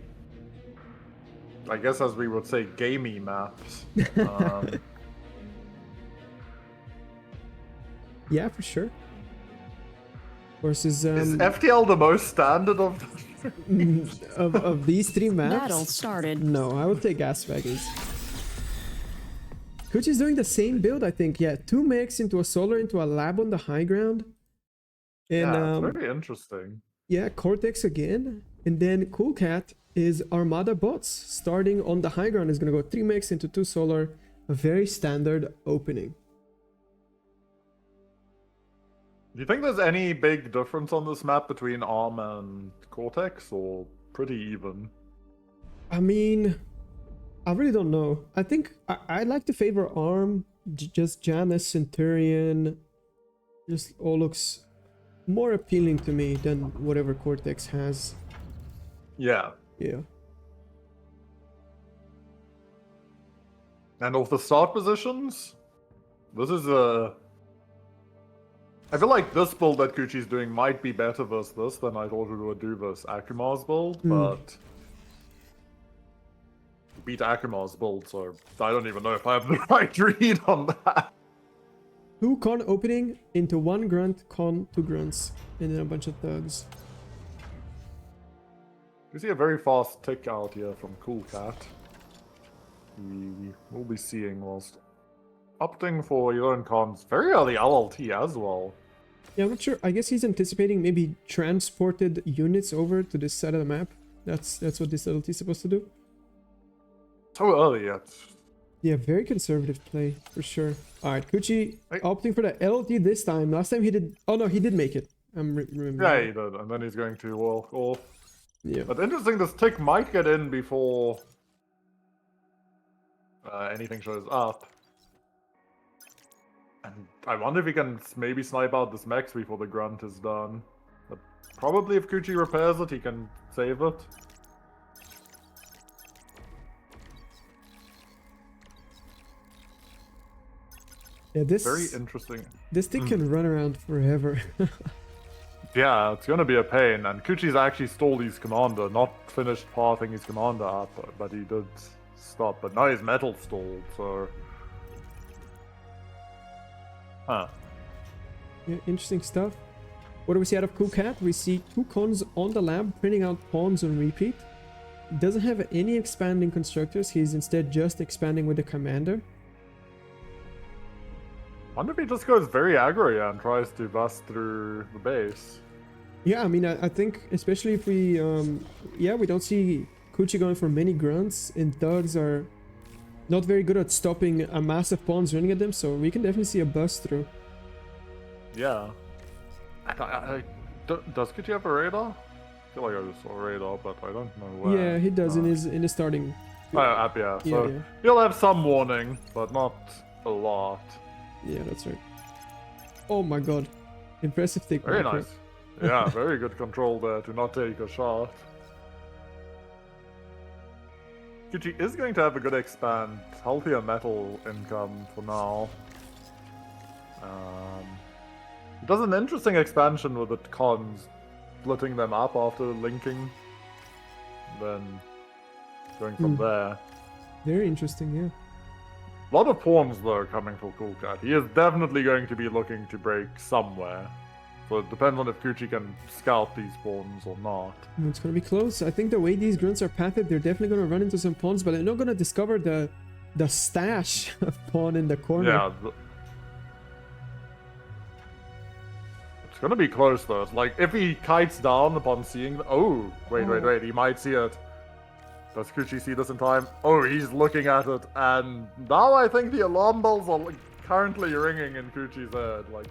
I guess as we would say, gamey maps. Yeah, for sure. Versus Is FTL the most standard of of these three maps? Battle started. No, I would take Gas Vegas. Kuchi's doing the same build, I think. Yeah, 2 mechs into a solar into a lab on the high ground. And yeah, it's very interesting. yeah, Cortex again. And then Cool Cat is Armada bots. Starting on the high ground is gonna go 3 mechs into 2 solar. A very standard opening. Do you think there's any big difference on this map between ARM and Cortex, or pretty even? I mean, I really don't know. I think I like to favor ARM. Just Janus, Centurion, just all looks more appealing to me than whatever Cortex has. Yeah. Yeah. And of the start positions, this is a... I feel like this build that Kuchi's doing might be better versus this than I thought it would do versus Akumar's build, but... beat Akumar's build, so I don't even know if I have the right read on that. 2 con opening into 1 grunt, con, 2 grunts, and then a bunch of thugs. You see a very fast tick out here from Cool Cat. We will be seeing whilst opting for your own cons. Very early LLT as well. Yeah, I'm not sure. I guess he's anticipating maybe transported units over to this side of the map. That's what this LLT is supposed to do. So early yet. Yeah, very conservative play, for sure. Alright, Kuchi opting for the LLT this time. Last time he did... Oh no, he did make it. I'm remembering. Yeah, he did. And then he's going to walk off. Yeah. But interesting, this tick might get in before anything shows up. And I wonder if he can maybe snipe out this Mex before the grunt is done. But probably if Kuchi repairs it, he can save it. Yeah, this... Very interesting. This thing can run around forever. Yeah, it's gonna be a pain, and Kuchi's actually stalled his commander, not finished pathing his commander up, but he did stop. But now his metal stalled, so... Huh. Yeah, interesting stuff. What do we see out of Cool Cat? We see 2 cons on the lab, printing out pawns on repeat. Doesn't have any expanding constructors, he's instead just expanding with the commander. I wonder if he just goes very aggro and tries to bust through the base. Yeah, I mean, I think, especially if we, yeah, we don't see Kuchi going for many grunts, and thugs are not very good at stopping a massive pawns running at them, so we can definitely see a bust through. Yeah. Does Kuchi have a radar? I feel like I just saw a radar, but I don't know where. Yeah, he does in the starting. Yeah, so he'll have some warning, but not a lot. Yeah, that's right. Oh my god. Impressive take. Very nice. Yeah, very good control there to not take a shot. Kuchi is going to have a good expand. Healthier metal income for now. It does an interesting expansion with the cons, splitting them up after linking. Then going from there. Very interesting, yeah. A lot of pawns, though, coming for Cool Cat. He is definitely going to be looking to break somewhere. So it depends on if Kuchi can scout these pawns or not. It's gonna be close. I think the way these grunts are pathed, they're definitely gonna run into some pawns, but they're not gonna discover the stash of pawn in the corner. Yeah. It's gonna be close, though. It's like, if he kites down upon seeing... Oh, wait. He might see it. Does Kuchi see this in time? Oh, he's looking at it, and now I think the alarm bells are currently ringing in Kuchi's head. Like,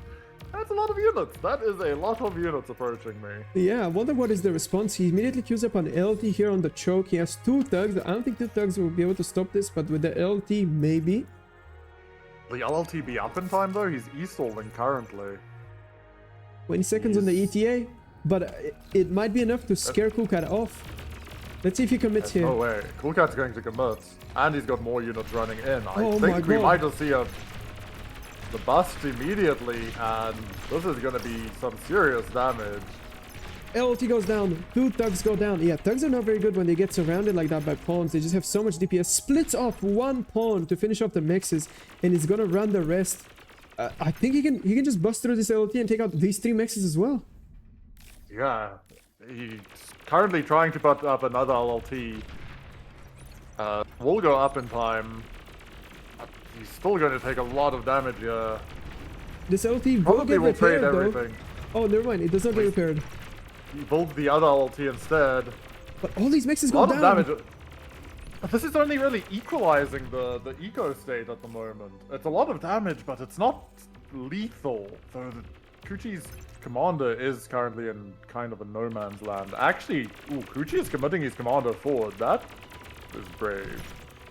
that's a lot of units. That is a lot of units approaching me. Yeah, I wonder what is the response. He immediately queues up an LT here on the choke. He has 2 thugs. I don't think 2 thugs will be able to stop this, but with the LT, maybe. Will the LLT be up in time, though? He's e-stalling currently. 20 seconds on the ETA, but it might be enough to scare Cool Cat off. Let's see if he commits here. No way. Cool Cat's going to commit. And he's got more units running in. Oh I think we might just see the bust immediately, and this is going to be some serious damage. LT goes down. 2 thugs go down. Yeah, thugs are not very good when they get surrounded like that by pawns. They just have so much DPS. Splits off 1 pawn to finish off the mexes, and he's gonna run the rest. I think he can just bust through this LT and take out these 3 mexes as well. Yeah, he's currently trying to put up another LLT. Will go up in time. He's still going to take a lot of damage here. This LT will Probably get will trade repaired though. everything. Oh, never mind. It does not get repaired. He builds the other LLT instead. But all these mexes A go lot down. of damage. This is only really equalizing the eco state at the moment. It's a lot of damage, but it's not lethal. So Kuchi's commander is currently in kind of a no man's land. Actually, Kuchi is committing his commander forward. That is brave.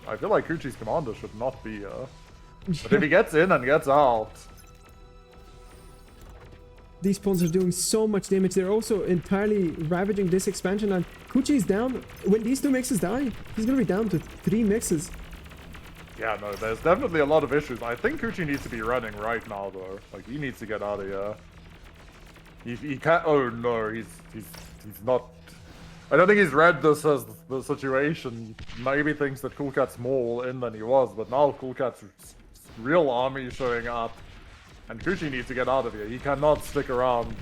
I feel like Kuchi's commander should not be here. But if he gets in and gets out... These pawns are doing so much damage. They're also entirely ravaging this expansion, and Kuchi is down. When these 2 mexes die, he's gonna be down to 3 mexes. Yeah, no, there's definitely a lot of issues. I think Kuchi needs to be running right now, though. Like, he needs to get out of here. He can't... Oh, no, he's not... I don't think he's read this as the situation. Maybe thinks that Cool Cat's more in than he was, but now Cool Cat's real army showing up. And Kuchi needs to get out of here. He cannot stick around.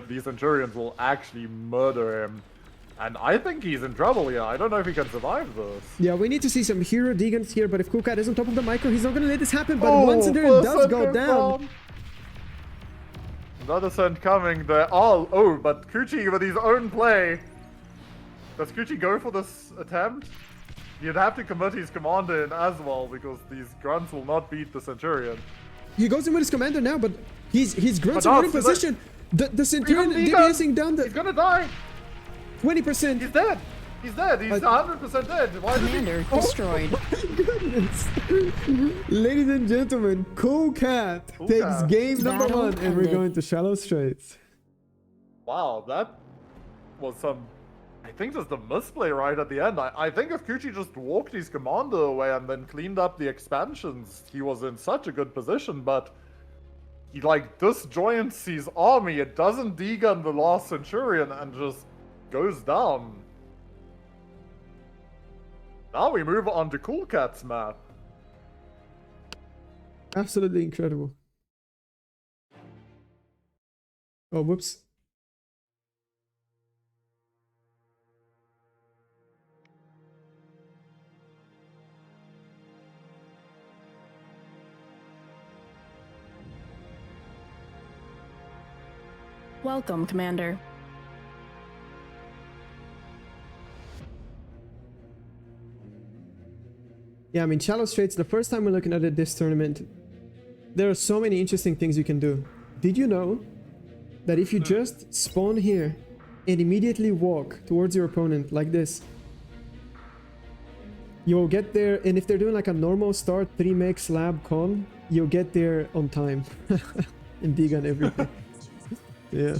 These Centurions will actually murder him. And I think he's in trouble here. I don't know if he can survive this. Yeah, we need to see some hero Degans here, but if Cool Cat is on top of the micro, he's not gonna let this happen. But one Centurion does go down. Another Cent coming there. Oh, but Kuchi with his own play. Does Kuchi go for this attempt? You'd have to commit his commander in as well, because these grunts will not beat the Centurion. He goes in with his commander now, but his grunts are in position. The Centurion DPSing down the... He's gonna die! 20%. He's dead! He's dead! He's 100% dead! Why Commander destroyed. Oh my goodness! Ladies and gentlemen, Cool Cat takes game number Battle 1, and we're ended. going to Shallow Straits. Wow, that was some... I think there's the misplay right at the end. I think if Kuchi just walked his commander away and then cleaned up the expansions, he was in such a good position, but he like disjoints his army, it doesn't degun the last Centurion and just goes down. Now we move on to Cool Cat's map. Absolutely incredible. Oh, whoops. Welcome, Commander. Yeah, I mean, Shallow Straits, the first time we're looking at it this tournament, there are so many interesting things you can do. Did you know that if you just spawn here and immediately walk towards your opponent like this, you'll get there, and if they're doing like a normal start 3 mech slab con, you'll get there on time and degun everything. Yeah.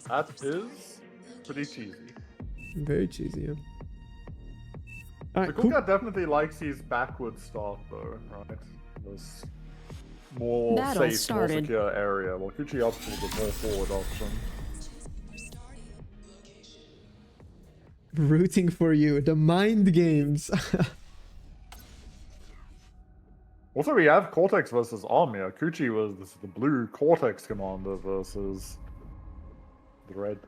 That is pretty cheesy. Very cheesy, yeah. Alright, Cool Cat definitely likes his backward start though, right? This more Battle safe, started. more secure area. Well, Kuchi opts for the more forward option. Rooting for you, the mind games. Also, we have Cortex versus Armia. Kuchi was the blue Cortex commander versus the red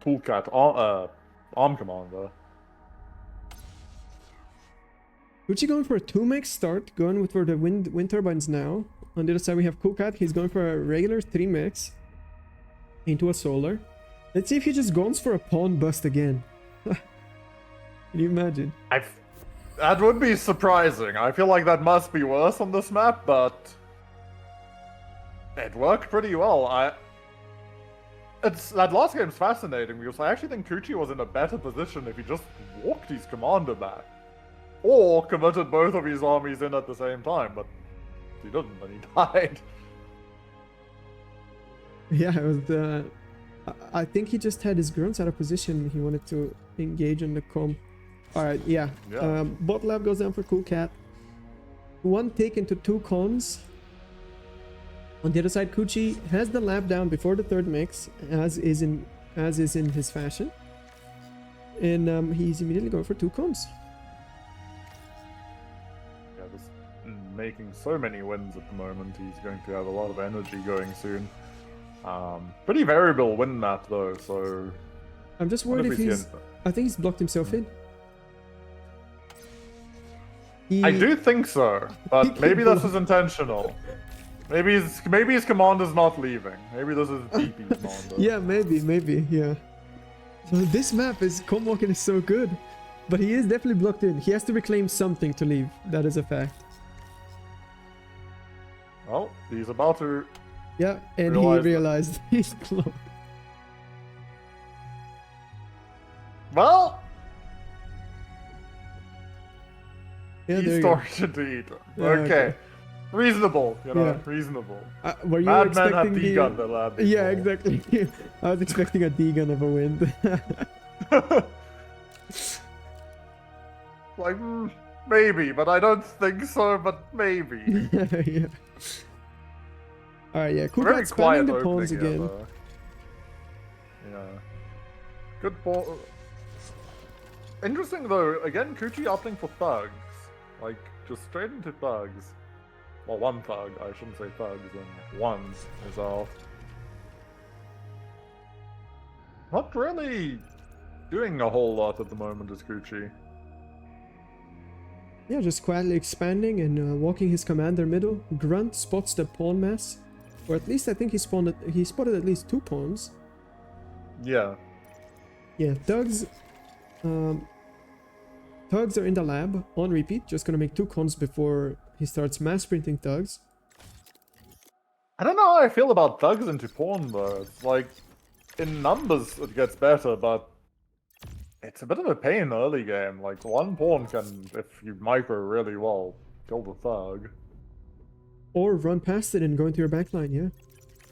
Toolcat arm commander. Gucci going for a 2 mech start, going for the wind turbines now. On the other side we have Cool Cat, he's going for a regular 3 mechs into a solar. Let's see if he just goes for a pawn bust again. Can you imagine? That would be surprising. I feel like that must be worse on this map, but it worked pretty well. That last game's fascinating because I actually think Kuchi was in a better position if he just walked his commander back. Or committed both of his armies in at the same time, but he didn't and he died. Yeah, it was I think he just had his grunts out of position. He wanted to engage on the comp. Alright, yeah. Bot lab goes down for Cool Cat. 1 take into 2 cons. On the other side, Kuchi has the lab down before the third mix, as is in his fashion. And he's immediately going for 2 combs. Yeah, just making so many wins at the moment. He's going to have a lot of energy going soon. Pretty variable win map though, so I'm just worried if he's... I think he's blocked himself in. I do think so, but maybe this is intentional. Maybe his commander's not leaving. Maybe this is BP commander. Yeah, maybe, yeah. So this map is comb walking is so good, but he is definitely blocked in. He has to reclaim something to leave. That is a fact. Well, he's about to. Yeah, and he realized he's close. Well. Yeah, he started to eat. Okay. Reasonable, you know, yeah. Reasonable. Were you Madmen expecting have D-gun the lab before. Yeah, exactly. I was expecting a D-gun of a win. Like, maybe, but I don't think so, but maybe. Yeah. Alright, yeah, cool. Very quiet the pawns again. Here, yeah. Good ball. Interesting though, again, Kuchi opting for thugs. Like, just straight into thugs. Well, one thug, I shouldn't say thugs, and one is out. Not really doing a whole lot at the moment as Kuchi. Yeah, just quietly expanding and walking his commander middle. Grunt spots the pawn mass. Or at least I think he spotted at least 2 pawns. Yeah. Yeah, thugs... thugs are in the lab, on repeat. Just gonna make 2 cons before he starts mass printing thugs. I don't know how I feel about thugs into pawn though. It's like, in numbers it gets better, but it's a bit of a pain early game. Like, 1 pawn can, if you micro really well, kill the thug. Or run past it and go into your backline, yeah.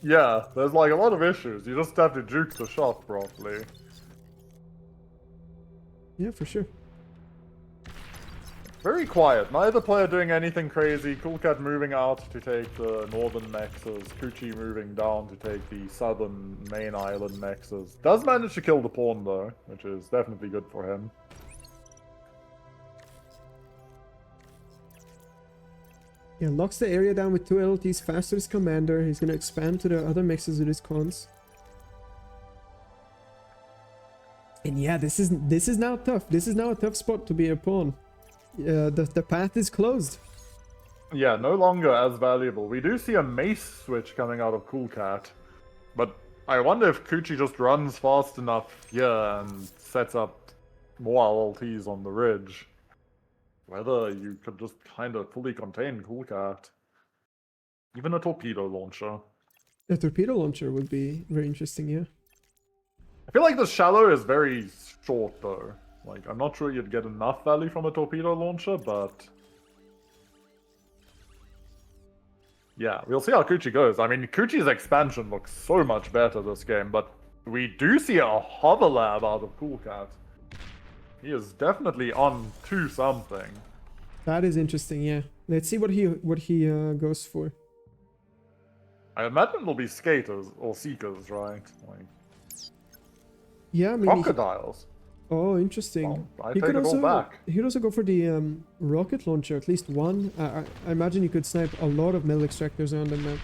Yeah, there's like a lot of issues. You just have to juke the shot properly. Yeah, for sure. Very quiet. Neither player doing anything crazy. Coolcat moving out to take the northern nexus. Kuchi moving down to take the southern main island nexus. Does manage to kill the pawn though, which is definitely good for him. Yeah, locks the area down with 2 LLTs faster as commander. He's gonna expand to the other mixes with his cons. And yeah, this is now tough. This is now a tough spot to be a pawn. The path is closed. Yeah, no longer as valuable. We do see a mace switch coming out of Coolcat, but I wonder if Kuchi just runs fast enough here and sets up more LLTs on the ridge. Whether you could just kind of fully contain Coolcat. Even a torpedo launcher. A torpedo launcher would be very interesting, yeah. I feel like the shallow is very short though. Like, I'm not sure you'd get enough value from a torpedo launcher, but... yeah, we'll see how Kuchi goes. I mean, Kuchi's expansion looks so much better this game, but we do see a hover lab out of Coolcat. He is definitely on to something. That is interesting, yeah. Let's see what he goes for. I imagine it'll be skaters or seekers, right? Like, yeah, I mean, crocodiles. Oh, interesting. Well, I take it all back. He could also go for the rocket launcher, at least one. I imagine you could snipe a lot of metal extractors on the map.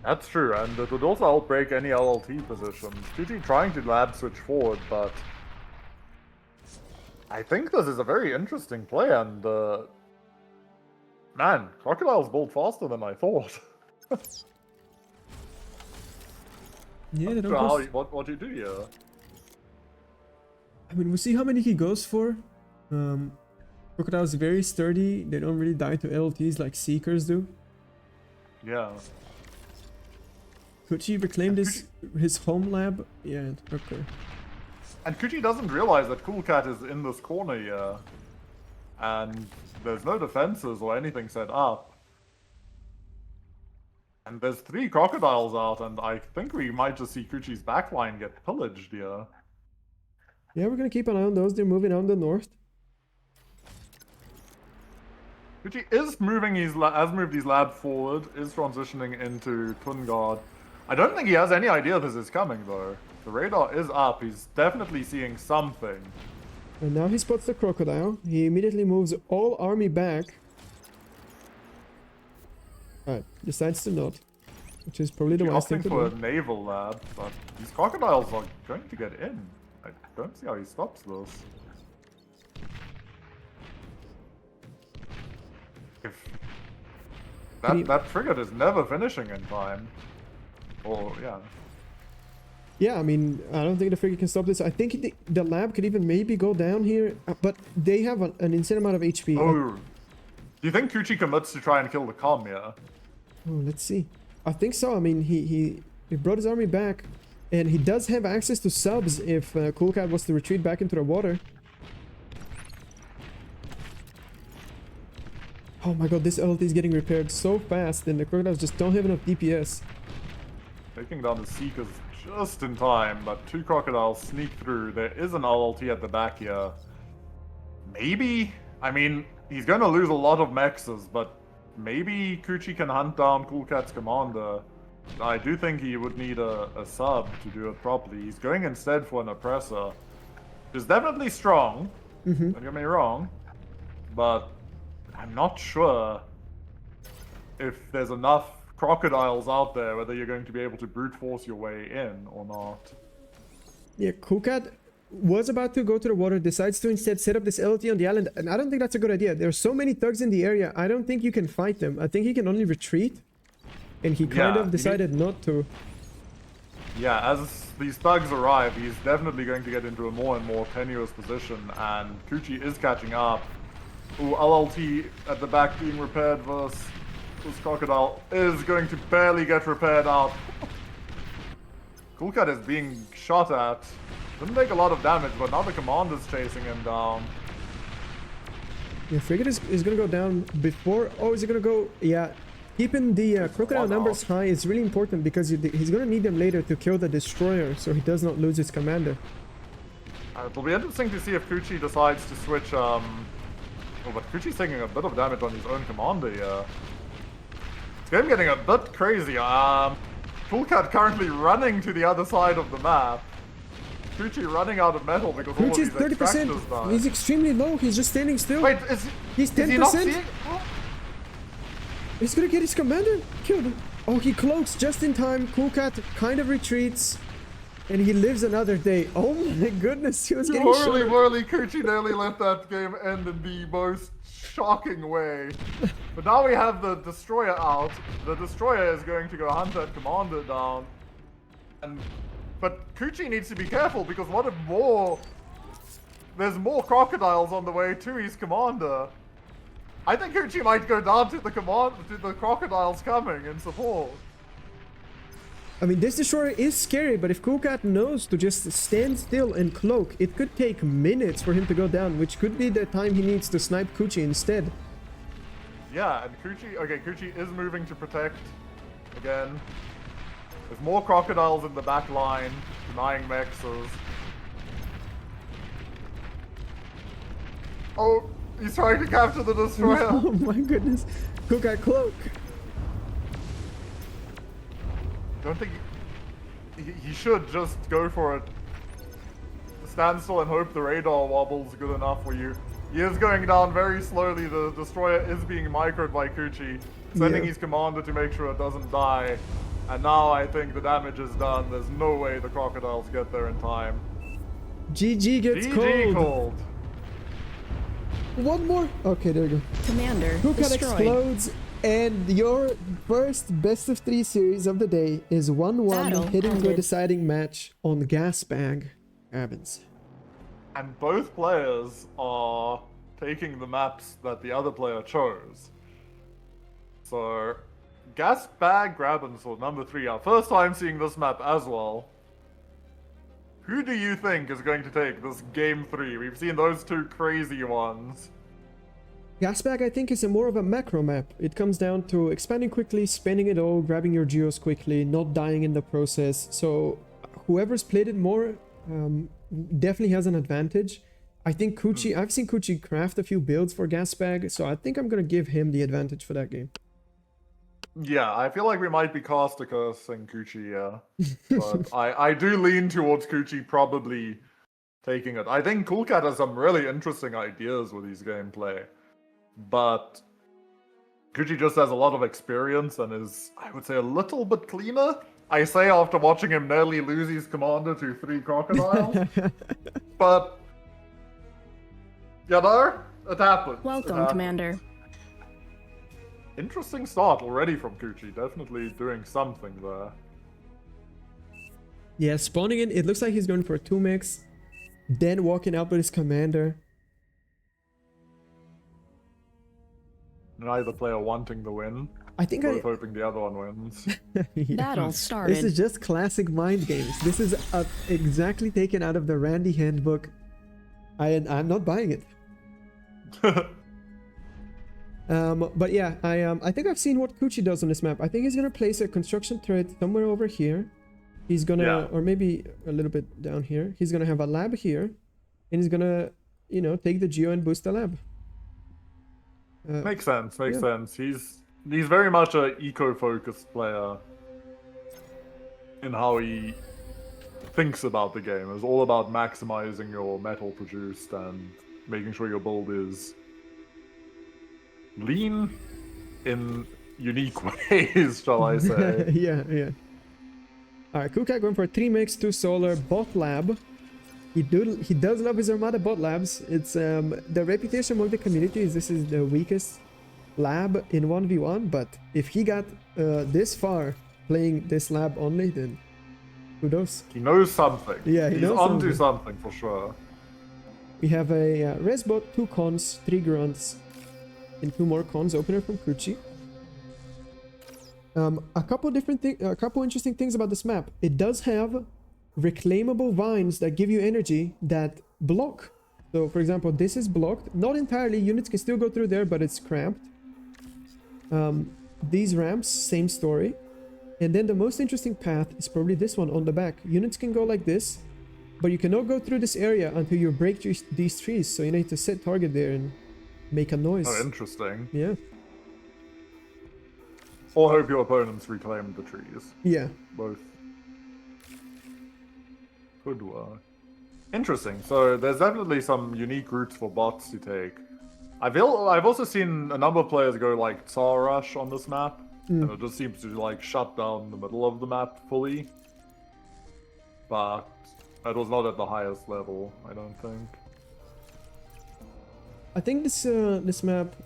That's true, and it would also outbreak any LLT positions. Kuchi trying to lab switch forward, but I think this is a very interesting play, and man, crocodiles build faster than I thought. Yeah, they don't go what do you do here? I mean, we'll see how many he goes for. Crocodile's very sturdy. They don't really die to LLTs like Seekers do. Yeah. Kuchi reclaimed his home lab. Yeah, okay. And Kuchi doesn't realize that Coolcat is in this corner here. And there's no defenses or anything set up. And there's 3 crocodiles out, and I think we might just see Kuchi's backline get pillaged here. Yeah, we're gonna keep an eye on those. They're moving on the north. Kuchi is moving has moved his lab forward, is transitioning into Twin Guard. I don't think he has any idea this is coming though. The radar is up, he's definitely seeing something. And now he spots the crocodile. He immediately moves all army back. Alright, decides to not. Which is probably the wise thing Opting to for do. a naval lab, but these crocodiles are going to get in. I don't see how he stops this. If that frigate is never finishing in time. Or yeah. Yeah, I mean, I don't think the frigate can stop this. I think the lab could even maybe go down here, but they have an insane amount of HP. Oh, do you think Kuchi commits to try and kill the comm here? Oh, let's see. I think so. I mean, he brought his army back, and he does have access to subs if Cool Cat was to retreat back into the water. Oh my god, this LT is getting repaired so fast, and the crocodiles just don't have enough DPS. Taking down the Seekers just in time, but two crocodiles sneak through. There is an LLT at the back here. Maybe? I mean, he's going to lose a lot of mexes, but maybe Kuchi can hunt down Cool Cat's commander. I do think he would need a sub to do it properly. He's going instead for an oppressor. Which is definitely strong, don't get me wrong, but I'm not sure if there's enough crocodiles out there, whether you're going to be able to brute force your way in or not. Yeah, Cool Cat was about to go to the water, decides to instead set up this LT on the island, and I don't think that's a good idea. There are so many thugs in the area, I don't think you can fight them. I think he can only retreat, and he kind of decided not to. Yeah, as these thugs arrive, he's definitely going to get into a more and more tenuous position, and Kuchi is catching up. Ooh, LLT at the back being repaired versus this crocodile is going to barely get repaired out. Cool Cat is being shot at. Doesn't take a lot of damage, but now the commander's chasing him down. Yeah, frigate is gonna go down before... Oh, is he gonna go... Yeah, keeping the crocodile numbers high is really important because he's gonna need them later to kill the destroyer, so he does not lose his commander. It'll be interesting to see if Kuchi decides to switch, Oh, but Kuchi's taking a bit of damage on his own commander here. This game getting a bit crazy. Cool Cat currently running to the other side of the map. Kuchi running out of metal because all of Kuchi's his extractors 30%. died. He's extremely low. He's just standing still. Wait, He's 10%. is he not seeing? He's gonna get his commander killed. Oh, he cloaks just in time. Cool Cat kind of retreats. And he lives another day. Oh my goodness, he was getting Holy shot. moly, Kuchi nearly let that game end in the most shocking way. But now we have the destroyer out. The destroyer is going to go hunt that commander down. But Kuchi needs to be careful because what if there's more crocodiles on the way to his commander. I think Kuchi might go down to the crocodiles coming in support. I mean, this destroyer is scary, but if Cool Cat knows to just stand still and cloak, it could take minutes for him to go down, which could be the time he needs to snipe Kuchi instead. Yeah, and Kuchi is moving to protect again. There's more crocodiles in the back line, denying mexes. Oh, he's trying to capture the destroyer. Oh my goodness. Cool Cat cloak. Don't think he should just go for it. Stand still and hope the radar wobbles good enough for you. He is going down very slowly. The destroyer is being microed by Kuchi, sending his commander to make sure it doesn't die. And now I think the damage is done. There's no way the crocodiles get there in time. GG gets GG cold. cold. One more. Okay, there we go. Commander Cool Cat destroyed. explodes, and your first best of 3 series of the day is 1-1, Battle heading to a ended. deciding match on Gas Bag Cabins. And both players are taking the maps that the other player chose. So, Gas Bag Grabbins number 3, our first time seeing this map as well. Who do you think is going to take this game 3? We've seen those two crazy ones. Gasbag, I think, is more of a macro map. It comes down to expanding quickly, spending it all, grabbing your geos quickly, not dying in the process. So whoever's played it more definitely has an advantage. I think Kuchi, I've seen Kuchi craft a few builds for Gasbag, so I think I'm gonna give him the advantage for that game. Yeah, I feel like we might be Causticus and Kuchi, yeah. But I do lean towards Kuchi probably taking it. I think Coolcat has some really interesting ideas with his gameplay. But Kuchi just has a lot of experience and is, I would say, a little bit cleaner. I say after watching him nearly lose his commander to 3 crocodiles. But, you know, it happens. Welcome, Commander. Interesting start already from Kuchi. Definitely doing something there. Yeah, spawning in, it looks like he's going for a 2 mix, then walking out with his commander. Neither player wanting the win. I think Both hoping the other one wins. Yeah. Battle started. This is just classic mind games. This is exactly taken out of the Randy handbook. I'm not buying it. But yeah, I think I've seen what Kuchi does on this map. I think he's gonna place a construction turret somewhere over here. He's gonna, or maybe a little bit down here. He's gonna have a lab here, and he's gonna, you know, take the geo and boost the lab. Makes sense. Makes sense. He's very much a eco-focused player in how he thinks about the game. It's all about maximizing your metal produced and making sure your build is lean in unique ways, shall I say. Yeah. Alright, Kuka going for 3 mix, 2 solar, bot lab. He does love his Armada bot labs. It's the reputation among the community is this is the weakest lab in 1v1, but if he got this far playing this lab only, then who knows? He knows something. Yeah, he's knows onto something for sure. We have a res bot, 2 cons, 3 grunts, and 2 more cons opener from Kuchi. A couple interesting things about this map. It does have reclaimable vines that give you energy that block. So for example, this is blocked, not entirely, units can still go through there, but it's cramped. These ramps, same story. And then the most interesting path is probably this one on the back. Units can go like this, but you cannot go through this area until you break these trees, so you need to set target there and make a noise. Oh, interesting. Yeah. Or hope your opponents reclaim the trees. Yeah. Both. Could work. Interesting. So there's definitely some unique routes for bots to take. I've also seen a number of players go like Tsar Rush on this map. And it just seems to like shut down the middle of the map fully. But it was not at the highest level, I don't think. I think this map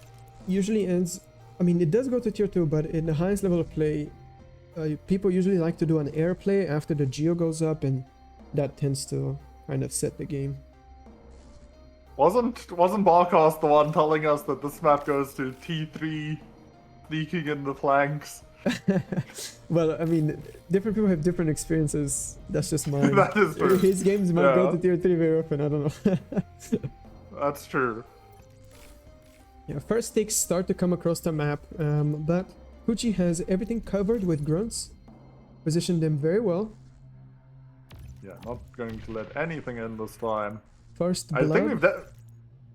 usually ends. I mean, it does go to tier 2, but in the highest level of play, people usually like to do an air play after the geo goes up, and that tends to kind of set the game. Wasn't Barcast the one telling us that this map goes to T3, sneaking in the flanks? Well, I mean, different people have different experiences. That's just mine. That is true. His games might go to tier 3 very often. I don't know. That's true. Yeah, first takes start to come across the map, but Kuchi has everything covered with grunts. Positioned them very well. Yeah, not going to let anything in this time. First I blood. think we've...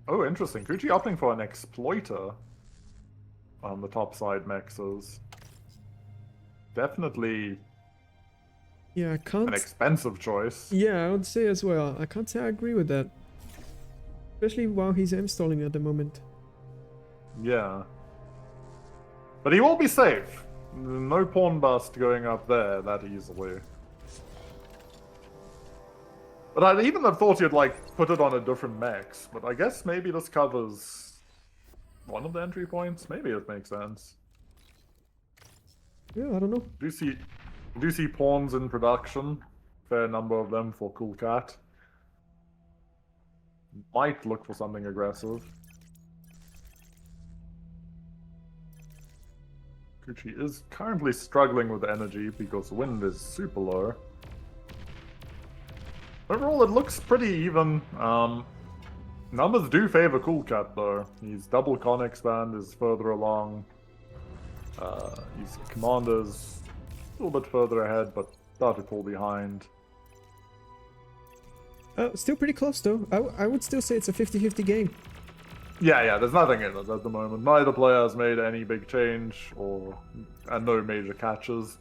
Oh, interesting. Kuchi opting for an exploiter on the top side mexes. Definitely Yeah, I can't... an expensive choice. Yeah, I would say as well. I can't say I agree with that. Especially while he's M-stalling at the moment. Yeah. But he will be safe. No pawn bust going up there that easily. But I'd even have thought you'd like put it on a different max. But I guess maybe this covers one of the entry points. Maybe it makes sense. Yeah, I don't know. Do see pawns in production. Fair number of them for Cool Cat. Might look for something aggressive. Kuchi is currently struggling with energy because wind is super low. Overall, it looks pretty even. Numbers do favor Cool Cat though. His double con expand is further along. His commander's a little bit further ahead, but start to fall behind. Still pretty close though. I would still say it's a 50-50 game. Yeah, there's nothing in it at the moment. Neither player has made any big change and no major catches.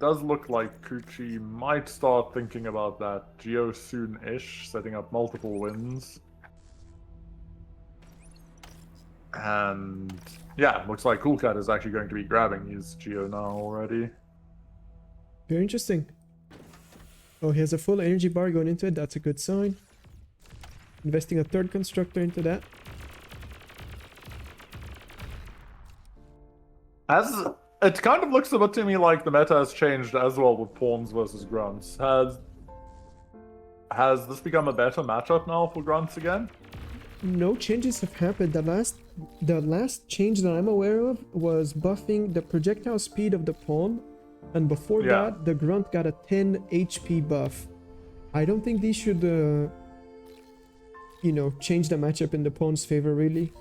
Does look like Kuchi might start thinking about that Geo soon-ish, setting up multiple wins. And yeah, looks like Coolcat is actually going to be grabbing his Geo now already. Very interesting. Oh, he has a full energy bar going into it. That's a good sign. Investing a third constructor into that. It kind of looks a bit to me like the meta has changed as well with pawns versus grunts. Has this become a better matchup now for grunts again? No changes have happened. The last change that I'm aware of was buffing the projectile speed of the pawn, and before that, the grunt got a 10 HP buff. I don't think these should, change the matchup in the pawn's favor, really.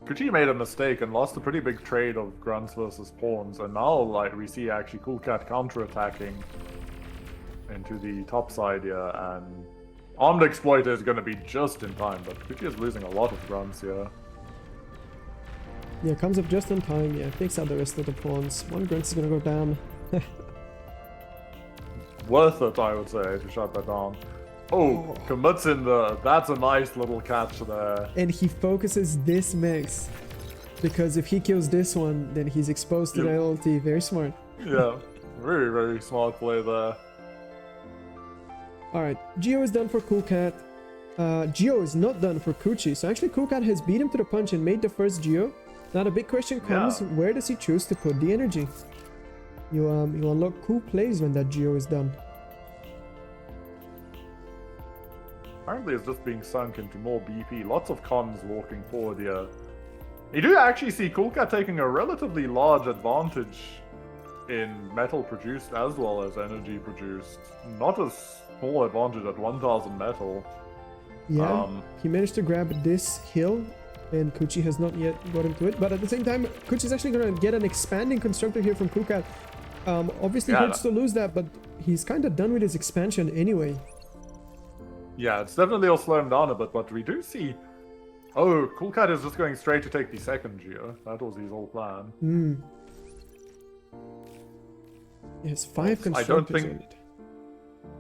Kuchi made a mistake and lost a pretty big trade of grunts versus pawns, and now we see actually Coolcat counter-attacking into the top side here, and Armed Exploiter is going to be just in time, but Kuchi is losing a lot of grunts here. Yeah, comes up just in time. Yeah, takes out the rest of the pawns. One grunt is going to go down. Worth it, I would say, to shut that down. Oh, commits in the... That's a nice little catch there. And he focuses this mix. Because if he kills this one, then he's exposed to the LLT. Very smart. Yeah, very, very smart play there. Alright, Geo is done for Coolcat. Geo is not done for Kuchi. So actually Coolcat has beat him to the punch and made the first Geo. Now the big question comes, where does he choose to put the energy? You unlock cool plays when that Geo is done. Apparently it's just being sunk into more BP. Lots of cons walking forward here. You do actually see Coolcat taking a relatively large advantage in metal produced as well as energy produced. Not a small advantage at 1000 metal. Yeah, he managed to grab this hill, and Kuchi has not yet got into it. But at the same time, Kuchi is actually going to get an expanding constructor here from Coolcat. Obviously hurts to lose that, but he's kind of done with his expansion anyway. Yeah, it's definitely will slow him down a bit, but we do see... Oh, Coolcat is just going straight to take the second Geo. That was his whole plan. Yes, 5 constructors.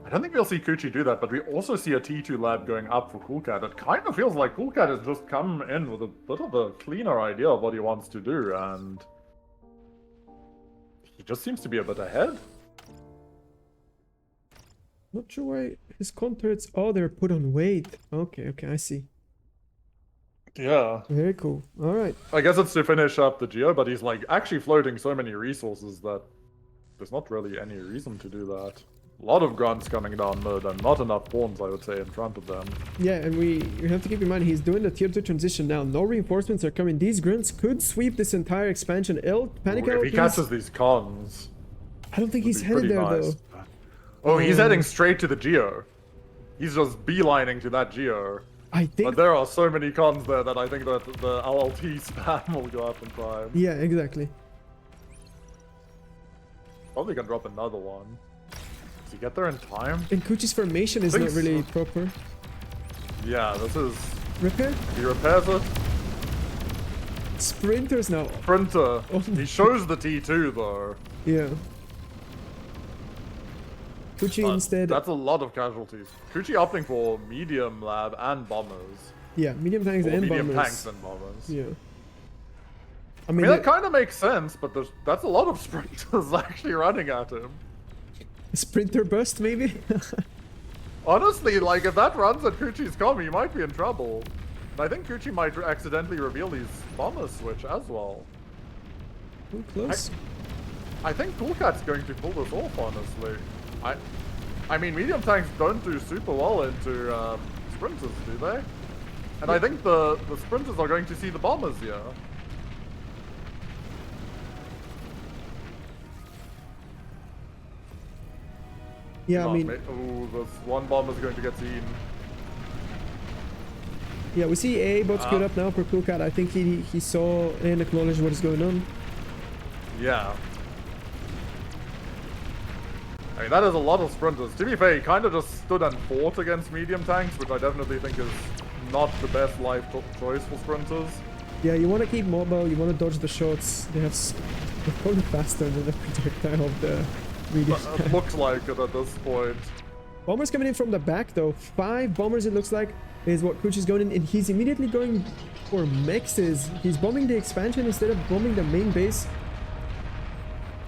I don't think we'll see Kuchi do that, but we also see a T2 lab going up for Coolcat. It kind of feels like Coolcat has just come in with a bit of a cleaner idea of what he wants to do, and... he just seems to be a bit ahead. Not sure why his conturts... Oh, they're put on weight. Okay, I see. Yeah. Very cool. Alright. I guess it's to finish up the Geo, but he's like actually floating so many resources that there's not really any reason to do that. A lot of grunts coming down mid and not enough pawns, I would say, in front of them. Yeah, and we have to keep in mind he's doing the tier 2 transition now. No reinforcements are coming. These grunts could sweep this entire expansion. Panic if he catches these cons... I don't think he's headed there though. Oh, he's heading straight to the Geo. He's just beelining to that Geo. I think... But there are so many cons there that I think that the LLT spam will go up in time. Yeah, exactly. Probably can drop another one. Does he get there in time? And Kuchi's formation is not really proper. Yeah, this is... Repair? He repairs it. Sprinters now. Sprinter. Oh. He shows the T2 though. Yeah. Kuchi instead... That's a lot of casualties. Kuchi opting for medium lab and bombers. Yeah, medium tanks and medium bombers. Tanks and bombers. Yeah. I mean that kind of makes sense, but that's a lot of sprinters actually running at him. Sprinter burst, maybe? Honestly, like, if that runs at Kuchi's comm, he might be in trouble. And I think Kuchi might accidentally reveal his bomber switch as well. Too close. I think Coolcat's going to pull this off, honestly. I mean, medium tanks don't do super well into sprinters, do they? And I think the sprinters are going to see the bombers here. Yeah, I mean... Oh, this one bomber's going to get seen. Yeah, we see A both screwed up now for Coolcat. I think he saw and acknowledged what is going on. Yeah. mean, that is a lot of sprinters. To be fair, he kind of just stood and fought against medium tanks, which I definitely think is not the best life choice for sprinters. Yeah, you want to keep mobile, you want to dodge the shots. They're probably faster than the projectile of the medium It tank. looks like it at this point. Bombers coming in from the back though. 5 bombers it looks like is what Kuch is going in, and he's immediately going for mexes. He's bombing the expansion instead of bombing the main base.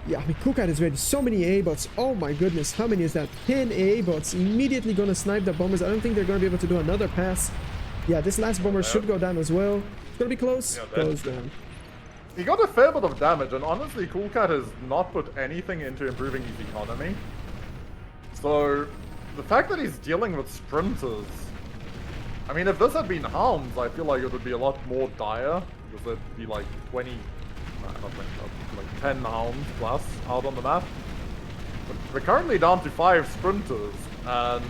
Yeah, I mean, Kukat is ready. So many AA bots. Oh my goodness, how many is that? 10 AA bots immediately gonna snipe the bombers. I don't think they're gonna be able to do another pass. Yeah, this last bomber should go down as well. It's gonna be close. Yeah, Goes down. He got a fair bit of damage, and honestly, Coolcat has not put anything into improving his economy. So, the fact that he's dealing with sprinters... I mean, if this had been Hounds, I feel like it would be a lot more dire, because there'd be like 20... not 20, like 10 Hounds plus out on the map. But we're currently down to 5 sprinters, and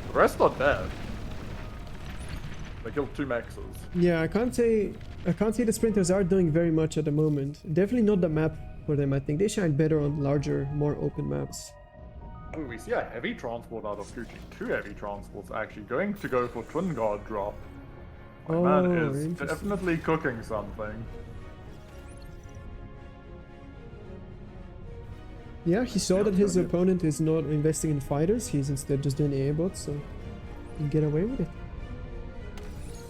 the rest are dead. They killed 2 mexes. Yeah, I can't say the sprinters are doing very much at the moment. Definitely not the map for them. I think they shine better on larger, more open maps. Oh, we see a heavy transport out of Kuchi. 2 heavy transports actually going to go for Twin Guard drop. My man is interesting. definitely cooking something. Yeah, he saw Yeah, that his okay. opponent is not investing in fighters. He's instead just doing AA bots, so he can get away with it.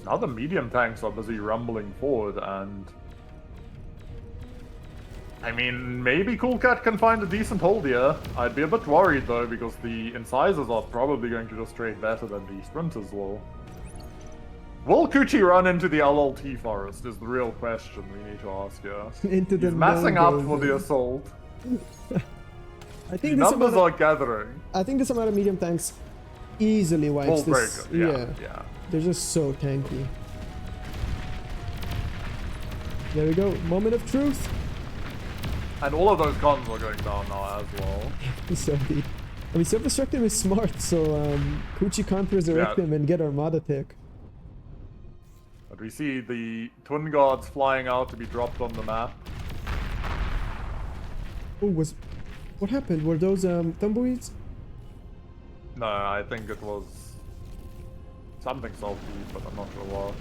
Now the medium tanks are busy rumbling forward, and I mean, maybe Coolcat can find a decent hold here. I'd be a bit worried though, because the incisors are probably going to just trade better than the sprinters will. Will Kuchi run into the LLT forest is the real question we need to ask here. Into the He's massing up no-go for the zone. assault. I The think this numbers amount are gathering. of medium tanks easily wipes Full this. breaker. Yeah. They're just so tanky. There we go. Moment of truth. And all of those cons are going down now as well. So indeed. I mean, self-destructive is smart, so Kuchi can't resurrect Yeah. him and get Armada tech. But we see the Twin Guards flying out to be dropped on the map. Oh, what happened? Were those tumbleweeds? No, I think it was something salty, but I'm not sure what.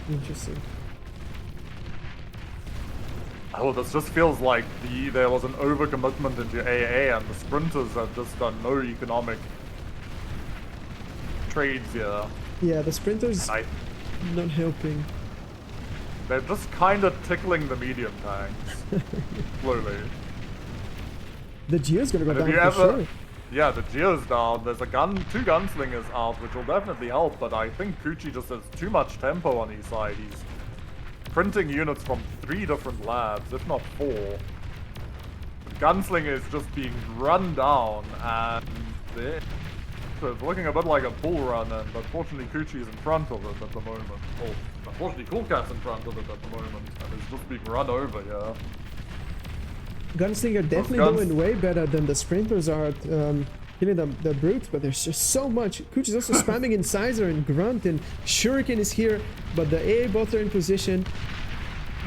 Interesting. Oh, this just feels like there was an overcommitment into AA, and the sprinters have just done no economic trades here. Yeah, the sprinters I, not helping. they're just kind of tickling the medium tanks slowly. The Geo's gonna go And if down you for ever, sure. yeah, the Geo's down. There's 2 gunslingers out, which will definitely help. But I think Kuchi just has too much tempo on his side. He's printing units from 3 different labs, if not 4. The gunslinger is just being run down, and so it's looking a bit like a bull run. And unfortunately, Kuchi is in front of it at the moment. Well, unfortunately, Coolcat's in front of it at the moment, and is just being run over here. Gunslinger definitely guns- doing way better than the sprinters are at killing the brutes, but there's just so much. Kuch is also spamming Incisor and Grunt, and Shuriken is here, but the AA bots are in position.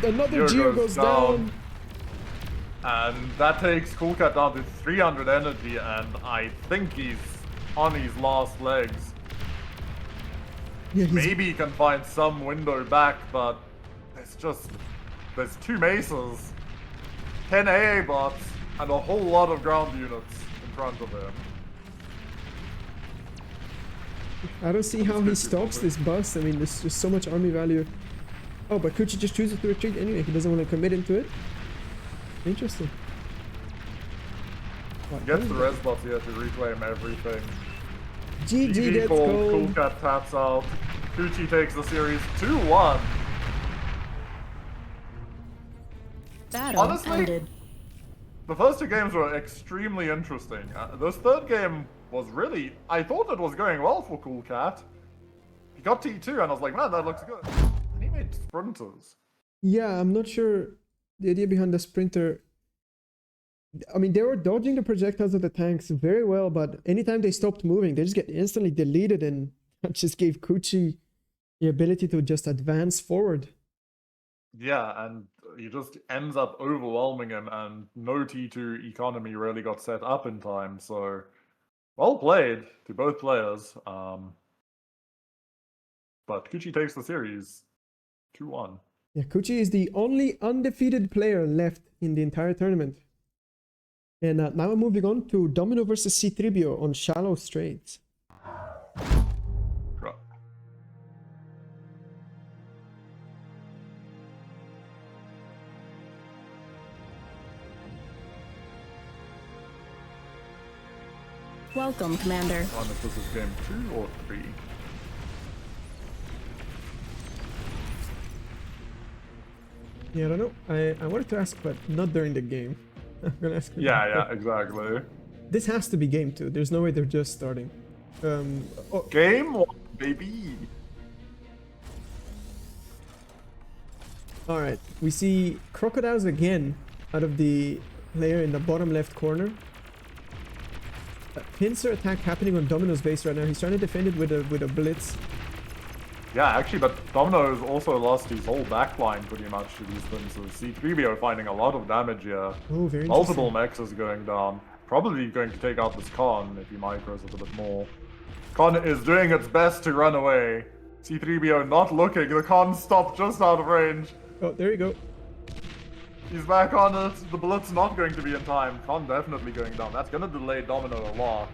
Another Geo goes down. And that takes Coolcat down to 300 energy, and I think he's on his last legs. Yeah, he's, Maybe he can find some window back, but there's 2 maces, 10 AA bots, and a whole lot of ground units in front of him. I don't see how he stops this bust. I mean, there's just so much army value. Oh, but Kuchi just chooses to retreat anyway. He doesn't want to commit into it. Interesting. Gets the res bots here to reclaim everything. GG GG gets called, cold. Coolcat taps out. Kuchi takes the series 2-1. Battle Honestly, ended. the first 2 games were extremely interesting. This 3rd game was really... I thought it was going well for Coolcat. He got T2 and I was like, man, that looks good. And he made sprinters. Yeah, I'm not sure the idea behind the sprinter. I mean, they were dodging the projectiles of the tanks very well, but anytime they stopped moving, they just get instantly deleted, and that just gave Kuchi the ability to just advance forward. Yeah, and he just ends up overwhelming him, and no T2 economy really got set up in time, so Well played to both players. But Kuchi takes the series 2-1. Yeah, Kuchi is the only undefeated player left in the entire tournament. And now we're moving on to Domino versus C-Tribio on Shallow Straits. Right. Welcome, Commander. One if this is game 2 or 3. Yeah, I don't know. I wanted to ask, but not during the game. I'm gonna ask. Yeah, exactly. This has to be game 2. There's no way they're just starting. Oh, Game 1, baby. all right. We see crocodiles again out of the player in the bottom left corner. Pincer attack happening on Domino's base right now. He's trying to defend it with a blitz. Yeah, actually, but Domino's also lost his whole backline pretty much to these pincers. C3BO finding a lot of damage here. Oh, very Multiple mechs is going down. Probably going to take out this Con if he micros it a bit more. Con is doing its best to run away. C3BO not looking. The Con stopped just out of range. Oh, there you go. He's back on it. The Blitz not going to be in time. Con definitely going down. That's going to delay Domino a lot.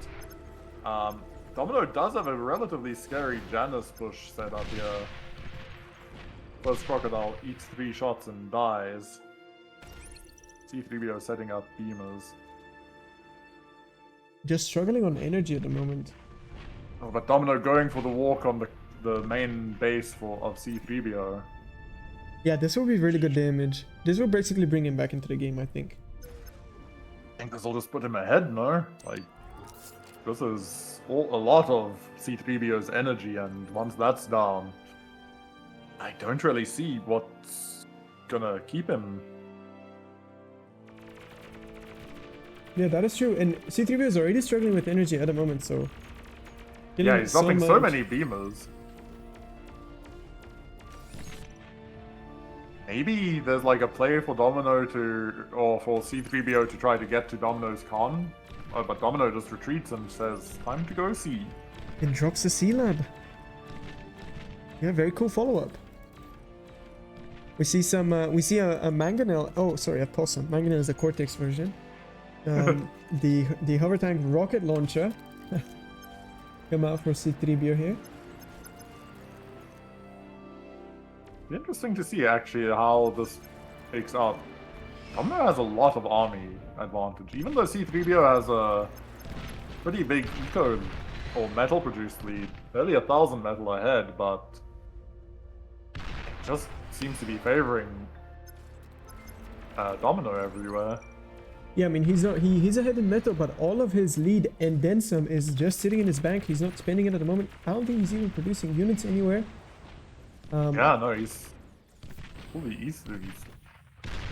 Domino does have a relatively scary Janus push set up here. First Crocodile eats 3 shots and dies. C3BO setting up beamers. Just struggling on energy at the moment. Oh, but Domino going for the walk on the main base of C3BO. Yeah, this will be really good damage. This will basically bring him back into the game, I think. I think this will just put him ahead, no? Like, this is a lot of C3BO's energy, and once that's down, I don't really see what's gonna keep him. Yeah, that is true. And C3PO is already struggling with energy at the moment, so... Yeah, he's dropping so much. many beamers. Maybe there's like a play for Domino or for C3BO to try to get to Domino's Con. But Domino just retreats and says, time to go C. And drops the C-Lab. Yeah, very cool follow-up. We see some, we see a Mangonel, oh, sorry, a Possum. Mangonel is the Cortex version. The hover tank rocket launcher. Come out for C3BO here. Interesting to see actually how this takes out. Domino has a lot of army advantage, even though C3BO has a pretty big eco or metal produced lead, barely 1,000 metal ahead, but it just seems to be favoring Domino everywhere. Yeah, I mean, he's ahead in metal, but all of his lead and then some is just sitting in his bank. He's not spending it at the moment. I don't think he's even producing units anywhere. Yeah, no, he's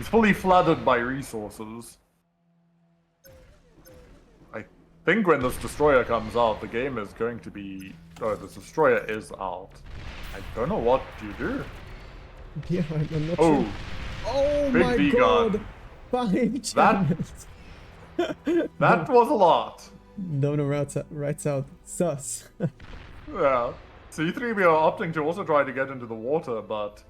fully flooded by resources. I think when this destroyer comes out, the game is going to be... Oh, this destroyer is out. I don't know what you do. Yeah, I'm not Oh, sure. Oh big my V god! gun. 5 channels! That was a lot. Domino writes out sus. Yeah. C3BO opting to also try to get into the water, but...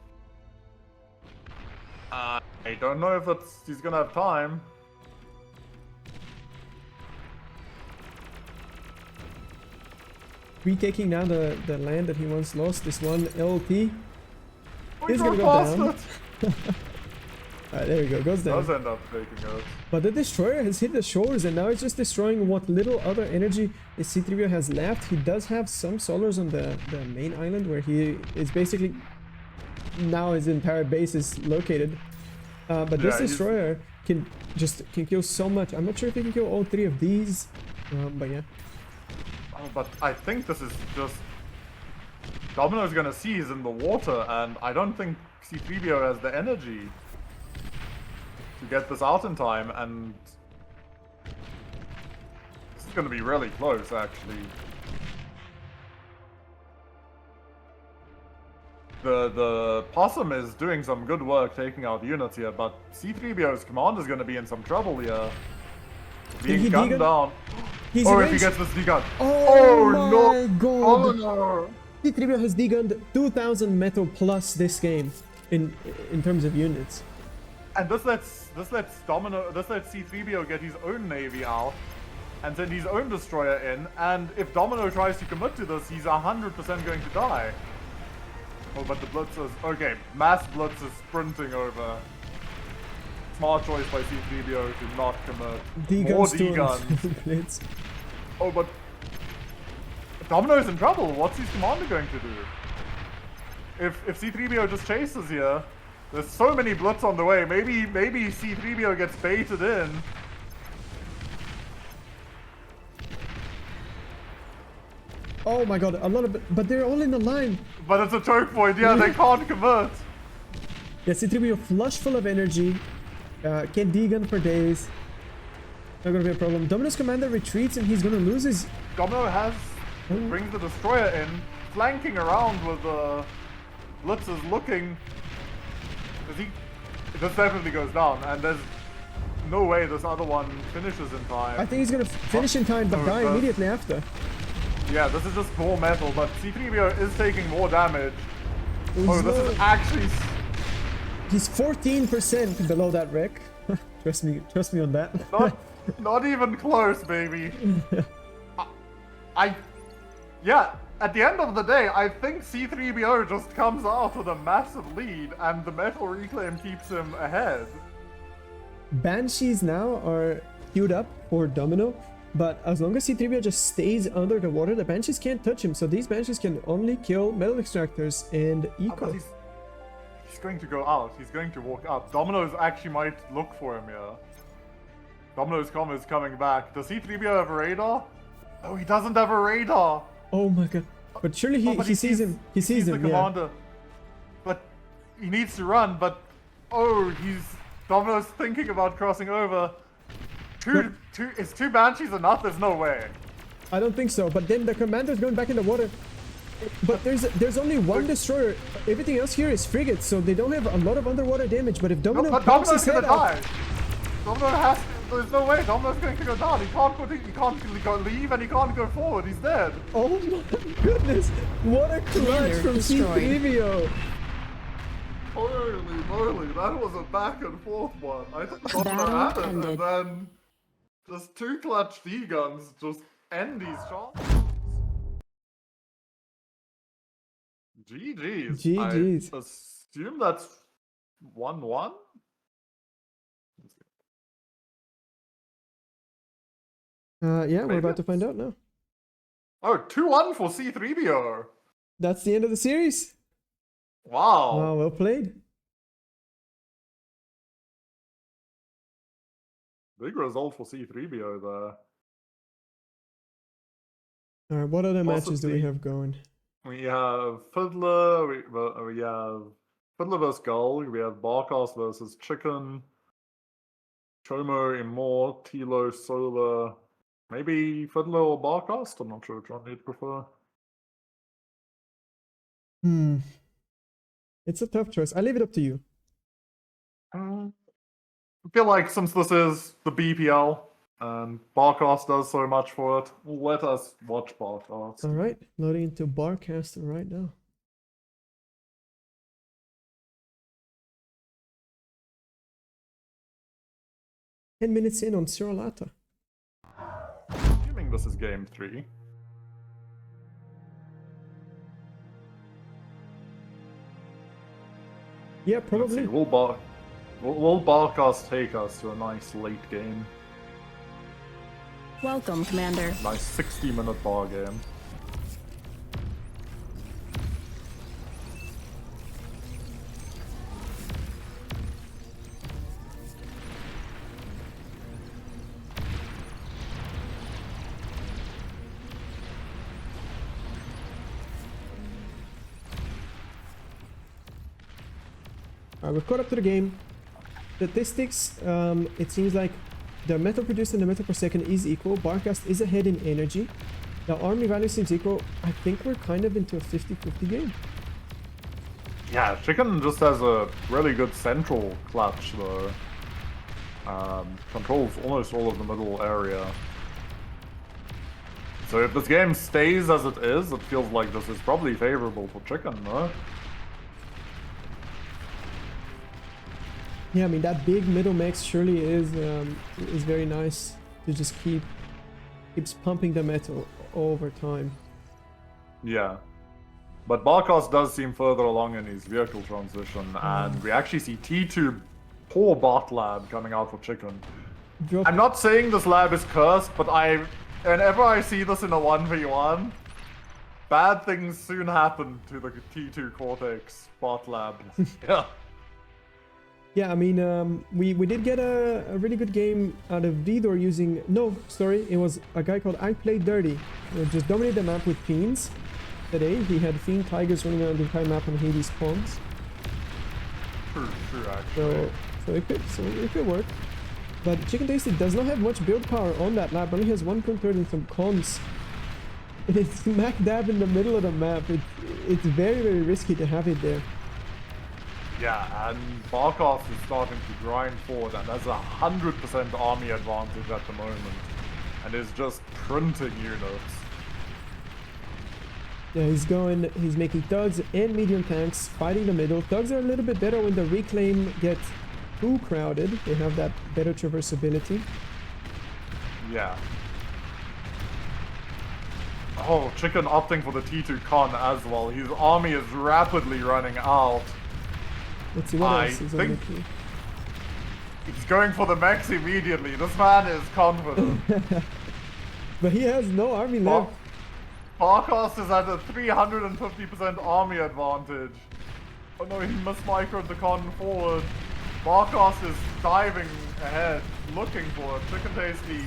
I don't know if he's gonna have time. Retaking now the land that he once lost. This one LT We is gonna go past down. it. Alright, there we go. Goes down. Does end up taking it. But the destroyer has hit the shores and now it's just destroying what little other energy the C3PO has left. He does have some solars on the main island where he is basically... Now his entire base is located. But this destroyer can kill so much. I'm not sure if he can kill all 3 of these. But yeah. Oh, but I think this is just... Domino's gonna seize in the water, and I don't think C3PO has the energy to get this out in time, and this is gonna be really close, actually. The Possum is doing some good work taking out units here, but C3PO's command is gonna be in some trouble here. Being gunned down. He's Oh, in if he range. gets this D-gun. Oh, no! my god! Oh no! C3PO has D-gunned 2,000 metal plus this game in terms of units. And this lets C3PO get his own navy out and send his own destroyer in, and if Domino tries to commit to this, he's 100% going to die. Oh, but the Blitz is... Okay, Mass Blitz is sprinting over. Smart choice by C3PO to not commit. More D-guns. D-guns. Oh, but... Domino's in trouble. What's his commander going to do? If C3PO just chases here, there's so many Blitz on the way. Maybe C3PO gets baited in. Oh my god, a lot of... But they're all in the line. But it's a choke point. Yeah, they can't commit. Yeah, C3PO flush full of energy. Can D-gun for days. Not gonna be a problem. Domino's commander retreats and he's gonna lose his... Domino brings the destroyer in, flanking around with Blitzes looking. This definitely goes down, and there's no way this other one finishes in time. I think he's gonna finish in time, but die immediately after. Yeah, this is just more metal, but C3PO is taking more damage. Oh, this is actually... He's 14% below that wreck. Trust me on that. Not even close, baby. Yeah, at the end of the day, I think C3PO just comes out with a massive lead, and the metal reclaim keeps him ahead. Banshees now are queued up for Domino, but as long as C3PO just stays under the water, the Banshees can't touch him, so these Banshees can only kill metal extractors and eco. He's going to go out. He's going to walk up. Domino's actually might look for him here. Domino's comm is coming back. Does C3PO have a radar? Oh, he doesn't have a radar. Oh my god. But surely he sees him. He sees him, the commander. But he needs to run, but... Oh, Domino's thinking about crossing over. Is two Banshees enough? There's no way. I don't think so, but then the commander's going back in the water. But there's only one destroyer. Everything else here is frigates, so they don't have a lot of underwater damage. But if Domino pops his head out... Domino has to... There's no way. Domino's going to go down. He can't go leave, and he can't go forward. He's dead. Oh my goodness! What a clutch from C3PO! Holy moly, that was a back and forth one. I thought Domino had it, and then just two clutch D-guns just end these chances. GG's. GG's. I assume that's 1-1? Yeah, we're about to find out now. Oh, 2-1 for C3PO. That's the end of the series. Wow. Wow, well played. Big result for C3PO there. Alright, what other matches do we have going? We have Fiddler, we have Fiddler vs. Gull, we have Barkas versus Chicken, Chomo, Immort, Tilo, Solar, maybe Fiddler or Barcast? I'm not sure which one you'd prefer. It's a tough choice. I leave it up to you. I feel like since this is the BPL, and Barcast does so much for it, let us watch Barcast. Alright, loading into Barcaster right now. Ten minutes in on Sirolata. Assuming this is game 3. Yeah, Let's probably. see, will Barcast take us to a nice late game? Welcome, Commander. Nice 60-minute bar game. Alright, we've caught up to the game. Statistics, it seems like the metal produced and the metal per second is equal. Barcast is ahead in energy. The army value seems equal. I think we're kind of into a 50-50 game. Yeah, Chicken just has a really good central clutch though. Controls almost all of the middle area. So if this game stays as it is, it feels like this is probably favorable for Chicken, no? Yeah, I mean that big middle mix surely is very nice to just keeps pumping the metal over time. Yeah. But Barkos does seem further along in his vehicle transition, and we actually see T2 poor bot lab coming out for Chicken. Drop. I'm not saying this lab is cursed, but whenever I see this in a 1v1, bad things soon happen to the T2 Cortex bot lab. Yeah. Yeah, I mean, we did get a really good game out of Vidor using... No, sorry, it was a guy called I Played Dirty. Just dominated the map with Fiends today. He had Fiend Tigers running around the entire map on Hades spawns. True, actually. So it could work. But Chicken Tasty does not have much build power on that map. Only has one control and some cons. And it's smack dab in the middle of the map. It's very, very risky to have it there. Yeah, and Barkov is starting to grind forward and has 100% army advantage at the moment. And is just printing units. Yeah, he's making thugs and medium tanks fighting the middle. Thugs are a little bit better when the reclaim gets too crowded. They have that better traversability. Yeah. Oh, Chicken opting for the T2 con as well. His army is rapidly running out. Let's see what else is on the queue. He's going for the mechs immediately. This man is confident. But he has no army left. Barkos is at a 350% army advantage. Oh no, he must micro the con forward. Barkos is diving ahead, looking for it. Chicken Tasty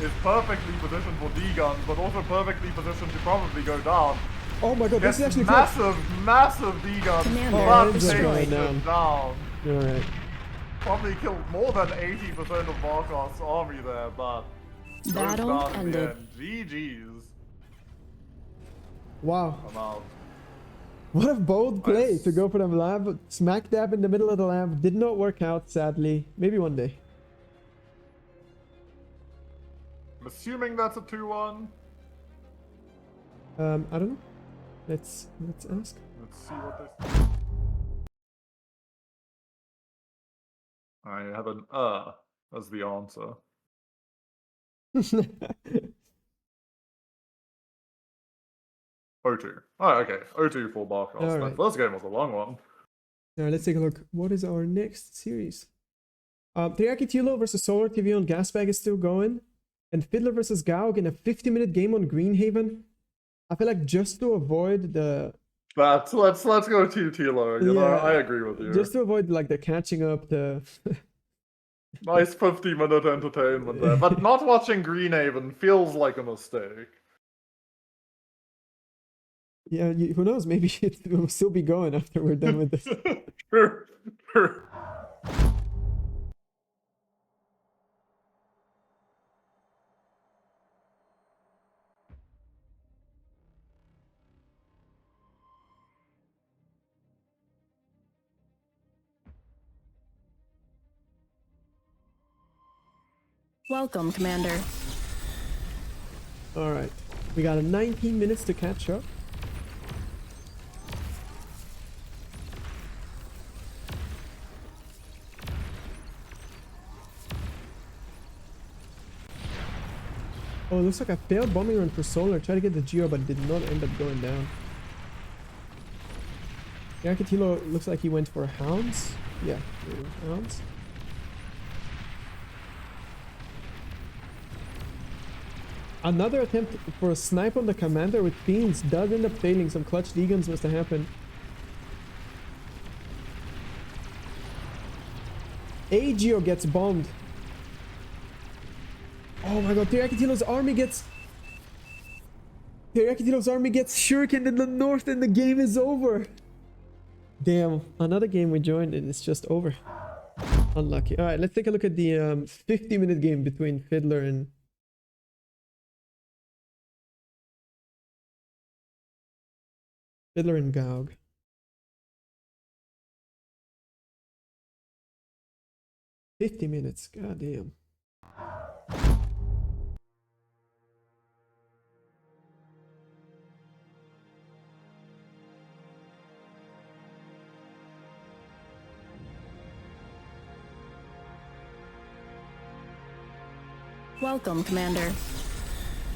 is perfectly positioned for D-guns, but also perfectly positioned to probably go down. Oh my god, this is actually massive D-guns. Commander. But takes them down. Alright. Probably killed more than 80% of Barkos' army there, but Battle goes down in the ended. end. GG's. Wow. I'm out. What a bold play Nice. to go for the lab. Smack dab in the middle of the lab. Did not work out, sadly. Maybe one day. I'm assuming that's a 2-1. I don't know. Let's ask. Let's see what they say. I have an as the answer. O2. Oh, okay. O2 for Barkos. All That right. first game was a long one. Alright, let's take a look. What is our next series? Triaki Tilo versus Solar TV on Gasbag is still going. And Fiddler versus Gaug in a 50-minute game on Greenhaven. I feel like just to avoid the... But let's go to Tilo. You know, Yeah, I agree with you. Just to avoid like the catching up, the... Nice 50-minute entertainment there. But not watching Greenhaven feels like a mistake. Yeah, who knows? Maybe it will still be going after we're done with this. Sure. Welcome, Commander. Alright, we got 19 minutes to catch up. Oh, it looks like I failed bombing run for Solar. Tried to get the Geo, but did not end up going down. Yakatilo looks like he went for Hounds. Yeah, Hounds. Another attempt for a snipe on the commander with Fiends does end up failing. Some clutch D-guns must have happened. A Geo gets bombed. Oh my god, Teriyakitilo's army gets... Teriyakitilo's army gets shurikened in the north and the game is over. Damn, another game we joined and it's just over. Unlucky. Alright, let's take a look at the 50-minute game between Fiddler and... Fiddler and Gaug. $50 minutes, god damn. Welcome, Commander.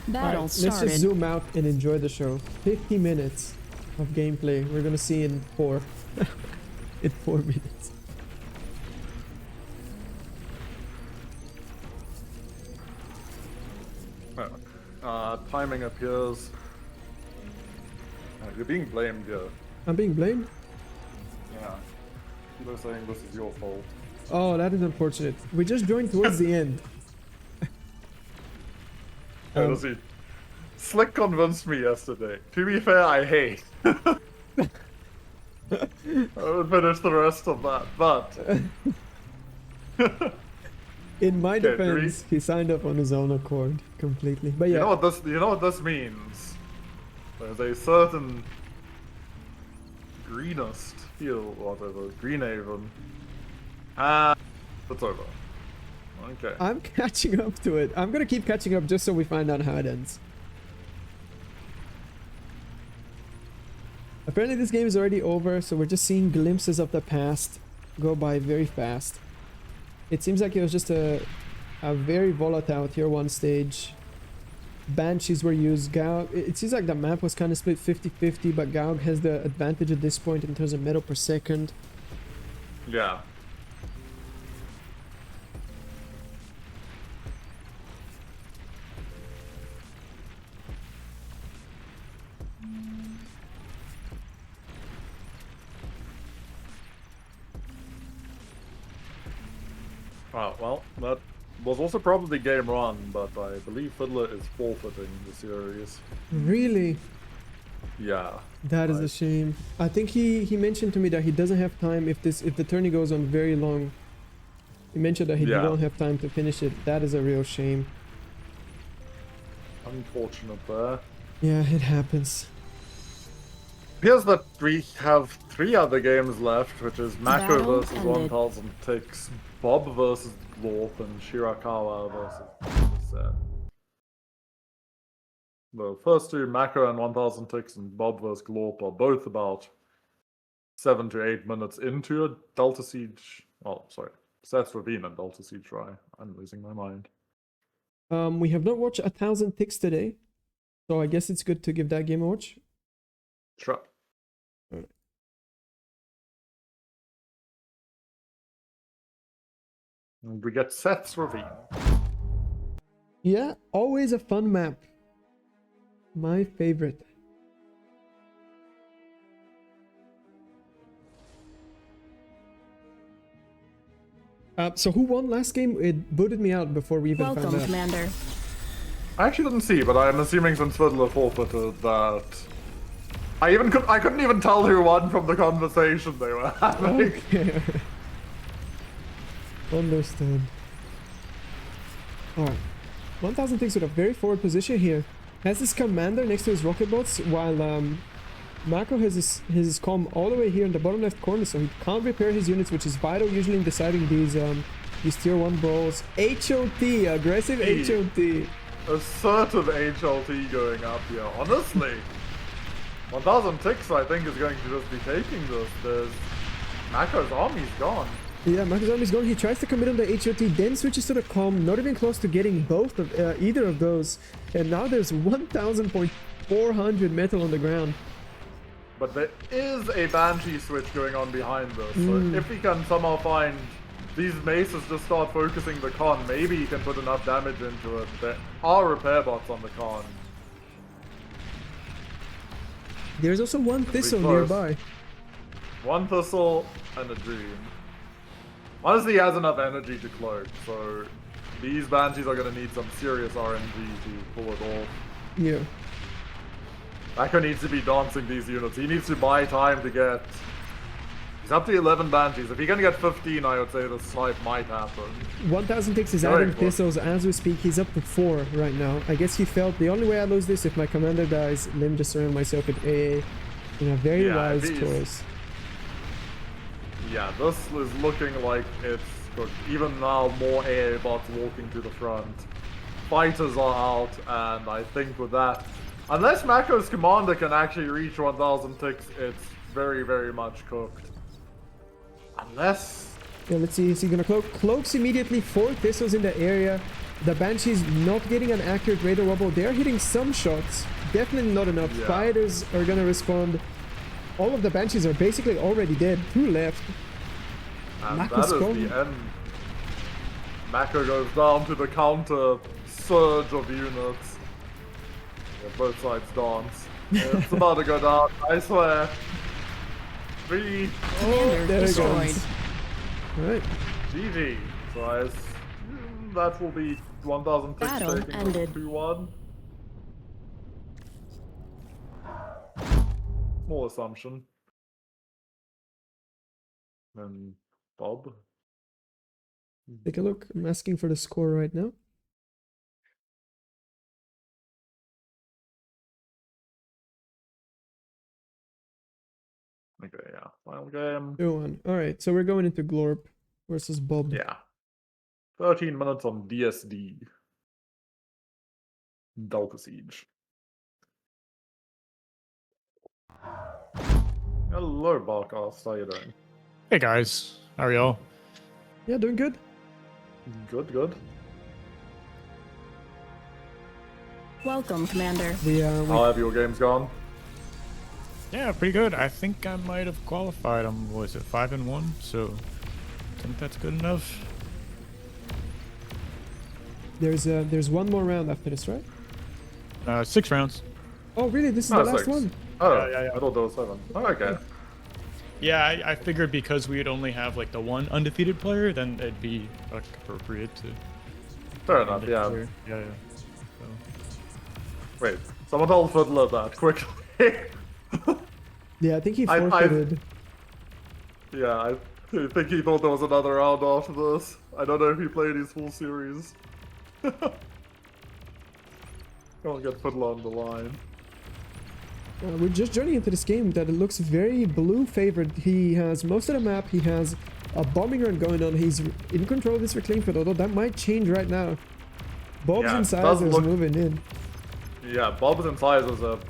Battle Alright, let's started. just zoom out and enjoy the show. 50 minutes of gameplay. We're gonna see in 4. In 4 minutes. Timing appears. You're being blamed here. I'm being blamed? Yeah. People are saying this is your fault. Oh, that is unfortunate. We just joined towards the end. Let's see. Slick convinced me yesterday. To be fair, I hate. I would finish the rest of that, but In my Okay, defense, he signed up on his own accord completely. But you yeah, know what this means. There's a certain greenest field, whatever, Greenhaven. And it's over. Okay. I'm catching up to it. I'm gonna keep catching up just so we find out how it ends. Apparently this game is already over, so we're just seeing glimpses of the past go by very fast. It seems like it was just a very volatile tier 1 stage. Banshees were used. Gaug, it seems like the map was kind of split 50-50, but Gaug has the advantage at this point in terms of metal per second. Yeah. Well, that was also probably game 1, but I believe Fiddler is forfeiting the series. Really? Yeah. That is a shame. I think he mentioned to me that he doesn't have time if the tourney goes on very long. He mentioned that he Yeah. won't have time to finish it. That is a real shame. Unfortunate there. Yeah, it happens. Appears that we have 3 other games left, which is Mako Battle versus ended. 1000 Ticks, Bob versus Glorp, and Shirakawa versus Set. The first 2, Mako and 1000 Ticks and Bob versus Glorp, are both about 7 to 8 minutes into a Delta Siege. Oh, sorry. Seth's Ravine and Delta Siege try. I'm losing my mind. We have not watched 1000 Ticks today, so I guess it's good to give that game a watch. Sure. And we get Seth's Ravine. Yeah, always a fun map. My favorite. So who won last game? It booted me out before we even Welcome, found out. Commander. I actually didn't see, but I'm assuming since Fiddler forfeited that I couldn't even tell who won from the conversation they were having. Okay. Understood. Alright. 1000 Things with a very forward position here. Has his commander next to his rocket bots, while Mako has his comm all the way here in the bottom left corner, so he can't repair his units, which is vital usually in deciding these tier 1 brawls. HOT, aggressive HOT. Assertive HLT going up here. Honestly, 1000 Ticks I think is going to just be taking this. There's Mako's army's gone. Yeah, Mako's army's gone. He tries to commit on the HOT, then switches to the comm, not even close to getting both of either of those. And now there's 1,400 metal on the ground. But there is a Banshee switch going on behind this. So if he can somehow find these maces just start focusing the con, maybe he can put enough damage into it. There are repair bots on the con. There's also one Thistle close. nearby. 1 Thistle and a Dream. Honestly, he has enough energy to cloak, so these Banshees are going to need some serious RNG to pull it off. Yeah. Mako needs to be dancing these units. He needs to buy time to get... He's up to 11 Banshees. If he can get 15, I would say the snipe might happen. 1000 Ticks is Very adding close. Thistles as we speak. He's up to 4 right now. I guess he felt the only way I lose this if my commander dies, let me just surround myself with AA. In a very Yeah, wise these- choice. Yeah, this is looking like it's cooked. Even now, more AA bots walking to the front. Fighters are out, and I think with that, unless Mako's commander can actually reach 1000 ticks, it's very, very much cooked. Unless... Yeah, let's see. Is he gonna cloak? Cloaks immediately. 4 Thistles in the area. The Banshees not getting an accurate radar wobble. They're hitting some shots. Definitely not enough. Yeah. Fighters are gonna respond. All of the Banshees are basically already dead. 2 left. And Mako that is spawn. the end. Mako goes down to the counter surge of units. Yeah, both sides dance. It's about to go down, I swear. 3, Commander there it destroyed. goes. Alright. GG. So that will be 1000 ticks Battle taking ended. 2-1. Small assumption. And Bob. Take a look. I'm asking for the score right now. Okay, yeah. Final game. 2-1. Alright, so we're going into Glorp versus Bob. Yeah. 13 minutes on DSD. Delta Siege. Hello, Barcast. How you doing? Hey guys, how are y'all? Yeah, doing good. Good, good. Welcome, Commander. We How have your games gone? Yeah, pretty good. I think I might have qualified. Was it 5-1? So I think that's good enough. there's one more round after this, right? 6 rounds. Oh, really? This is Oh, the last 6. one? Oh, Yeah. I thought there was 7. Oh, okay. Yeah, I figured because we'd only have like the one undefeated player, then it'd be like, appropriate to. Fair enough, end it yeah. here. Yeah. So. Wait, someone tell Fiddler that quickly. Yeah, I think he I- forfeited. Yeah, I think he thought there was another round after this. I don't know if he played his full series. Can't get Fiddler on the line. We're just joining into this game that it looks very blue favored. He has most of the map. He has a bombing run going on. He's in control of this reclaim field, although that might change right now. Bob's Yeah, and it does Sizers look- moving in. Yeah, Bobs and Sizers have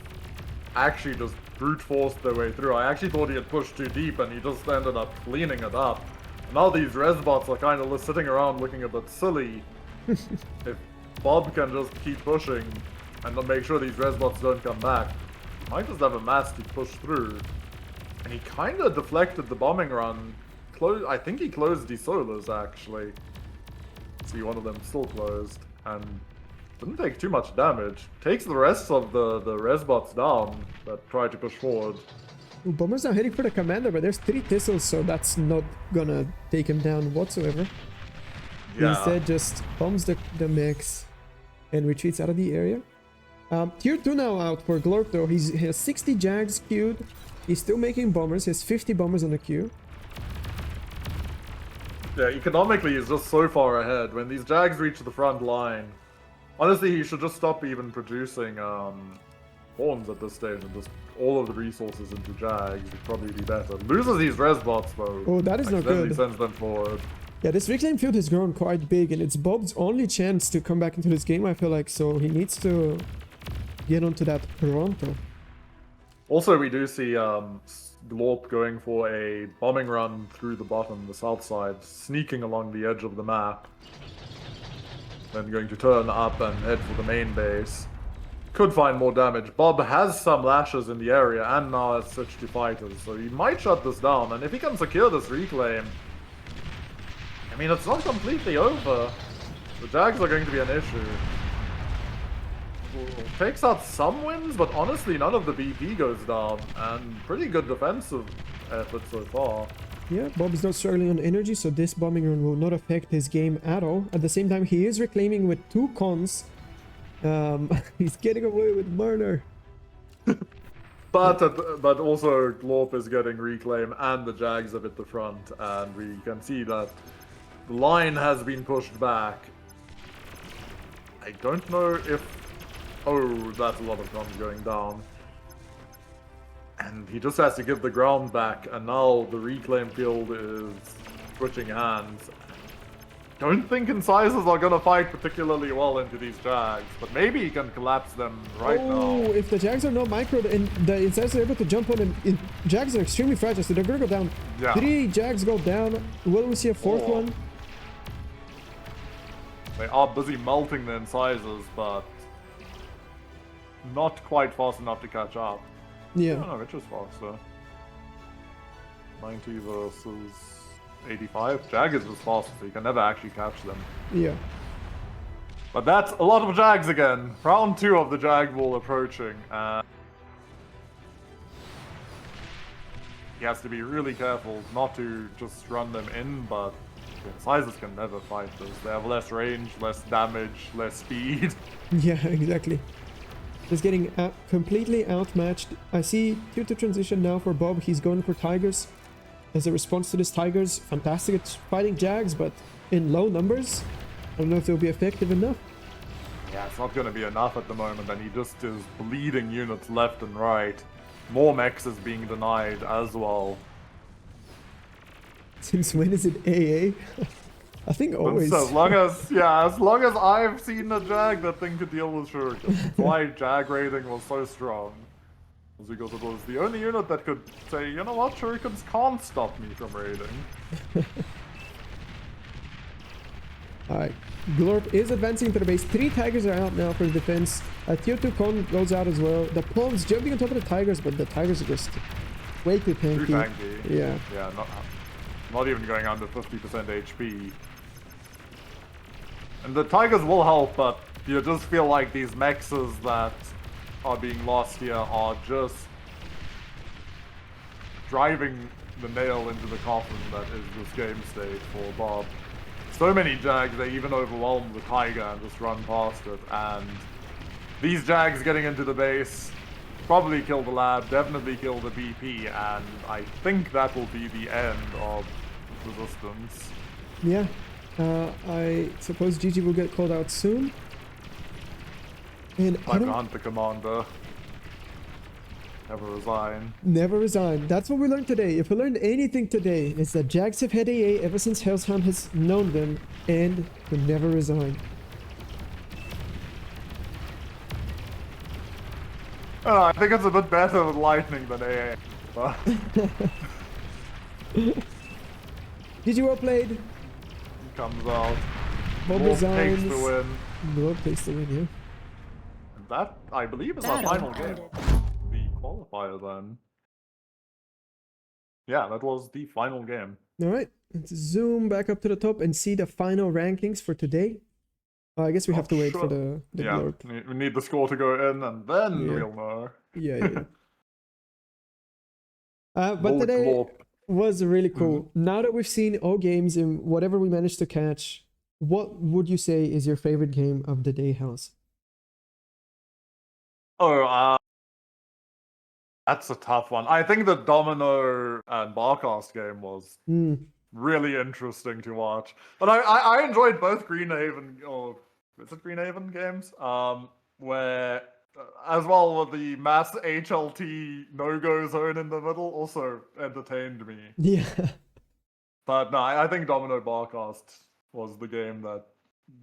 actually just brute forced their way through. I actually thought he had pushed too deep and he just ended up cleaning it up. And now these Resbots are kind of sitting around looking a bit silly. If Bob can just keep pushing and not make sure these Resbots don't come back, might just have a mass to push through. And he kind of deflected the bombing run. I think he closed the solars actually. See, one of them still closed. And didn't take too much damage. Takes the rest of the Resbots down that try to push forward. Ooh, Bomber's now heading for the commander, but there's 3 thistles, so that's not gonna take him down whatsoever. Yeah. Instead, just bombs the mix and retreats out of the area. Tier 2 now out for Glorp though. He has 60 Jags queued. He's still making bombers. He has 50 bombers on the queue. Yeah, economically he's just so far ahead. When these Jags reach the front line, honestly he should just stop even producing horns at this stage and just all of the resources into Jags would probably be better. Loses these Resbots though. Oh, that is not accidentally good. Sends them forward. Yeah, this reclaim field has grown quite big, and it's Bob's only chance to come back into this game, I feel like, so he needs to get onto that pronto. Also, we do see Glorp going for a bombing run through the bottom, the south side, sneaking along the edge of the map. Then going to turn up and head for the main base. Could find more damage. Bob has some lashes in the area and now has switched to fighters, so he might shut this down. And if he can secure this reclaim, I mean, it's not completely over. The Jags are going to be an issue. Takes out some wins, but honestly, none of the BP goes down. And pretty good defensive effort so far. Yeah, Bob is not struggling on energy, so this bombing run will not affect his game at all. At the same time, he is reclaiming with 2 cons. He's getting away with murder. But also, Glorp is getting reclaim and the Jags are at the front. And we can see that the line has been pushed back. I don't know if... Oh, that's a lot of guns going down. And he just has to give the ground back, and now the reclaim field is switching hands. Don't think incisors are gonna fight particularly well into these Jags, but maybe he can collapse them right Oh, now. if the Jags are not microed and the incisors are able to jump on them, Jags are extremely fragile, so they're gonna go down. Yeah. 3 Jags go down. Will we see a 4th Oh. one? They are busy melting the incisors, but not quite fast enough to catch up. Yeah. No, Rich is faster. 90 versus 85. Jaggers was faster, so you can never actually catch them. Yeah. But that's a lot of Jags again. Round 2 of the Jag Ball approaching. He has to be really careful not to just run them in, but the incisors can never fight this. They have less range, less damage, less speed. Yeah, exactly. Just getting completely outmatched. I see tier 2 transition now for Bob. He's going for Tigers. As a response to this, Tigers, fantastic at fighting Jags, but in low numbers. I don't know if they'll be effective enough. Yeah, it's not going to be enough at the moment, and he just is bleeding units left and right. More mechs is being denied as well. Since when is it AA? I think always. So as long as I've seen a Jag, that thing could deal with shurikens. That's why Jag raiding was so strong. Was because it was the only unit that could say, you know what, shurikens can't stop me from raiding. Alright, Glorp is advancing to the base. 3 Tigers are out now for the defense. Tier 2 Pawn goes out as well. The Pawn's jumping on top of the Tigers, but the Tigers are just way too tanky. Too tanky. Yeah. Yeah, not even going under 50% HP. And the Tigers will help, but you just feel like these mexes that are being lost here are just driving the nail into the coffin that is this game state for Bob. So many Jags, they even overwhelm the Tiger and just run past it, and these Jags getting into the base probably kill the lab, definitely kill the BP, and I think that will be the end of resistance. Yeah. I suppose GG will get called out soon. And Time to hunt the commander. Never resign. Never resign. That's what we learned today. If we learned anything today, it's that Jags have had AA ever since Hellshound has known them, and to never resign. I think it's a bit better with Lightning than AA. But GG well played. he comes out. Bob Wolf resigns. takes the win. Bob takes the win, yeah. And that, I believe, is our final game. The qualifier then. Yeah, that was the final game. Alright, let's zoom back up to the top and see the final rankings for today. I guess we have to wait for the yeah, Glorp. we need the score to go in, and then Yeah. we'll know. Yeah. But Will today Glorp was really cool. Now that we've seen all games and whatever we managed to catch, what would you say is your favorite game of the day, House? Oh, that's a tough one. I think the Domino and Barcast game was really interesting to watch. But I enjoyed both Greenhaven, or is it Greenhaven games? Where, as well with the mass HLT no-go zone in the middle, also entertained me. Yeah. But no, I think Domino Barcast was the game that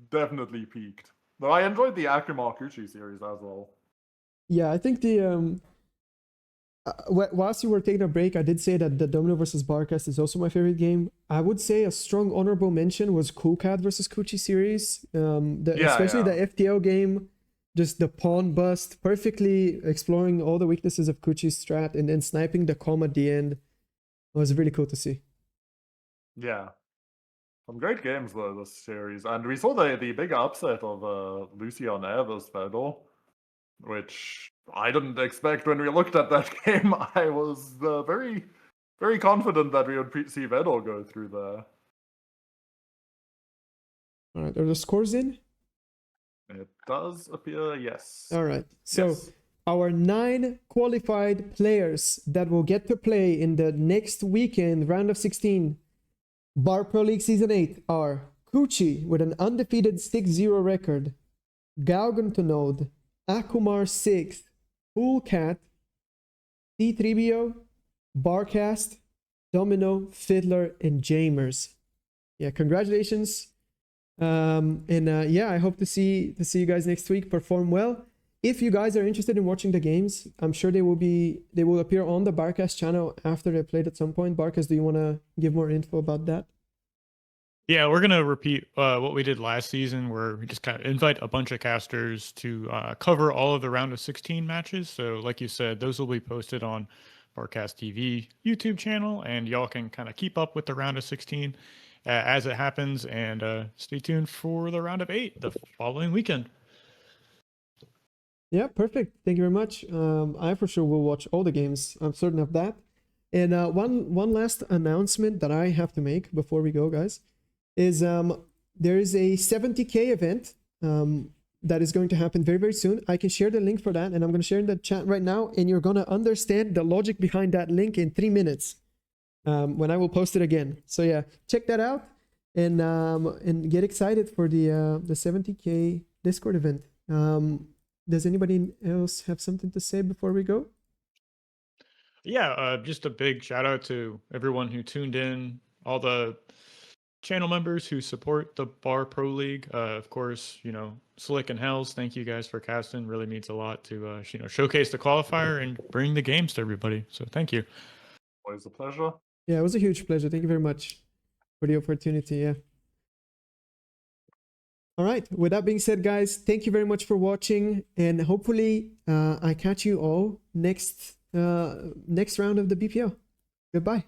definitely peaked. Though I enjoyed the Akuma Kuchi series as well. Yeah, I think the whilst you were taking a break, I did say that the Domino versus Barcast is also my favorite game. I would say a strong honorable mention was Cool Cat versus Kuchi series. Especially the FTL game, just the pawn bust, perfectly exploring all the weaknesses of Kuchi's strat and then sniping the comb at the end. It was really cool to see. Yeah. Some great games though, this series. And we saw the big upset of Lucian Evers Fedor, which I didn't expect when we looked at that game. I was very, very confident that we would see Vedor go through there. All right, are the scores in? It does appear, yes. All right, so Yes. our 9 qualified players that will get to play in the next weekend, round of 16, Bar Pro League Season 8 are Kuchi with an undefeated 6-0 record, Galgan Tonod, Akumar 6, Cool Cat, C3BO, Barcast, Domino, Fiddler, and Jamers. Yeah, congratulations. I hope to see you guys next week. Perform well. If you guys are interested in watching the games, I'm sure they will appear on the Barcast channel after they played at some point. Barcast, do you want to give more info about that? Yeah, we're gonna repeat what we did last season, where we just kind of invite a bunch of casters to cover all of the round of 16 matches. So, like you said, those will be posted on Barcast TV YouTube channel, and y'all can kind of keep up with the round of 16 as it happens, and stay tuned for the round of 8 the following weekend. Yeah, perfect. Thank you very much. I for sure will watch all the games. I'm certain of that. And one last announcement that I have to make before we go, guys, is there is a 70K event that is going to happen very, very soon. I can share the link for that, and I'm going to share in the chat right now, and you're going to understand the logic behind that link in 3 minutes when I will post it again. So yeah, check that out and get excited for the 70K Discord event. Does anybody else have something to say before we go? Yeah, just a big shout out to everyone who tuned in, all the channel members who support the Bar Pro League. Of course, Slick and Hells, thank you guys for casting. Really means a lot to showcase the qualifier and bring the games to everybody. So thank you. Always a pleasure. Yeah, it was a huge pleasure. Thank you very much for the opportunity. Yeah. All right. With that being said, guys, thank you very much for watching, and hopefully I catch you all next round of the BPL. Goodbye.